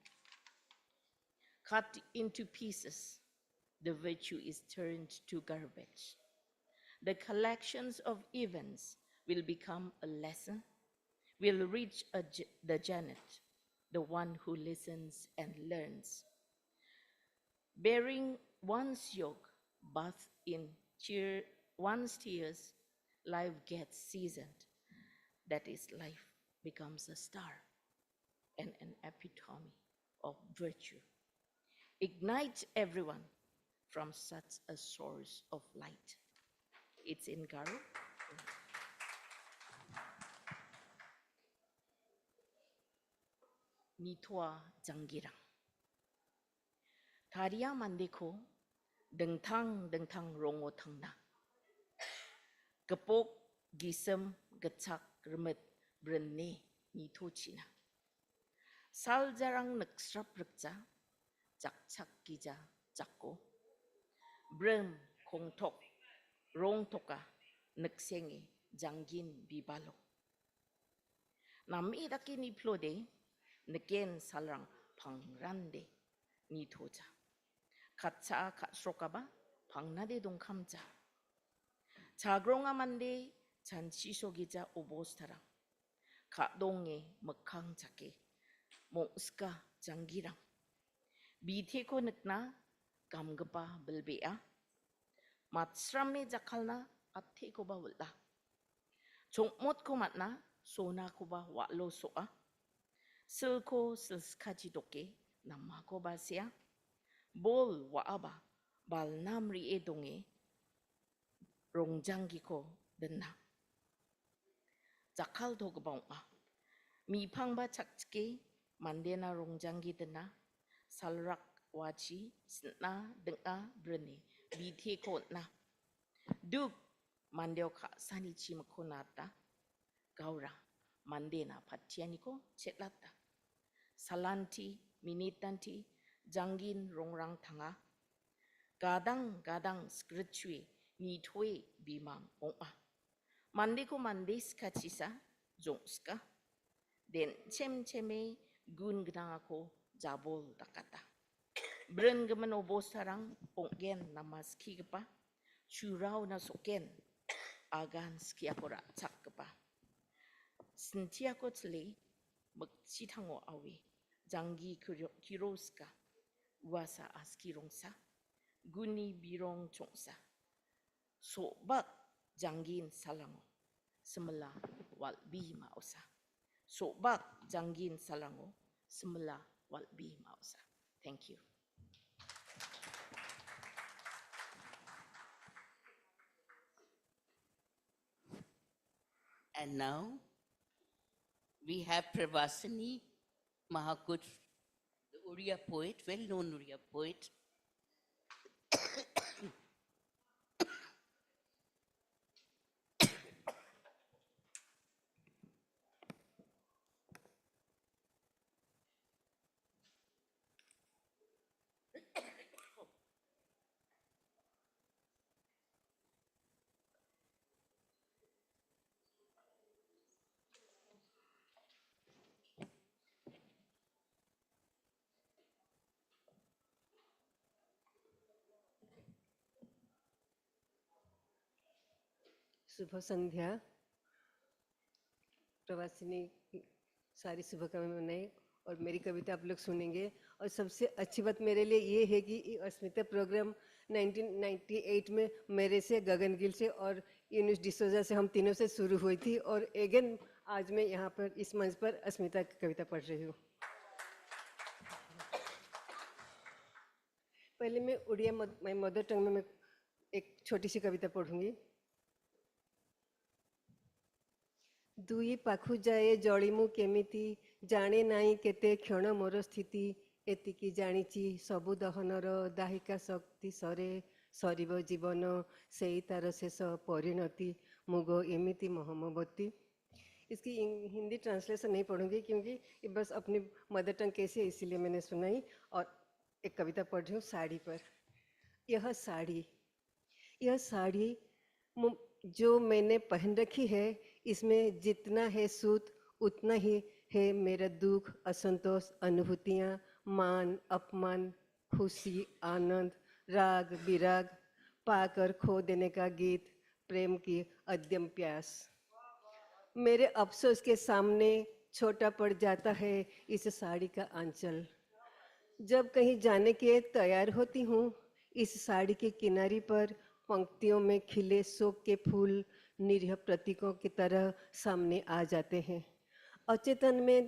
Speaker 7: cut into pieces. The virtue is turned to garbage. The collections of events will become a lesson, will reach the Janet, the one who listens and learns. Bearing one's yoke, bathed in one's tears, life gets seasoned. That is, life becomes a star and an epitome of virtue. Ignite everyone from such a source of light. It's in Garo. Nitwa Janggirang. Tariya mandiko dengtang rongo tangna. Gepok gisem gecak remet brenne nito Cina. Sal jarang neksrap rekja cak gija cakko. Brem kong tok rong toka neksenge janggin bibalo. Nami daki ni plode neken salang pangrande ni toja. Katsa katsrokaba pangnade dong kamja. Chagronga mande janchi sogija obostarang. Kadonge mekang jake mongska janggirang. Biteko nekna gamgepa belbea. Matsramne jakalna ate ko ba wala. Chongmot ko matna sona ko ba walo soa. Silko silskaji doke nama ko ba siya. Bol waaba bal namri edonge rongjanggi ko denna. Jakal to gabong mi pangba chakchke mandena rongjanggi denna. Salrak waji sna denga brene bithe ko na. Duk mandeo ka sanichi makonata. Gaura mandena patianiko chetlata. Salanti minitanti janggin rongrang tanga. Gadang skritchwe ni twe bimang onga. Mandeko mandes kachisa jongska. Den cheme gun gnangako jabol dakata. Bren gemen obos sarang onggen namaski gepa. Churau na soken agan skiakora chak gepa. Sentiako tle magsitango awi jangi kiroska wasa askirongsa guni birong chongsa sobak jangin salango semela walbi mausa sobak jangin salango semela walbi mausa. Thank you.
Speaker 21: And now we have Pravasini Mahakut, the Oriya poet, well-known Oriya poet.
Speaker 8: शुभ संध्या। प्रवासिनी सारी शुभकामनाएं और मेरी कविता आप लोग सुनेंगे। और सबसे अच्छी बात मेरे लिए ये है कि अस्मिता प्रोग्राम 1998 में मेरे से, गगन गिल से और यूनुस डिसोजा से हम तीनों से शुरू हुई थी और अगेन आज मैं यहाँ पर इस मंच पर अस्मिता की कविता पढ़ रही हूँ। पहले मैं उड़िया मदर टंग में मैं एक छोटी सी कविता पढ़ूंगी। दुई पाखु जाए जलिमु केमिति जाने नाई केते क्षण मोर स्थिति एतिकी जानिची सबु दहनर दाहिका शक्ति सरे सरीब जीवन सेई तार शेष परिणति मुगो एमिति महमबती। इसकी हिंदी ट्रांसलेशन नहीं पढ़ूंगी क्योंकि ये बस अपनी मदर टंग कैसी है इसीलिए मैंने सुनाई। और एक कविता पढ़ रही हूँ साड़ी पर। यह साड़ी जो मैंने पहन रखी है इसमें जितना है सूत उतना ही है मेरा दुख, असंतोष, अनुभूतियाँ, मान, अपमान, खुशी, आनंद, राग, विराग, पाकर खो देने का गीत, प्रेम की अद्यम प्यास। मेरे अफसोस के सामने छोटा पड़ जाता है इस साड़ी का आंचल। जब कहीं जाने के तैयार होती हूँ इस साड़ी के किनारे पर पंक्तियों में खिले शोक के फूल निरीह प्रतीकों की तरह सामने आ जाते हैं। अचेतन में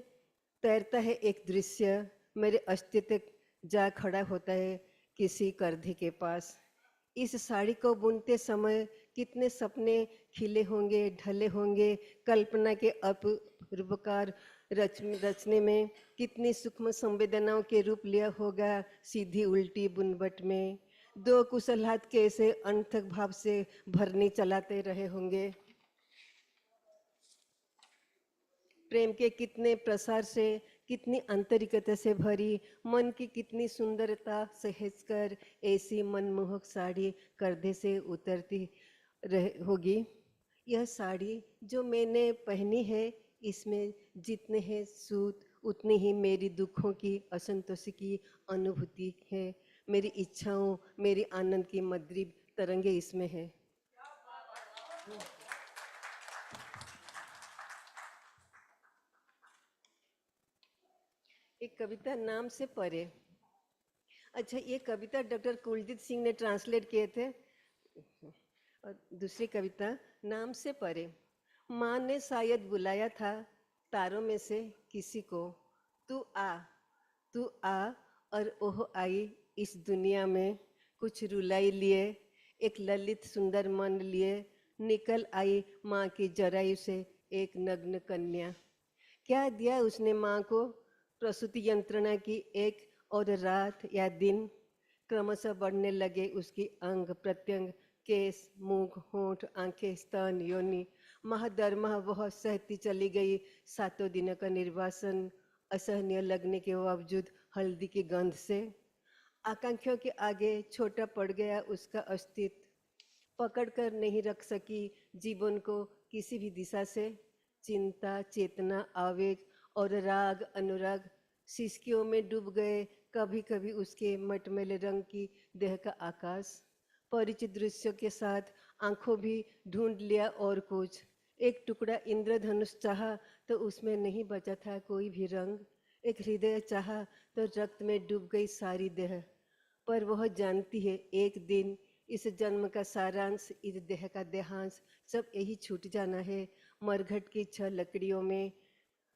Speaker 8: तैरता है एक दृश्य, मेरे अस्तित्व जा खड़ा होता है किसी करधी के पास। इस साड़ी को बुनते समय कितने सपने खिले होंगे, ढले होंगे, कल्पना के अपरूपकार रचने में कितनी सूक्ष्म संवेदनाओं के रूप लिया होगा सीधी उल्टी बुनबट में। दो कुशल हाथ कैसे अनथक भाव से भरनी चलाते रहे होंगे। प्रेम के कितने प्रसार से, कितनी आंतरिकता से भरी, मन की कितनी सुंदरता सहेज कर ऐसी मनमोहक साड़ी कंधे से उतरती होगी। यह साड़ी जो मैंने पहनी है इसमें जितने हैं सूत उतनी ही मेरी दुखों की, असंतोष की अनुभूति है। मेरी इच्छाओं, मेरी आनंद की मद्रिब तरंगे इसमें है। एक कविता नाम से परे। अच्छा, ये कविता डॉक्टर कुलजीत सिंह ने ट्रांसलेट किए थे। और दूसरी कविता नाम से परे। माँ ने शायद बुलाया था तारों में से किसी को, तू आ और ओह आई इस दुनिया में कुछ रुलाई लिए, एक ललित सुंदर मन लिए निकल आई माँ की जरायु से एक नग्न कन्या। क्या दिया उसने माँ को प्रसूति यंत्रणा की एक और रात या दिन। क्रमशः बढ़ने लगे उसकी अंग प्रत्यंग, केस, मुख, होंठ, आंखें, स्तन, योनि। माह दर माह वह सहती चली गई सातों दिनों का निर्वासन, असहनीय लगने के बावजूद हल्दी की गंध से। आकांक्षाओं के आगे छोटा पड़ गया उसका अस्तित्व, पकड़ कर नहीं रख सकी जीवन को किसी भी दिशा से। चिंता, चेतना, आवेग और राग अनुराग सिसकियों में डूब गए कभी कभी उसके मटमैले रंग की देह का आकाश। परिचित दृश्यों के साथ आंखों भी ढूंढ लिया और कुछ, एक टुकड़ा इंद्रधनुष चाहा तो उसमें नहीं बचा था कोई भी रंग, एक हृदय चाहा तो रक्त में डूब गई सारी देह। पर वह जानती है एक दिन इस जन्म का सारांश, इस देह का देहांश, सब यही छूट जाना है। मरघट की 6 लकड़ियों में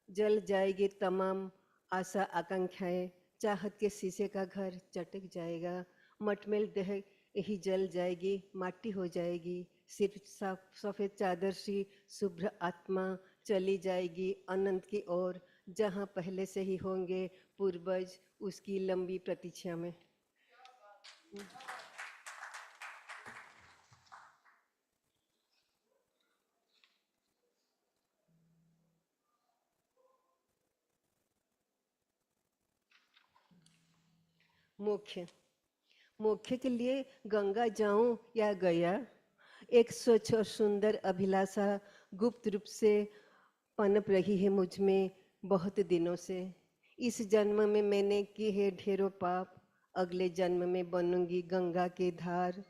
Speaker 8: जल जाएगी तमाम आशा आकांक्षाएं, चाहत के शीशे का घर चटक जाएगा। मटमेल देह यही जल जाएगी, माटी हो जाएगी। सिर्फ सफेद चादर सी शुभ्र आत्मा चली जाएगी अनंत की ओर, जहाँ पहले से ही होंगे पूर्वज उसकी लंबी प्रतीक्षा में। मोक्ष, मोक्ष के लिए गंगा जाऊं या गया, एक स्वच्छ और सुंदर अभिलाषा गुप्त रूप से पनप रही है मुझ में बहुत दिनों से। इस जन्म में मैंने किए हैं ढेरों पाप, अगले जन्म में बनूंगी गंगा के धार।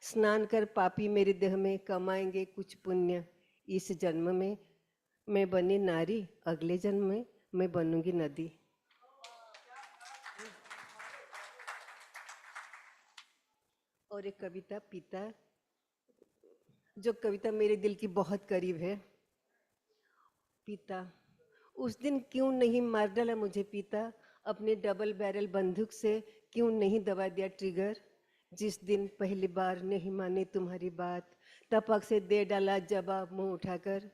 Speaker 8: स्नान कर पापी मेरे देह में कमाएंगे कुछ पुण्य। इस जन्म में मैं बनी नारी, अगले जन्म में मैं बनूंगी नदी। और एक कविता पिता, जो कविता मेरे दिल की बहुत करीब है। पिता, उस दिन क्यों नहीं मार डाला मुझे पिता, अपने डबल बैरल बंदूक से क्यों नहीं दबा दिया ट्रिगर। जिस दिन पहली बार नहीं मानी तुम्हारी बात, तपक से दे डाला जवाब मुंह उठाकर,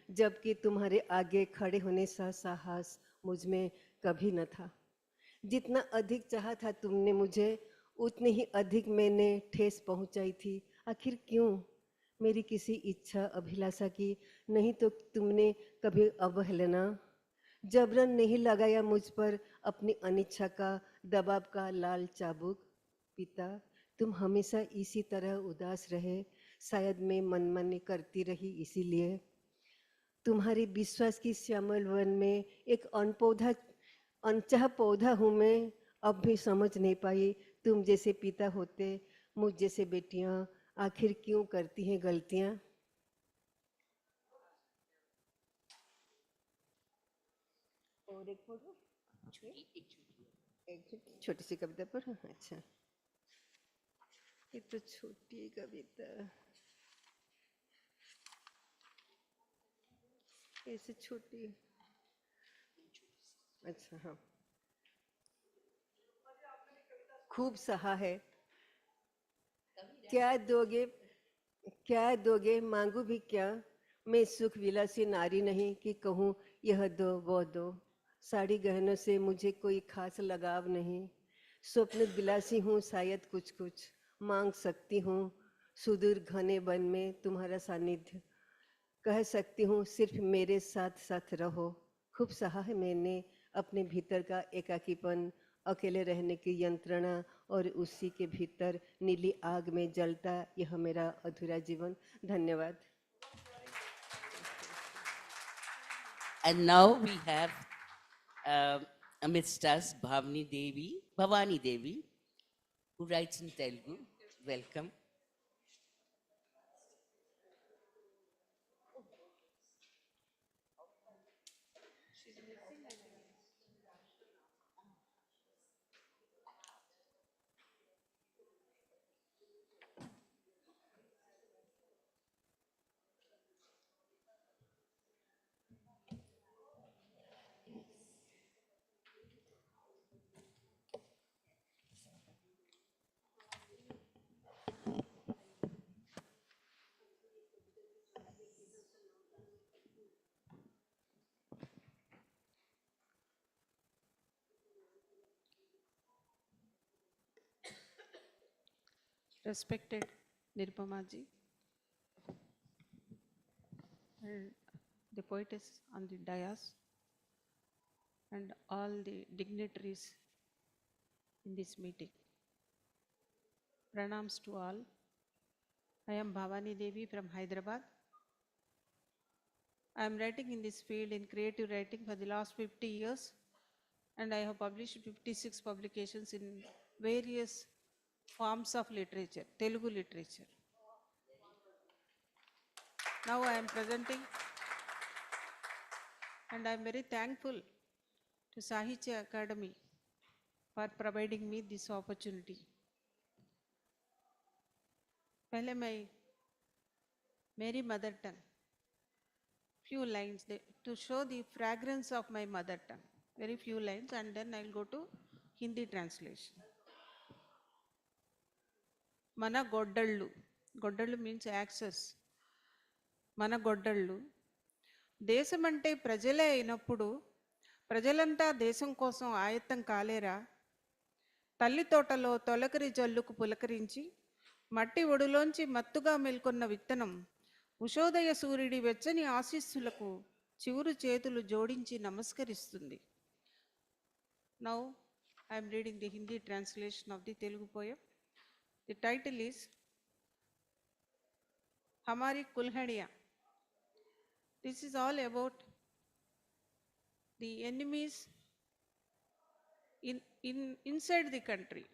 Speaker 8: जबकि तुम्हारे आगे खड़े होने सा साहस मुझ में कभी न था। जितना अधिक चाहा था तुमने मुझे, उतनी ही अधिक मैंने ठेस पहुंचाई थी। आखिर क्यों? मेरी किसी इच्छा अभिलाषा की नहीं तो तुमने कभी अवहेलना, जबरन नहीं लगाया मुझ पर अपनी अनिच्छा का दबाव का लाल चाबुक। पिता, तुम हमेशा इसी तरह उदास रहे, शायद मैं मनमानी करती रही इसीलिए। तुम्हारे विश्वास की श्यामल वन में एक अनचाहा पौधा हूँ मैं, अब भी समझ नहीं पाई तुम जैसे पिता होते मुझ जैसे बेटियां आखिर क्यों करती हैं गलतियां। और एक पढ़ो, एक छोटी सी कविता पढ़ो। अच्छा, एक तो छोटी कविता, ऐसे छोटी। अच्छा हाँ, खूब सहा है, क्या दोगे, क्या दोगे मांगू भी क्या। मैं सुख विलासी नारी नहीं कि कहूँ यह दो वो दो। साड़ी गहनों से मुझे कोई खास लगाव नहीं, स्वप्न विलासी हूँ शायद कुछ कुछ मांग सकती हूँ। सुदूर घने वन में तुम्हारा सानिध्य, कह सकती हूँ सिर्फ मेरे साथ साथ रहो। खूब सहा है मैंने अपने भीतर का एकाकीपन, अकेले रहने की यंत्रणा, और उसी के भीतर नीली आग में जलता यह मेरा अधूरा जीवन। धन्यवाद।
Speaker 21: And now we have amidst us Bhavani Devi, who writes in Telugu. Welcome.
Speaker 15: Respected Nirupama ji, and the poetess on the dais, and all the dignitaries in this meeting. Pranams to all. I am Bhavani Devi from Hyderabad. I am writing in this field in creative writing for the last 50 years, and I have published 56 publications in various forms of literature, Telugu literature. Now I am presenting, and I am very thankful to Sahitya Academy for providing me this opportunity. पहले मैं मेरी mother tongue, few lines to show the fragrance of my mother tongue, very few lines, and then I'll go to Hindi translation. Mana goddallu, goddallu means access. Mana goddallu, దేశమంటే ప్రజలే అయినప్పుడు ప్రజలంతా దేశం కోసం ఆయత్తం కాలేరా? తల్లి తోటలో తొలకరి జల్లుకు పులకరించి మట్టి ఒడిలోంచి మత్తుగా మేల్కొన్న విత్తనం ఉషోదయ సూర్యుడి వెచ్చని ఆశీస్సులకు చివురు చేతులు జోడించి నమస్కరిస్తుంది. Now I am reading the Hindi translation of the Telugu poem. The title is Hamari Kulhaniya. This is all about the enemies inside the country.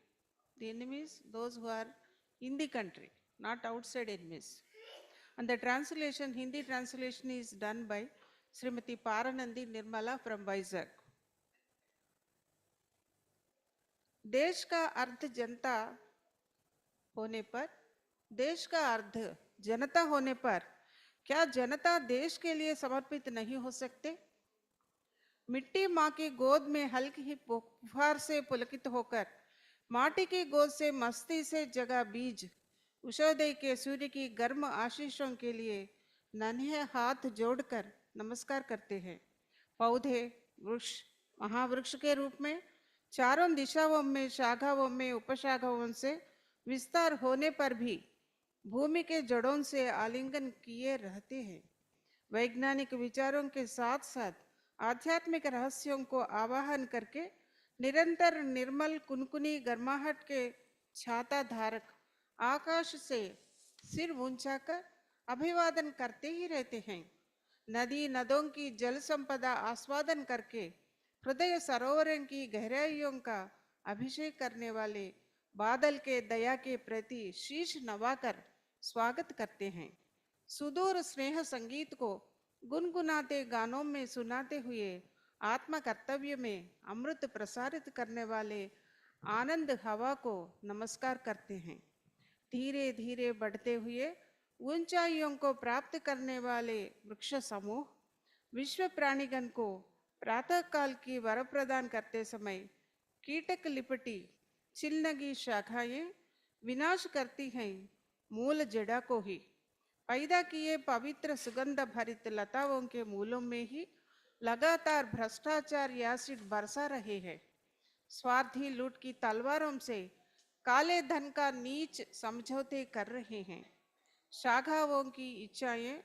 Speaker 15: The enemies, those who are in the country, not outside enemies. And the translation, Hindi translation is done by Srimati Paranandi Nirmala from Vizag. देश का अर्थ जनता होने पर, देश का अर्थ जनता होने पर क्या जनता देश के लिए समर्पित नहीं हो सकते? मिट्टी माँ की गोद में हल्की ही फुहार से पुलकित होकर माटी की गोद से मस्ती से जगा बीज उषोदय के सूर्य की गर्म आशीषों के लिए नन्हे हाथ जोड़कर नमस्कार करते हैं. पौधे, वृक्ष, महावृक्ष के रूप में चारों दिशाओं में शाखाओं में उपशाखाओं से विस्तार होने पर भी भूमि के जड़ों से आलिंगन किए रहते हैं. वैज्ञानिक विचारों के साथ साथ आध्यात्मिक रहस्यों को आवाहन करके निरंतर निर्मल कुनकुनी गर्माहट के छाता धारक आकाश से सिर ऊंचाकर अभिवादन करते ही रहते हैं. नदी नदों की जल संपदा आस्वादन करके हृदय सरोवरों की गहराइयों का अभिषेक करने वाले बादल के दया के प्रति शीश नवाकर स्वागत करते हैं. सुदूर स्नेह संगीत को गुनगुनाते गानों में सुनाते हुए आत्मा कर्तव्य में अमृत प्रसारित करने वाले आनंद हवा को नमस्कार करते हैं. धीरे धीरे बढ़ते हुए ऊंचाइयों को प्राप्त करने वाले वृक्ष समूह विश्व प्राणीगण को प्रातः काल की वर प्रदान करते समय कीटक लिपटी चिलनगी शाखाएं विनाश करती हैं मूल जड़ा को ही. पैदा किए पवित्र सुगंध भरित लताओं के मूलों में ही लगातार भ्रष्टाचार एसिड बरसा रहे हैं. स्वार्थी लूट की तलवारों से काले धन का नीच समझौते कर रहे हैं. शाखाओं की इच्छाएं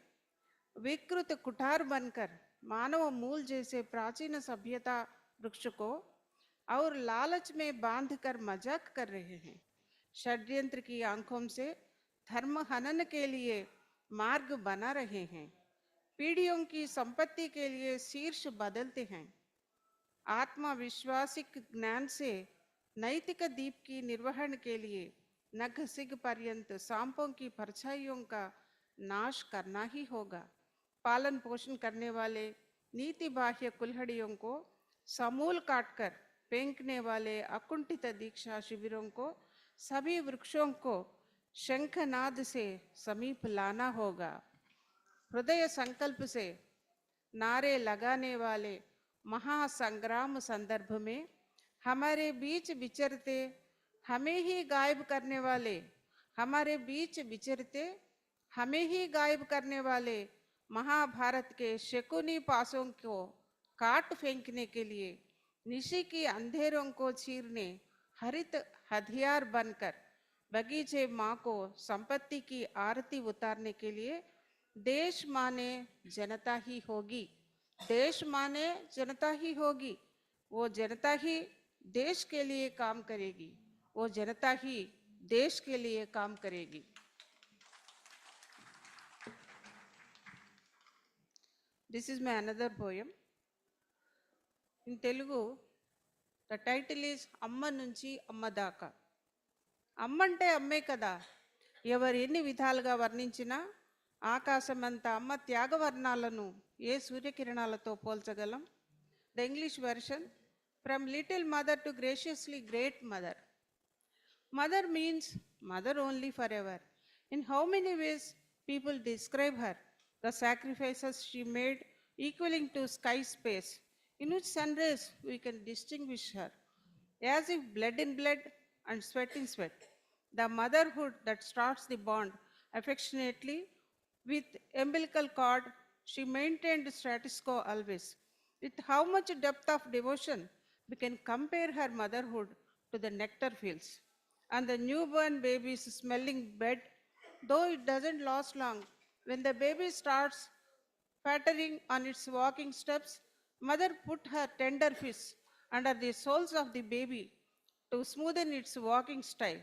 Speaker 15: विकृत कुठार बनकर मानव मूल जैसे प्राचीन सभ्यता वृक्ष को और लालच में बांधकर मजाक कर रहे हैं. षड्यंत्र की आंखों से धर्म हनन के लिए मार्ग बना रहे हैं. पीढ़ियों की संपत्ति के लिए शीर्ष बदलते हैं. आत्मविश्वासिक ज्ञान से नैतिक दीप की निर्वहन के लिए नख सिग पर्यंत सांपों की परछाइयों का नाश करना ही होगा. पालन पोषण करने वाले नीति बाह्य कुल्हड़ियों को समूल काटकर फेंकने वाले अकुंठित दीक्षा शिविरों को सभी वृक्षों को शंखनाद से समीप लाना होगा. हृदय संकल्प से नारे लगाने वाले महासंग्राम संदर्भ में हमारे बीच विचरते हमें ही गायब करने वाले, हमारे बीच विचरते हमें ही गायब करने वाले महाभारत के शकुनी पासों को काट फेंकने के लिए निशी की अंधेरों को चीरने हरित हथियार बनकर बगीचे माँ को संपत्ति की आरती उतारने के लिए देश माने जनता ही होगी. देश माने जनता ही होगी. वो जनता ही देश के लिए काम करेगी. वो जनता ही देश के लिए काम करेगी. This is my another poem. In Telugu, the title is Amma Nunchi Amma Daka. అమ్మంటే అమ్మే కదా. ఎవరు ఎన్ని విధాలుగా వర్ణించినా ఆకాశమంత అమ్మ త్యాగవర్ణాలను ఏ సూర్యకిరణాలతో పోల్చగలం? The English version, from little mother to graciously great mother. Mother means mother only forever. In how many ways people describe her? The sacrifices she made equaling to sky space, in which sun rays we can distinguish her, as if blood in blood and sweat in sweat. The motherhood that starts the bond affectionately with umbilical cord, she maintained status quo always. With how much depth of devotion we can compare her motherhood to the nectar fields and the newborn baby's smelling bed, though it doesn't last long. When the baby starts pattering on its walking steps, mother put her tender fists under the soles of the baby to smoothen its walking style.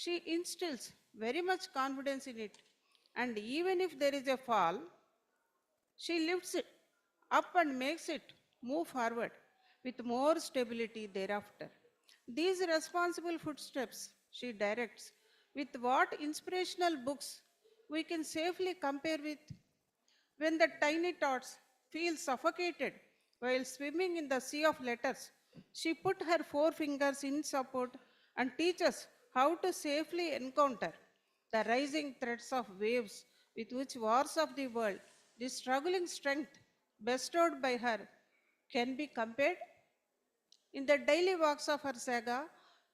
Speaker 15: She instills very much confidence in it, and even if there is a fall, she lifts it up and makes it move forward with more stability thereafter. These responsible footsteps she directs with what inspirational books we can safely compare with. When the tiny tots feel suffocated while swimming in the sea of letters, she put her four fingers in support and teaches how to safely encounter the rising threats of waves with which wars of the world, the struggling strength bestowed by her, can be compared. In the daily walks of her saga,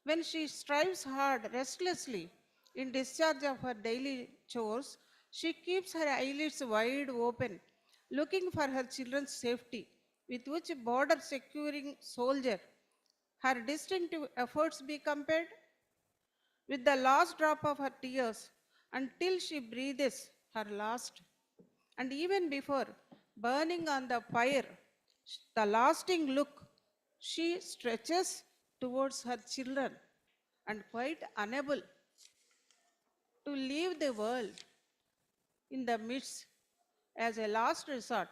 Speaker 15: when she strives hard, restlessly, in discharge of her daily chores, she keeps her eyelids wide open, looking for her children's safety, with which border securing soldier her distinctive efforts be compared. With the last drop of her tears until she breathes her last, and even before burning on the fire, the lasting look she stretches towards her children and quite unable to leave the world in the midst as a last resort,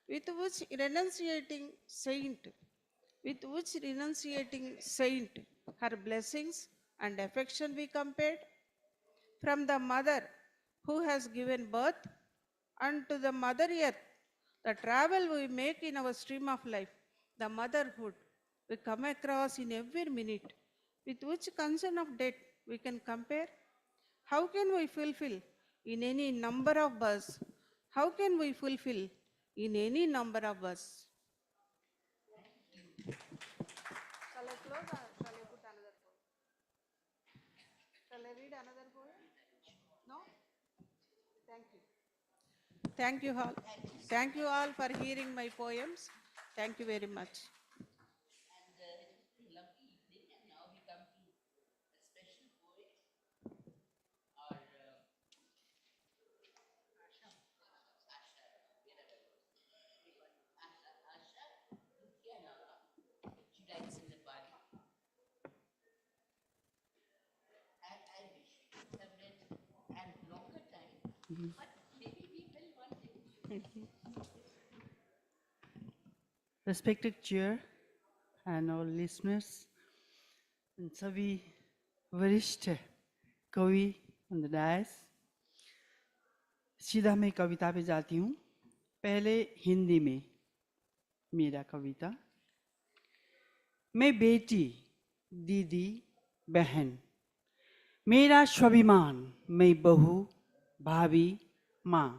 Speaker 15: with which renunciating saint, her blessings and affection we compared. From the mother who has given birth unto the mother earth, the travel we make in our stream of life, the motherhood we come across in every minute, with which concern of death we can compare. How can we fulfill in any number of us? How can we fulfill in any number of us? Shall I close or shall I put another poem? Shall I read another poem? No? Thank you. Thank you all. Thank you all for hearing my poems. Thank you very much.
Speaker 9: Respected Chair and all listeners, and सभी वरिष्ठ कवि on the dais, सीधा मैं कविता पे जाती हूँ. पहले हिंदी में मेरा कविता. मैं बेटी, दीदी, बहन, मेरा स्वाभिमान, मैं बहू, भाभी, माँ,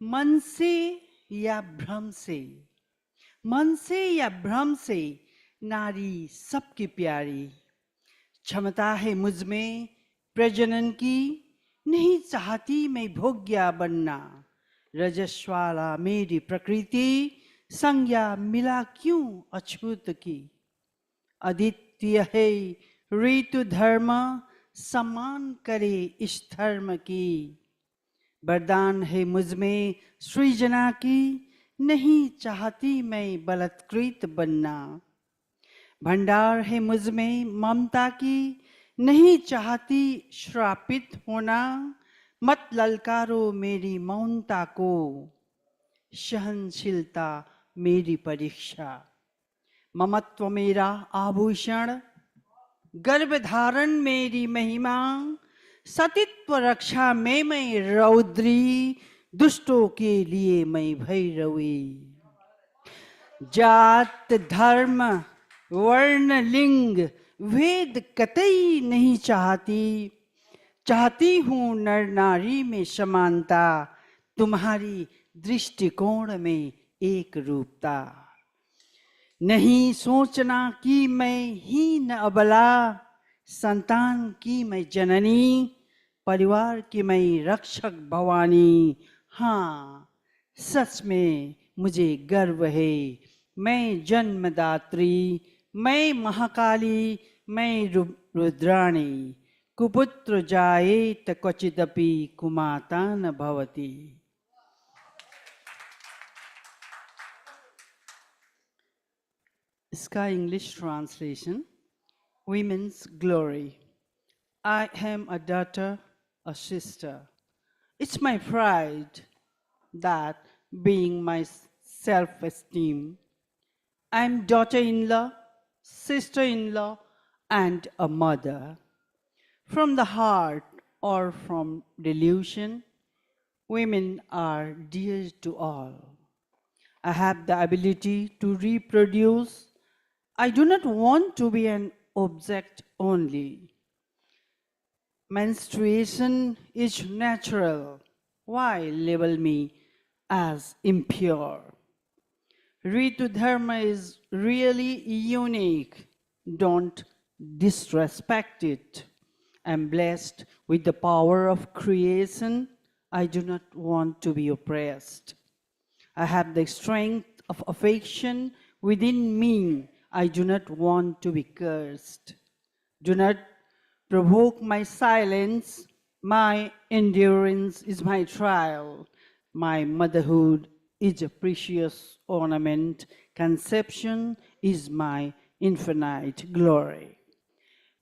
Speaker 9: मन से या भ्रम से नारी सबकी प्यारी. क्षमता है मुझ में प्रजनन की, नहीं चाहती मैं भोग्या बनना. रजस्वाला मेरी प्रकृति, संज्ञा मिला क्यों अछूत की. अद्वितीय है ऋतु धर्म, सम्मान करे इस धर्म की. वरदान है मुझ में सृजना की, नहीं चाहती मैं बलात्कृत बनना. भंडार है मुझ में ममता की, नहीं चाहती श्रापित होना. मत ललकारो मेरी मौनता को, सहनशीलता मेरी परीक्षा. ममत्व मेरा आभूषण, गर्भधारण मेरी महिमा. सतीत्व रक्षा में मैं रौद्री, दुष्टों के लिए मैं भैरवी। जात धर्म वर्ण लिंग भेद कतई नहीं चाहती, चाहती हूँ नर नारी में समानता, तुम्हारी दृष्टिकोण में एक रूपता। नहीं सोचना कि मैं हीन अबला, संतान की मैं जननी, परिवार की मैं रक्षक भवानी। हाँ, सच में मुझे गर्व है, मैं जन्मदात्री, मैं महाकाली, मैं रुद्राणी। कुपुत्र जायेत क्वचिदपि कुमाता न भवति। Sky English translation. Women's glory. I am a daughter, a sister. It's my pride that being my self-esteem, I'm daughter-in-law, sister-in-law, and a mother. From the heart or from delusion, women are dear to all. I have the ability to reproduce. I do not want to be an object only. Menstruation is natural. Why label me as impure? Ritu Dharma is really unique. Don't disrespect it. I'm blessed with the power of creation. I do not want to be oppressed. I have the strength of affection within me. I do not want to be cursed. Do not provoke my silence. My endurance is my trial. My motherhood is a precious ornament. Conception is my infinite glory.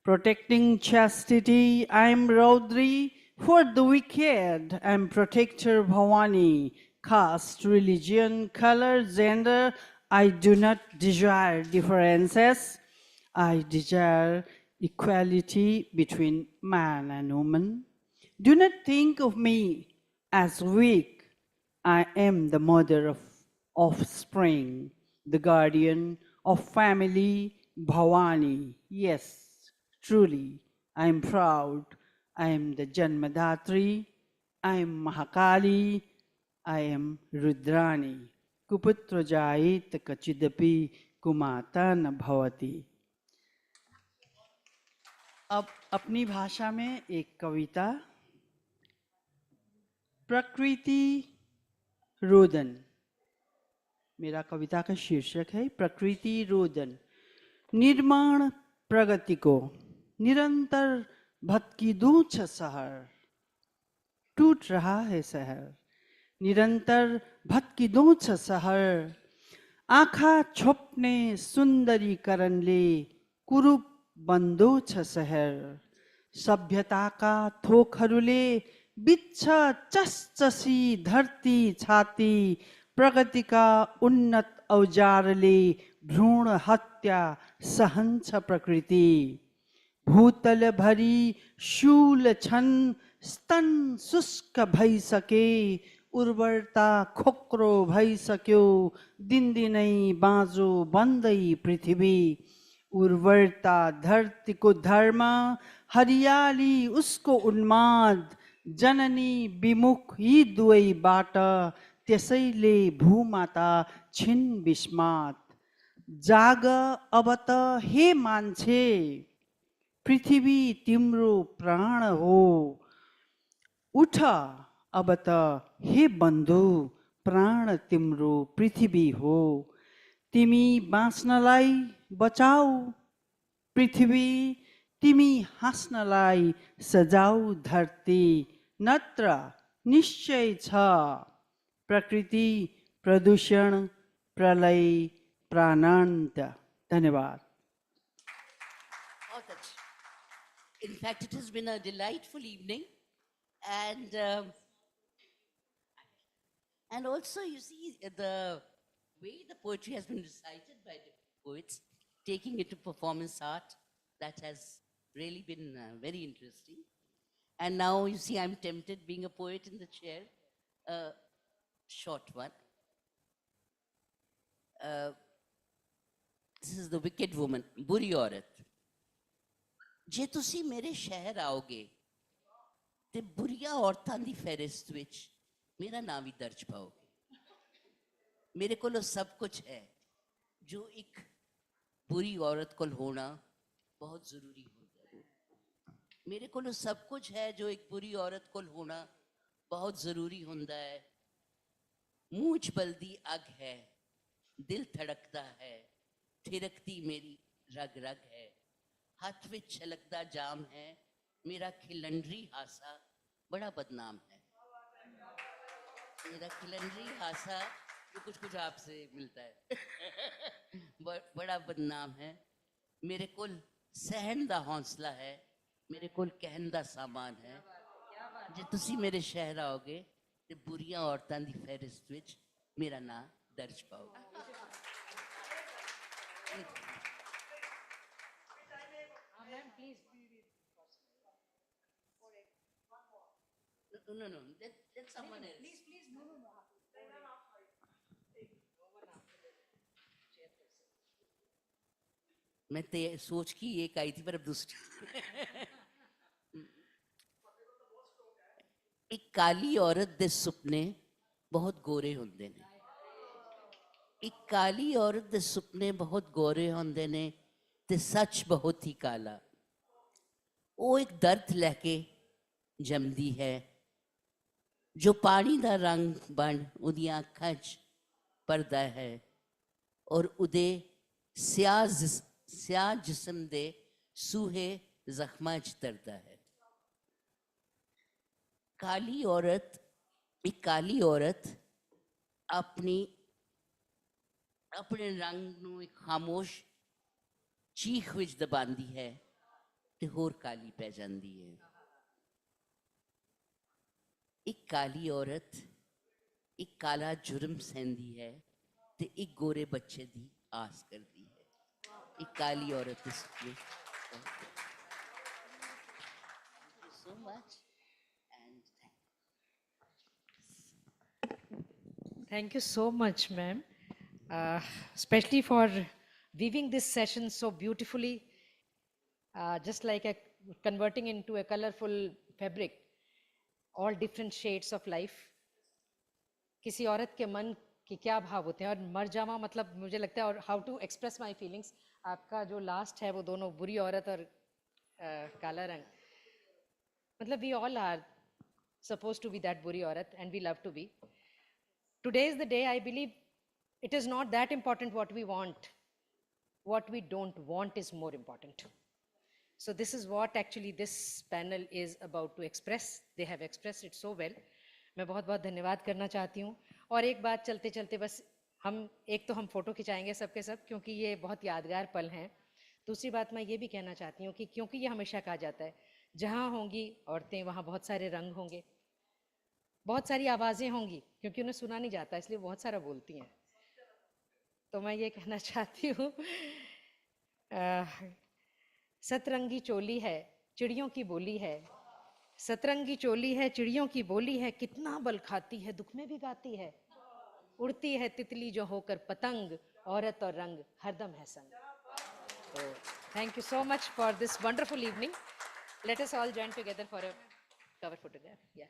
Speaker 9: Protecting chastity, I am Raudri. For the wicked, I am protector Bhavani. Caste, religion, color, gender, I do not desire differences. I desire equality between man and woman. Do not think of me as weak. I am the mother of offspring, the guardian of family, Bhavani. Yes, truly, I am proud. I am the Janmadatri. I am Mahakali. I am Rudrani. Kuputra jayet kachidapi kumata न भवति। अब अपनी भाषा में एक कविता। प्रकृति रोदन। मेरा कविता का शीर्षक है प्रकृति रोदन। निर्माण प्रगति को निरंतर भटकी दूच शहर, टूट रहा है शहर। निरंतर भटकी दूच शहर, आँखा छोप्ने सुन्दरीकरणले कुरूप बन्दो छ शहर। सभ्यताका थोकहरूले बिच्छ चसचसी धरती छाती, प्रगतिका उन्नत औजारले भ्रूण हत्या सहन्छ प्रकृति। भूतल भरी शूल छन्, स्तन शुष्क भइसके, उर्वरता खोक्रो भइसक्यो, दिनदिनै बाँझो बन्दै पृथ्वी। उर्वरता धरतीको धर्म, हरियाली उसको उन्माद, जननी विमुख यी दुवैबाट, त्यसैले भूमाता छिन् विस्मात। जाग अब त हे मान्छे, पृथ्वी तिम्रो प्राण हो। उठ अब त हे बन्धु, प्राण तिम्रो पृथ्वी हो। तिमी बाँच्नलाई बचाऊ पृथ्वी, तिमी हाँस्नलाई सजाऊ धरती, नत्र निश्चय छ प्रकृति प्रदूषण प्रलय प्राणान्त। धन्यवाद।
Speaker 21: In fact, it has been a delightful evening, and also you see the way the poetry has been recited by the poets, taking it to performance art, that has really been very interesting. And now you see I'm tempted being a poet in the chair. Short one. This is the wicked woman, बुरी औरत. जे तुसी मेरे शहर आओगे ते बुरिया औरतां दी फहरिस्त विच मेरा नाम भी दर्ज पाओगे. मेरे कोल सब कुछ है जो एक बुरी औरत कोल होना बहुत जरूरी होता है. मेरे कोल सब कुछ है जो एक बुरी औरत कोल होना बहुत जरूरी होता है. मुंह च बलदी अग है, दिल धड़कता है, थिरकती मेरी रग रग है. हाथ में छलकता जाम है, मेरा खिलंडरी हासा बड़ा बदनाम है. मेरा खिलंडरी हासा जो कुछ कुछ आपसे मिलता है बड़ा बदनाम है. मेरे कोल सहन दा हौसला है, मेरे कोल कहन दा सामान है. जे तुसी मेरे शहर आओगे ते बुरियां औरतां दी फहरिस्त विच मेरा नाम दर्ज पाओगे. No, let someone else. Please, no. मैं ते सोच की एक आई थी पर अब दूसरी. एक काली औरत दे सुपने बहुत गोरे होंदे ने. एक काली औरत दे सुपने बहुत गोरे होंदे ने ते सच बहुत ही काला. वो एक दर्द लैके जमदी है जो पानी दा रंग बन उदियां अखां च परदा है और उदे स्याह जिस्म दे सूहे जख्मां च तरदा है. एक काली औरत अपने रंग नू एक खामोश चीख विच दबांदी है ते होर काली पै जांदी है. एक काली औरत एक काला जुर्म सहंदी है ते एक गोरे बच्चे दी आस करदी है. एक काली औरत दे सुपने. So much and
Speaker 1: Thank you so much, ma'am, especially for weaving this session so beautifully, just like converting into a colorful fabric, all different shades of life. किसी औरत के मन के क्या भाव होते हैं. और मर जावा मतलब मुझे लगता है, और how to express my feelings, आपका जो लास्ट है वो दोनों बुरी औरत और काला रंग, मतलब we all are supposed to be that buri aurat and we love to be. Today is the day. I believe it is not that important what we want. What we don't want is more important. So this is what actually this panel is about to express. They have expressed it so well. मैं बहुत बहुत धन्यवाद करना चाहती हूँ. और एक बात चलते चलते बस हम फोटो खिंचाएंगे सबके सब, क्योंकि ये बहुत यादगार पल हैं. दूसरी बात मैं ये भी कहना चाहती हूँ कि क्योंकि ये हमेशा कहा जाता है जहाँ होंगी औरतें वहाँ बहुत सारे रंग होंगे, बहुत सारी आवाज़ें होंगी, क्योंकि उन्हें सुना नहीं जाता इसलिए बहुत सारा बोलती हैं. तो मैं ये कहना चाहती हूँ, सतरंगी चोली है चिड़ियों की बोली है, सतरंगी चोली है चिड़ियों की बोली है, कितना बल खाती है दुख में भी गाती है, उड़ती है तितली जो होकर पतंग, औरत और रंग हरदम है संग. So, thank you so much for this wonderful evening. Let us all join together for a cover photograph. Yeah.